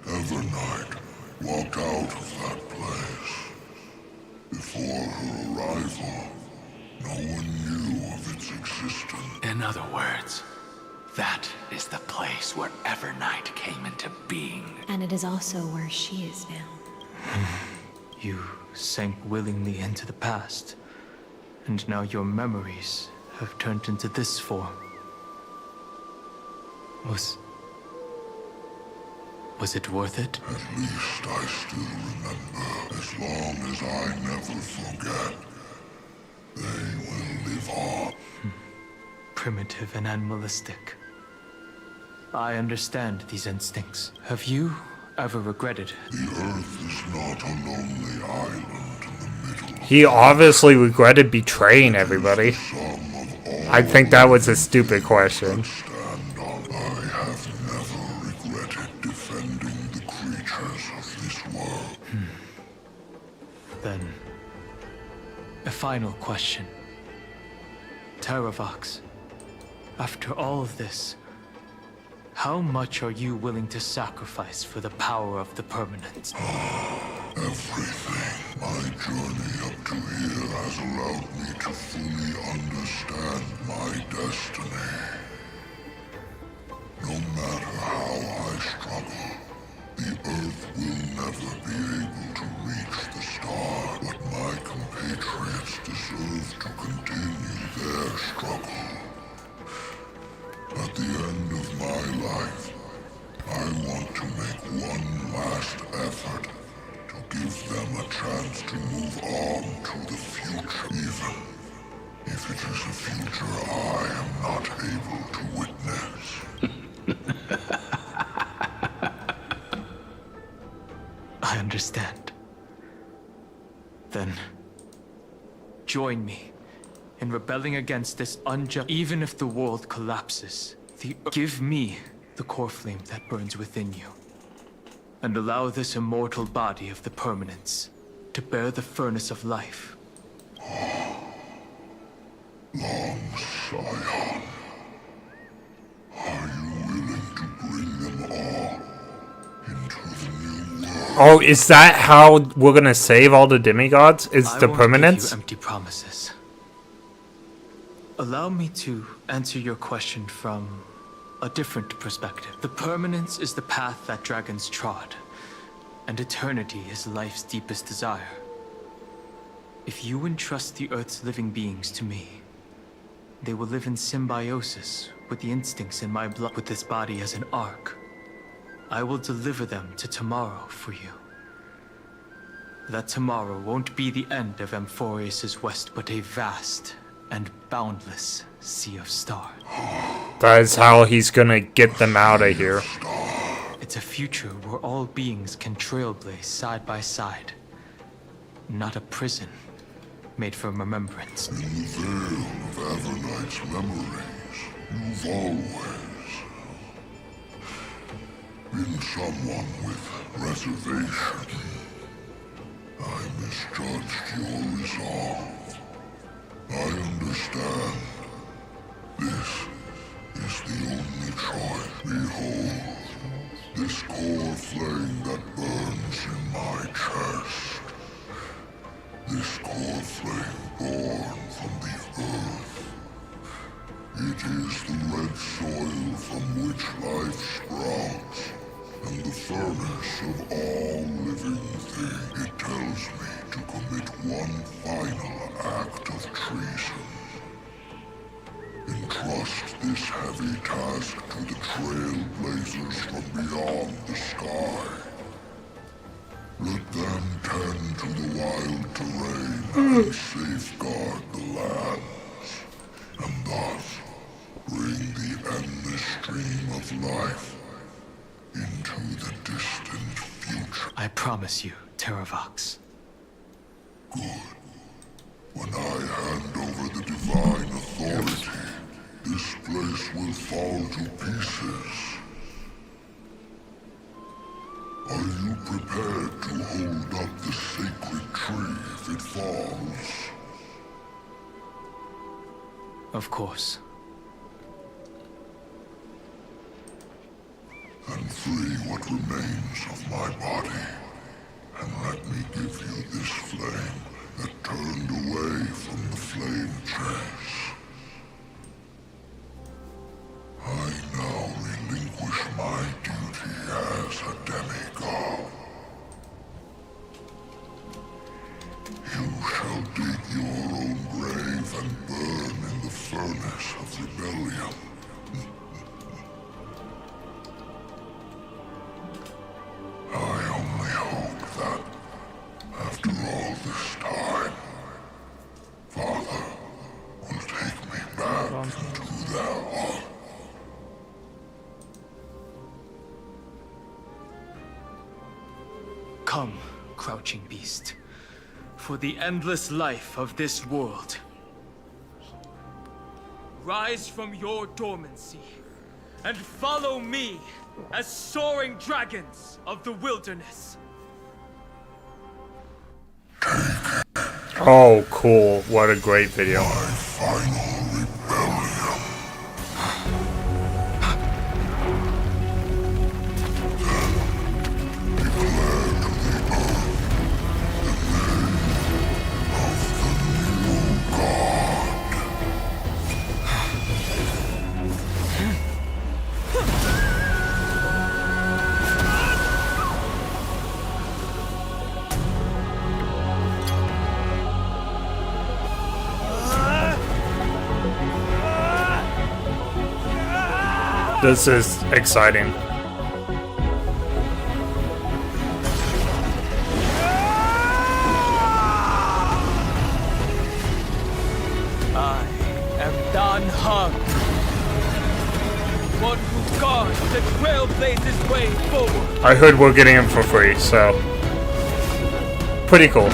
Evernight, walked out of that place. Before her arrival, no one knew of its existence. In other words, that is the place where Evernight came into being. And it is also where she is now. You sank willingly into the past, and now your memories have turned into this form. Was it worth it? At least I still remember. As long as I never forget, they will live on. Primitive and animalistic. I understand these instincts. Have you ever regretted? The Earth is not a lonely island in the middle. He obviously regretted betraying everybody. I think that was a stupid question. I have never regretted defending the creatures of this world. Then, a final question. Terravox, after all of this, how much are you willing to sacrifice for the power of the permanent? Everything. My journey up to here has allowed me to fully understand my destiny. No matter how I struggle, the Earth will never be able to reach the star, but my compatriots deserve to continue their struggle. At the end of my life, I want to make one last effort to give them a chance to move on to the future, even if it is a future I am not able to witness. I understand. Then, join me in rebelling against this unjust. Even if the world collapses, give me the core flame that burns within you, and allow this immortal body of the permanence to bear the furnace of life. Long Scion, are you willing to bring them all into the new world? Oh, is that how we're gonna save all the demigods? Is the I won't permanence? give you empty promises. Allow me to answer your question from a different perspective. The permanence is the path that dragons trod, and eternity is life's deepest desire. If you entrust the Earth's living beings to me, they will live in symbiosis with the instincts in my blood, with this body as an ark. I will deliver them to tomorrow for you. That tomorrow won't be the end of Amphorius' west, but a vast and boundless sea of stars. That is how he's gonna get them out of here. It's a future where all beings can trailblaze side by side. Not a prison made for remembrance. In the veil of Evernight's memories, you've always been someone with reservation. I misjudged your resolve. I understand. This is the only choice. Behold, this core flame that burns in my chest. This core flame born from the earth. It is the red soil from which life sprouts, and the furnace of all living things. It tells me to commit one final act of treason. Entrust this heavy task to the trailblazers from beyond the sky. Let them tend to the wild terrain and safeguard the lands, and thus bring the endless stream of life into the distant future. I promise you, Terravox. Good. When I hand over the divine authority, this place will fall to pieces. Are you prepared to hold up the sacred tree if it falls? Of course. And free what remains of my body, and let me give you this flame that turned away from the flame chase. I now relinquish my duty as a demigod. rebellion. I only hope that, after all this time, Father will take me back to their home. Come, crouching beast, for the endless life of this world. Rise from your dormancy, and follow me as soaring dragons of the wilderness. Oh, cool. What a great video. This is exciting. I am Dan Hung, one who guards the trailblazer's way forward. I heard we're getting him for free, so pretty cool.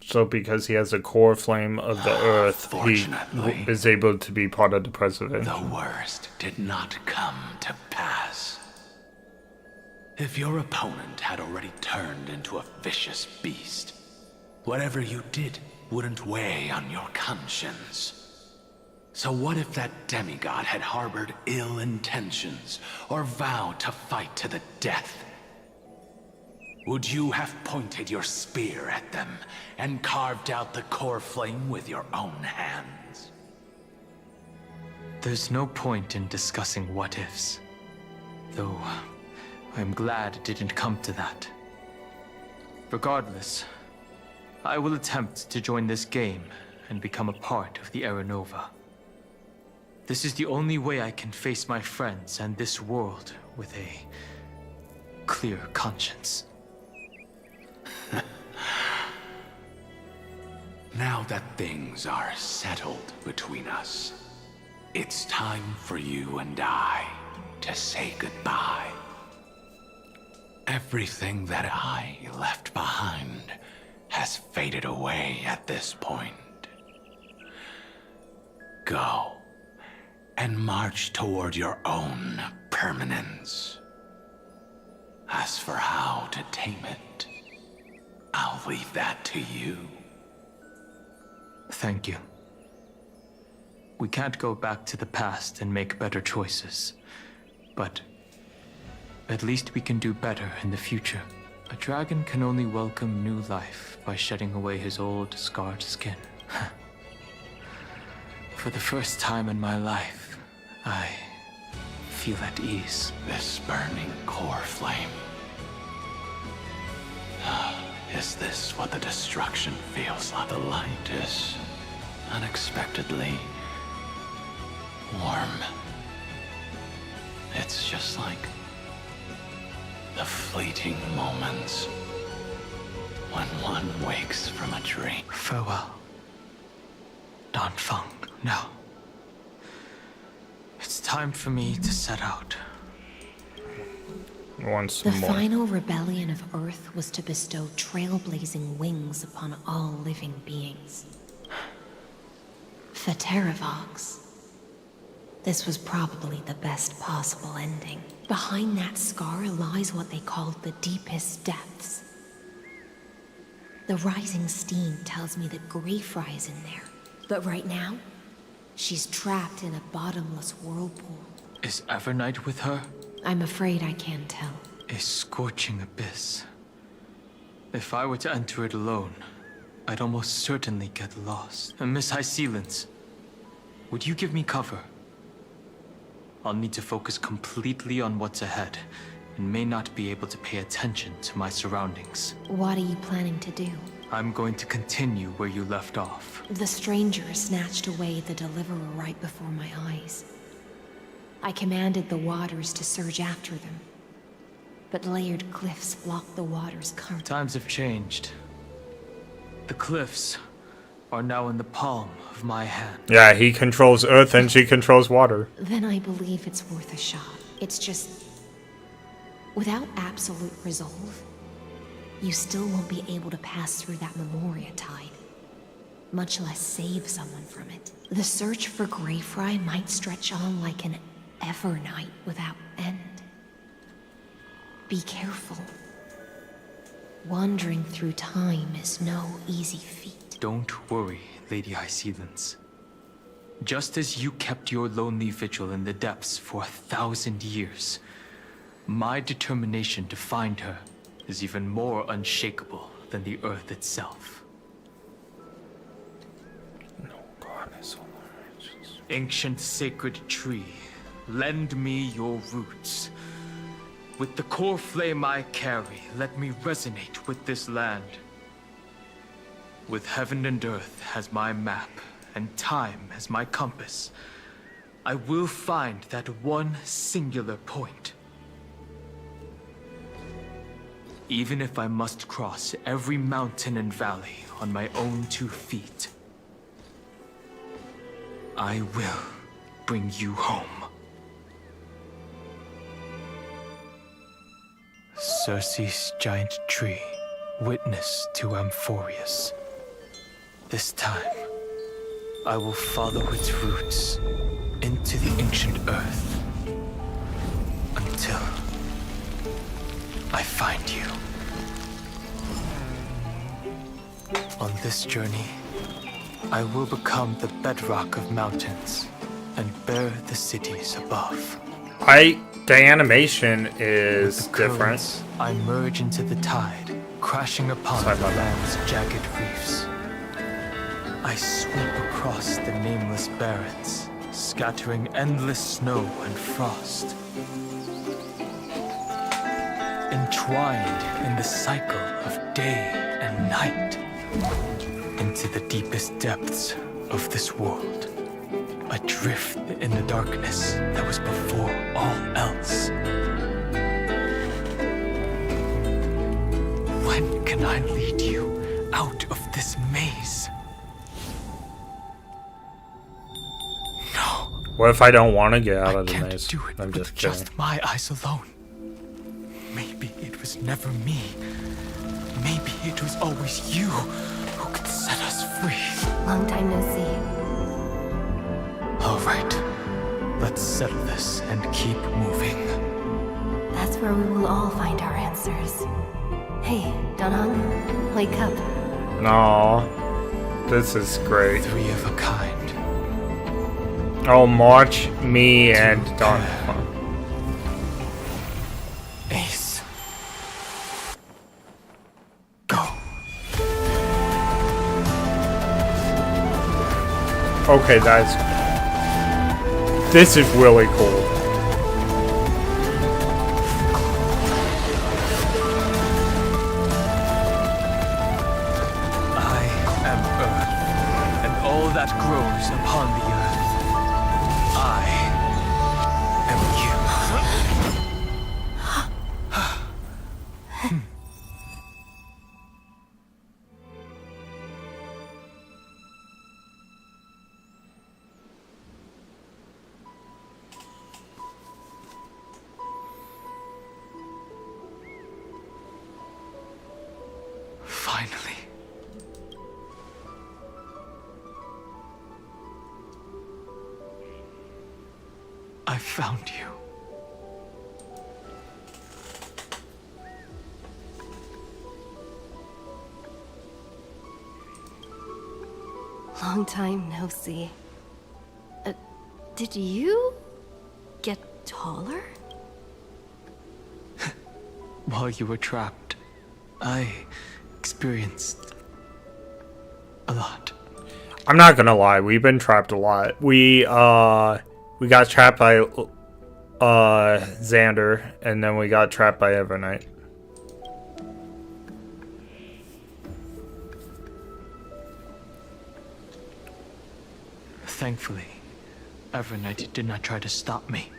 So because he has a core flame of the earth, he is able to be part of the preservation. The worst did not come to pass. If your opponent had already turned into a vicious beast, whatever you did wouldn't weigh on your conscience. So what if that demigod had harbored ill intentions or vowed to fight to the death? Would you have pointed your spear at them and carved out the core flame with your own hands? There's no point in discussing what-ifs. Though, I'm glad it didn't come to that. Regardless, I will attempt to join this game and become a part of the Era Nova. This is the only way I can face my friends and this world with a clear conscience. Now that things are settled between us, it's time for you and I to say goodbye. Everything that I left behind has faded away at this point. Go and march toward your own permanence. As for how to tame it, I'll leave that to you. Thank you. We can't go back to the past and make better choices, but at least we can do better in the future. A dragon can only welcome new life by shedding away his old, scarred skin. For the first time in my life, I feel at ease. This burning core flame. Is this what the destruction feels like? The light is unexpectedly warm. It's just like the fleeting moments when one wakes from a dream. Farewell, Dan Feng. Now, it's time for me to set out. The final rebellion of Earth was to bestow trailblazing wings upon all living beings. For Terravox, this was probably the best possible ending. Behind that scar lies what they called the deepest depths. The rising steam tells me that Greyfry is in there. But right now, she's trapped in a bottomless whirlpool. Is Evernight with her? I'm afraid I can't tell. A scorching abyss. If I were to enter it alone, I'd almost certainly get lost. And Miss High Sealants, would you give me cover? I'll need to focus completely on what's ahead, and may not be able to pay attention to my surroundings. What are you planning to do? I'm going to continue where you left off. The stranger snatched away the deliverer right before my eyes. I commanded the waters to surge after them, but layered cliffs blocked the water's current. Times have changed. The cliffs are now in the palm of my hand. Yeah, he controls earth and she controls water. Then I believe it's worth a shot. It's just, without absolute resolve, you still won't be able to pass through that Memoria tide, much less save someone from it. The search for Greyfry might stretch on like an Evernight without end. Be careful. Wandering through time is no easy feat. Don't worry, Lady High Sealants. Just as you kept your lonely vigil in the depths for 1,000 years, my determination to find her is even more unshakable than the earth itself. No god is so righteous. Ancient sacred tree, lend me your roots. With the core flame I carry, let me resonate with this land. With heaven and earth as my map, and time as my compass, I will find that one singular point. Even if I must cross every mountain and valley on my own 2 feet, I will bring you home. Circe's giant tree, witness to Amphorius. This time, I will follow its roots into the ancient earth until I find you. On this journey, I will become the bedrock of mountains and bear the cities above. The animation is different. I merge into the tide, crashing upon the land's jagged reefs. I sweep across the nameless barrens, scattering endless snow and frost. Entwined in the cycle of day and night, into the deepest depths of this world. Adrift in the darkness that was before all else. When can I lead you out of this maze? No. What if I don't want to get out of the maze? Do it I'm with just kidding. my eyes alone. Maybe it was never me. Maybe it was always you who could set us free. Long time no see. All right, let's settle this and keep moving. That's where we will all find our answers. Hey, Danhang, wake up. No, this is great. 3 of a kind. Oh, March, me, and Don. Ace. Go. Okay, this is really cool. I am Earth, and all that grows upon the earth. I am you. Finally. I found you. Long time no see. Did you get taller? While you were trapped, I experienced a lot. I'm not gonna lie, we've been trapped a lot. We got trapped by Xander, and then we got trapped by Evernight. Thankfully, Evernight did not try to stop me.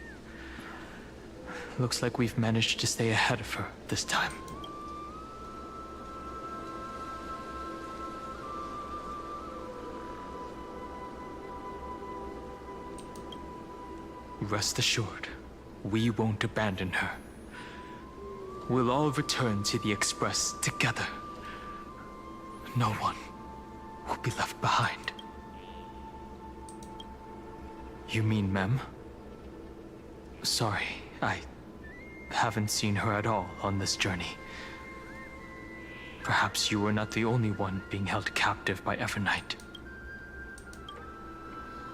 Looks like we've managed to stay ahead of her this time. Rest assured, we won't abandon her. We'll all return to the Express together. No one will be left behind. You mean Mem? Sorry, I haven't seen her at all on this journey. Perhaps you were not the only one being held captive by Evernight.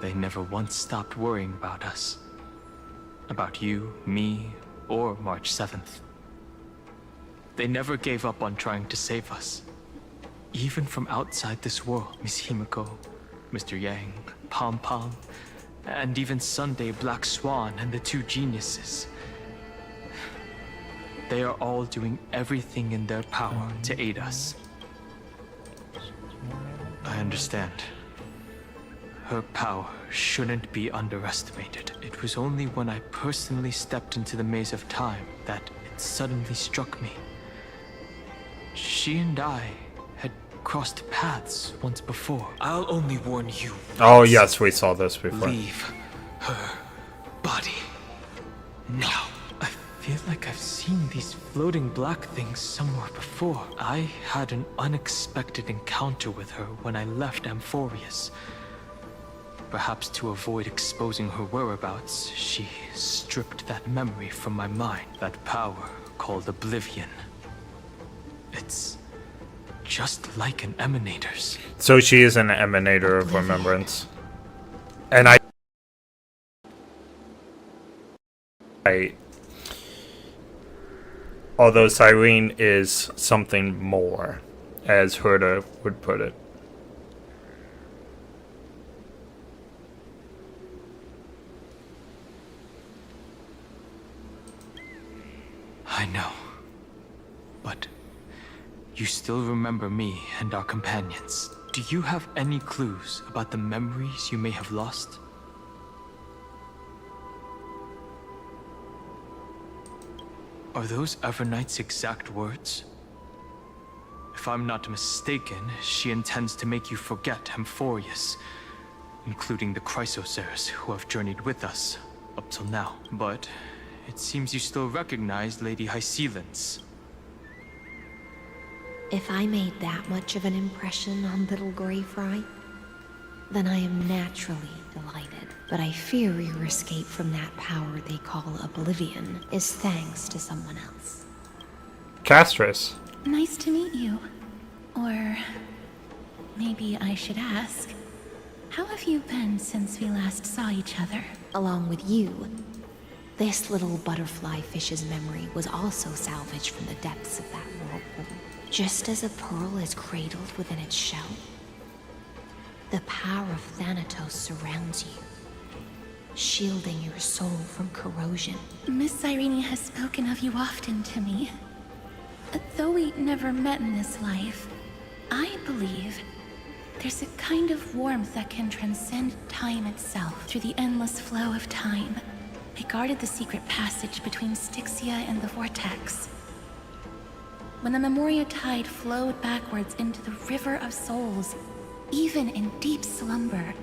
They never once stopped worrying about us. About you, me, or March 7th. They never gave up on trying to save us. Even from outside this world, Miss Himiko, Mr. Yang, Pom Pom, and even Sunday Black Swan and the two geniuses. They are all doing everything in their power to aid us. I understand. Her power shouldn't be underestimated. It was only when I personally stepped into the maze of time that it suddenly struck me. She and I had crossed paths once before. I'll only warn you. Oh yes, we saw this before. Leave her body now. I feel like I've seen these floating black things somewhere before. I had an unexpected encounter with her when I left Amphorius. Perhaps to avoid exposing her whereabouts, she stripped that memory from my mind. That power called Oblivion. It's just like an emanator's. So she is an emanator of remembrance. And although Cyrene is something more, as Herta would put it. I know. But you still remember me and our companions. Do you have any clues about the memories you may have lost? Are those Evernight's exact words? If I'm not mistaken, she intends to make you forget Amphorius, including the Chrysosaurs who have journeyed with us up till now. But it seems you still recognize Lady Hycelens. If I made that much of an impression on little Greyfry, then I am naturally delighted. But I fear your escape from that power they call Oblivion is thanks to someone else. Castris. Nice to meet you. Or maybe I should ask, how have you been since we last saw each other? Along with you, this little butterfly fish's memory was also salvaged from the depths of that whirlpool. Just as a pearl is cradled within its shell, the power of Thanatos surrounds you, shielding your soul from corrosion. Miss Cyrene has spoken of you often to me. Though we never met in this life, I believe there's a kind of warmth that can transcend time itself. Through the endless flow of time, I guarded the secret passage between Styxia and the Vortex. When the Memoria tide flowed backwards into the River of Souls, even in deep slumber,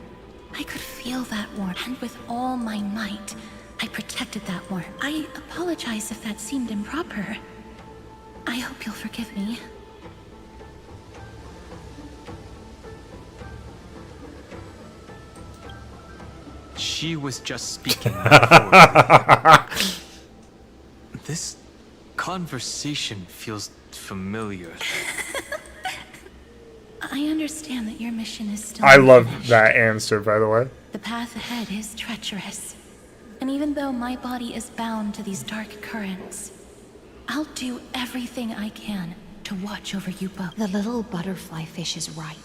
I could feel that warmth, and with all my might, I protected that warmth. I apologize if that seemed improper. I hope you'll forgive me. She was just speaking metaphorically. This conversation feels familiar. I understand that your mission is still I love unfinished. that answer, by the way. The path ahead is treacherous. And even though my body is bound to these dark currents, I'll do everything I can to watch over you both. The little butterfly fish is right.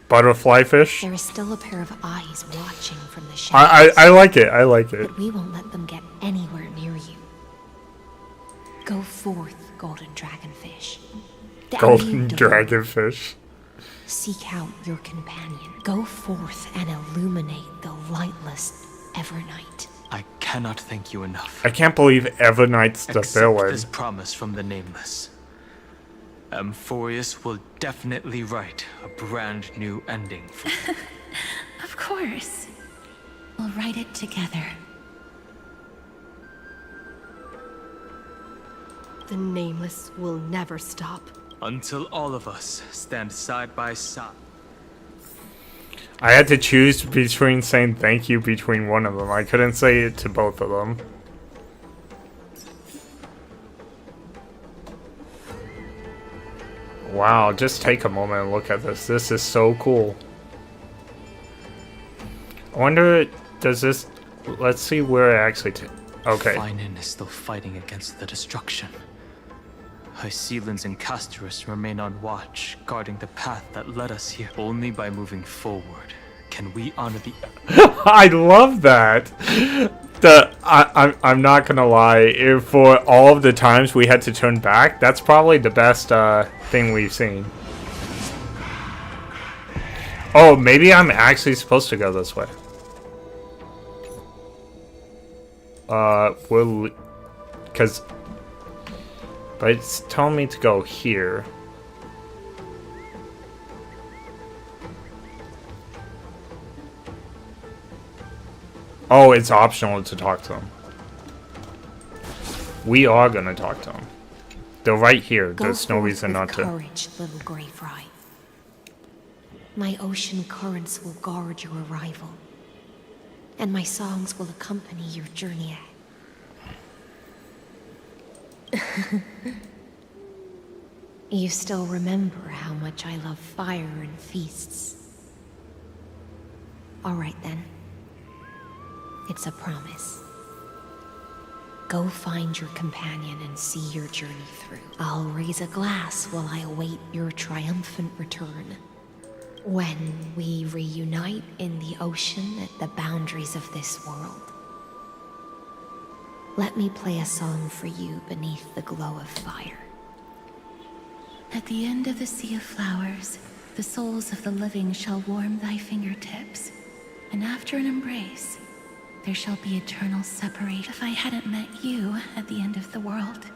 Butterfly fish? There is still a pair of eyes watching from the shadows. I like it. I like it. But we won't let them get anywhere near you. Go forth, golden dragonfish. Golden dragonfish. Seek out your companion. Go forth and illuminate the lightless Evernight. I cannot thank you enough. I can't believe Evernight's the Accept villain. this promise from the Nameless. Amphorius will definitely write a brand new ending for you. Of course. We'll write it together. The Nameless will never stop. Until all of us stand side by side. I had to choose between saying thank you between one of them. I couldn't say it to both of them. Wow, just take a moment and look at this. This is so cool. I wonder, does this... Let's see where it actually... Okay. Finan is still fighting against the destruction. Hycelans and Castorus remain on watch, guarding the path that led us here. Only by moving forward can we honor the... I love that! I'm not gonna lie, for all of the times we had to turn back, that's probably the best thing we've seen. Oh, maybe I'm actually supposed to go this way. Because... But it's telling me to go here. Oh, it's optional to talk to them. We are gonna talk to them. They're right here. There's no reason not to. Courage, little gray fry. My ocean currents will guard your arrival, and my songs will accompany your journey. You still remember how much I love fire and feasts. All right then. It's a promise. Go find your companion and see your journey through. I'll raise a glass while I await your triumphant return. When we reunite in the ocean at the boundaries of this world. Let me play a song for you beneath the glow of fire. At the end of the sea of flowers, the souls of the living shall warm thy fingertips, and after an embrace, there shall be eternal separation. If I hadn't met you at the end of the world,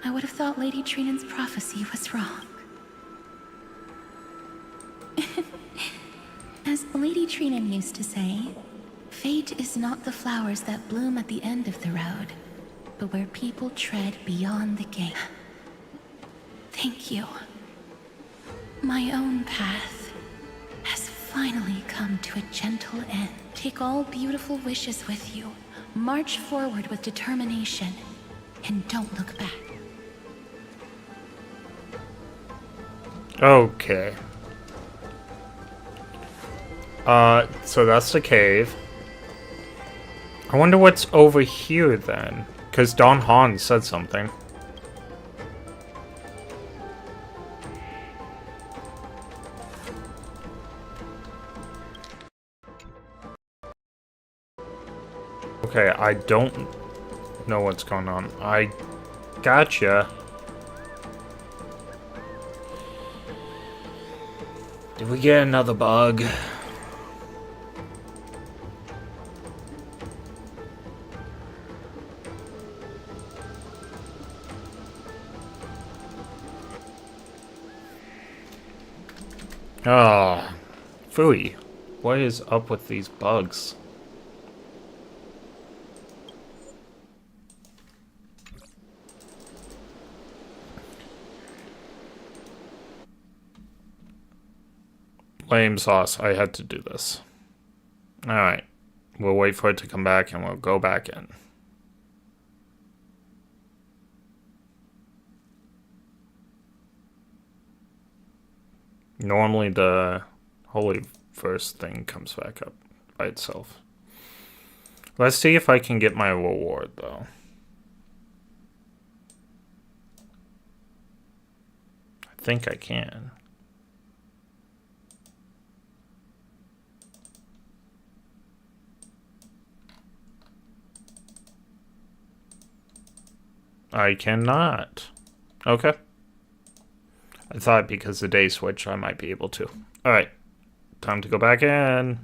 I would have thought Lady Trinan's prophecy was wrong. As Lady Trinan used to say, fate is not the flowers that bloom at the end of the road, but where people tread beyond the gate. Thank you. My own path has finally come to a gentle end. Take all beautiful wishes with you. March forward with determination, and don't look back. Okay. So that's the cave. I wonder what's over here then. Because Don Han said something. Okay, I don't know what's going on. I gotcha. Did we get another bug? Ah, Fooey, what is up with these bugs? Lame sauce, I had to do this. Alright, we'll wait for it to come back and we'll go back in. Normally the holy verse thing comes back up by itself. Let's see if I can get my reward, though. I think I can. I cannot. Okay. I thought because the day switch I might be able to. Alright. Time to go back in.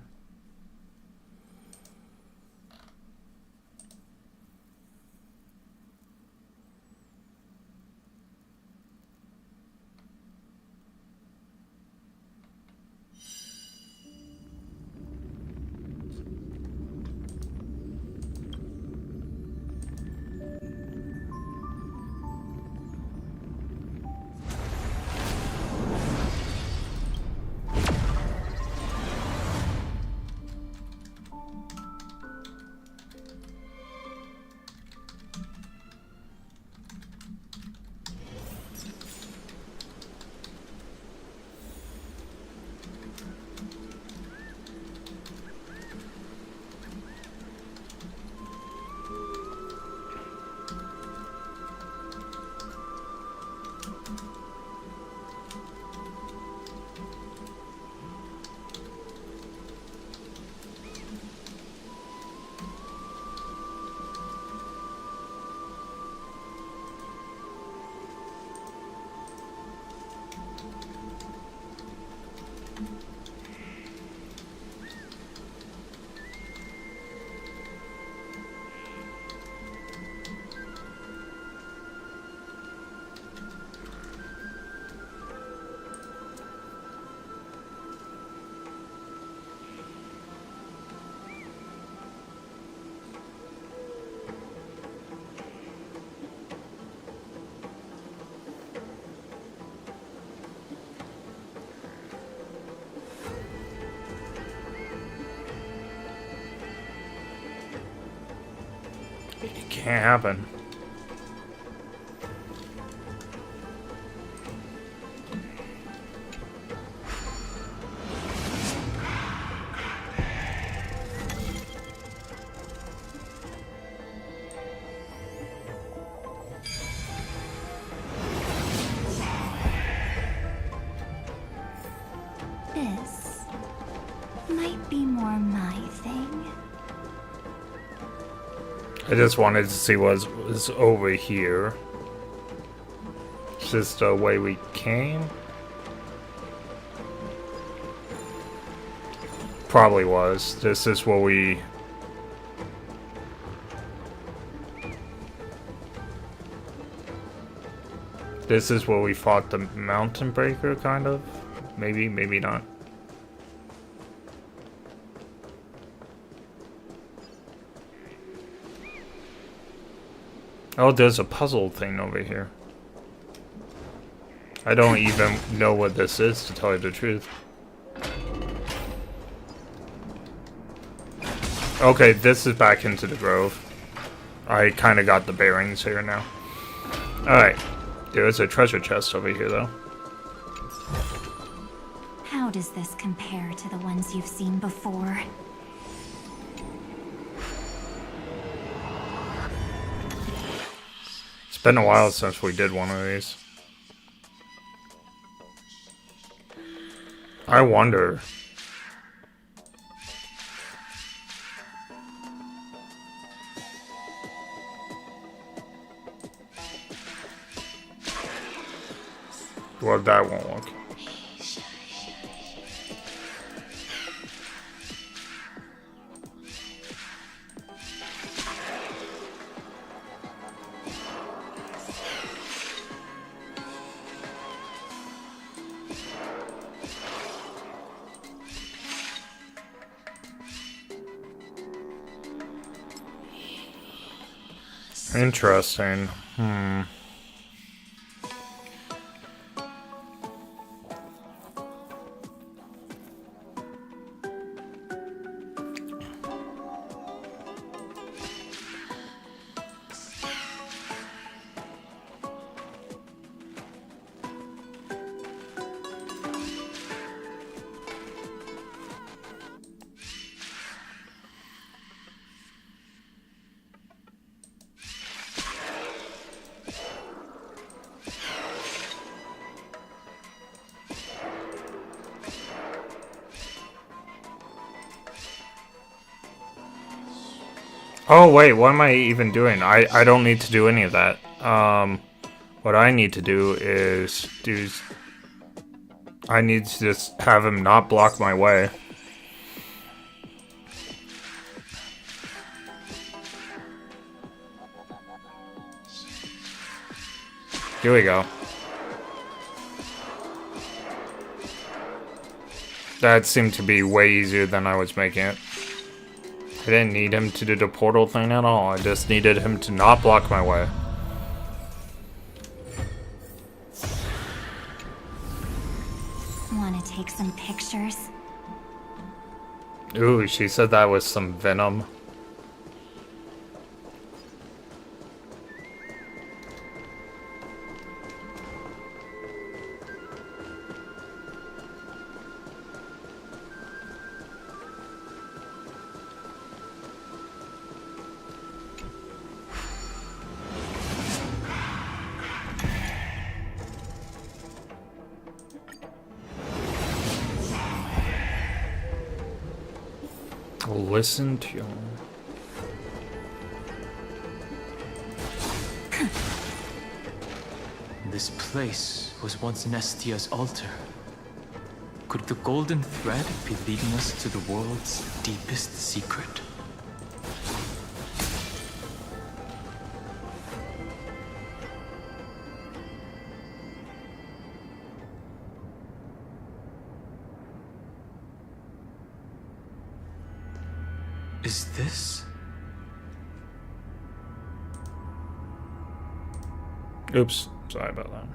It can't happen. This might be more my thing. I just wanted to see what was over here. Is this the way we came? Probably was. This is where we... This is where we fought the mountain breaker, kind of? Maybe, maybe not. Oh, there's a puzzle thing over here. I don't even know what this is, to tell you the truth. Okay, this is back into the grove. I kind of got the bearings here now. Alright. There is a treasure chest over here, though. How does this compare to the ones you've seen before? It's been a while since we did one of these. I wonder... Well, that won't work. Interesting. Oh wait, what am I even doing? I don't need to do any of that. What I need to do is I need to just have him not block my way. Here we go. That seemed to be way easier than I was making it. I didn't need him to do the portal thing at all. I just needed him to not block my way. Want to take some pictures? Ooh, she said that was some venom. Listen to you. This place was once Nestia's altar. Could the golden thread be leading us to the world's deepest secret? Is this? Oops, sorry about that.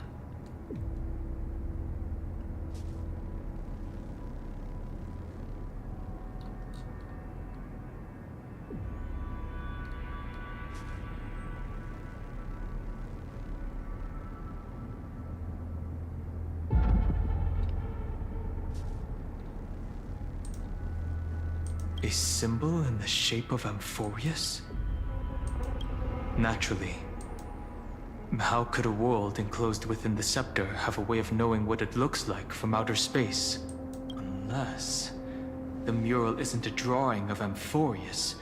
A symbol in the shape of Amphorius? Naturally. How could a world enclosed within the scepter have a way of knowing what it looks like from outer space? Unless the mural isn't a drawing of Amphorius,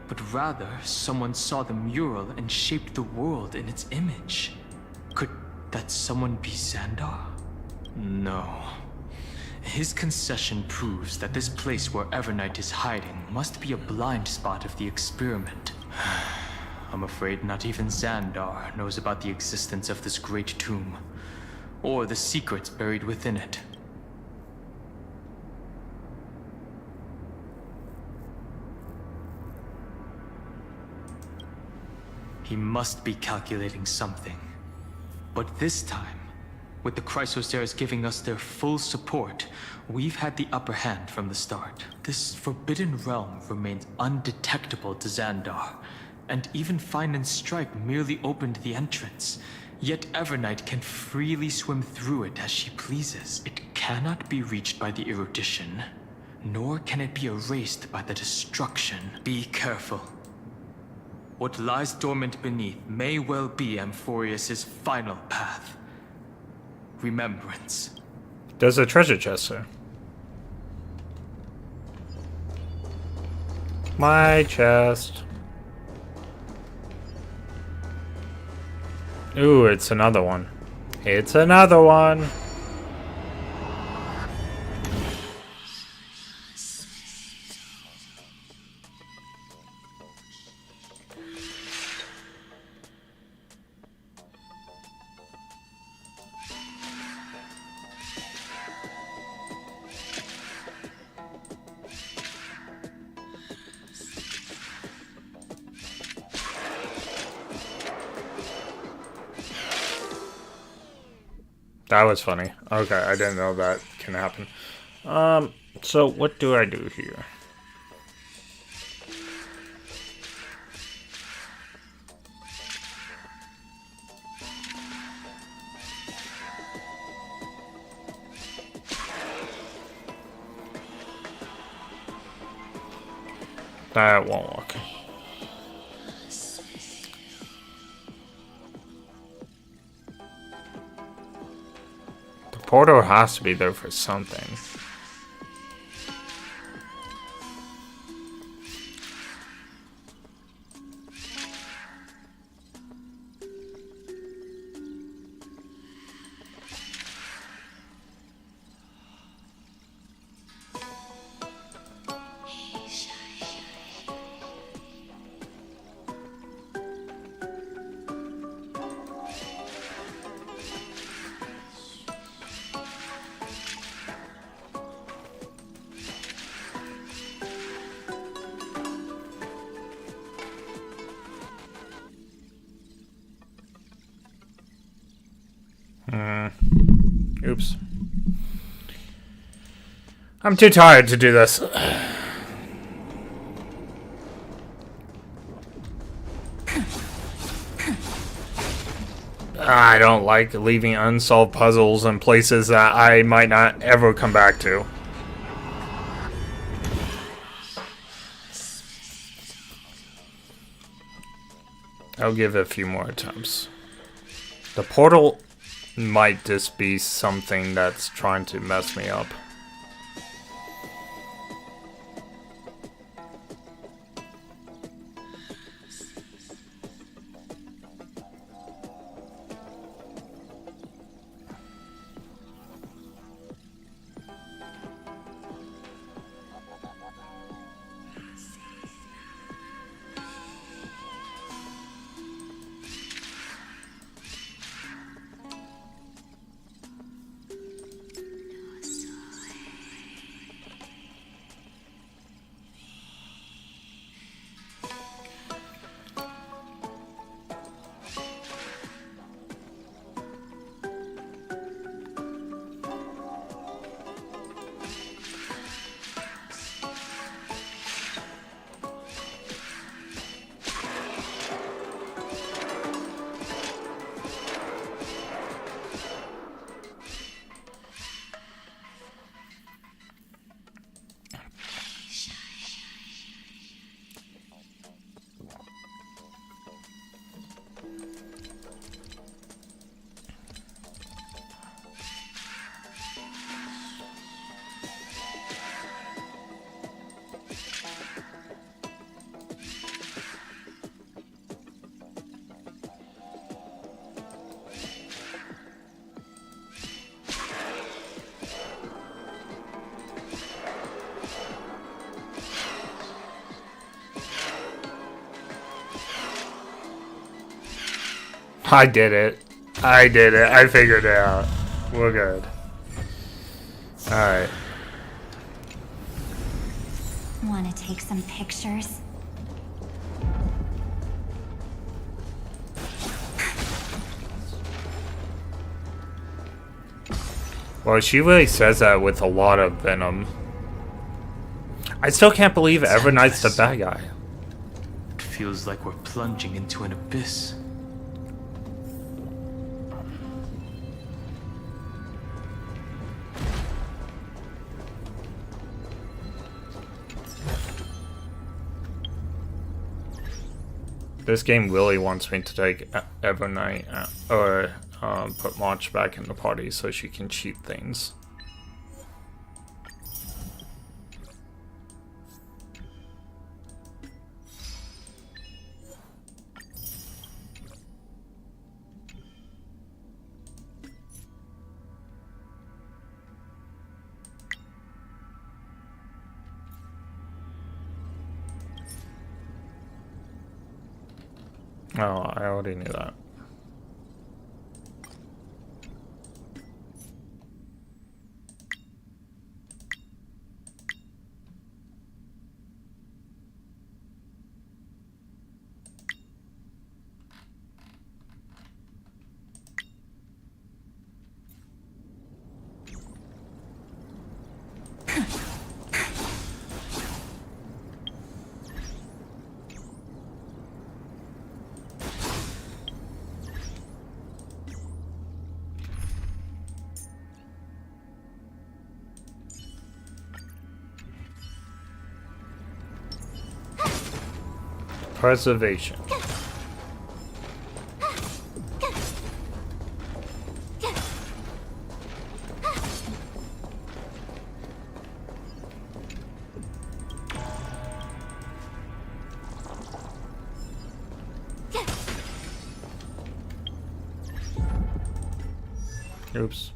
but rather someone saw the mural and shaped the world in its image. Could that someone be Xandar? No. His concession proves that this place where Evernight is hiding must be a blind spot of the experiment. I'm afraid not even Xandar knows about the existence of this great tomb, or the secrets buried within it. He must be calculating something. But this time, with the Chrysosaurs giving us their full support, we've had the upper hand from the start. This forbidden realm remains undetectable to Xandar, and even Fine and Stripe merely opened the entrance. Yet Evernight can freely swim through it as she pleases. It cannot be reached by the erudition, nor can it be erased by the destruction. Be careful. What lies dormant beneath may well be Amphorius' final path. Remembrance. There's a treasure chest there. My chest. Ooh, it's another one. It's another one. That was funny. Okay, I didn't know that can happen. So what do I do here? That won't work. Portal has to be there for something. Oops. I'm too tired to do this. I don't like leaving unsolved puzzles in places that I might not ever come back to. I'll give it a few more attempts. The portal might just be something that's trying to mess me up. I did it. I did it. I figured it out. We're good. Alright. Want to take some pictures? Well, she really says that with a lot of venom. I still can't believe Evernight's the bad guy. It feels like we're plunging into an abyss. This game really wants me to take Evernight or put March back in the party so she can cheat things. Oh, I already knew that. Preservation. Oops.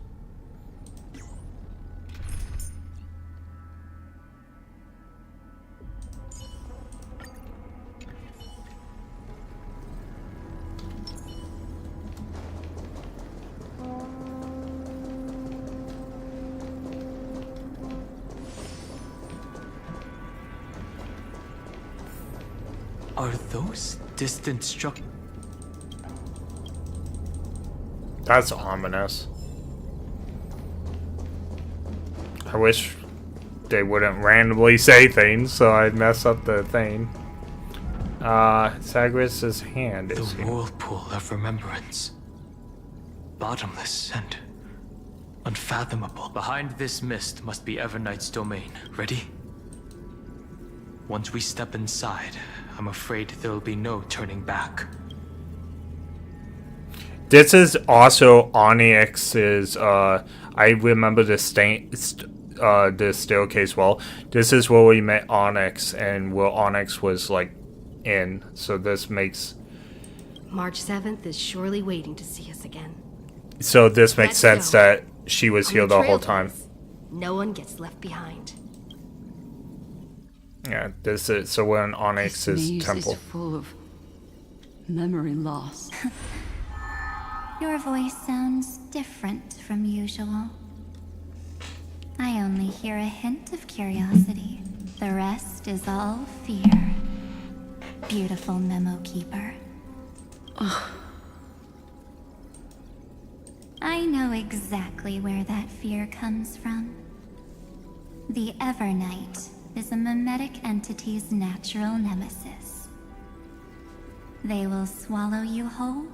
Are those distant That's ominous. I wish they wouldn't randomly say things so I'd mess up the thing. Zagreus' hand is the here. whirlpool of remembrance. Bottomless and unfathomable. Behind this mist must be Evernight's domain. Ready? Once we step inside, I'm afraid there'll be no turning back. This is also Onyx's, I remember the staircase well. This is where we met Onyx and where Onyx was, like, in. So this makes... March 7th is surely waiting to see us again. So this makes Let's sense go. that she was here the whole time. No one gets left behind. Yeah, this is... So we're in Onyx's Maze temple. is full of memory loss. Your voice sounds different from usual. I only hear a hint of curiosity. The rest is all fear. Beautiful memo keeper. I know exactly where that fear comes from. The Evernight is a mimetic entity's natural nemesis. They will swallow you whole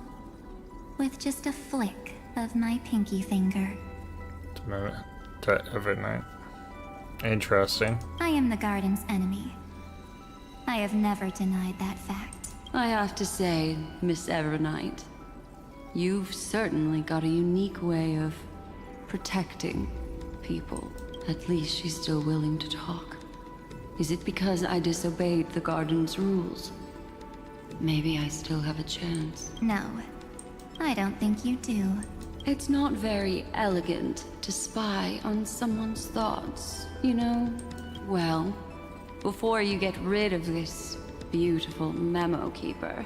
with just a flick of my pinky finger. To Evernight. Interesting. I am the garden's enemy. I have never denied that fact. I have to say, Miss Evernight, you've certainly got a unique way of protecting people. At least she's still willing to talk. Is it because I disobeyed the garden's rules? Maybe I still have a chance. No, I don't think you do. It's not very elegant to spy on someone's thoughts, you know? Well, before you get rid of this beautiful memo keeper,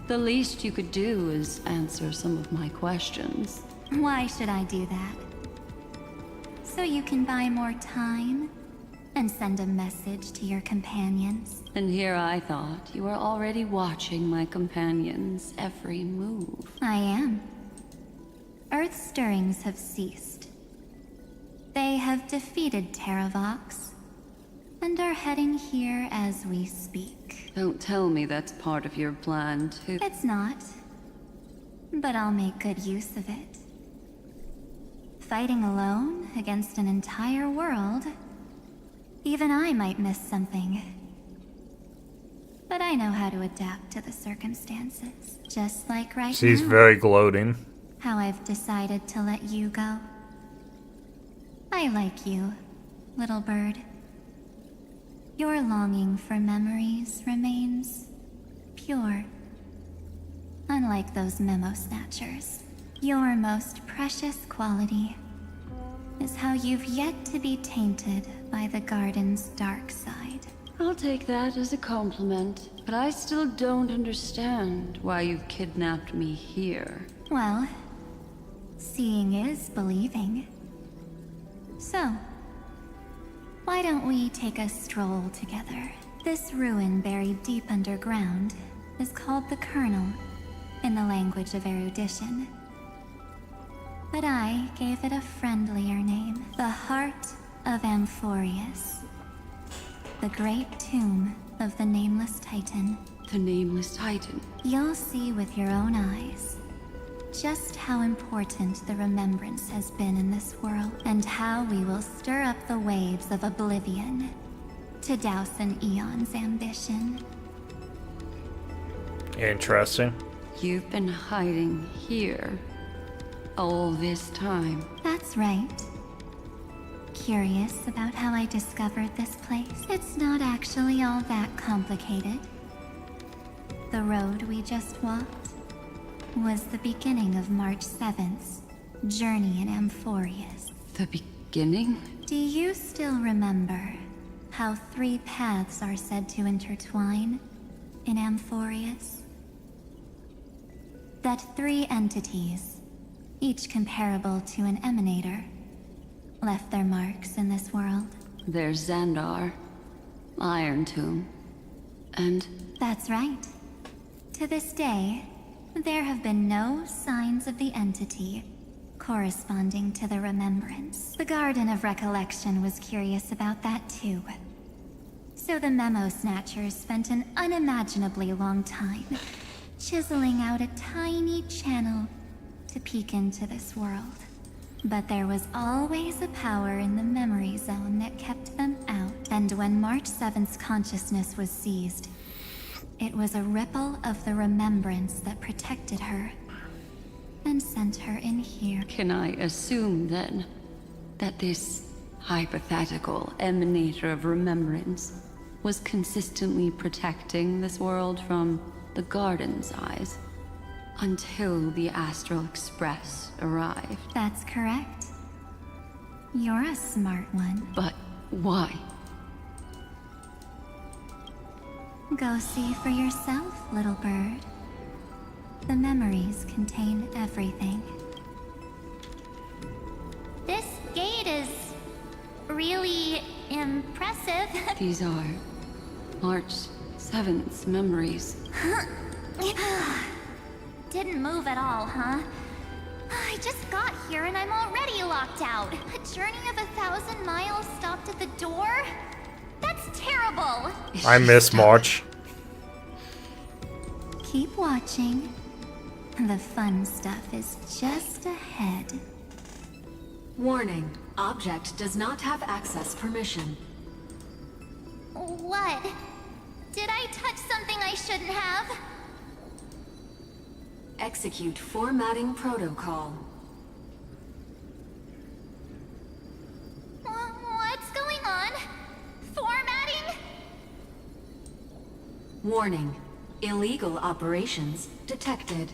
the least you could do is answer some of my questions. Why should I do that? So you can buy more time and send a message to your companions? And here I thought you were already watching my companions' every move. I am. Earth's stirrings have ceased. They have defeated Terravox and are heading here as we speak. Don't tell me that's part of your plan, too. It's not, but I'll make good use of it. Fighting alone against an entire world, even I might miss something. But I know how to adapt to the circumstances, just like right now. She's very gloating. How I've decided to let you go. I like you, little bird. Your longing for memories remains pure. Unlike those memo snatchers, your most precious quality is how you've yet to be tainted by the garden's dark side. I'll take that as a compliment, but I still don't understand why you've kidnapped me here. Well, seeing is believing. So, why don't we take a stroll together? This ruin buried deep underground is called the Kernel, in the language of erudition. But I gave it a friendlier name, the Heart of Amphorius. The great tomb of the Nameless Titan. The Nameless Titan? You'll see with your own eyes just how important the remembrance has been in this world, and how we will stir up the waves of oblivion to douse an eon's ambition. Interesting. You've been hiding here all this time. That's right. Curious about how I discovered this place? It's not actually all that complicated. The road we just walked was the beginning of March 7th's journey in Amphorius. The beginning? Do you still remember how 3 paths are said to intertwine in Amphorius? That 3 entities, each comparable to an emanator, left their marks in this world. There's Xandar, Iron Tomb, and... That's right. To this day, There have been no signs of the entity corresponding to the remembrance. The Garden of Recollection was curious about that too. So the Memo Snatchers spent an unimaginably long time chiseling out a tiny channel to peek into this world. But there was always a power in the memory zone that kept them out. And when March 7th's consciousness was seized, it was a ripple of the remembrance that protected her and sent her in here. Can I assume then that this hypothetical emanator of remembrance was consistently protecting this world from the Garden's eyes until the Astral Express arrived? That's correct. You're a smart one. But why? Go see for yourself, little bird. The memories contain everything. This gate is really impressive. These are March 7th's memories. Didn't move at all, huh? I just got here and I'm already locked out. A journey of 1,000 miles stopped at the door? That's terrible. I miss March. Keep watching. The fun stuff is just ahead. Warning. Object does not have access permission. What? Did I touch something I shouldn't have? Execute formatting protocol. What's going on? Formatting? Warning. Illegal operations detected.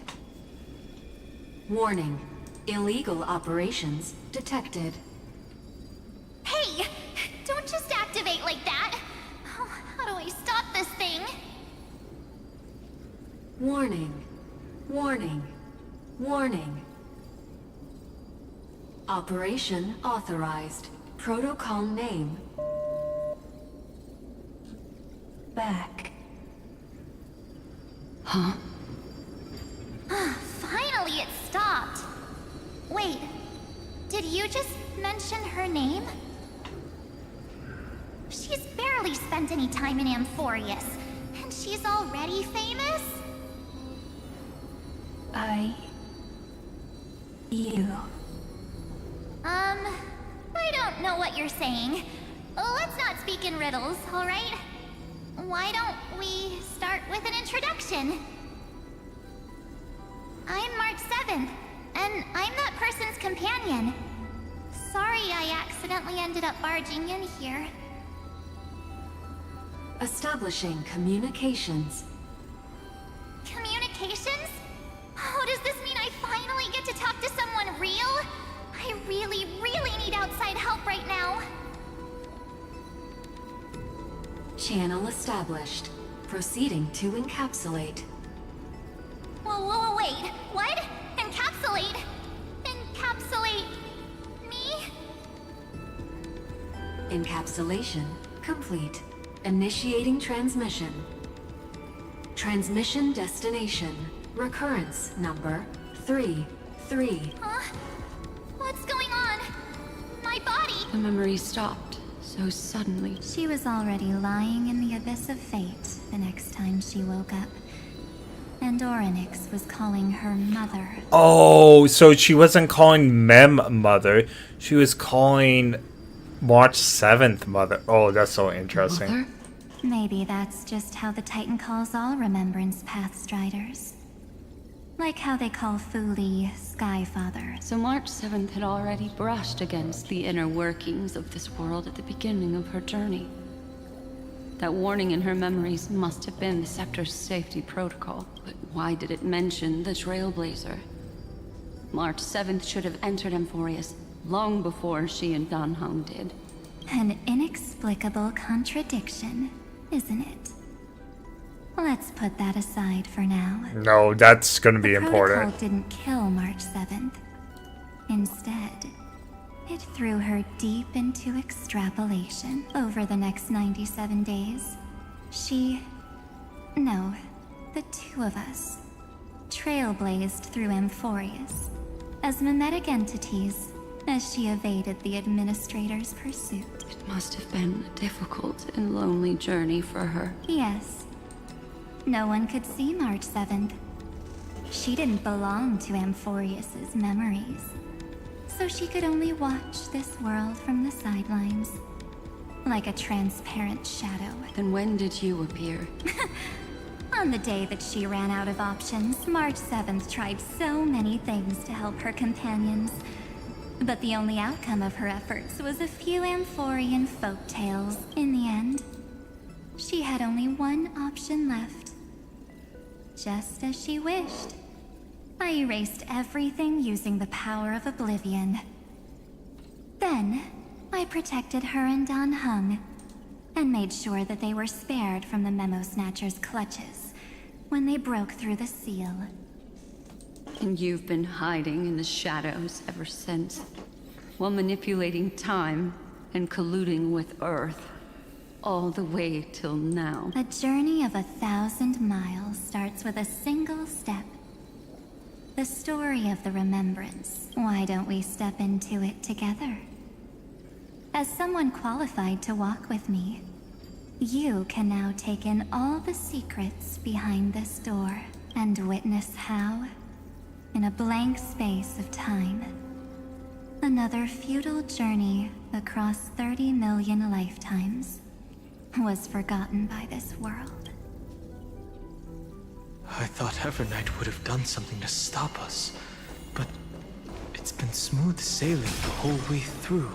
Warning. Illegal operations detected. Hey! Don't just activate like that! How do I stop this thing? Warning. Warning. Warning. Operation authorized. Protocol name. Back. Huh? Finally it stopped! Wait, did you just mention her name? She's barely spent any time in Amphorius, and she's already famous? You. I don't know what you're saying. Let's not speak in riddles, alright? Why don't we start with an introduction? I'm March 7th, and I'm that person's companion. Sorry I accidentally ended up barging in here. Establishing communications. Communications? Oh, does this mean I finally get to talk to someone real? I really need outside help right now. Channel established. Proceeding to encapsulate. Whoa, wait. What? Encapsulate? Encapsulate me? Encapsulation complete. Initiating transmission. Transmission destination. Recurrence number 33. Huh? What's going on? My body! The memory stopped so suddenly. She was already lying in the abyss of fate the next time she woke up. And Orynyx was calling her mother. Oh, so she wasn't calling Mem mother. She was calling March 7th mother. Oh, that's so interesting. Mother? Maybe that's just how the Titan calls all Remembrance Pathstriders. Like how they call Fuli Skyfather. So March 7th had already brushed against the inner workings of this world at the beginning of her journey. That warning in her memories must have been the Scepter's safety protocol. But why did it mention the Trailblazer? March 7th should have entered Amphorius long before she and Dan Heng did. An inexplicable contradiction, isn't it? Let's put that aside for now. No, that's going to be The important. protocol didn't kill March 7th. Instead, it threw her deep into extrapolation. Over the next 97 days, no, the two of us trailblazed through Amphorius as mimetic entities as she evaded the administrator's pursuit. It must have been a difficult and lonely journey for her. Yes. No one could see March 7th. She didn't belong to Amphorius's memories, so she could only watch this world from the sidelines, like a transparent shadow. Then when did you appear? On the day that she ran out of options, March 7th tried so many things to help her companions. But the only outcome of her efforts was a few Amphorian folktales. In the end, she had only one option left. Just as she wished. I erased everything using the power of oblivion. Then, I protected her and Dan Heng, and made sure that they were spared from the Memo Snatcher's clutches when they broke through the seal. And you've been hiding in the shadows ever since, while manipulating time and colluding with Earth, all the way till now. A journey of 1,000 miles starts with a single step. The story of the Remembrance. Why don't we step into it together? As someone qualified to walk with me, you can now take in all the secrets behind this door and witness how, in a blank space of time, another futile journey across 30 million lifetimes was forgotten by this world. I thought Evernight would have done something to stop us, but it's been smooth sailing the whole way through.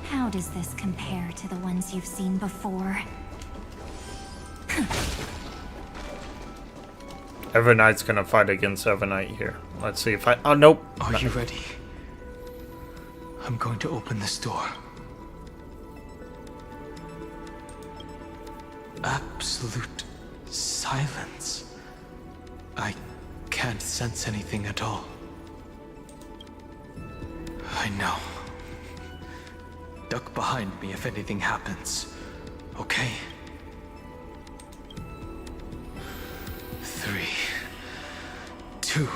How does this compare to the ones you've seen before? Evernight's gonna fight against Evernight here. Let's see if I... Oh, nope. Are you ready? I'm going to open this door. Absolute silence. I can't sense anything at all. I know. Duck behind me if anything happens, okay? 3, 2.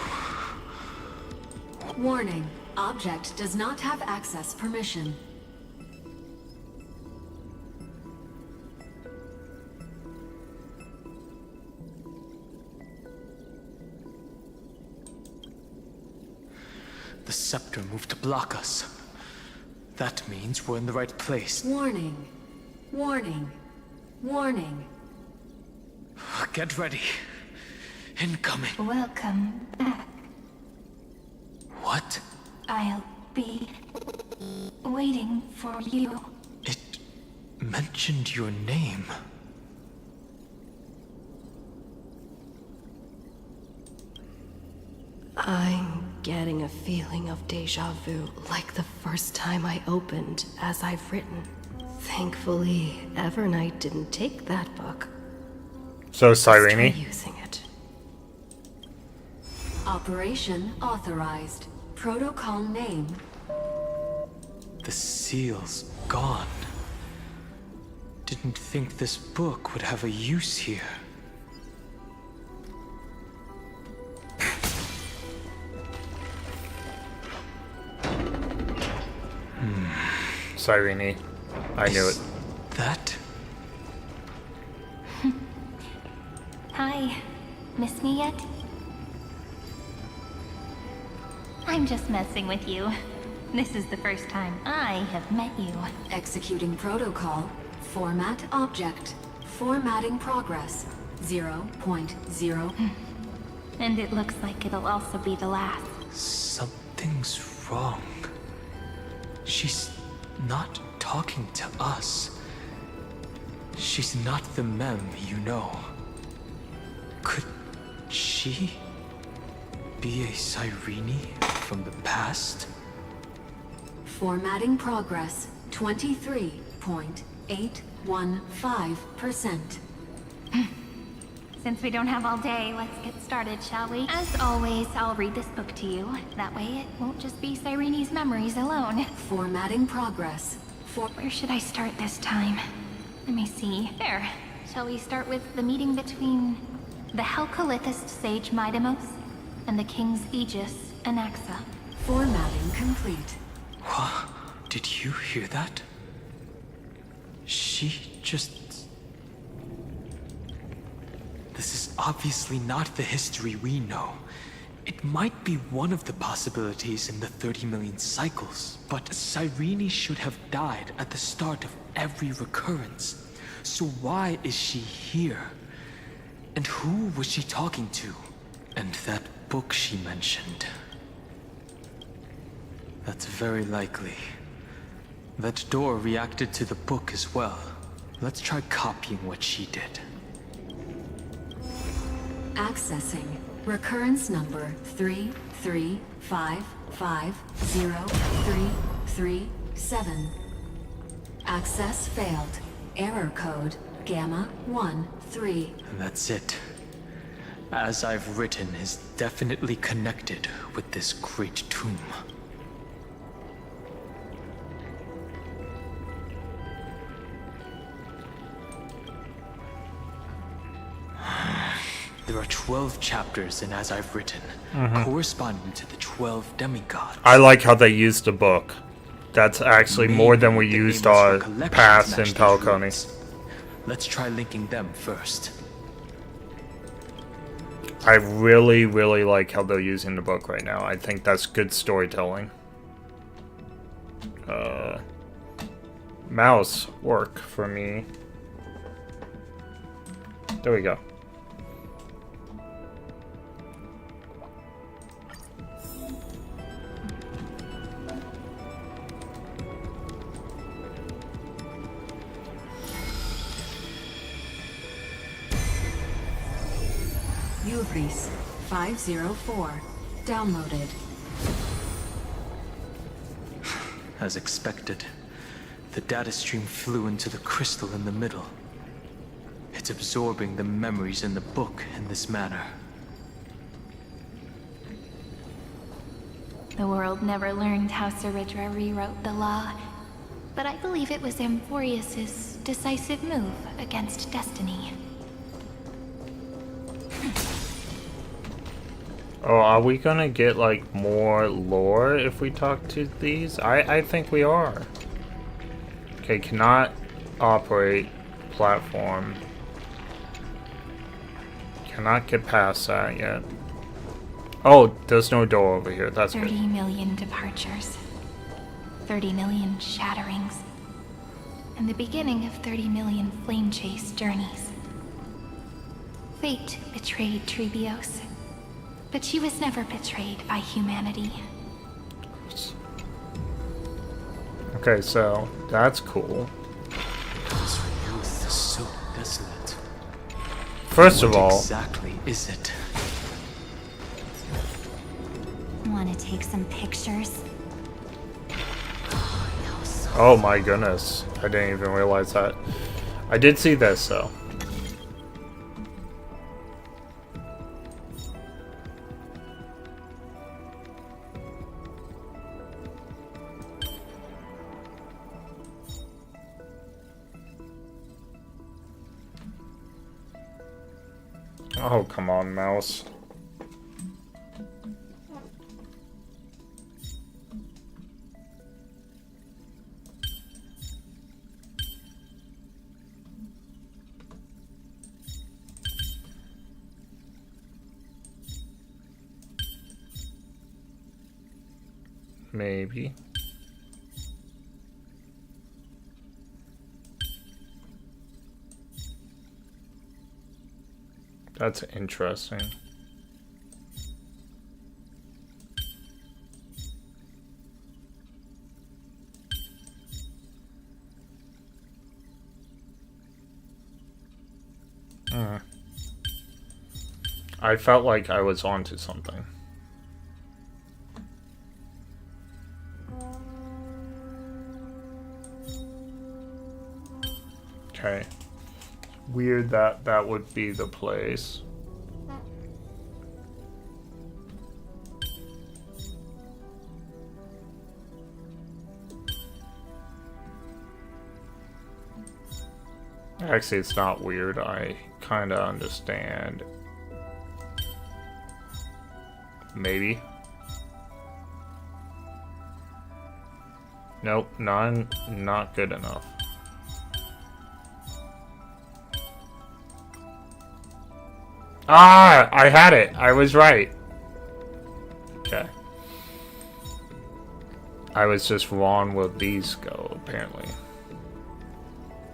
Warning. Object does not have access permission. The scepter moved to block us. That means we're in the right place. Warning. Warning. Warning. Get ready. Incoming. Welcome back. What? I'll be waiting for you. It mentioned your name. I'm getting a feeling of deja vu, like the first time I opened as I've written. Thankfully, Evernight didn't take that book. So, Let's try Cyrene? using it. Operation authorized. Protocol name. The seal's gone. Didn't think this book would have a use here. Cyrene. I knew it. That? Hi. Miss me yet? I'm just messing with you. This is the first time I have met you. Executing protocol. Format object. Formatting progress. 0.0. And it looks like it'll also be the last. Something's wrong. She's not talking to us. She's not the mem you know. Could she be a Cyrene from the past? Formatting progress. 23.815%. Since we don't have all day, let's get started, shall we? As always, I'll read this book to you. That way it won't just be Cyrene's memories alone. Formatting progress. Where should I start this time? Let me see. There. Shall we start with the meeting between the Helcolithist sage Midamos and the King's Aegis, Anaxa? Formatting complete. What? Did you hear that? She just... This is obviously not the history we know. It might be one of the possibilities in the 30 million cycles, but Cyrene should have died at the start of every recurrence. So why is she here? And who was she talking to? And that book she mentioned. That's very likely. That door reacted to the book as well. Let's try copying what she did. Accessing. Recurrence number 335503337. Access failed. Error code Gamma 13. That's it. As I've written is definitely connected with this great tomb. There are 12 chapters in As I've Written, corresponding to the 12 demigods. I like how they used the book. That's actually more than we used our past in Falcone. Let's try linking them first. I really, really like how they're using the book right now. I think that's good storytelling. Mouse work for me. There we go. Uvris 504. Downloaded. As expected, the data stream flew into the crystal in the middle. It's absorbing the memories in the book in this manner. The world never learned how Ceridra rewrote the law, but I believe it was Amphorius's decisive move against destiny. Oh, are we gonna get like more lore if we talk to these? I think we are. Okay, cannot operate platform. Cannot get past that yet. Oh, there's no door over here. That's 30 good. million departures. 30 million shatterings. And the beginning of 30 million flame chase journeys. Fate betrayed Trebios. But she was never betrayed by humanity. Okay, so that's cool. This youth is so desolate. First of all, what exactly is it? Want to take some pictures? oh my goodness, I didn't even realize that. I did see this though. Oh, come on, mouse. Maybe. That's interesting. I felt like I was onto something. Okay. weird that that would be the place. Actually, it's not weird. I kind of understand. Maybe. Nope, not good enough. Ah, I had it. I was right. Okay. I was just wrong where these go, apparently.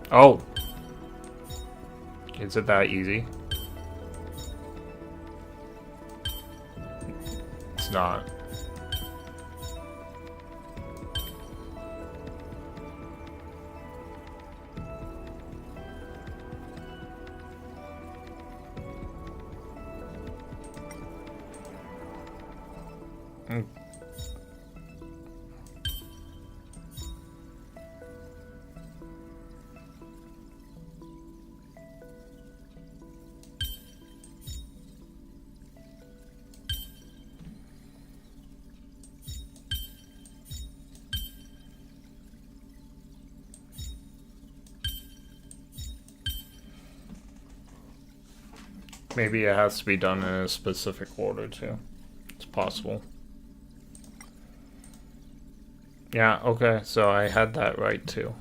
Oh. Is it that easy? It's not. Maybe it has to be done in a specific order too. It's possible. Yeah, okay, so I had that right too.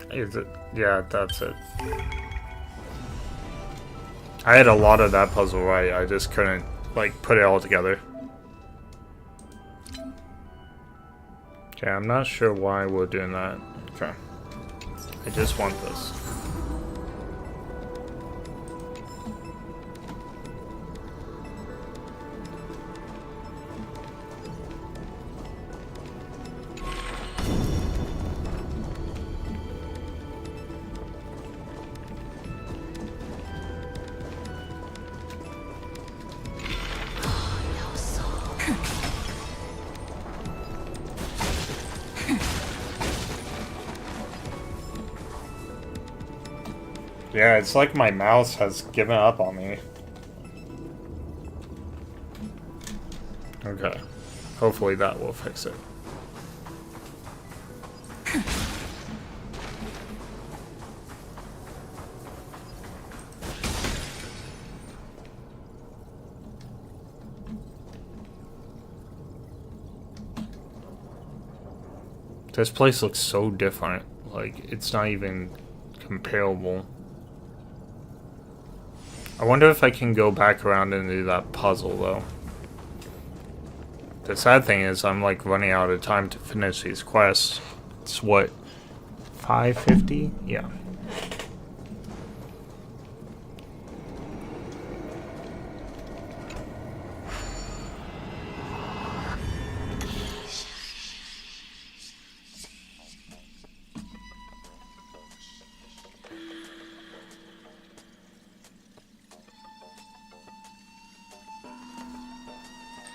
Is it? Yeah, that's it. I had a lot of that puzzle right, I just couldn't, like, put it all together. Okay, I'm not sure why we're doing that. Okay. I just want this. Yeah, it's like my mouse has given up on me. Okay. Hopefully that will fix it. This place looks so different. Like, it's not even comparable. I wonder if I can go back around and do that puzzle, though. The sad thing is, I'm like running out of time to finish these quests. It's what, 5:50? Yeah.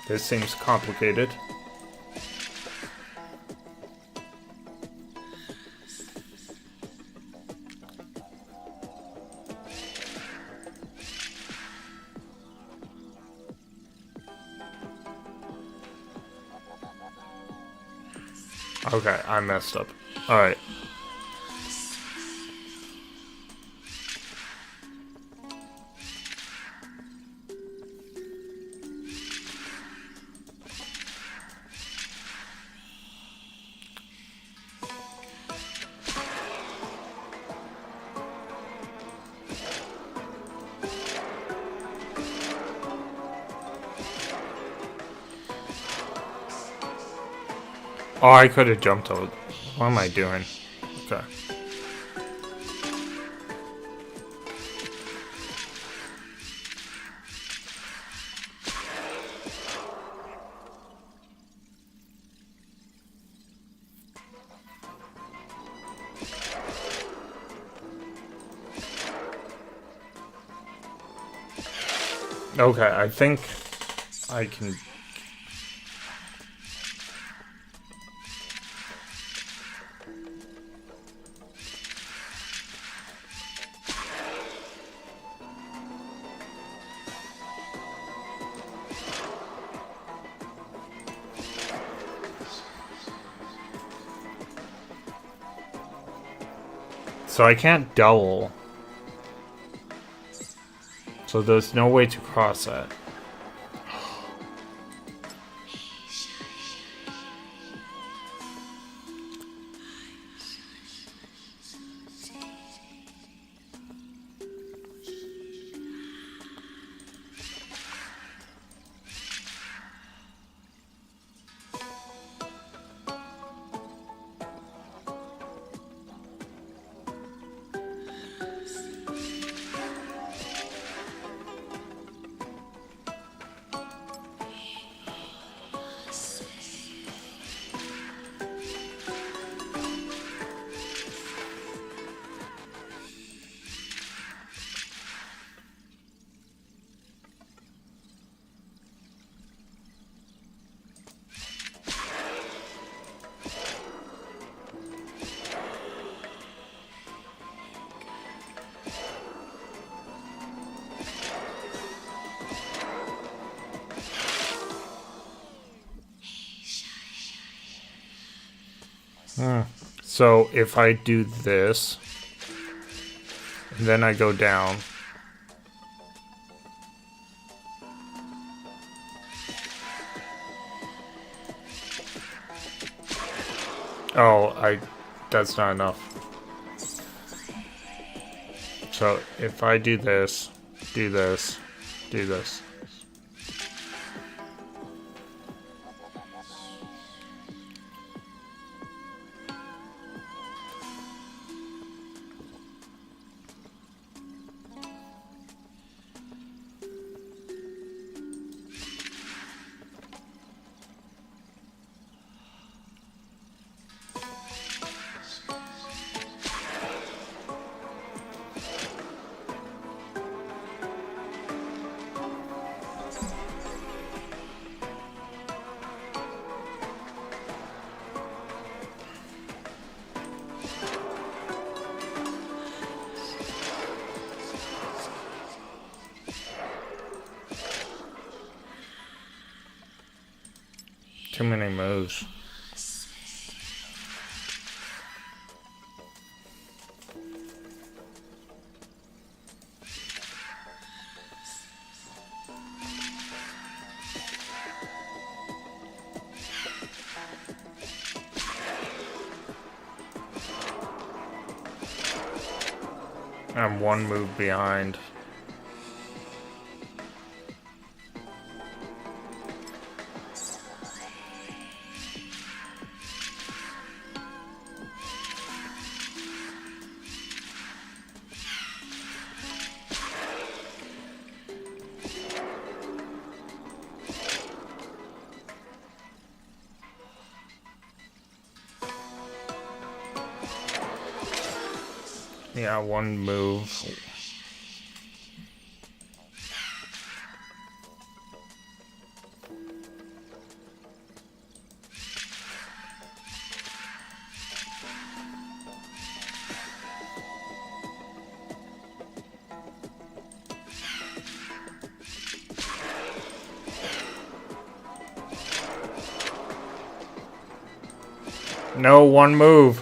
This seems complicated. Okay, I messed up. Alright. Oh, I could have jumped What am I doing? Okay. Okay, I think I can... So I can't double. So there's no way to cross that. So if I do this, and then I go down, that's not enough. So if I do this, do this, do this. Too many moves. I'm one move behind. Yeah, one move. No, one move.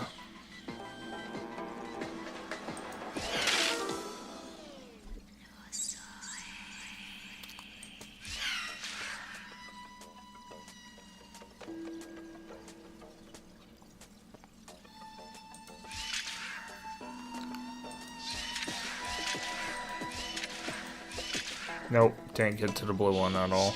Nope, didn't get to the blue one at all.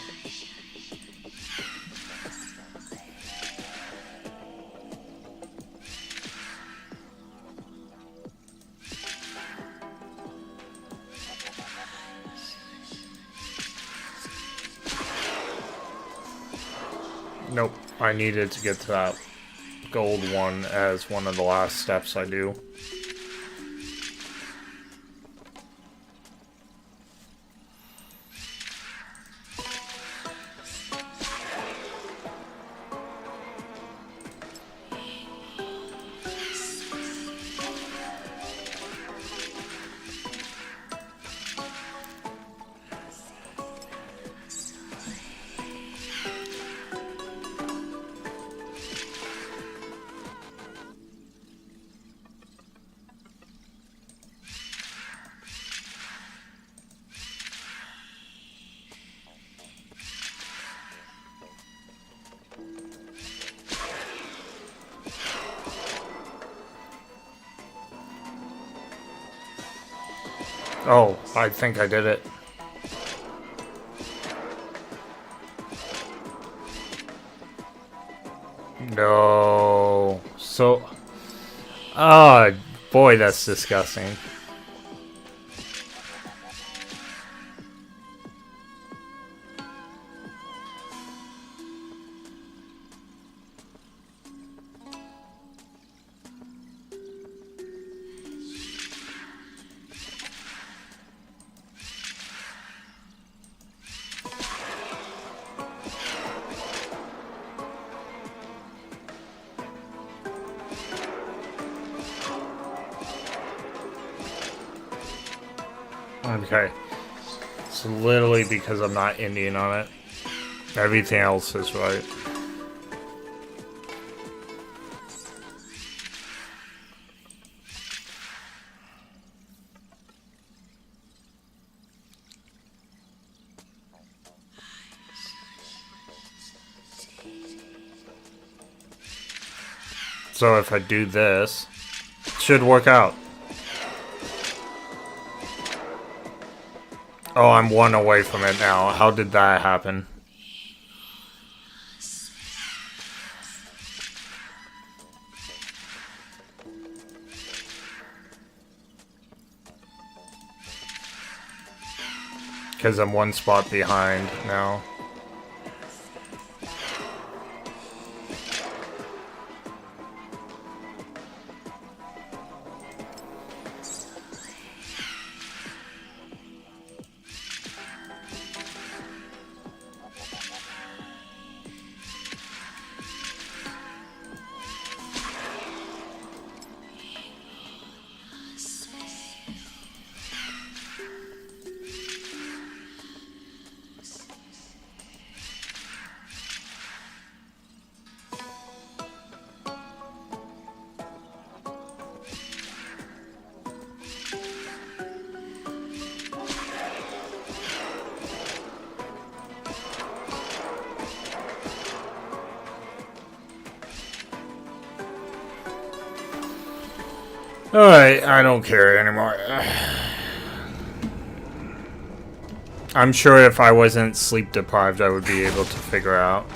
Nope. I needed to get to that gold one as one of the last steps I do. Oh, I think I did it. No. So... Oh, boy, that's disgusting. Okay. It's literally because I'm not Indian on it. Everything else is right. So if I do this, it should work out. Oh, I'm one away from it now. How did that happen? Because I'm one spot behind now. Alright, I don't care anymore. I'm sure if I wasn't sleep deprived, I would be able to figure out.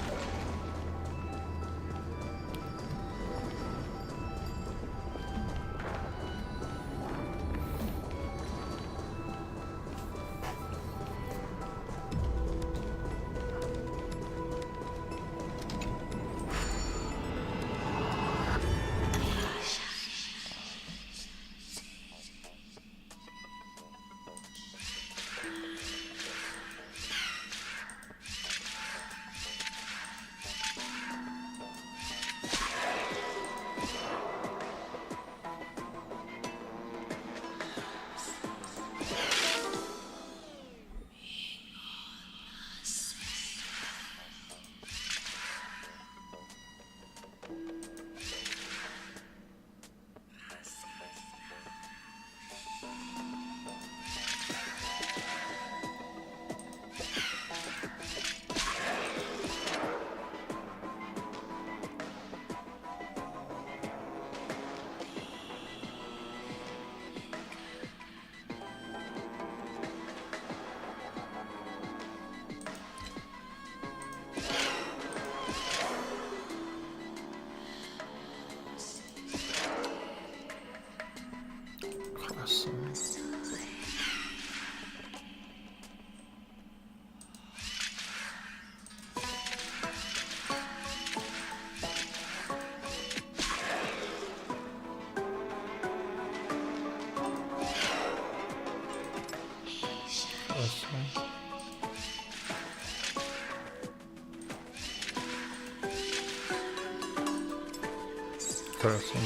person.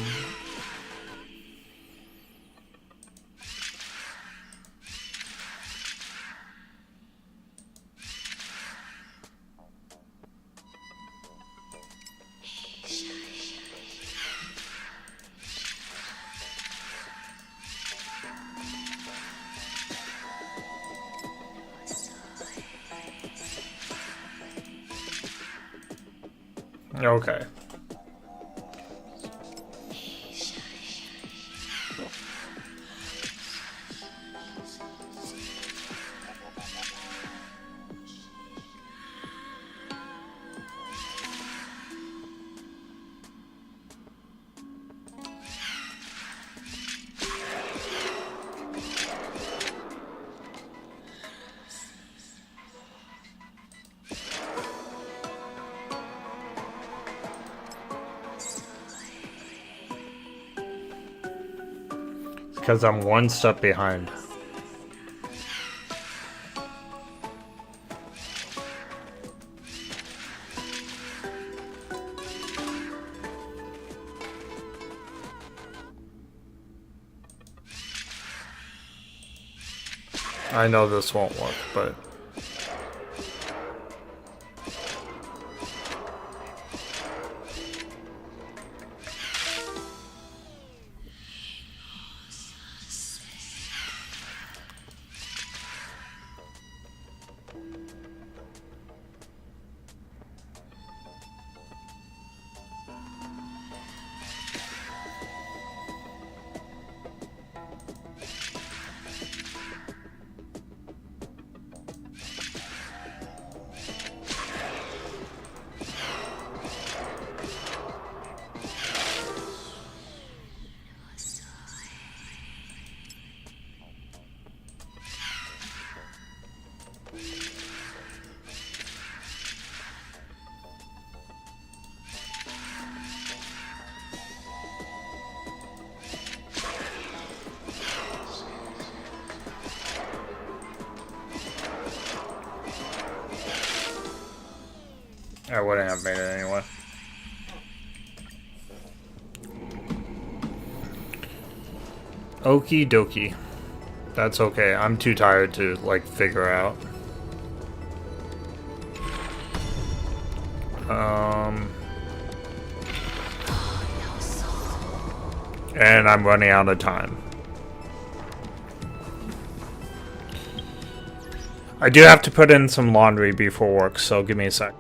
Okay. Because I'm one step behind. I know this won't work, but... I wouldn't have made it anyway. Okie dokie. That's okay. I'm too tired to, like, figure out. And I'm running out of time. I do have to put in some laundry before work, so give me a sec.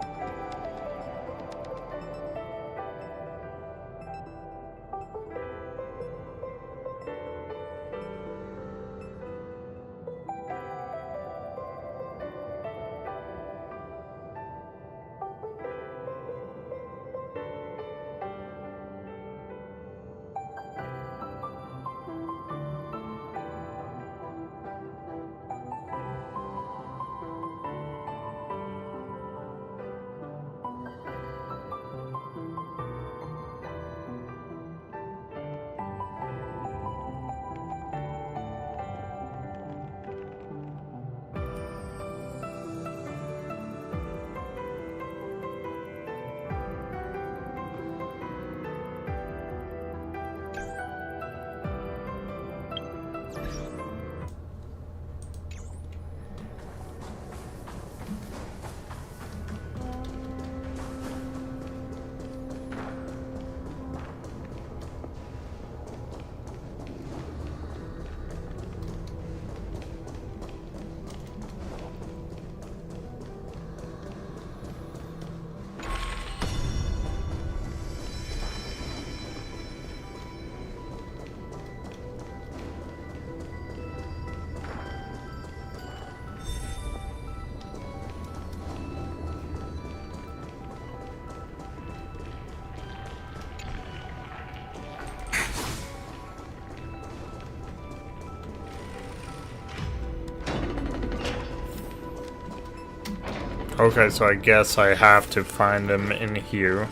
Okay, so I guess I have to find them in here.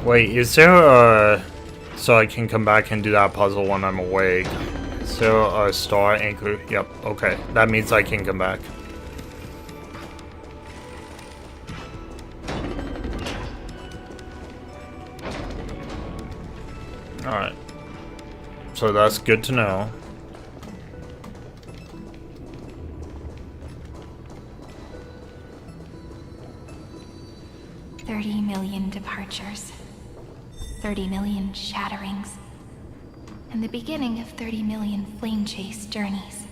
Wait, is there a... So I can come back and do that puzzle when I'm awake. Is there a star anchor? Yep, okay. That means I can come back. Alright. So that's good to know. $30 million departures. 30 million shatterings. And the beginning of 30 million flame chase journeys.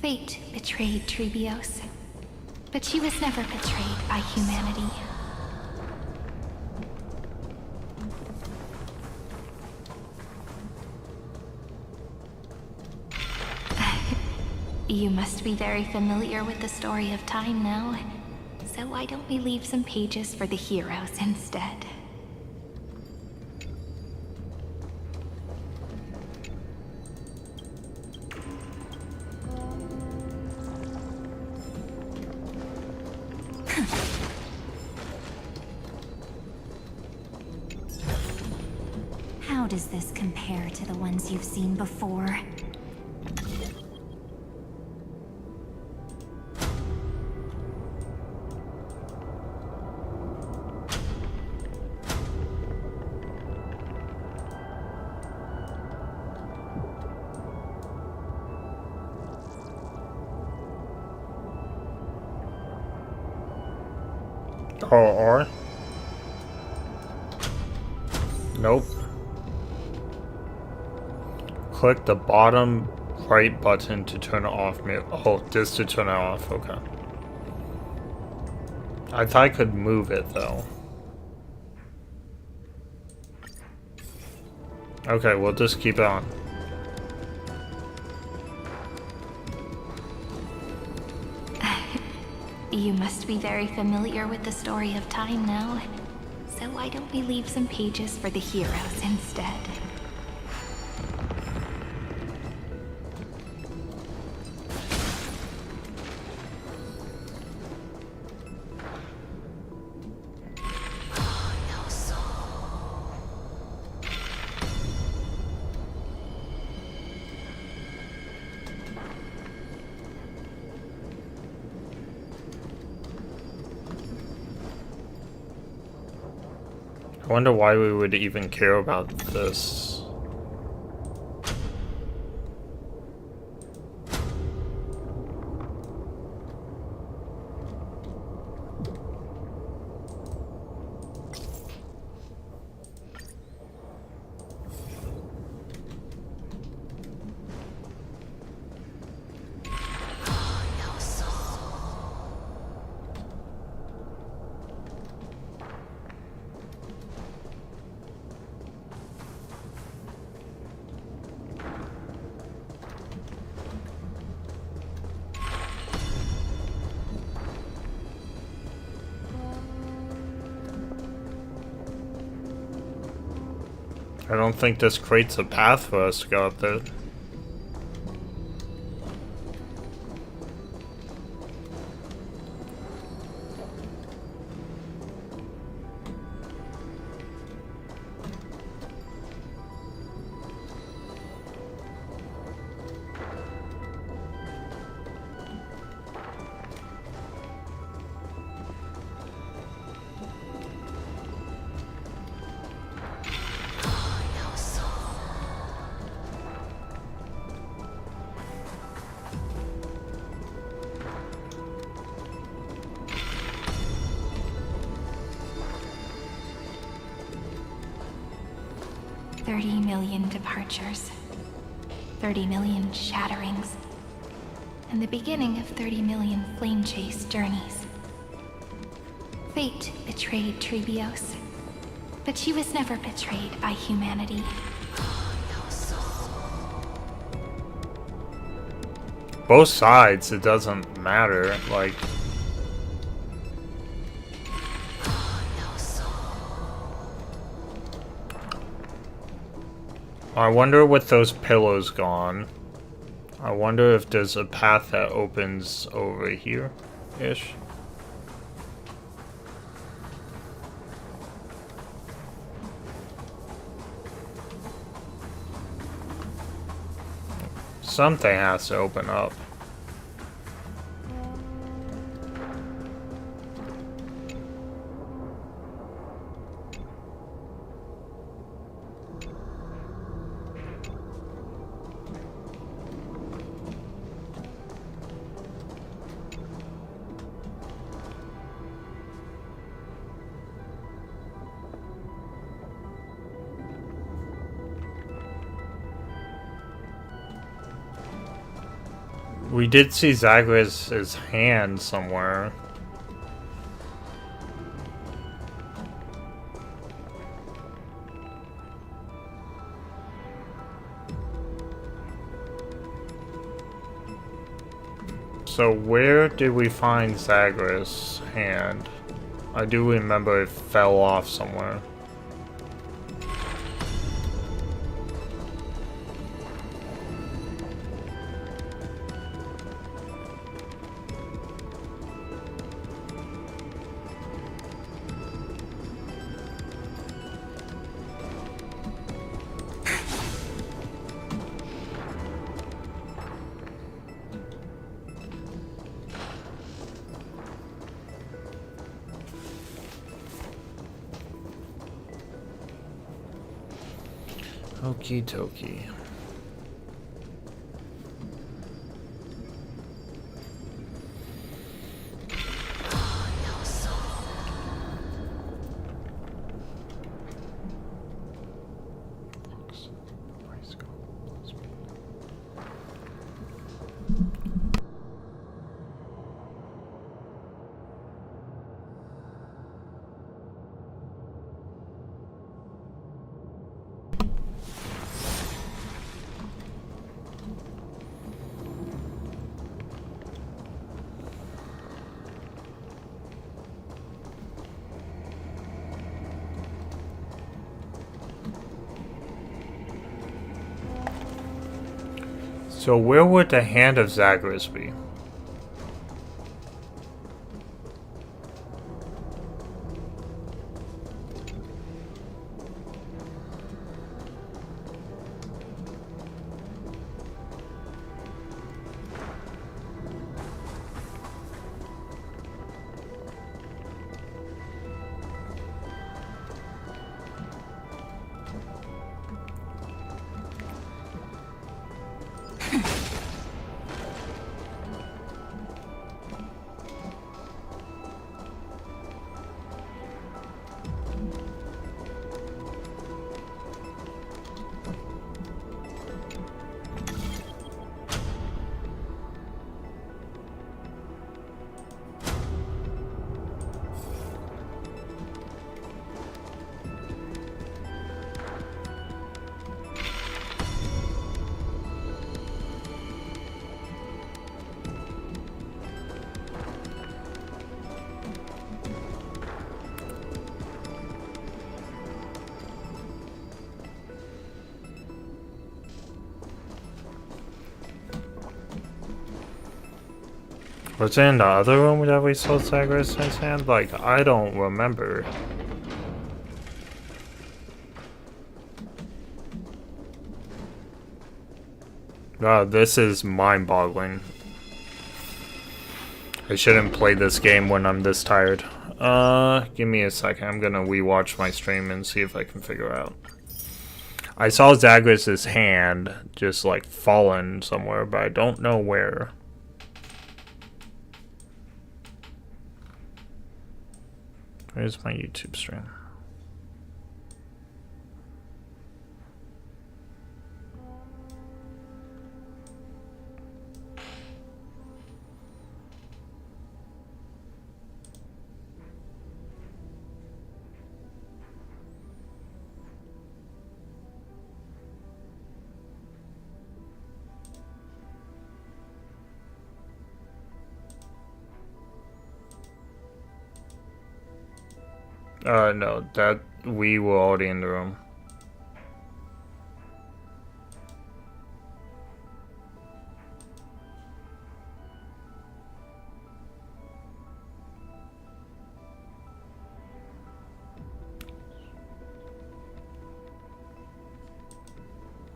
Fate betrayed Trebios, but she was never betrayed by humanity. You must be very familiar with the story of time now, so why don't we leave some pages for the heroes instead? How does this compare to the ones you've seen before? Or nope. Click the bottom right button to turn it off. Oh, this to turn it off. Okay. I thought I could move it though. Okay, we'll just keep it on. You must be very familiar with the story of time now, so why don't we leave some pages for the heroes instead? I wonder why we would even care about this. I don't think this creates a path for us to go up there. $30 million departures, 30 million shatterings, and the beginning of 30 million flame chase journeys. Fate betrayed Trebios, but she was never betrayed by humanity. Both sides, it doesn't matter, like... I wonder with those pillows gone, I wonder if there's a path that opens over here-ish. Something has to open up. We did see Zagreus' hand somewhere. So where did we find Zagreus' hand? I do remember it fell off somewhere. Okie dokie. So where would the hand of Zagreus be? Was it in the other room that we saw Zagreus' hand? Like, I don't remember. This is mind-boggling. I shouldn't play this game when I'm this tired. Give me a second. I'm gonna rewatch my stream and see if I can figure out. I saw Zagreus' hand just like fallen somewhere, but I don't know where. Where's my YouTube stream? No, that we were already in the room.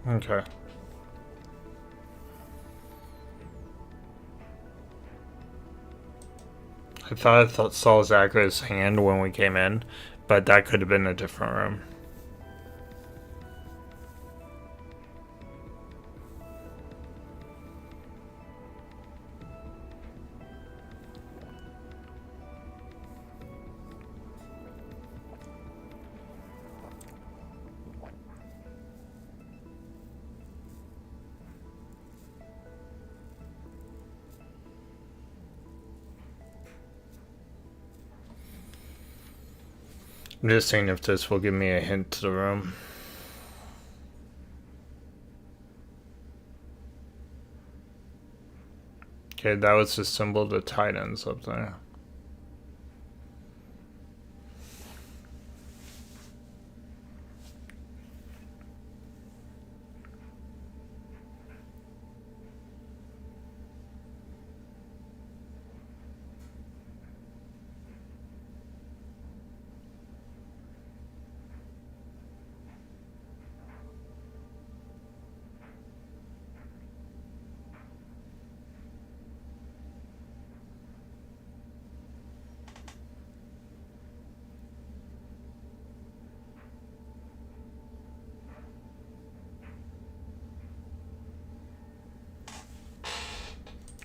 Okay. I saw Zacharias' hand when we came in, but that could have been a different room. I'm just seeing if this will give me a hint to the room. Okay, that was the symbol of the Titans up there.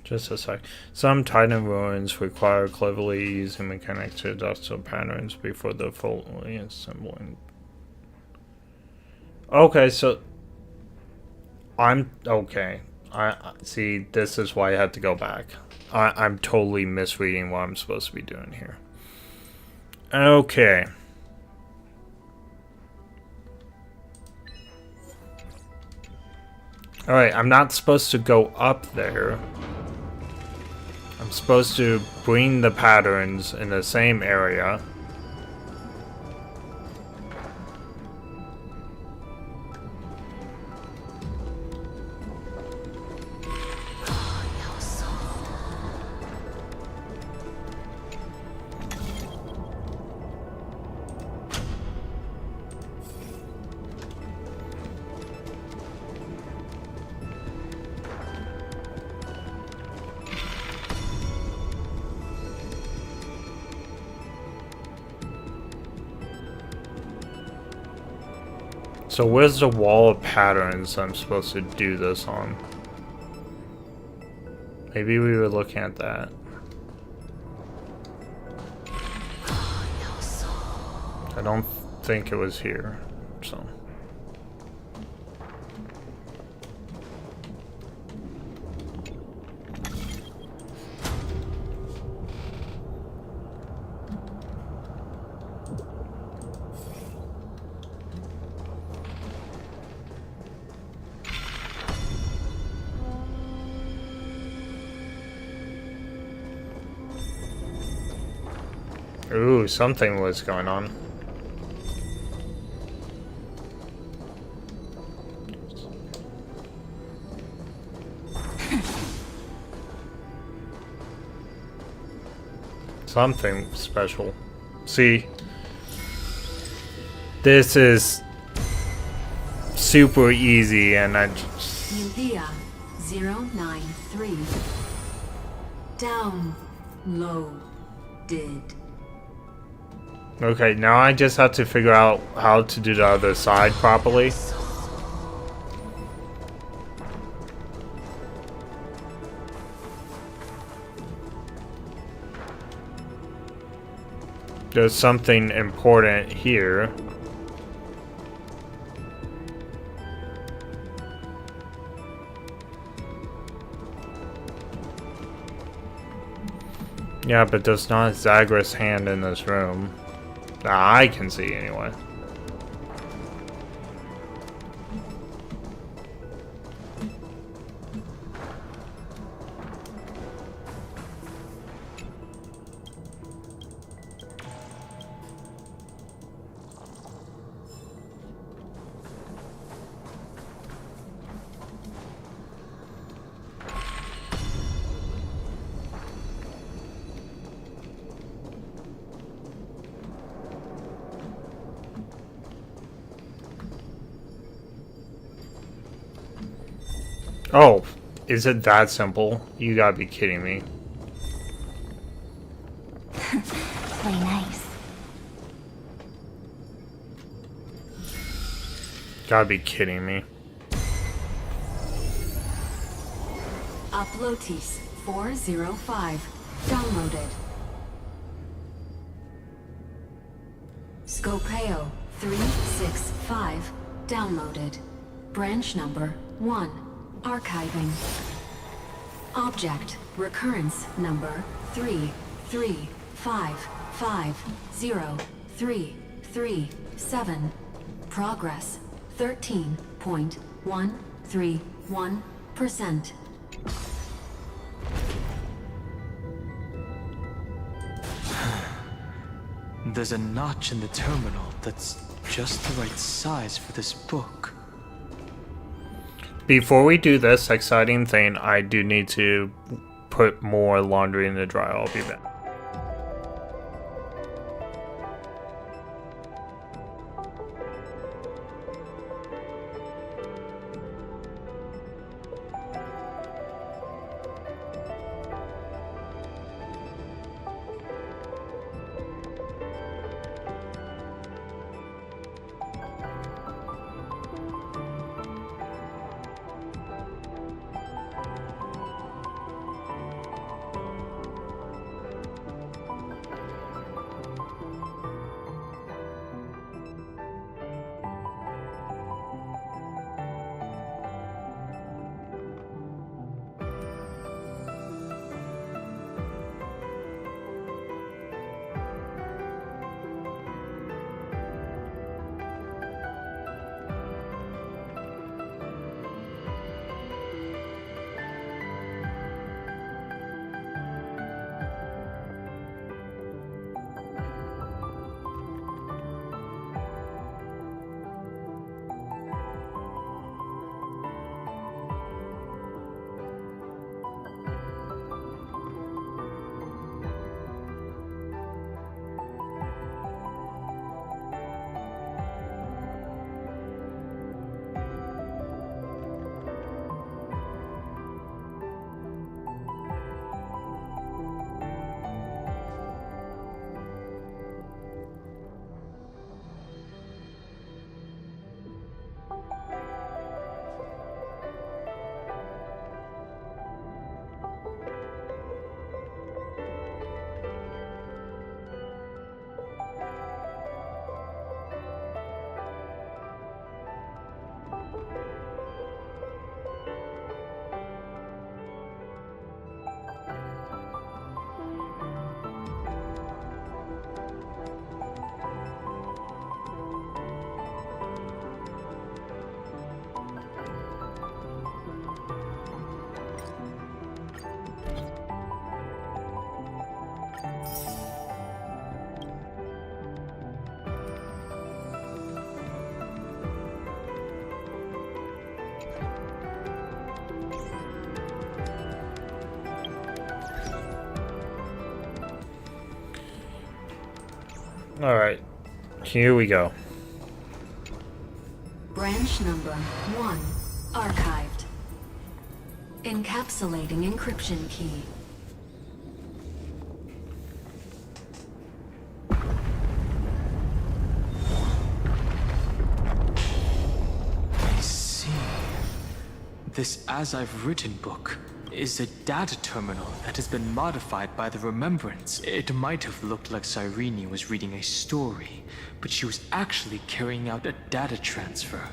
Just a sec. Some Titan ruins require cleverly using mechanics to adjust to patterns before the fully assembling. Okay, so I'm okay. I see. This is why I had to go back. I'm totally misreading what I'm supposed to be doing here. Okay. All right. I'm not supposed to go up there. I'm supposed to bring the patterns in the same area. So where's the wall of patterns I'm supposed to do this on? Maybe we were looking at that. I don't think it was here, so. Ooh, something was going on. Something special. See, this is super easy, and I just... Umbia 093. Downloaded. Okay, now I just have to figure out how to do the other side properly. There's something important here. Yeah, but there's not Zagreus' hand in this room. That I can see, anyway. Oh, is it that simple? You gotta be kidding me. Play nice. Gotta be kidding me. Uplotis 405. Downloaded. Scopeo 365. Downloaded. Branch number 1. Archiving. Object recurrence number 3355033. 637. Progress 13.131%. There's a notch in the terminal that's just the right size for this book. Before we do this exciting thing, I do need to put more laundry in the dryer. I'll be back. Alright, here we go. Branch number 1 archived. Encapsulating encryption key. I see. This As I've Written book is a data terminal that has been modified by the Remembrance. It might have looked like Cyrene was reading a story, but she was actually carrying out a data transfer.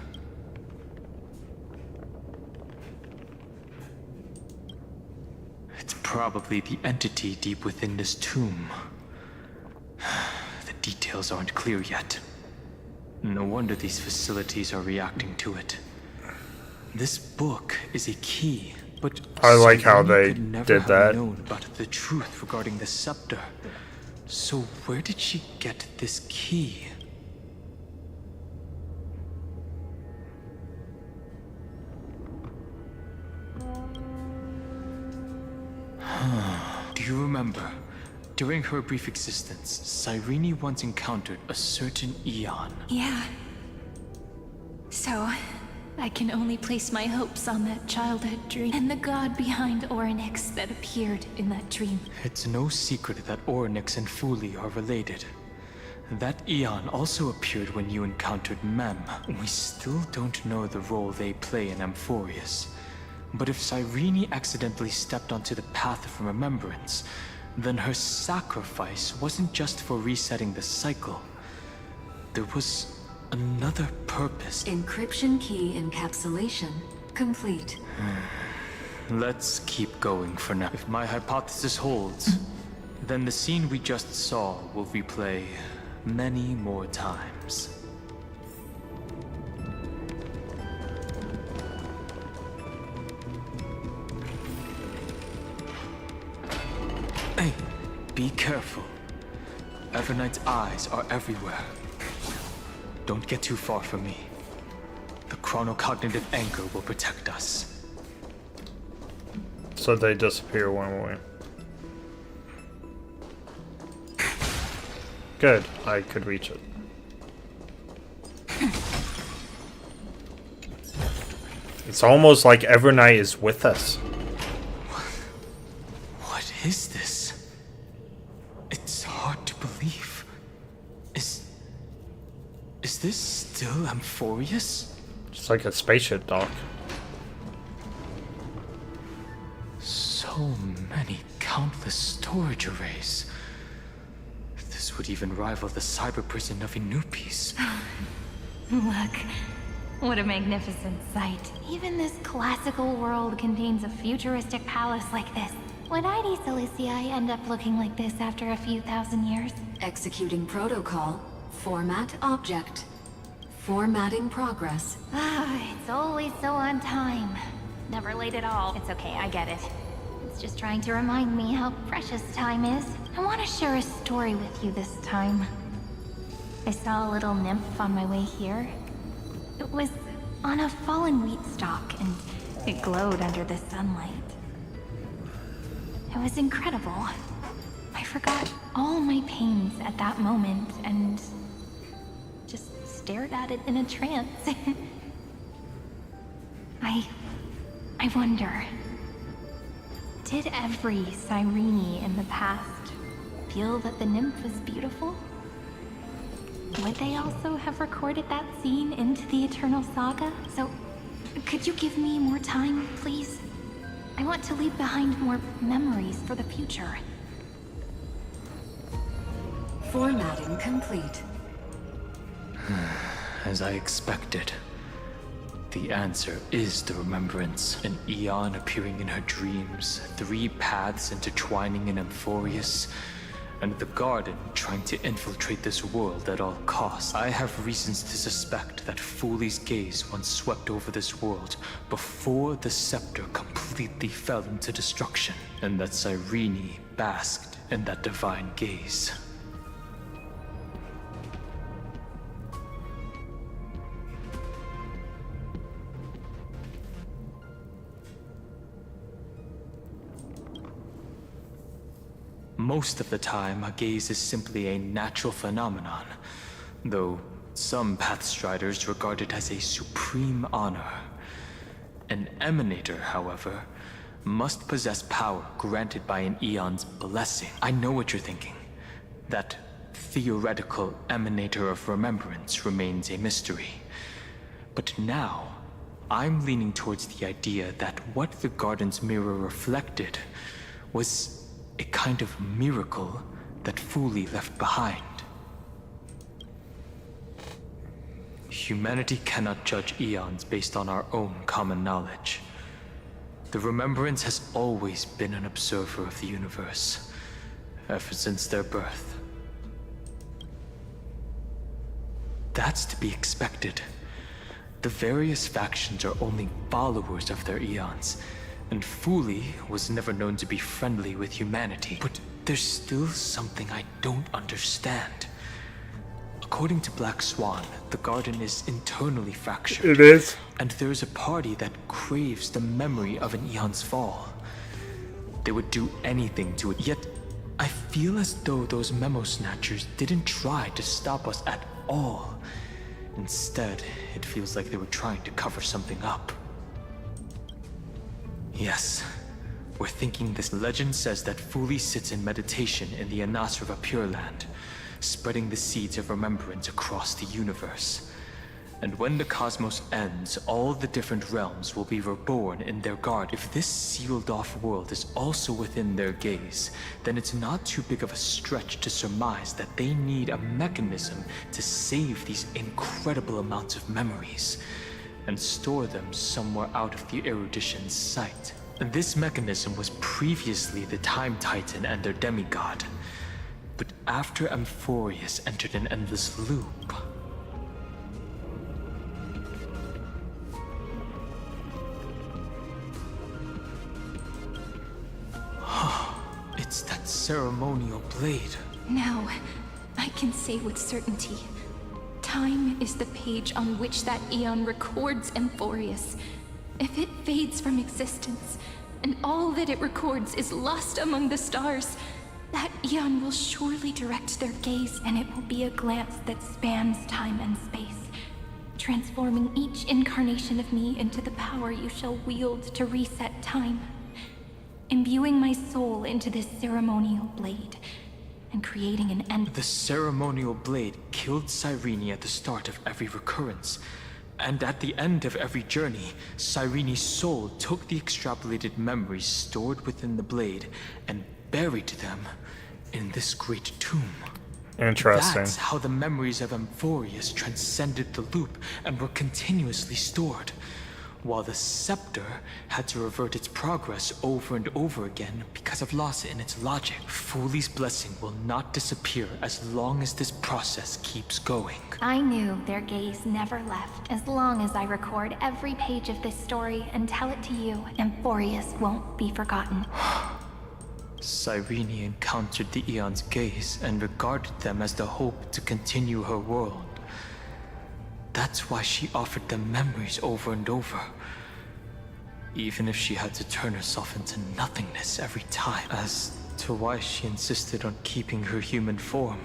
It's probably the entity deep within this tomb. The details aren't clear yet. No wonder these facilities are reacting to it. This book is a key. But I like how they could never did have that. known about the truth regarding the scepter. So where did she get this key? Do you remember? During her brief existence, Cyrene once encountered a certain Eon. Yeah. So, I can only place my hopes on that childhood dream and the god behind Orynyx that appeared in that dream. It's no secret that Orynyx and Fuli are related. That Eon also appeared when you encountered Mem. We still don't know the role they play in Amphorius. But if Cyrene accidentally stepped onto the path of remembrance, then her sacrifice wasn't just for resetting the cycle. There was another purpose. Encryption key encapsulation complete. Let's keep going for now. If my hypothesis holds, then the scene we just saw will replay many more times. Hey, be careful. Evernight's eyes are everywhere. Don't get too far from me. The chronocognitive anchor will protect us. So they disappear one way. Good, I could reach it. It's almost like Evernight is with us. What is this? It's hard to believe. Is this still Amphorius? It's like a spaceship dock. So many countless storage arrays. This would even rival the cyber prison of Inupis. Look, what a magnificent sight. Even this classical world contains a futuristic palace like this. Would ID Silicii end up looking like this after a few thousand years? Executing protocol. Format object. Formatting progress. It's always so on time. Never late at all. It's okay, I get it. It's just trying to remind me how precious time is. I want to share a story with you this time. I saw a little nymph on my way here. It was on a fallen wheat stalk, and it glowed under the sunlight. It was incredible. I forgot all my pains at that moment, and just stared at it in a trance. I wonder, did every Cyrene in the past feel that the nymph was beautiful? Would they also have recorded that scene into the Eternal Saga? So, could you give me more time, please? I want to leave behind more memories for the future. Formatting complete. As I expected. The answer is the remembrance. An Eon appearing in her dreams, 3 paths intertwining in Amphorius, and the Garden trying to infiltrate this world at all costs. I have reasons to suspect that Fooley's gaze once swept over this world before the scepter completely fell into destruction, and that Cyrene basked in that divine gaze. Most of the time, a gaze is simply a natural phenomenon, though some Pathstriders regard it as a supreme honor. An Emanator, however, must possess power granted by an Eon's blessing. I know what you're thinking. That theoretical Emanator of Remembrance remains a mystery. But now, I'm leaning towards the idea that what the Garden's mirror reflected was a kind of miracle that Fooley left behind. Humanity cannot judge eons based on our own common knowledge. The Remembrance has always been an observer of the universe, ever since their birth. That's to be expected. The various factions are only followers of their eons, and Fooley was never known to be friendly with humanity. But there's still something I don't understand. According to Black Swan, the Garden is internally fractured. It is. And there's a party that craves the memory of an Eon's fall. They would do anything to it, yet I feel as though those memo snatchers didn't try to stop us at all. Instead, it feels like they were trying to cover something up. Yes, we're thinking this legend says that Fooley sits in meditation in the Anasrava Pure Land, spreading the seeds of remembrance across the universe. And when the cosmos ends, all the different realms will be reborn in their guard. If this sealed-off world is also within their gaze, then it's not too big of a stretch to surmise that they need a mechanism to save these incredible amounts of memories and store them somewhere out of the erudition's sight. This mechanism was previously the Time Titan and their demigod, but after Amphorius entered an endless loop. It's that ceremonial blade. Now, I can say with certainty. Time is the page on which that eon records Amphorius. If it fades from existence, and all that it records is lost among the stars, that eon will surely direct their gaze, and it will be a glance that spans time and space, transforming each incarnation of me into the power you shall wield to reset time, imbuing my soul into this ceremonial blade, and creating an end. The ceremonial blade killed Cyrene at the start of every recurrence, and at the end of every journey, Cyrene's soul took the extrapolated memories stored within the blade and buried them in this great tomb. Interesting. That's how the memories of Amphorius transcended the loop and were continuously stored, while the scepter had to revert its progress over and over again because of loss in its logic. Fuli's blessing will not disappear as long as this process keeps going. I knew their gaze never left. As long as I record every page of this story and tell it to you, Amphorius won't be forgotten. Cyrene encountered the Eon's gaze and regarded them as the hope to continue her world. That's why she offered them memories over and over, even if she had to turn herself into nothingness every time. As to why she insisted on keeping her human form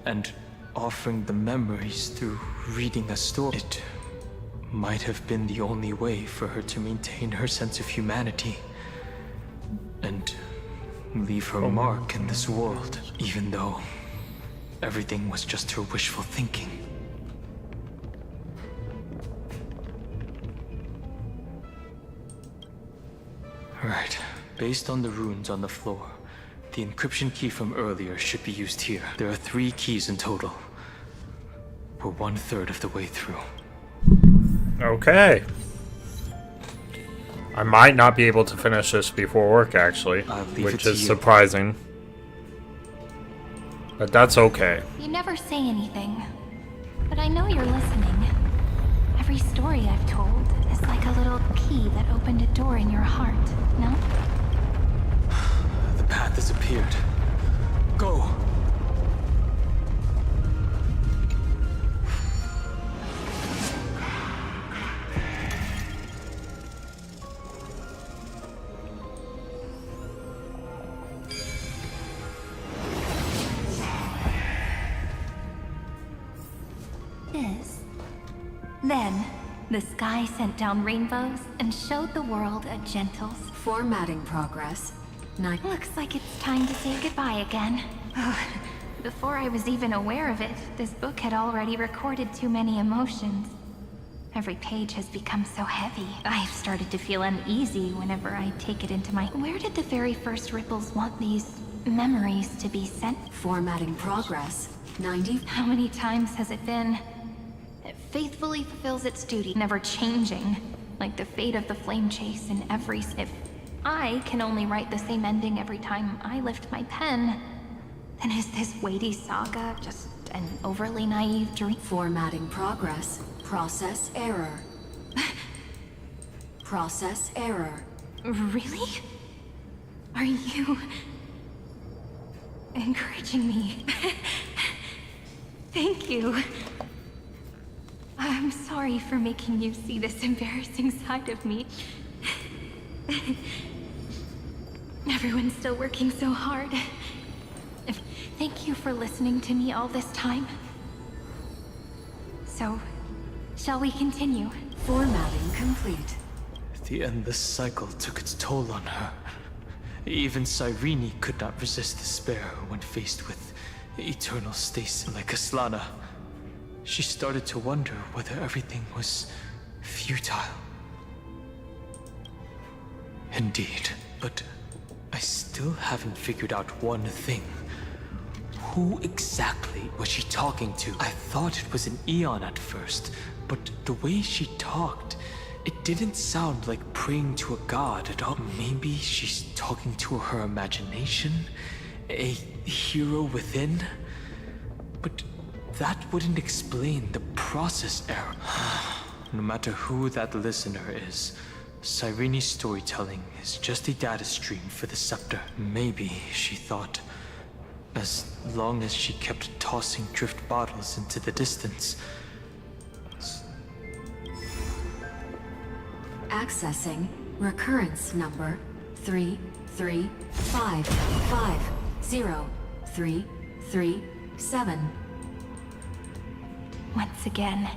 and offering the memories through reading a story, it might have been the only way for her to maintain her sense of humanity and leave her mark in this world, even though everything was just her wishful thinking. Right. Based on the runes on the floor, the encryption key from earlier should be used here. There are 3 keys in total. We're 1/3 of the way through. Okay. I might not be able to finish this before work, actually, which is surprising. But that's okay. You never say anything, but I know you're listening. Every story I've told is like a little key that opened a door in your heart, no? The path has appeared. Go! Then, the sky sent down rainbows and showed the world a gentle... Formatting progress. Looks like it's time to say goodbye again. Before I was even aware of it, this book had already recorded too many emotions. Every page has become so heavy. I've started to feel uneasy whenever I take it into my... Where did the very first ripples want these memories to be sent? Formatting progress. 90. How many times has it been? It faithfully fulfills its duty, never changing, like the fate of the flame chase in every... If I can only write the same ending every time I lift my pen, then is this weighty saga just an overly naive dream? Formatting progress. Process error. Process error. Really? Are you... encouraging me? Thank you. I'm sorry for making you see this embarrassing side of me. Everyone's still working so hard. Thank you for listening to me all this time. So, shall we continue? Formatting complete. The endless cycle took its toll on her. Even Cyrene could not resist despair when faced with eternal stasis like Aslana. She started to wonder whether everything was futile. Indeed, but I still haven't figured out one thing. Who exactly was she talking to? I thought it was an Eon at first, but the way she talked, it didn't sound like praying to a god at all. Maybe she's talking to her imagination? A hero within? that wouldn't explain the process error. No matter who that listener is, Cyrene's storytelling is just a data stream for the scepter. Maybe, she thought, as long as she kept tossing drift bottles into the distance. Accessing recurrence number 335503337. Once again,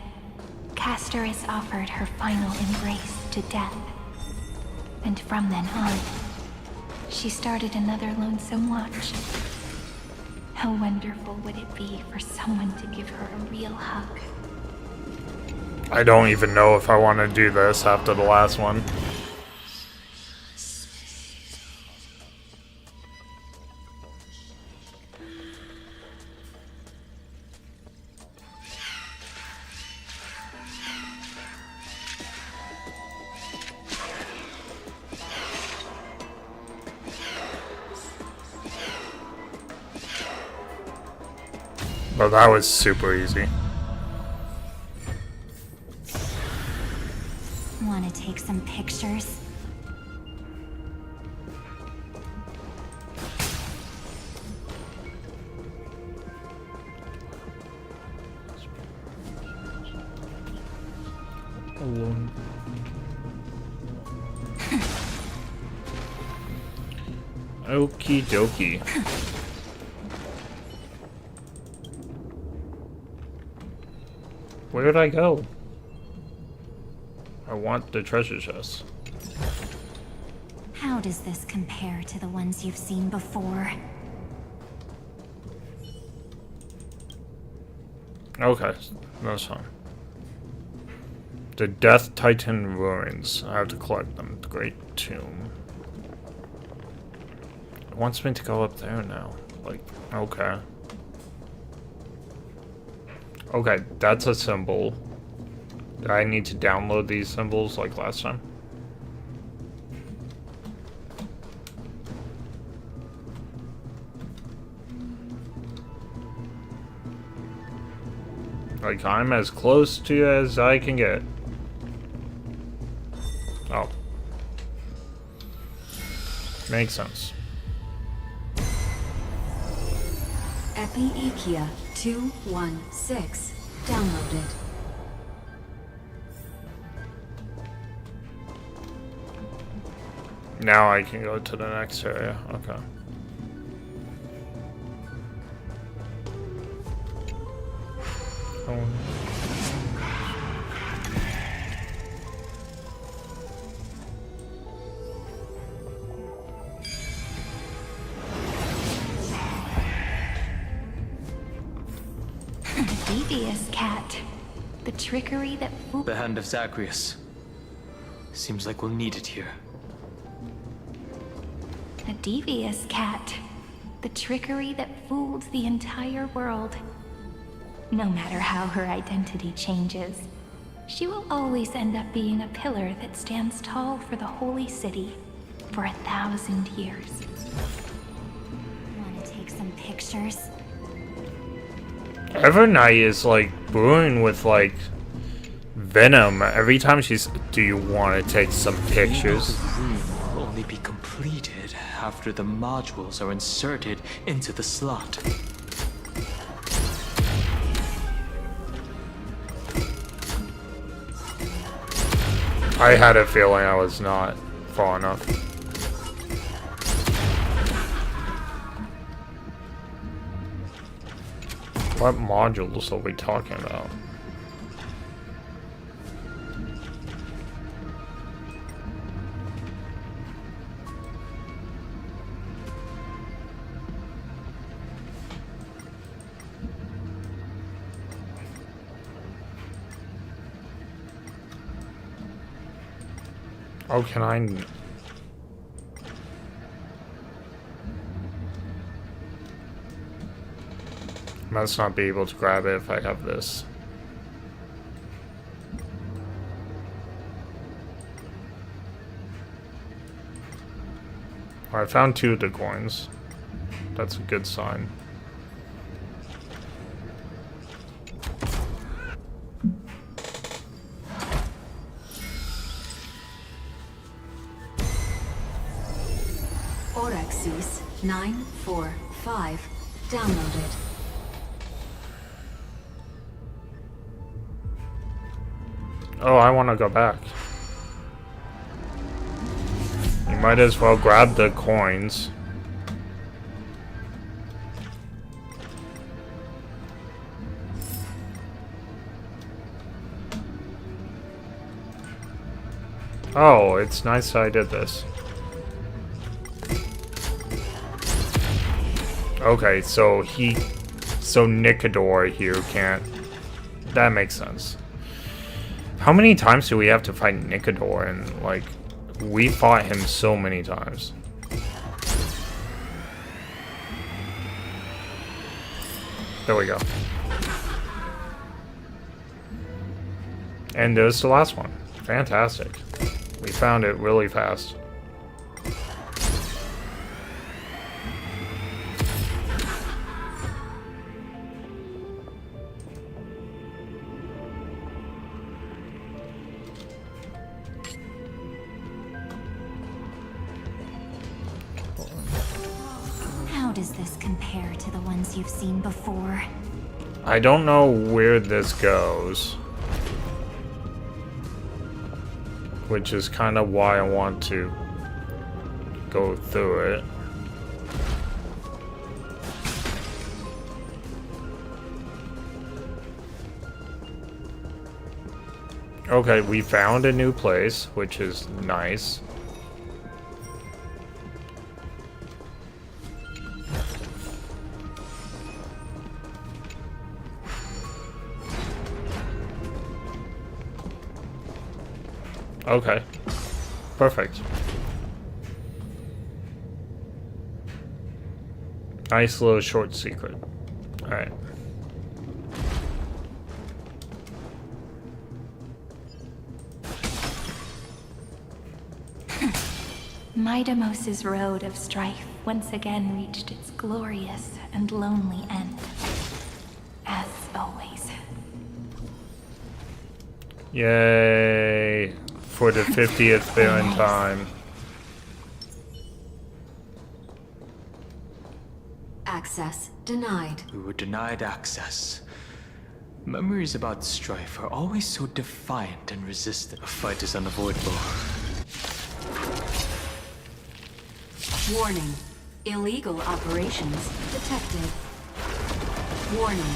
Castor is offered her final embrace to death. And from then on, she started another lonesome watch. How wonderful would it be for someone to give her a real hug? I don't even know if I want to do this after the last one. But that was super easy. Want to take some pictures? Okie dokie. Where did I go? I want the treasure chest. How does this compare to the ones you've seen before? Okay, that's fine. The Death Titan ruins. I have to collect them. The Great Tomb. It wants me to go up there now. Like, okay. Okay, that's a symbol. Do I need to download these symbols like last time? Like, I'm as close to you as I can get. Oh. Makes sense. Epi-Ikia 216 downloaded. Now I can go to the next area. Okay. Devious cat. The trickery that fooled. The hand of Zagreus. Seems like we'll need it here. A devious cat. The trickery that fooled the entire world. No matter how her identity changes, she will always end up being a pillar that stands tall for the holy city for 1,000 years. Want to take some pictures? Evernight is like brewing with like venom every time she's. Do you want to take some pictures? The room will only be completed after the modules are inserted into the slot. I had a feeling I was not far enough. What modules are we talking about? Oh, can I? Must not be able to grab it if I have this. I found 2 of the coins. That's a good sign. Cease 945 downloaded. Oh, I want to go back. You might as well grab the coins. Oh, it's nice I did this. Okay, so Nicodor here can't... That makes sense. How many times do we have to fight Nicodor? And, like, we fought him so many times. There we go. And there's the last one. Fantastic. We found it really fast. How does this compare to the ones you've seen before? I don't know where this goes. Which is kind of why I want to go through it. Okay, we found a new place, which is nice. Okay. Perfect. Nice little short secret. Alright. Midamos's road of strife once again reached its glorious and lonely end. As always. Yay. For the 50th Baron time. Access denied. We were denied access. Memories about strife are always so defiant and resistant. A fight is unavoidable. Warning. Illegal operations detected. Warning.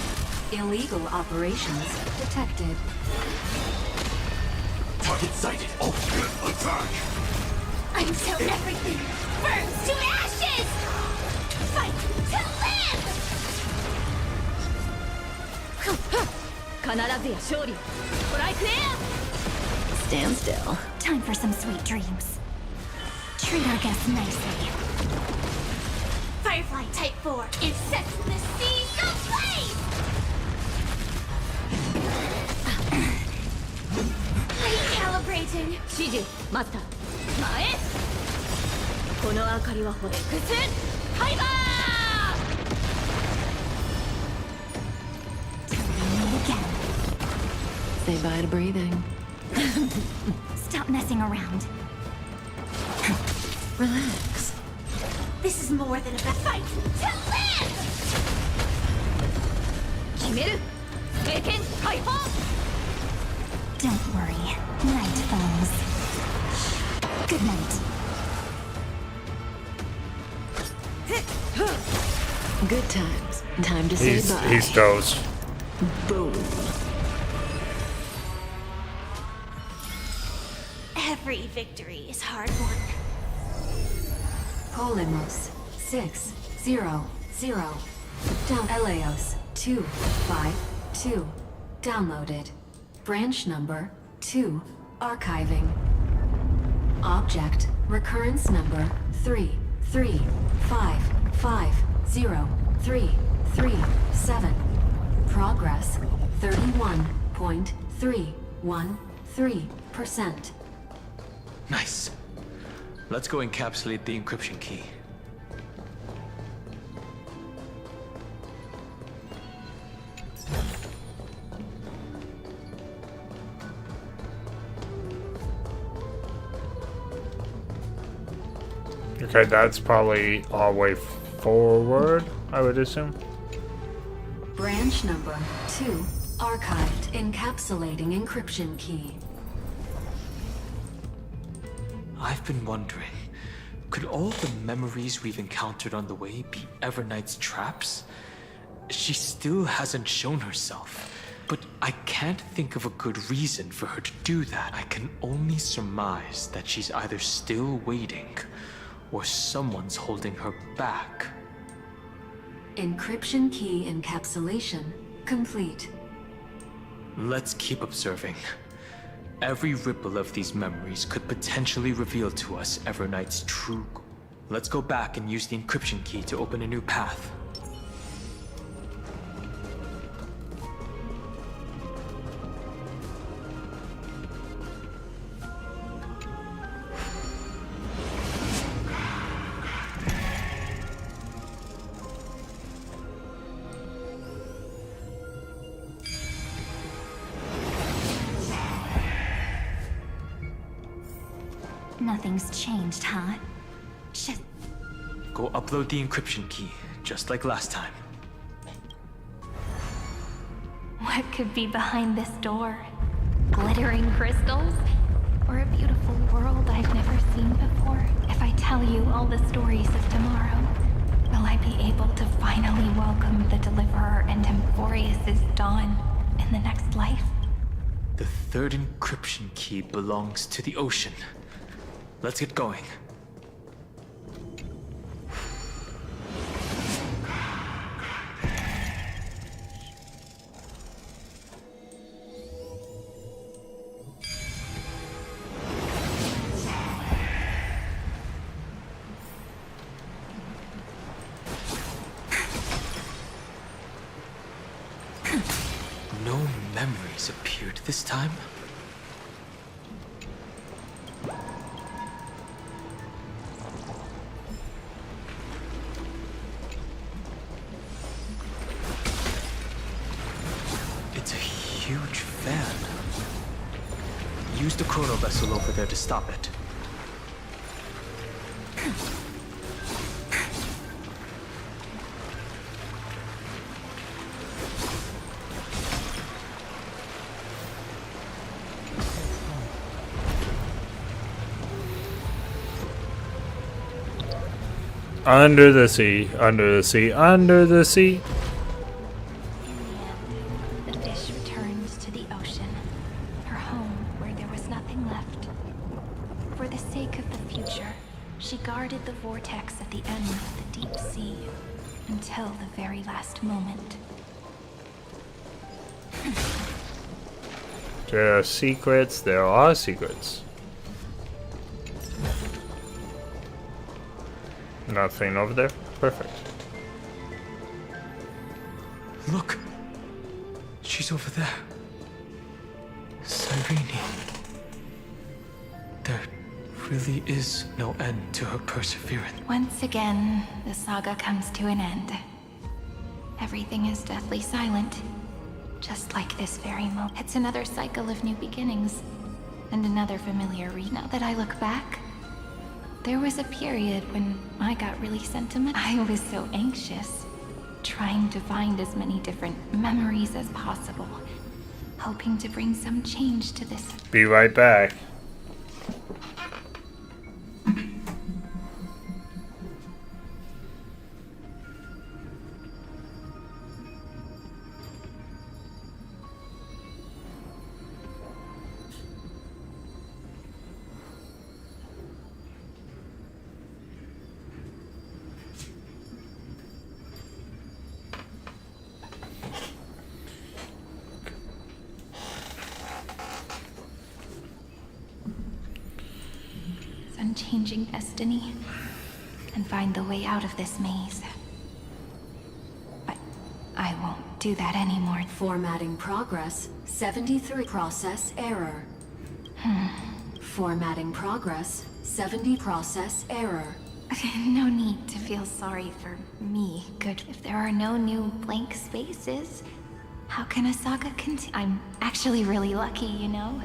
Illegal operations detected. Target sighted. Ultimate attack. Until everything burns to ashes! Fight to live! Stand still. Time for some sweet dreams. Treat our guests nicely. Firefly Type 4 is set to the seas ablaze! Recalibrating. Shiji, Master. Mae. この明かりは X ファイバー! Say bye to breathing. Stop messing around. Relax. This is more than a fight to live! 決める! Don't worry. Night falls. Good night. Good times. Time to say bye. He's dozed. Boom. Every victory is hard work. Polymos 600. Down Eleos 252. Downloaded. Branch number 2. Archiving. Object recurrence number 335503337. Progress 31.313%. Nice. Let's go encapsulate the encryption key. Okay, that's probably all the way forward, I would assume. Branch number 2 archived, encapsulating encryption key. I've been wondering, could all the memories we've encountered on the way be Evernight's traps? She still hasn't shown herself, but I can't think of a good reason for her to do that. I can only surmise that she's either still waiting, or someone's holding her back. Encryption key encapsulation complete. Let's keep observing. Every ripple of these memories could potentially reveal to us Evernight's true goal. Let's go back and use the encryption key to open a new path. Nothing's changed, huh? Go upload the encryption key, just like last time. What could be behind this door? Glittering crystals? Or a beautiful world I've never seen before? If I tell you all the stories of tomorrow, will I be able to finally welcome the Deliverer and Emphorius's dawn in the next life? The third encryption key belongs to the ocean. Let's get going. No memories appeared this time. It's a huge fan. Use the chrono vessel over there to stop it. Under the sea, under the sea, under the sea. The fish returned to the ocean, her home where there was nothing left. For the sake of the future, she guarded the vortex at the end of the deep sea until the very last moment. There are secrets, there are secrets. Nothing over there? Perfect. Look! She's over there. Cyrene. There really is no end to her perseverance. Once again, the saga comes to an end. Everything is deathly silent, just like this very moment. It's another cycle of new beginnings, and another familiar now that I look back. There was a period when I got really sentimental. I was so anxious, trying to find as many different memories as possible, hoping to bring some change to this. Be right back. Unchanging destiny and find the way out of this maze. But I won't do that anymore. Formatting progress 73. Process error. Formatting progress 70. Process error. No need to feel sorry for me. Good. If there are no new blank spaces, how can a saga continue? I'm actually really lucky, you know?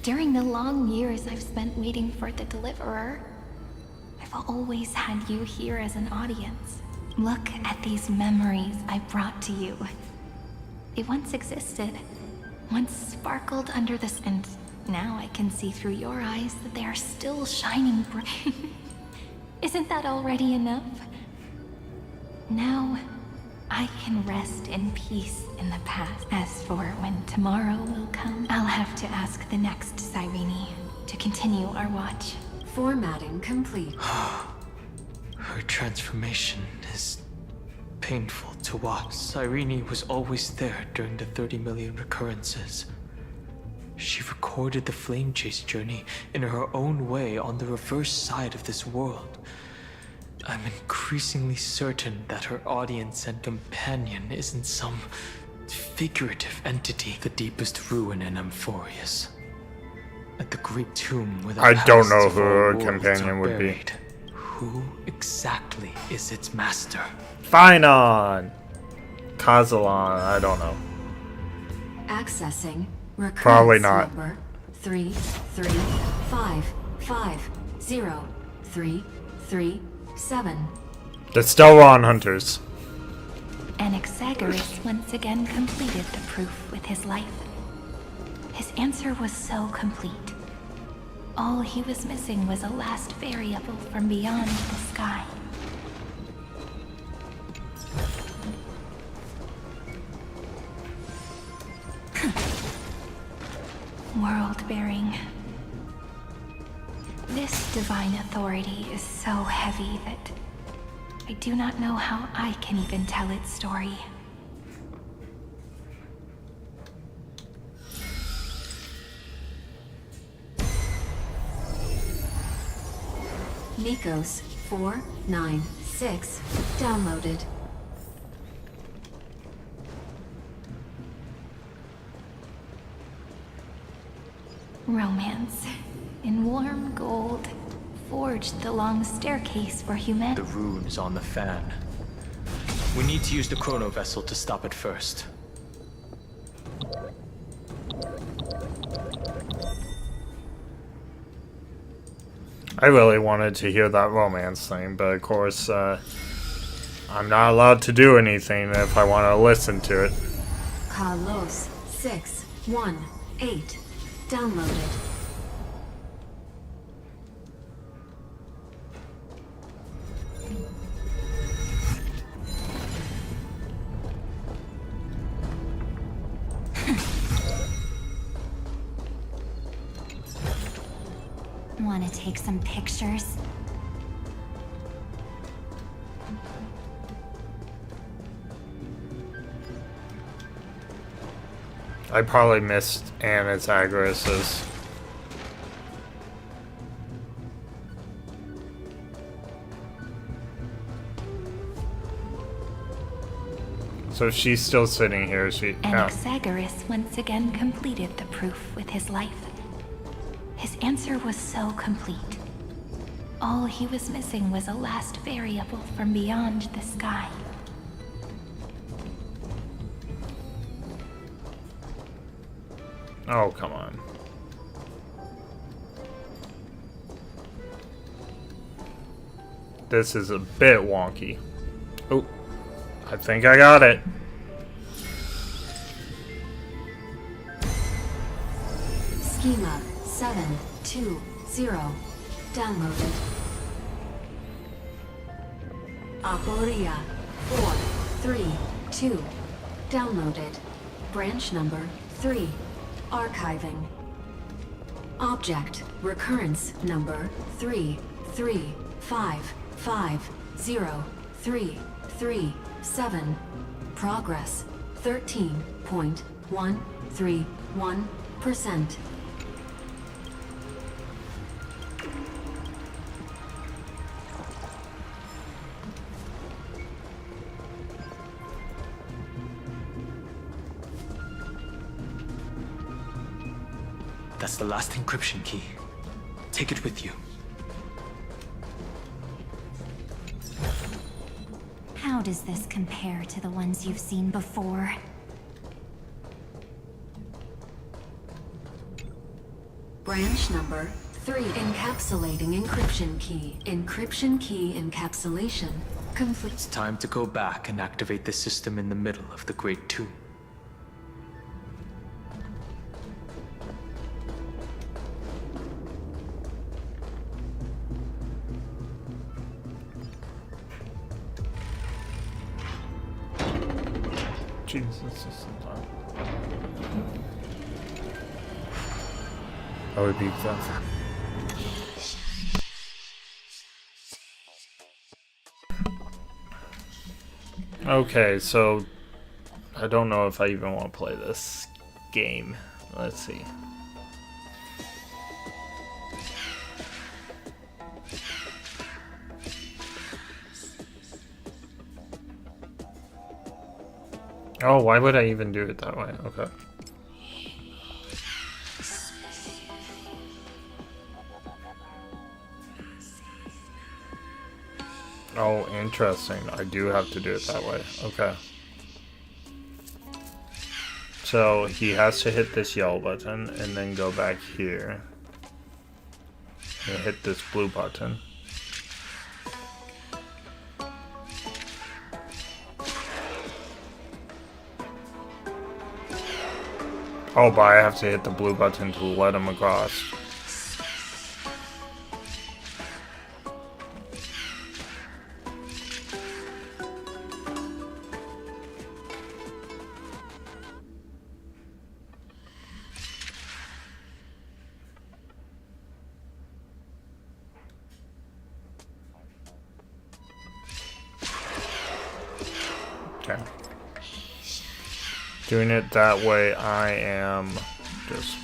During the long years I've spent waiting for the Deliverer, I've I've always had you here as an audience. Look at these memories I brought to you. They once existed, once sparkled under this, and now I can see through your eyes that they are still shining bright. Isn't that already enough? Now, I can rest in peace in the past. As for when tomorrow will come, I'll have to ask the next Cyrene to continue our watch. Formatting complete. Her transformation is painful to watch. Cyrene was always there during the 30 million recurrences. She recorded the flame chase journey in her own way on the reverse side of this world. I'm increasingly certain that her audience and companion isn't some figurative entity. The deepest ruin in Amphorius. At the great tomb where the I don't know pasts who of all her worlds companion are would be. buried. Who exactly is its master? Finon! Kazalan, I don't know. Accessing recurrence Probably not. number 335503337. The Stellron Hunters. Anaxagoras once again completed the proof with his life. His answer was so complete. All he was missing was a last variable from beyond the sky. World-bearing. This divine authority is so heavy that I do not know how I can even tell its story. Nikos 496 downloaded. Romance. In warm gold, forged the long staircase for humanity. The rune is on the fan. We need to use the chrono vessel to stop it first. I really wanted to hear that romance thing, but of course, I'm not allowed to do anything if I want to listen to it. Carlos 618 downloaded. Want to take some pictures? I probably missed Anaxagoras's. So if she's still sitting here, she... yeah. Anaxagoras once again completed the proof with his life. His answer was so complete. All he was missing was a last variable from beyond the sky. Oh, come on. This is a bit wonky. Oh, I think I got it. Schema 720 downloaded. Aporia 432 downloaded. Branch number 3 archiving. Object recurrence number 335503337. Progress 13.131%. That's the last encryption key. Take it with you. How does this compare to the ones you've seen before? Branch number 3. Encapsulating encryption key. Encryption key encapsulation complete. It's time to go back and activate the system in the middle of the Great Tomb. Jesus, this is not. I would be exhausted. Okay, so I don't know if I even want to play this game. Let's see. Oh, why would I even do it that way? Okay. Oh, interesting. I do have to do it that way. Okay. So he has to hit this yellow button and then go back here and hit this blue button. Oh, but I have to hit the blue button to let him across. Okay. Doing it that way, I am just...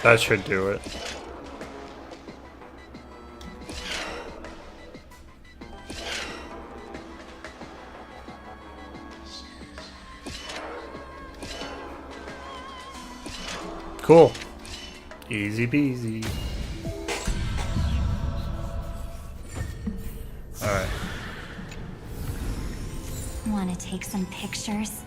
That should do it. Cool. Easy peasy. Alright. Want to take some pictures?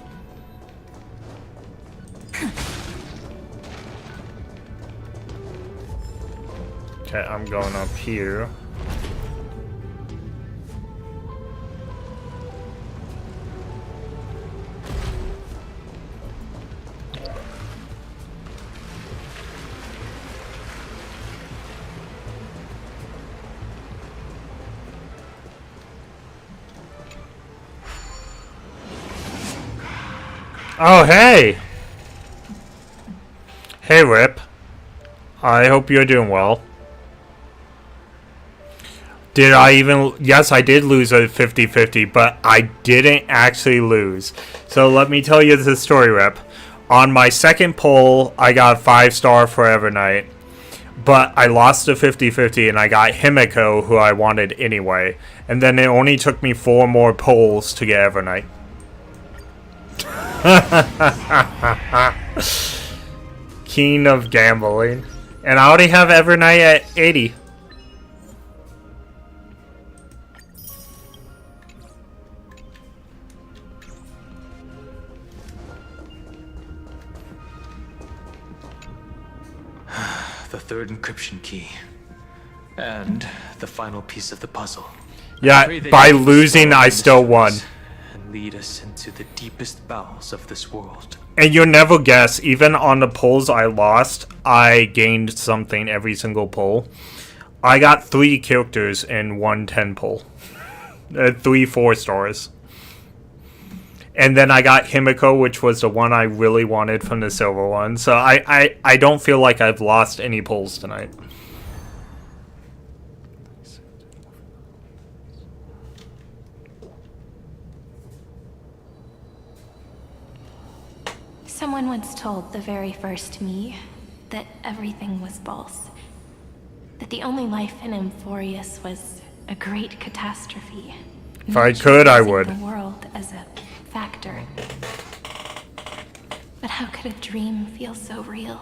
Okay, I'm going up here. Oh, hey! Hey, Rip. I hope you're doing well. Did I even... Yes, I did lose a 50-50, but I didn't actually lose. So let me tell you the story, Rip. On my second poll, I got a 5-star for Evernight. But I lost a 50-50 and I got Himiko, who I wanted anyway. And then it only took me 4 more polls to get Evernight. King of gambling. And I already have Evernight at 80. The third encryption key. And the final piece of the puzzle. Yeah, by losing, I still won. And lead us into the deepest bowels of this world. And you'll never guess, even on the polls I lost, I gained something every single poll. I got 3 characters in one 10 poll. 3 4-stars. And then I got Himiko, which was the one I really wanted from the silver one. So I don't feel like I've lost any polls tonight. Someone once told the very first me that everything was false. That the only life in Amphorius was a great catastrophe. If I could, I would. The world as a factor. But how could a dream feel so real?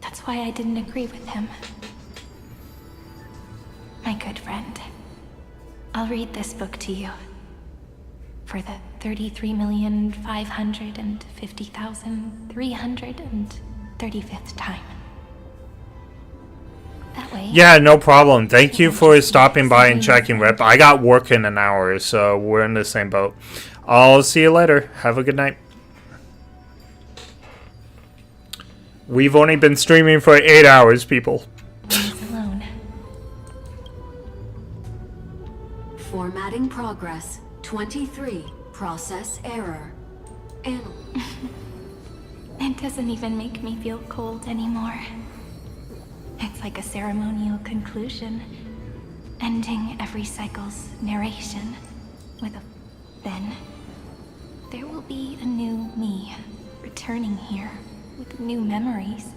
That's why I didn't agree with him. My good friend, I'll read this book to you. for the 33,550,335th time. That way. Yeah, no problem. Thank you for stopping by and checking, Rip. I got work in an hour, so we're in the same boat. I'll see you later. Have a good night. We've only been streaming for 8 hours, people. Alone. Formatting progress. 23. Process error. And It doesn't even make me feel cold anymore. It's like a ceremonial conclusion, ending every cycle's narration with a then. There will be a new me returning here with new memories.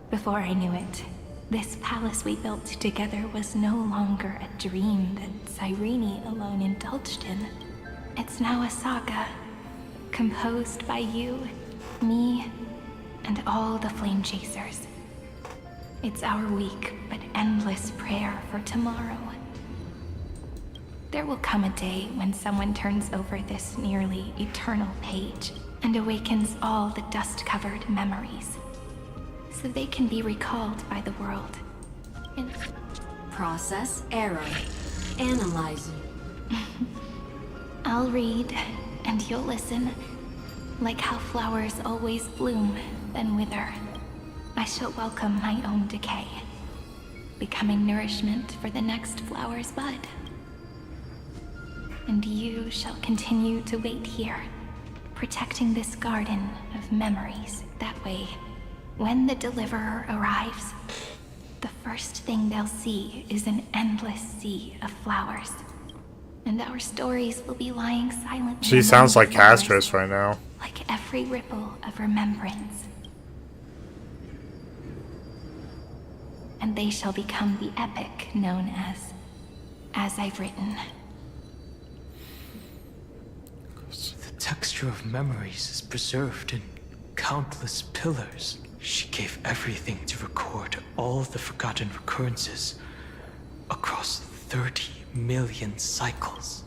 Before I knew it, this palace we built together was no longer a dream that Cyrene alone indulged in. It's now a saga, composed by you, me, and all the flame chasers. It's our weak but endless prayer for tomorrow. There will come a day when someone turns over this nearly eternal page and awakens all the dust-covered memories, so they can be recalled by the world. process error. Analyzing. I'll read, and you'll listen, like how flowers always bloom, then wither. I shall welcome my own decay, becoming nourishment for the next flower's bud. And you shall continue to wait here, protecting this garden of memories. That way, when the deliverer arrives, the first thing they'll see is an endless sea of flowers. And our stories will be lying silently. She sounds like Castris right now. Like every ripple of remembrance. And they shall become the epic known as I've written. The texture of memories is preserved in countless pillars. She gave everything to record all the forgotten recurrences across 30 million cycles.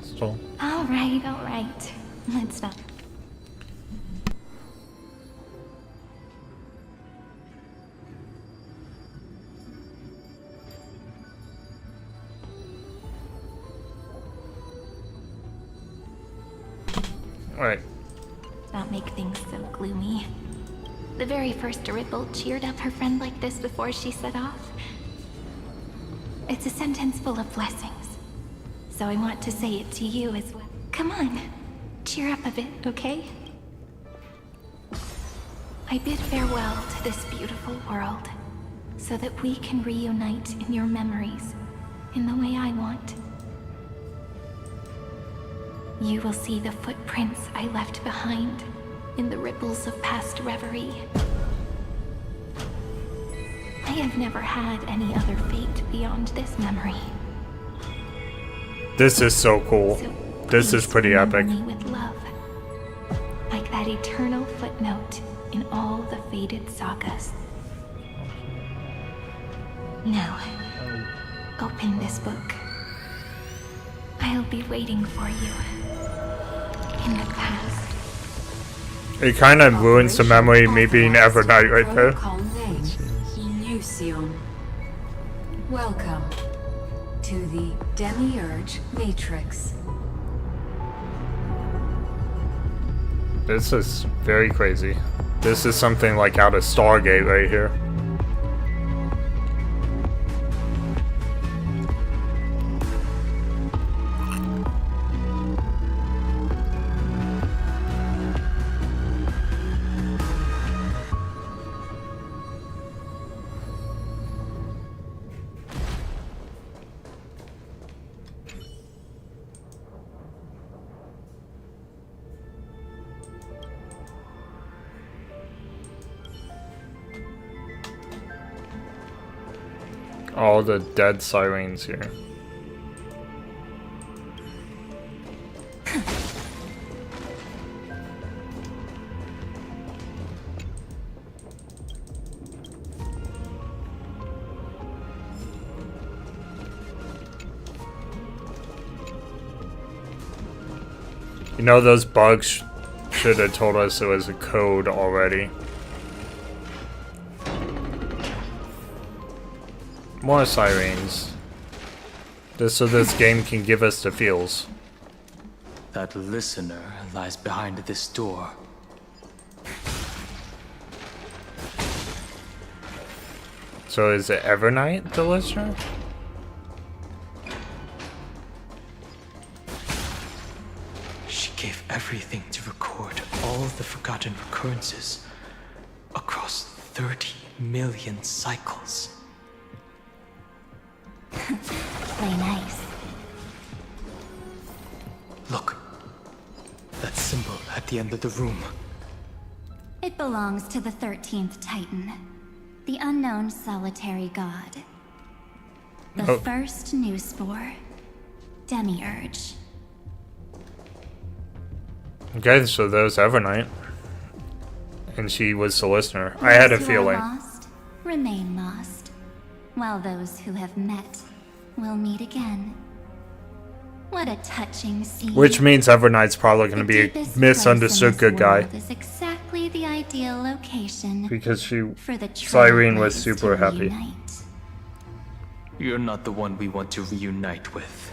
Still. All right. Let's stop. Alright. Not make things so gloomy. The very first Ripple cheered up her friend like this before she set off. It's a sentence full of blessings. So I want to say it to you as well. Come on, cheer up a bit, okay? I bid farewell to this beautiful world, so that we can reunite in your memories, in the way I want. You will see the footprints I left behind in the ripples of past reverie. I have never had any other fate beyond this memory. This is so cool. This is pretty Remember epic. me with love, like that eternal footnote in all the faded sagas. Now, open this book. I'll be waiting for you in the past. It kind of ruins the memory of me being Evernight right there. Protocol name, Lucion. Welcome to the Demiurge Matrix. This is very crazy. This is something like out of Stargate right here. All the dead sirens here. You know, those bugs should have told us it was a code already. More sirens. So this game can give us the feels. That listener lies behind this door. So is it Evernight, the listener? She gave everything to record all the forgotten recurrences across 30 million cycles. Play nice. Look. That symbol at the end of the room. It belongs to the 13th Titan, the unknown solitary god. The first new spore, Demiurge. Okay, so there's Evernight. And she was the listener. I had a Those who are feeling. lost remain lost, while those who have met will meet again. What a touching scene. Which means Evernight's probably going to be a Deepest misunderstood place in good this guy. world is exactly the ideal location Because for the Cyrene was trailblazers super to happy. reunite. You're not the one we want to reunite with,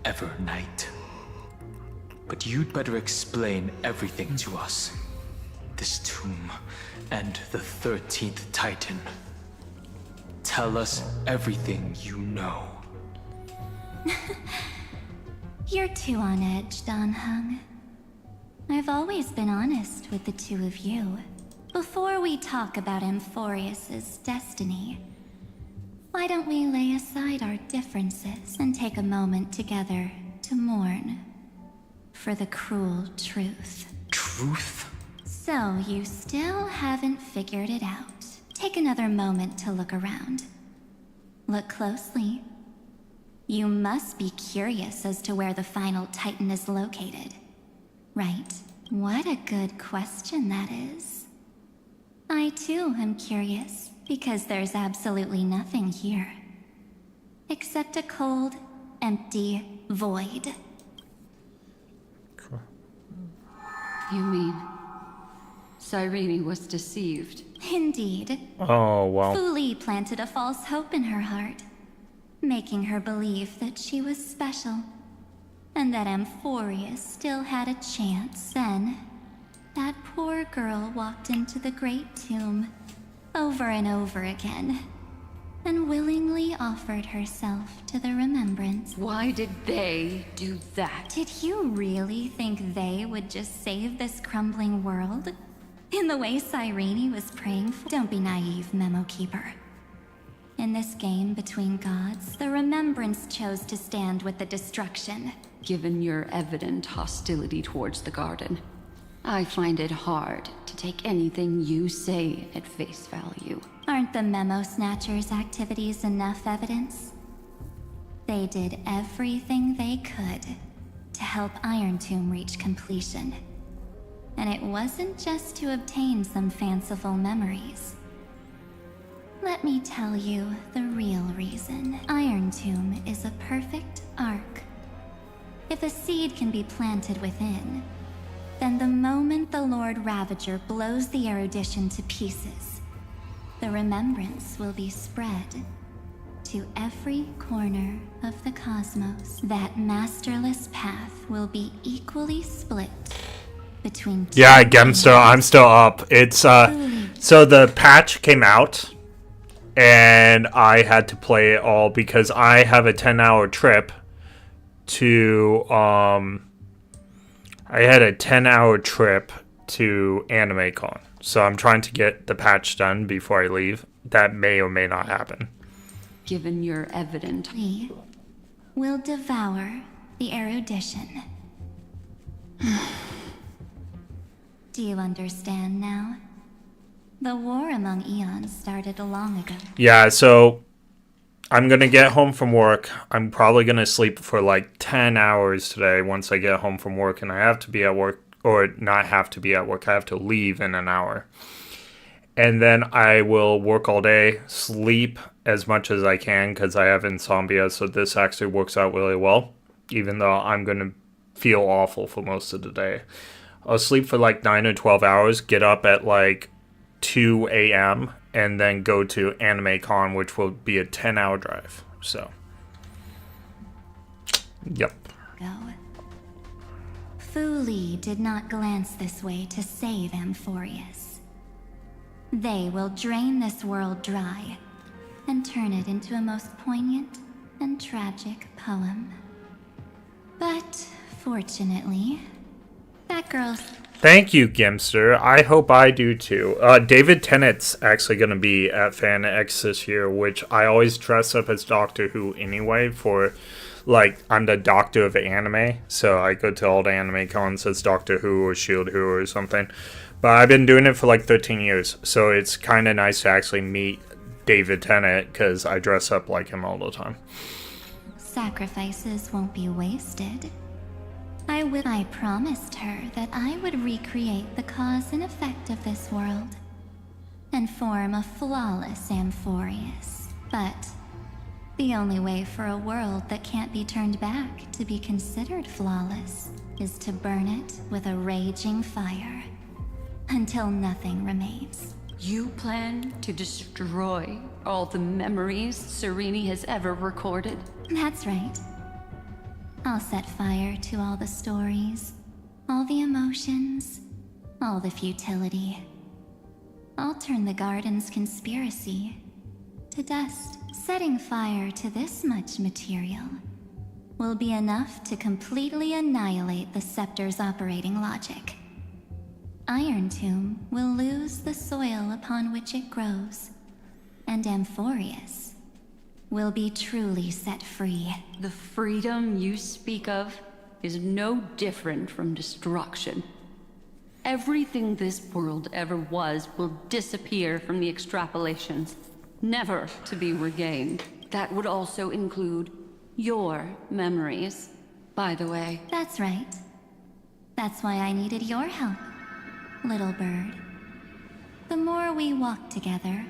Evernight. But you'd better explain everything to us. This tomb and the 13th Titan. Tell us everything you know. You're too on edge, Dan Hung. I've always been honest with the two of you. Before we talk about Amphorius's destiny, why don't we lay aside our differences and take a moment together to mourn for the cruel truth? Truth? So you still haven't figured it out. Take another moment to look around. Look closely. You must be curious as to where the final Titan is located. Right. What a good question that is. I too am curious, because there's absolutely nothing here. Except a cold, empty void. You mean Cyrene was deceived? Indeed. Oh, wow. Fuli planted a false hope in her heart, making her believe that she was special, and that Amphorius still had a chance. Then, that poor girl walked into the Great Tomb, over and over again, and willingly offered herself to the Remembrance. Why did they do that? Did you really think they would just save this crumbling world? In the way Cyrene was praying for? Don't be naive, Memo Keeper. In this game between gods, the Remembrance chose to stand with the destruction. Given your evident hostility towards the garden, I find it hard to take anything you say at face value. Aren't the Memo Snatchers' activities enough evidence? They did everything they could to help Iron Tomb reach completion. And it wasn't just to obtain some fanciful memories. Let me tell you the real reason. Iron Tomb is a perfect arc. If a seed can be planted within, then the moment the Lord Ravager blows the erudition to pieces, the remembrance will be spread to every corner of the cosmos. That masterless path will be equally split between two. Yeah, I'm still up. It's so the patch came out and I had to play it all because I have a 10-hour trip to I had a 10-hour trip to AnimeCon. So I'm trying to get the patch done before I leave. That may or may not happen. Given your evident... We will devour the erudition. Do you understand now? The war among eons started long ago. Yeah, so I'm going to get home from work. I'm probably going to sleep for like 10 hours today once I get home from work, and I have to be at work, or not have to be at work. I have to leave in an hour. And then I will work all day, sleep as much as I can because I have insomnia, so this actually works out really well, even though I'm going to feel awful for most of the day. I'll sleep for like 9 or 12 hours, get up at like 2 a.m., and then go to Anime Con, which will be a 10-hour drive. So, yep. Go. Fu Li did not glance this way to save Amphorius. They will drain this world dry and turn it into a most poignant and tragic poem. But, fortunately, that girl's... Thank you, Gimster. I hope I do too. David Tennant's actually going to be at Fan X this year, which I always dress up as Doctor Who anyway for, like, I'm the Doctor of Anime, so I go to all the anime cons as Doctor Who or Shield Who or something. But I've been doing it for like 13 years, so it's kind of nice to actually meet David Tennant because I dress up like him all the time. Sacrifices won't be wasted. I promised her that I would recreate the cause and effect of this world and form a flawless Amphorius. But the only way for a world that can't be turned back to be considered flawless is to burn it with a raging fire until nothing remains. You plan to destroy all the memories Serene has ever recorded? That's right. I'll set fire to all the stories, all the emotions, all the futility. I'll turn the garden's conspiracy to dust. Setting fire to this much material will be enough to completely annihilate the scepter's operating logic. Iron Tomb will lose the soil upon which it grows, and Amphorius will be truly set free. The freedom you speak of is no different from destruction. Everything this world ever was will disappear from the extrapolations, never to be regained. That would also include your memories, by the way. That's right. That's why I needed your help, little bird. The more we walked together,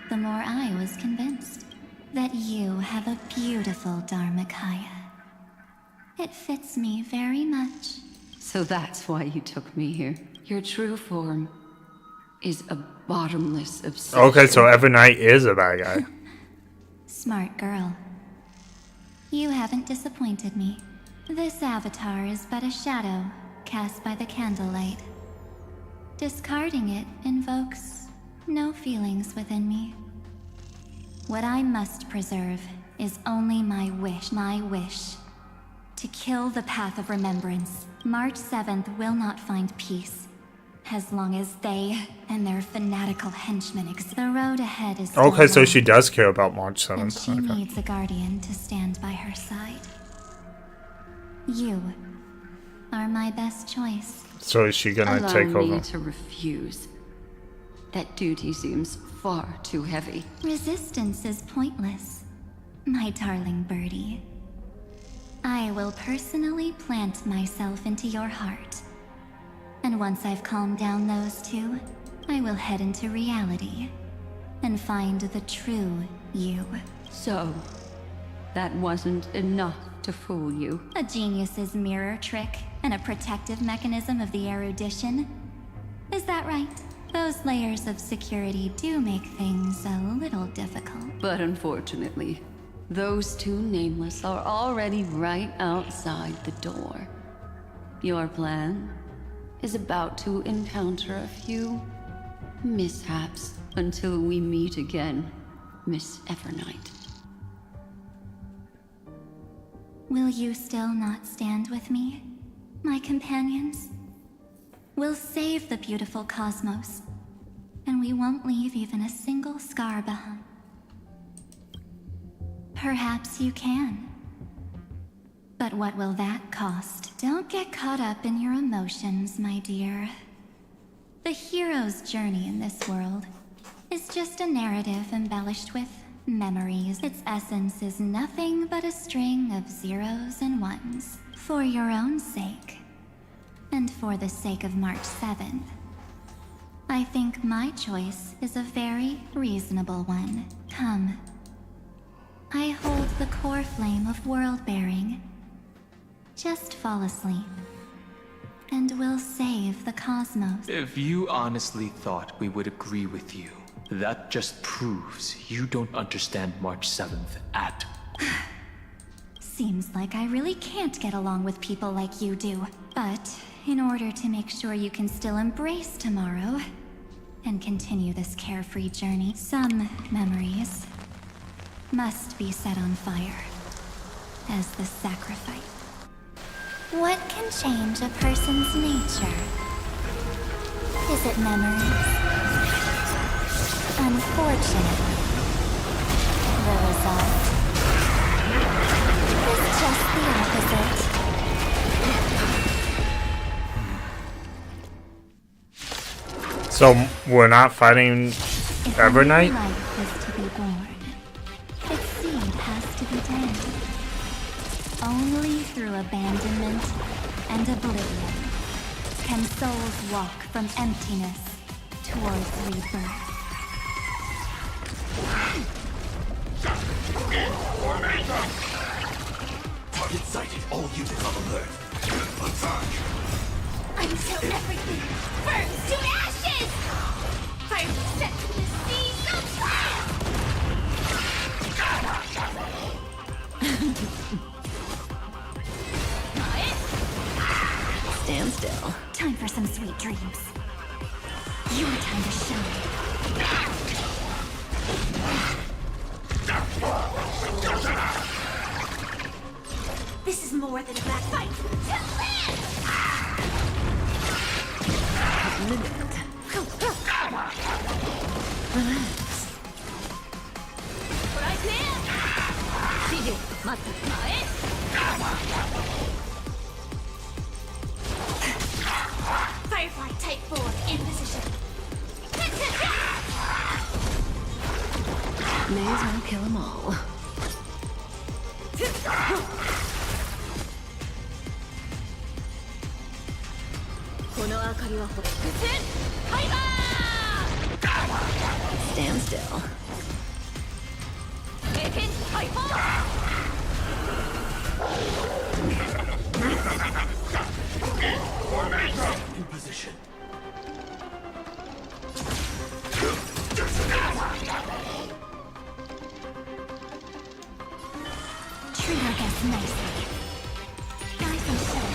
the more I was convinced that you have a beautiful Dharmakaya. It fits me very much. So that's why you took me here. Your true form is a bottomless obsession. Okay, so Evernight is a bad guy. Smart girl. You haven't disappointed me. This avatar is but a shadow cast by the candlelight. Discarding it invokes no feelings within me. What I must preserve is only my wish to kill the path of remembrance. March 7th will not find peace, as long as they and their fanatical henchmen exist. The road ahead is still Okay, so long, she does care about March 7th. and she Okay. needs a guardian to stand by her side. You are my best choice. So is she gonna take Allow over? me to refuse. That duty seems far too heavy. Resistance is pointless, my darling birdie. I will personally plant myself into your heart. And once I've calmed down those two, I will head into reality and find the true you. So, that wasn't enough to fool you. A genius's mirror trick and a protective mechanism of the erudition. Is that right? Those layers of security do make things a little difficult. But unfortunately, those two nameless are already right outside the door. Your plan is about to encounter a few mishaps until we meet again, Miss Evernight. Will you still not stand with me, my companions? We'll save the beautiful cosmos, and we won't leave even a single scar behind. Perhaps you can. But what will that cost? Don't get caught up in your emotions, my dear. The hero's journey in this world is just a narrative embellished with memories. Its essence is nothing but a string of zeros and ones. For your own sake, and for the sake of March 7th, I think my choice is a very reasonable one. Come. I hold the core flame of world-bearing. Just fall asleep, and we'll save the cosmos. If you honestly thought we would agree with you, that just proves you don't understand March 7th at all. Seems like I really can't get along with people like you do. But in order to make sure you can still embrace tomorrow and continue this carefree journey, some memories must be set on fire as the sacrifice. What can change a person's nature? Is it memories? Unfortunately, the result is just the opposite. So we're not fighting If Evernight? a new life is to be born, its seed has to be dead. Only through abandonment and oblivion can souls walk from emptiness towards rebirth. Target sighted. All units on alert. Attack! Until everything burns to ashes! Fire set to the seas of triumph! Stand still. Time for some sweet dreams. Your time to shine. This is more than a bad fight! Relax. Firefly Type 4 in position. May as well kill them all. Stand still. In position. Treat our guests nicely. Nice and slow.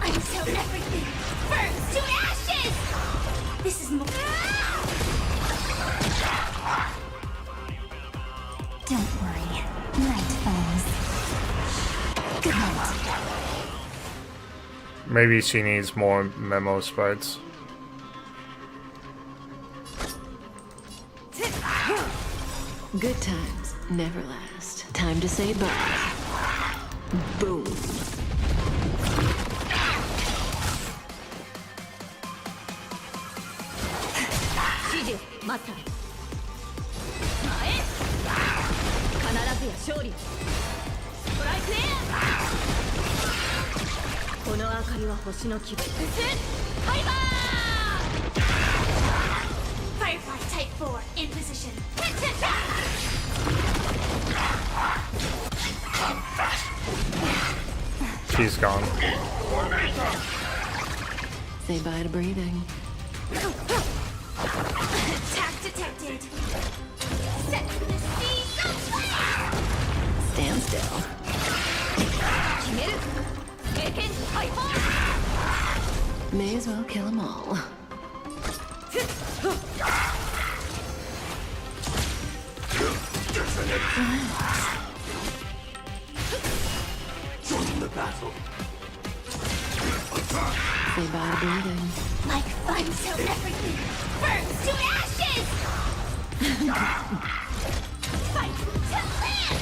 Until everything burns to ashes! This is more... Don't worry. Night falls. Good night. Maybe she needs more memo sprites. Good times never last. Time to say bye. Boom. Firefly Type 4 in position. She's gone. Say bye to breathing. Attack detected. Set to the seas of fire! Stand still. May as well kill them all. Say bye to bleeding. Like fun till everything burns to ashes! Fight to live!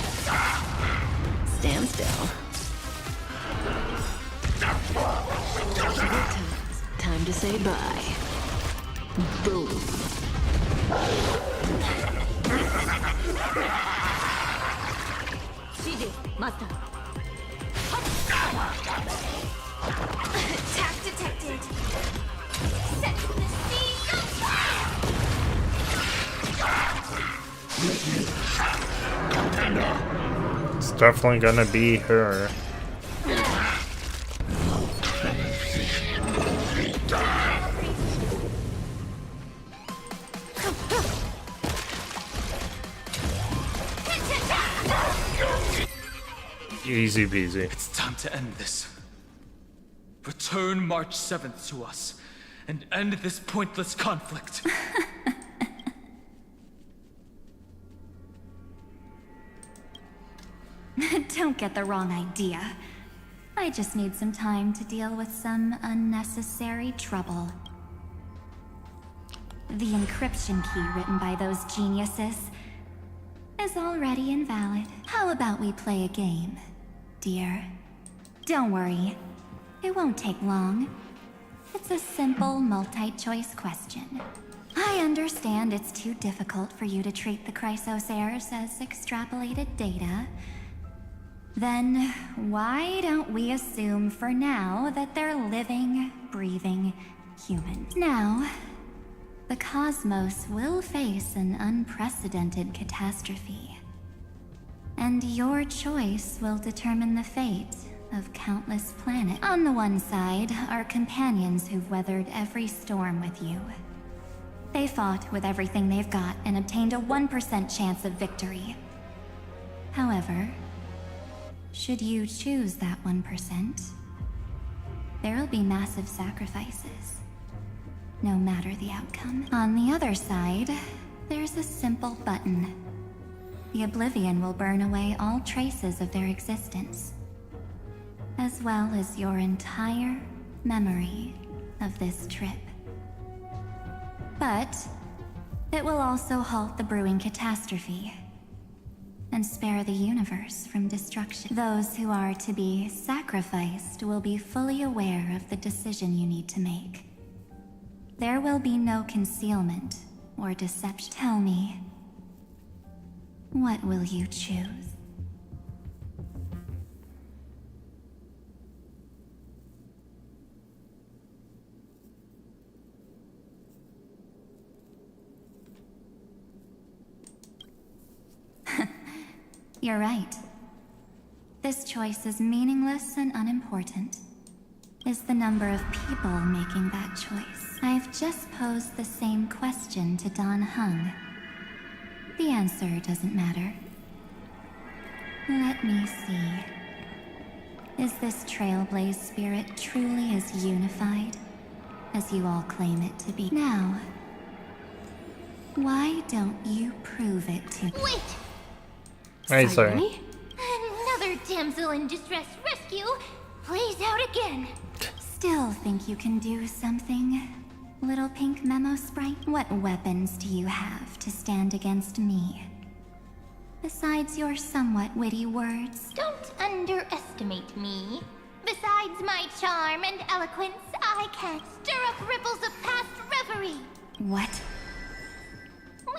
Stand still. Time to say bye. Boom. Master. Attack detected. Set the scene on fire! It's definitely gonna be her. Easy peasy. It's time to end this. Return March 7th to us, and end this pointless conflict. Don't get the wrong idea. I just need some time to deal with some unnecessary trouble. The encryption key written by those geniuses is already invalid. How about we play a game, dear? Don't worry. It won't take long. It's a simple multi-choice question. I understand it's too difficult for you to treat the Chrysosairs as extrapolated data. Then why don't we assume for now that they're living, breathing humans? Now, the cosmos will face an unprecedented catastrophe. And your choice will determine the fate of countless planets. On the one side are companions who've weathered every storm with you. They fought with everything they've got and obtained a 1% chance of victory. However, should you choose that 1%, there'll be massive sacrifices, no matter the outcome. On the other side, there's a simple button. The Oblivion will burn away all traces of their existence, as well as your entire memory of this trip. But it will also halt the brewing catastrophe and spare the universe from destruction. Those who are to be sacrificed will be fully aware of the decision you need to make. There will be no concealment or deception. Tell me, what will you choose? You're right. This choice is meaningless and unimportant. Is the number of people making that choice. I've just posed the same question to Don Hung. The answer doesn't matter. Let me see. Is this Trailblaze spirit truly as unified as you all claim it to be? Now, why don't you prove it to me? Wait! Hey, sorry. Another damsel in distress rescue plays out again. Still think you can do something, little pink memo sprite? What weapons do you have to stand against me? Besides your somewhat witty words. Don't underestimate me. Besides my charm and eloquence, I can't stir up ripples of past reverie. What?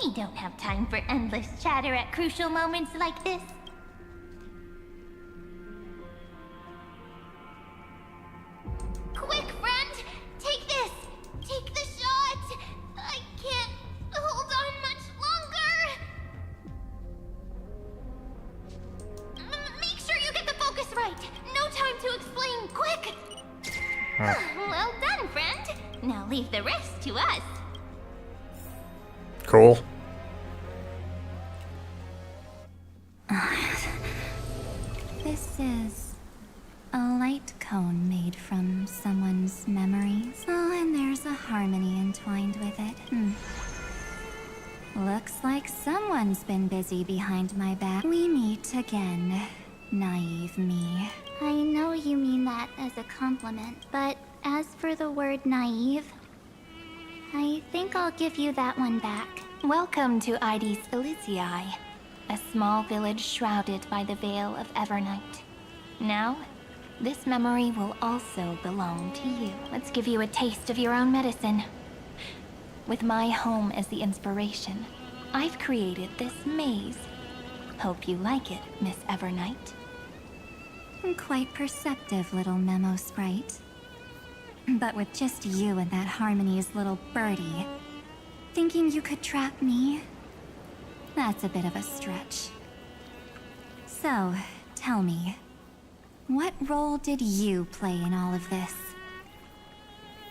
We don't have time for endless chatter at crucial moments like this. Quick, friend! Take this! Take the shot! I can't hold on much longer! Make sure you get the focus right! No time to explain! Quick! Well done, friend! Now leave the rest to us. Cool. This is a light cone made from someone's memories. Oh, and there's a harmony entwined with it. Looks like someone's been busy behind my back. We meet again, Naive me. I know you mean that as a compliment, but as for the word naive, I think I'll give you that one back. Welcome to Ides Elysiae, a small village shrouded by the veil of Evernight. Now, this memory will also belong to you. Let's give you a taste of your own medicine. With my home as the inspiration, I've created this maze. Hope you like it, Miss Evernight. Quite perceptive, little memo sprite. But with just you and that Harmony's little birdie, thinking you could trap me? That's a bit of a stretch. So, tell me, what role did you play in all of this?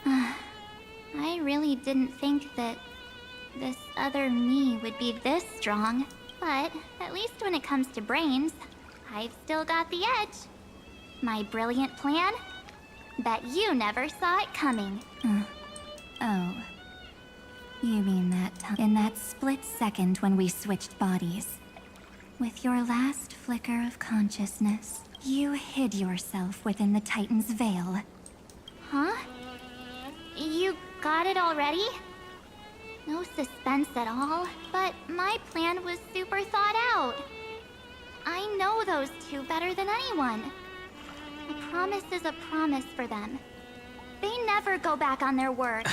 I really didn't think that this other me would be this strong. But at least when it comes to brains, I've still got the edge. My brilliant plan? Bet you never saw it coming. Oh. You mean that in that split second when we switched bodies, with your last flicker of consciousness, you hid yourself within the Titan's veil. Huh? You got it already? No suspense at all, but my plan was super thought out. I know those two better than anyone. A promise is a promise for them. They never go back on their word.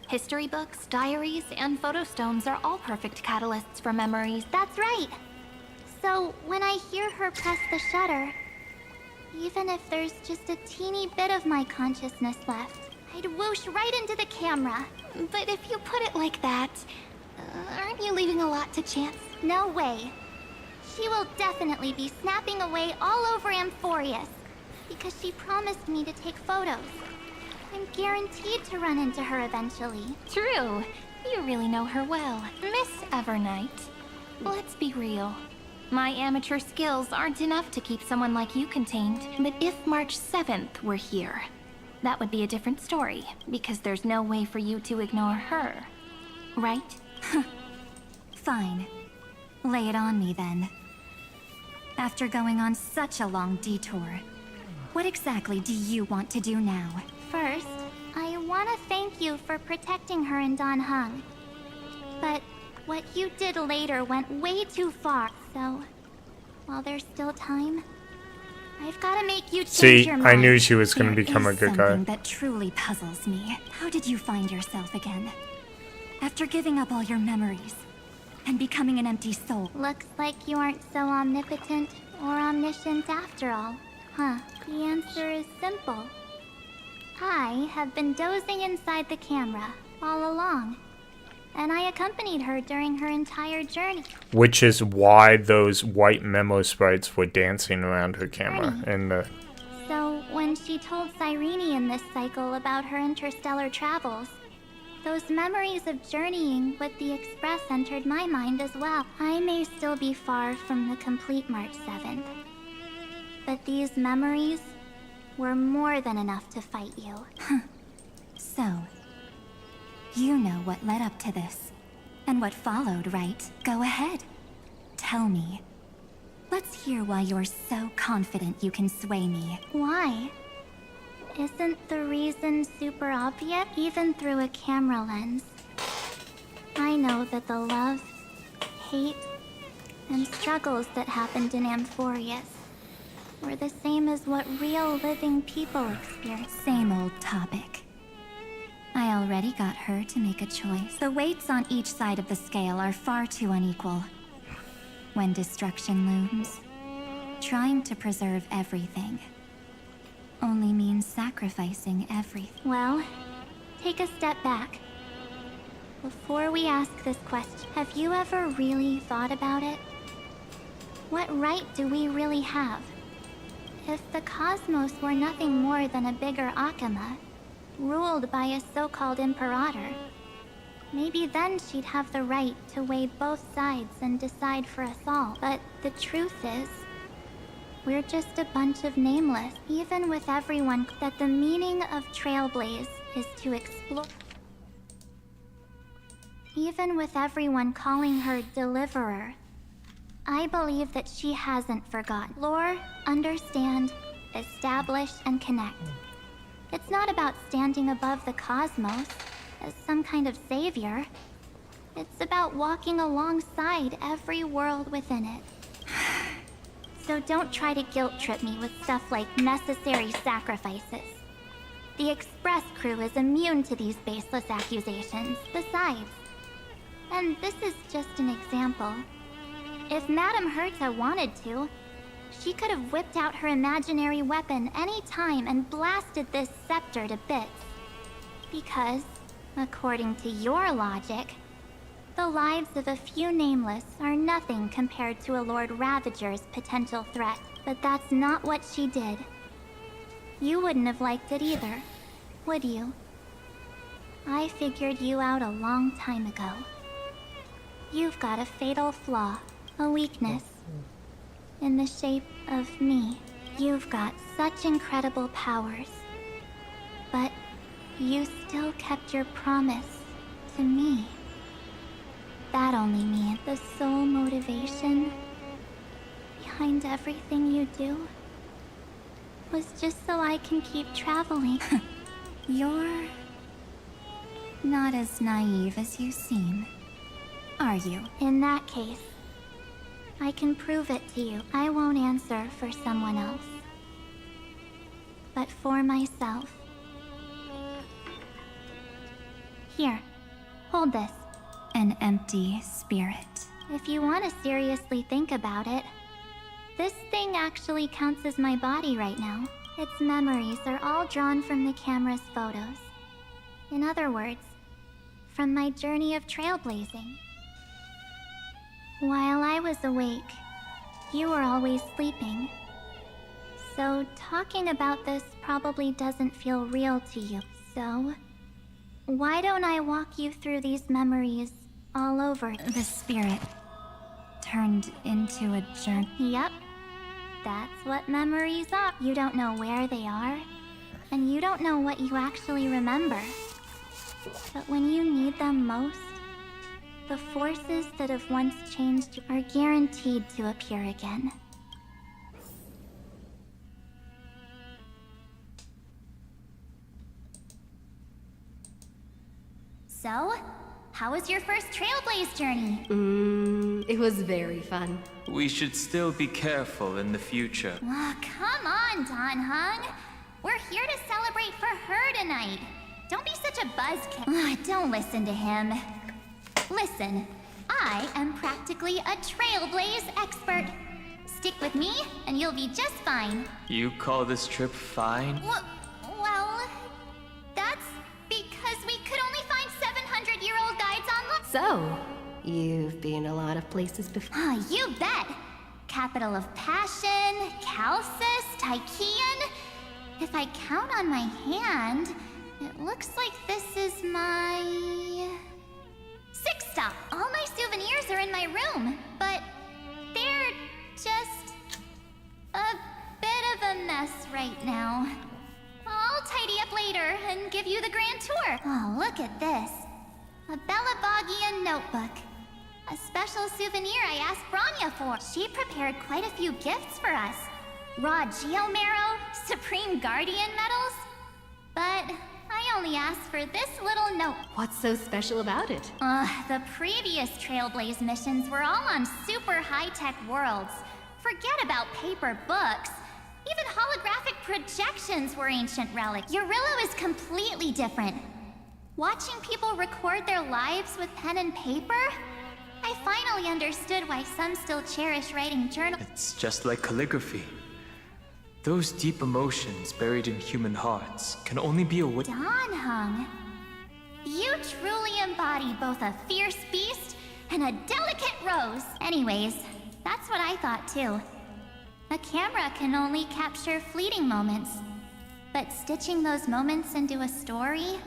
History books, diaries, and photostones are all perfect catalysts for memories. That's right. So when I hear her press the shutter, even if there's just a teeny bit of my consciousness left, I'd whoosh right into the camera. But if you put it like that, aren't you leaving a lot to chance? No way. She will definitely be snapping away all over Amphorius, because she promised me to take photos. I'm guaranteed to run into her eventually. True. You really know her well. Miss Evernight, let's be real. My amateur skills aren't enough to keep someone like you contained. But if March 7th were here, that would be a different story, because there's no way for you to ignore her. Right? Fine. Lay it on me then. After going on such a long detour, what exactly do you want to do now? First, I want to thank you for protecting her and Dan Heng. But what you did later went way too far, so while there's still time, I've got to make you change your mind. I knew she was going to become a good guy. Something that truly puzzles me. How did you find yourself again? After giving up all your memories and becoming an empty soul. Looks like you aren't so omnipotent or omniscient after all, huh? The answer is simple. I have been dozing inside the camera all along, and I accompanied her during her entire journey. Which is why those white memo sprites were dancing around her camera in the... So when she told Cyrene in this cycle about her interstellar travels, those memories of journeying with the Express entered my mind as well. I may still be far from the complete March 7th, but these memories were more than enough to fight you. So, you know what led up to this, and what followed, right? Go ahead. Tell me. Let's hear why you're so confident you can sway me. Why? Isn't the reason super obvious? Even through a camera lens, I know that the love, hate, and struggles that happened in Amphorius were the same as what real living people experience. Same old topic. I already got her to make a choice. The weights on each side of the scale are far too unequal. When destruction looms, trying to preserve everything only means sacrificing everything. Well, take a step back. Before we ask this question, have you ever really thought about it? What right do we really have? If the cosmos were nothing more than a bigger Akama, ruled by a so-called Imperator, maybe then she'd have the right to weigh both sides and decide for us all. But the truth is, we're just a bunch of nameless, even with everyone that the meaning of Trailblaze is to explore. Even with everyone calling her Deliverer, I believe that she hasn't forgotten. Lore, understand, establish, and connect. It's not about standing above the cosmos as some kind of savior. It's about walking alongside every world within it. So don't try to guilt trip me with stuff like necessary sacrifices. The Express crew is immune to these baseless accusations, besides. And this is just an example. If Madame Herta wanted to, she could have whipped out her imaginary weapon any time and blasted this scepter to bits. Because, according to your logic, the lives of a few nameless are nothing compared to a Lord Ravager's potential threat. But that's not what she did. You wouldn't have liked it either, would you? I figured you out a long time ago. You've got a fatal flaw, a weakness, in the shape of me. You've got such incredible powers, but you still kept your promise to me. That only means the sole motivation behind everything you do was just so I can keep traveling. You're not as naive as you seem, are you? In that case, I can prove it to you. I won't answer for someone else, but for myself. Here, hold this. An empty spirit. If you want to seriously think about it, this thing actually counts as my body right now. Its memories are all drawn from the camera's photos. In other words, from my journey of trailblazing. While I was awake, you were always sleeping. So talking about this probably doesn't feel real to you. So, why don't I walk you through these memories all over? The spirit turned into a journey. Yep. That's what memories are. You don't know where they are, and you don't know what you actually remember. But when you need them most, the forces that have once changed you are guaranteed to appear again. So, how was your first Trailblaze journey? It was very fun. We should still be careful in the future. Oh, come on, Don Hung. We're here to celebrate for her tonight. Don't be such a buzzkill. Don't listen to him. Listen, I am practically a Trailblaze expert. Stick with me, and you'll be just fine. You call this trip fine? Well, that's because we could only find 700-year-old guides online. So, you've been a lot of places before. You bet. Capital of Passion, Calcis, Tychean. If I count on my hand, it looks like this is my 6th stop. All my souvenirs are in my room, but they're just a bit of a mess right now. I'll tidy up later and give you the grand tour. Oh, look at this. A Belabogian notebook. A special souvenir I asked Branya for. She prepared quite a few gifts for us. Raw Geomarrow, Supreme Guardian medals. But I only asked for this little note. What's so special about it? The previous Trailblaze missions were all on super high-tech worlds. Forget about paper books. Even holographic projections were ancient relics. Eurillo is completely different. Watching people record their lives with pen and paper? I finally understood why some still cherish writing journals. It's just like calligraphy. Those deep emotions buried in human hearts can only be a Don Hung, you truly embody both a fierce beast and a delicate rose. Anyways, that's what I thought too. A camera can only capture fleeting moments, but stitching those moments into a story?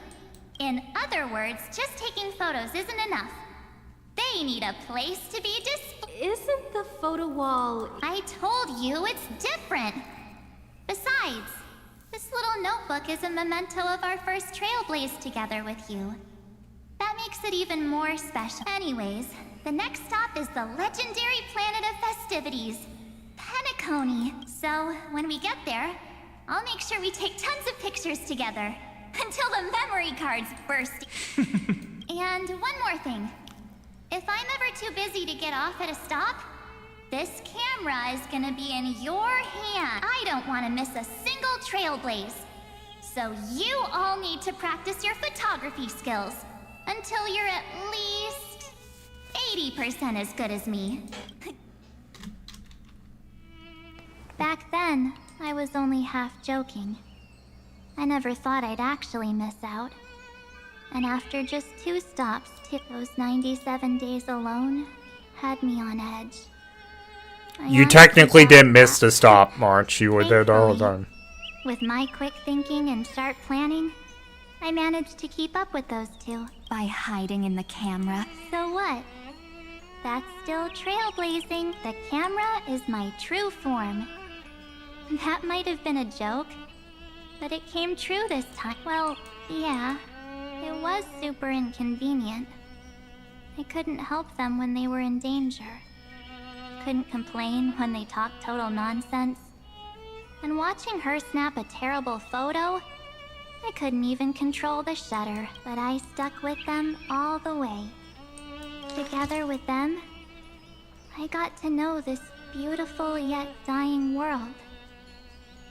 In other words, just taking photos isn't enough. They need a place to be displayed. Isn't the photo wall... I told you it's different. Besides, this little notebook is a memento of our first Trailblaze together with you. That makes it even more special. Anyways, the next stop is the legendary planet of festivities. Penacony. So, when we get there, I'll make sure we take tons of pictures together. Until the memory cards burst. And one more thing. If I'm ever too busy to get off at a stop, this camera is gonna be in your hand. I don't want to miss a single trailblaze. So you all need to practice your photography skills until you're at least 80% as good as me. Back then, I was only half joking. I never thought I'd actually miss out. And after just 2 stops, those 97 days alone had me on edge. You technically didn't miss the stop, March. You were there the whole time. With my quick thinking and sharp planning, I managed to keep up with those 2 by hiding in the camera. So what? That's still trailblazing. The camera is my true form. That might have been a joke, but it came true this time. Well, yeah, it was super inconvenient. I couldn't help them when they were in danger. Couldn't complain when they talked total nonsense. And watching her snap a terrible photo, I couldn't even control the shutter, but I stuck with them all the way. Together with them, I got to know this beautiful yet dying world.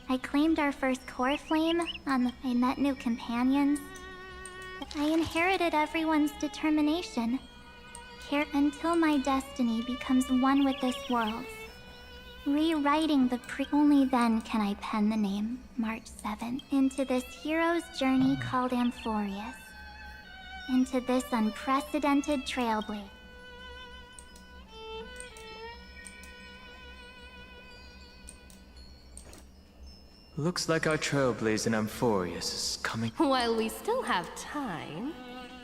I claimed our first core flame I met new companions. I inherited everyone's determination. Care until my destiny becomes one with this world. Rewriting only then can I pen the name, March 7th, into this hero's journey called Amphorius. Into this unprecedented trailblaze. Looks like our trailblaze in Amphorius is coming. While we still have time,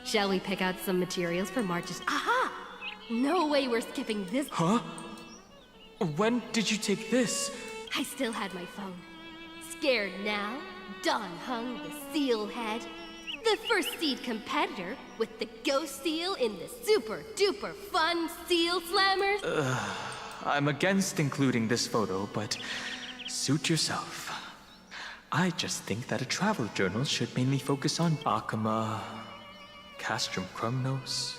shall we pick out some materials for March's... Aha! No way we're skipping this. Huh? When did you take this? I still had my phone. Scared now? Dan Heng, the seal head. The first seed competitor with the ghost seal in the super duper fun seal slammers. I'm against including this photo, but suit yourself. I just think that a travel journal should mainly focus on Akama, Castrum Krumnos,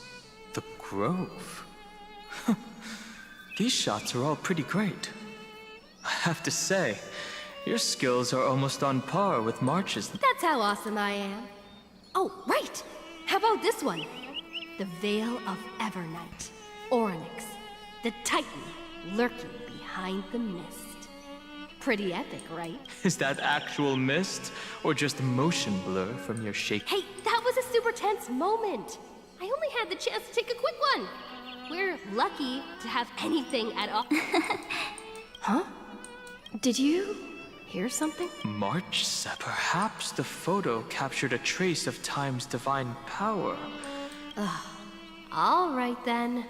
the Grove. These shots are all pretty great. I have to say, your skills are almost on par with March's. That's how awesome I am. Oh, right! How about this one? The Veil of Evernight. Orynyx, the Titan lurking behind the mist. Pretty epic, right? Is that actual mist, or just motion blur from your shake? Hey, that was a super tense moment. I only had the chance to take a quick one. We're lucky to have anything at all. Huh? Did you hear something? March said perhaps the photo captured a trace of time's divine power. All right then.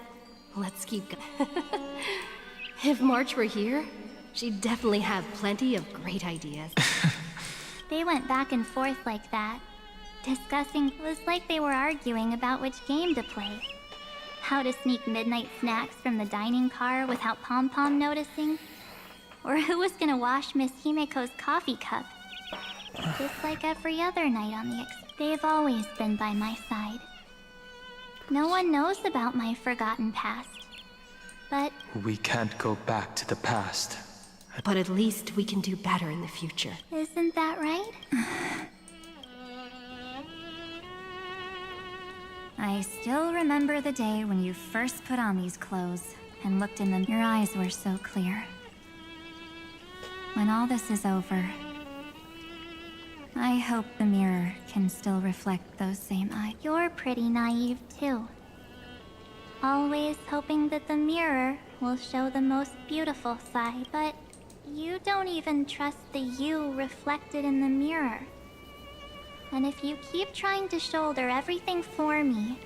Let's keep going. If March were here, she'd definitely have plenty of great ideas. They went back and forth like that, discussing. It was like they were arguing about which game to play. How to sneak midnight snacks from the dining car without Pom-Pom noticing. Or who was gonna wash Miss Himeko's coffee cup. Just like every other night on the they've always been by my side. No one knows about my forgotten past. But we can't go back to the past. But at least we can do better in the future. Isn't that right? I still remember the day when you first put on these clothes and looked in them. Your eyes were so clear. When all this is over, I hope the mirror can still reflect those same eyes. You're pretty naive, too. Always hoping that the mirror will show the most beautiful side, but you don't even trust the you reflected in the mirror. And if you keep trying to shoulder everything for me,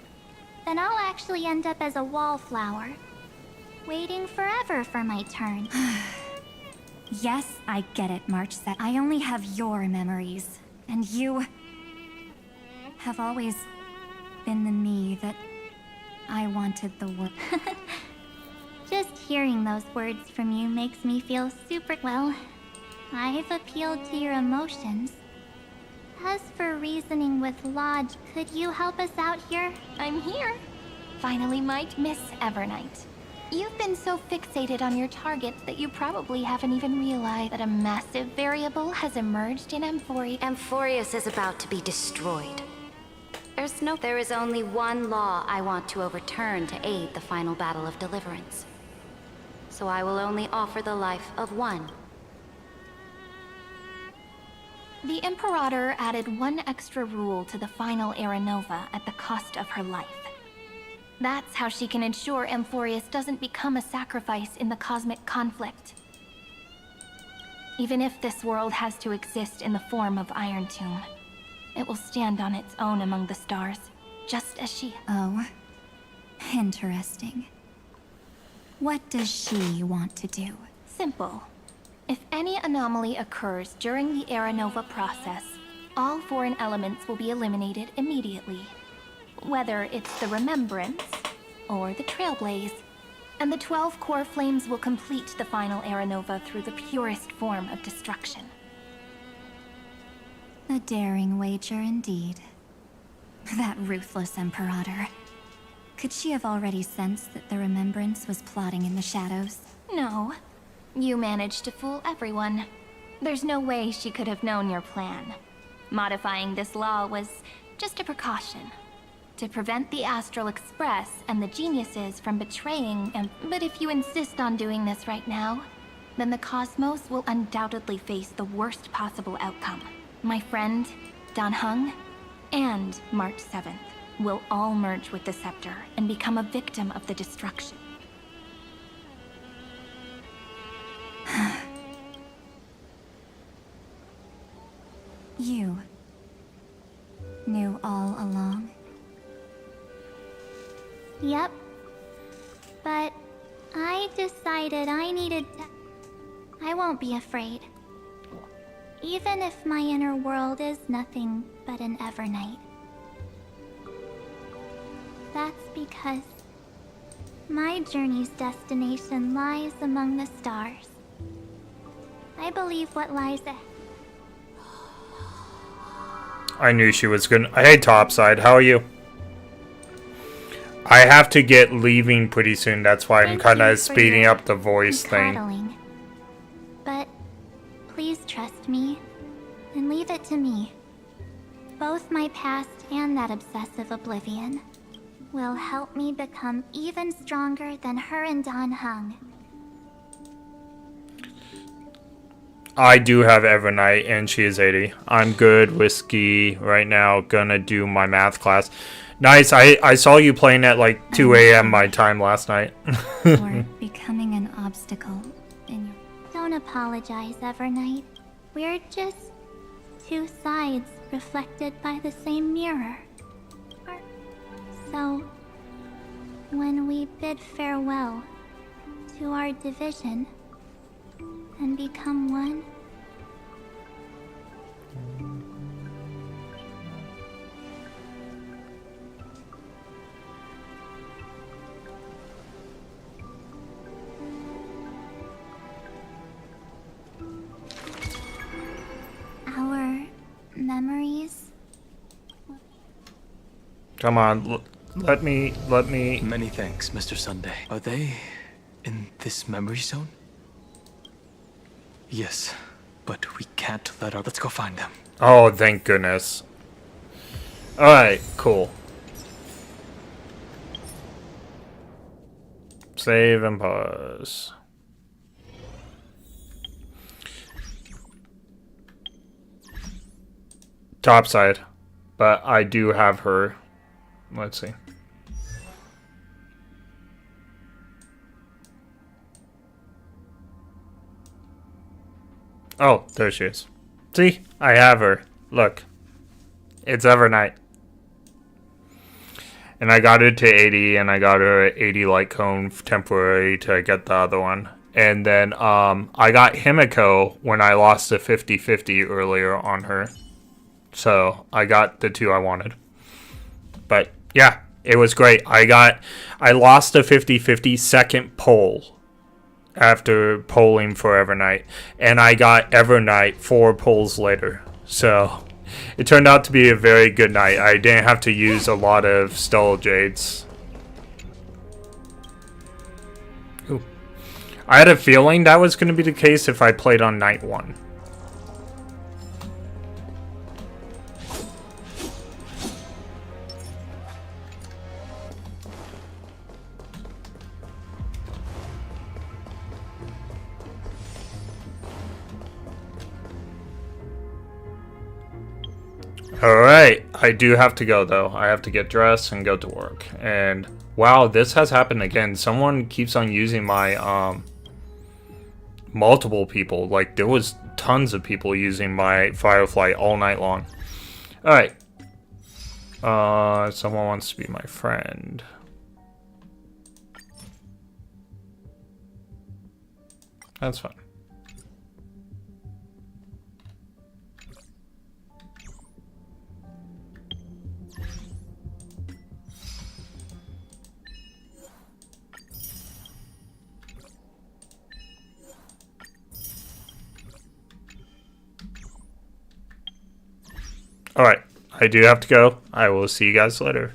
then I'll actually end up as a wallflower, waiting forever for my turn. Yes, I get it, March said. I only have your memories, and you have always been the me that I wanted the world. Just hearing those words from you makes me feel super well. I've appealed to your emotions. As for reasoning with Lodge, could you help us out here? I'm here. Finally, might Miss Evernight. You've been so fixated on your targets that you probably haven't even realized that a massive variable has emerged in Amphorius. Amphorius is about to be destroyed. There is only one law I want to overturn to aid the final battle of deliverance. So I will only offer the life of one. The Imperator added one extra rule to the final Era Nova at the cost of her life. That's how she can ensure Amphorius doesn't become a sacrifice in the cosmic conflict. Even if this world has to exist in the form of Iron Tomb, it will stand on its own among the stars, just as she... Oh, interesting. What does she want to do? Simple. If any anomaly occurs during the Era Nova process, all foreign elements will be eliminated immediately. Whether it's the Remembrance or the Trailblaze, and the 12 core flames will complete the final Era Nova through the purest form of destruction. A daring wager indeed. That ruthless Imperator. Could she have already sensed that the Remembrance was plotting in the shadows? No. You managed to fool everyone. There's no way she could have known your plan. Modifying this law was just a precaution. To prevent the Astral Express and the geniuses from betraying But if you insist on doing this right now, then the Cosmos will undoubtedly face the worst possible outcome. My friend, Dan Heng, and March 7th will all merge with the Scepter and become a victim of the destruction. You knew all along? Yep. But I decided I needed to... I won't be afraid. Even if my inner world is nothing but an Evernight. That's because my journey's destination lies among the stars. I believe what lies ahead. I knew she was good. Hey, Topside, how are you? I have to get leaving pretty soon. That's why I'm kind of speeding up the voice thing. Coddling. But please trust me and leave it to me. Both my past and that obsessive oblivion will help me become even stronger than her and Dan Heng. I do have Evernight, and she is 80. I'm good, Whiskey, right now. Gonna do my math class. Nice, I saw you playing at like 2 a.m. my time last night. Or becoming an obstacle in your... Don't apologize, Evernight. We're just two sides reflected by the same mirror. So, when we bid farewell to our division and become one, our memories... Come on, let me... Many thanks, Mr. Sunday. Are they in this memory zone? Yes, but we can't let our... Let's go find them. Oh, thank goodness. Alright, cool. Save and pause. Topside. But I do have her. Let's see. Oh, there she is. See? I have her. Look. It's Evernight. And I got it to 80, and I got her at 80 light cone temporary to get the other one. And then I got Himiko when I lost the 50-50 earlier on her. So I got the two I wanted. But yeah, It was great. I lost a 50-50 second poll after polling for Evernight, and I got Evernight 4 polls later. So it turned out to be a very good night. I didn't have to use a lot of Stellar Jades. Ooh. I had a feeling that was going to be the case if I played on night 1. Alright, I do have to go though. I have to get dressed and go to work. And wow, this has happened again. Someone keeps on using my multiple people. Like there was tons of people using my Firefly all night long. Alright. Someone wants to be my friend. That's fine. Alright, I do have to go. I will see you guys later.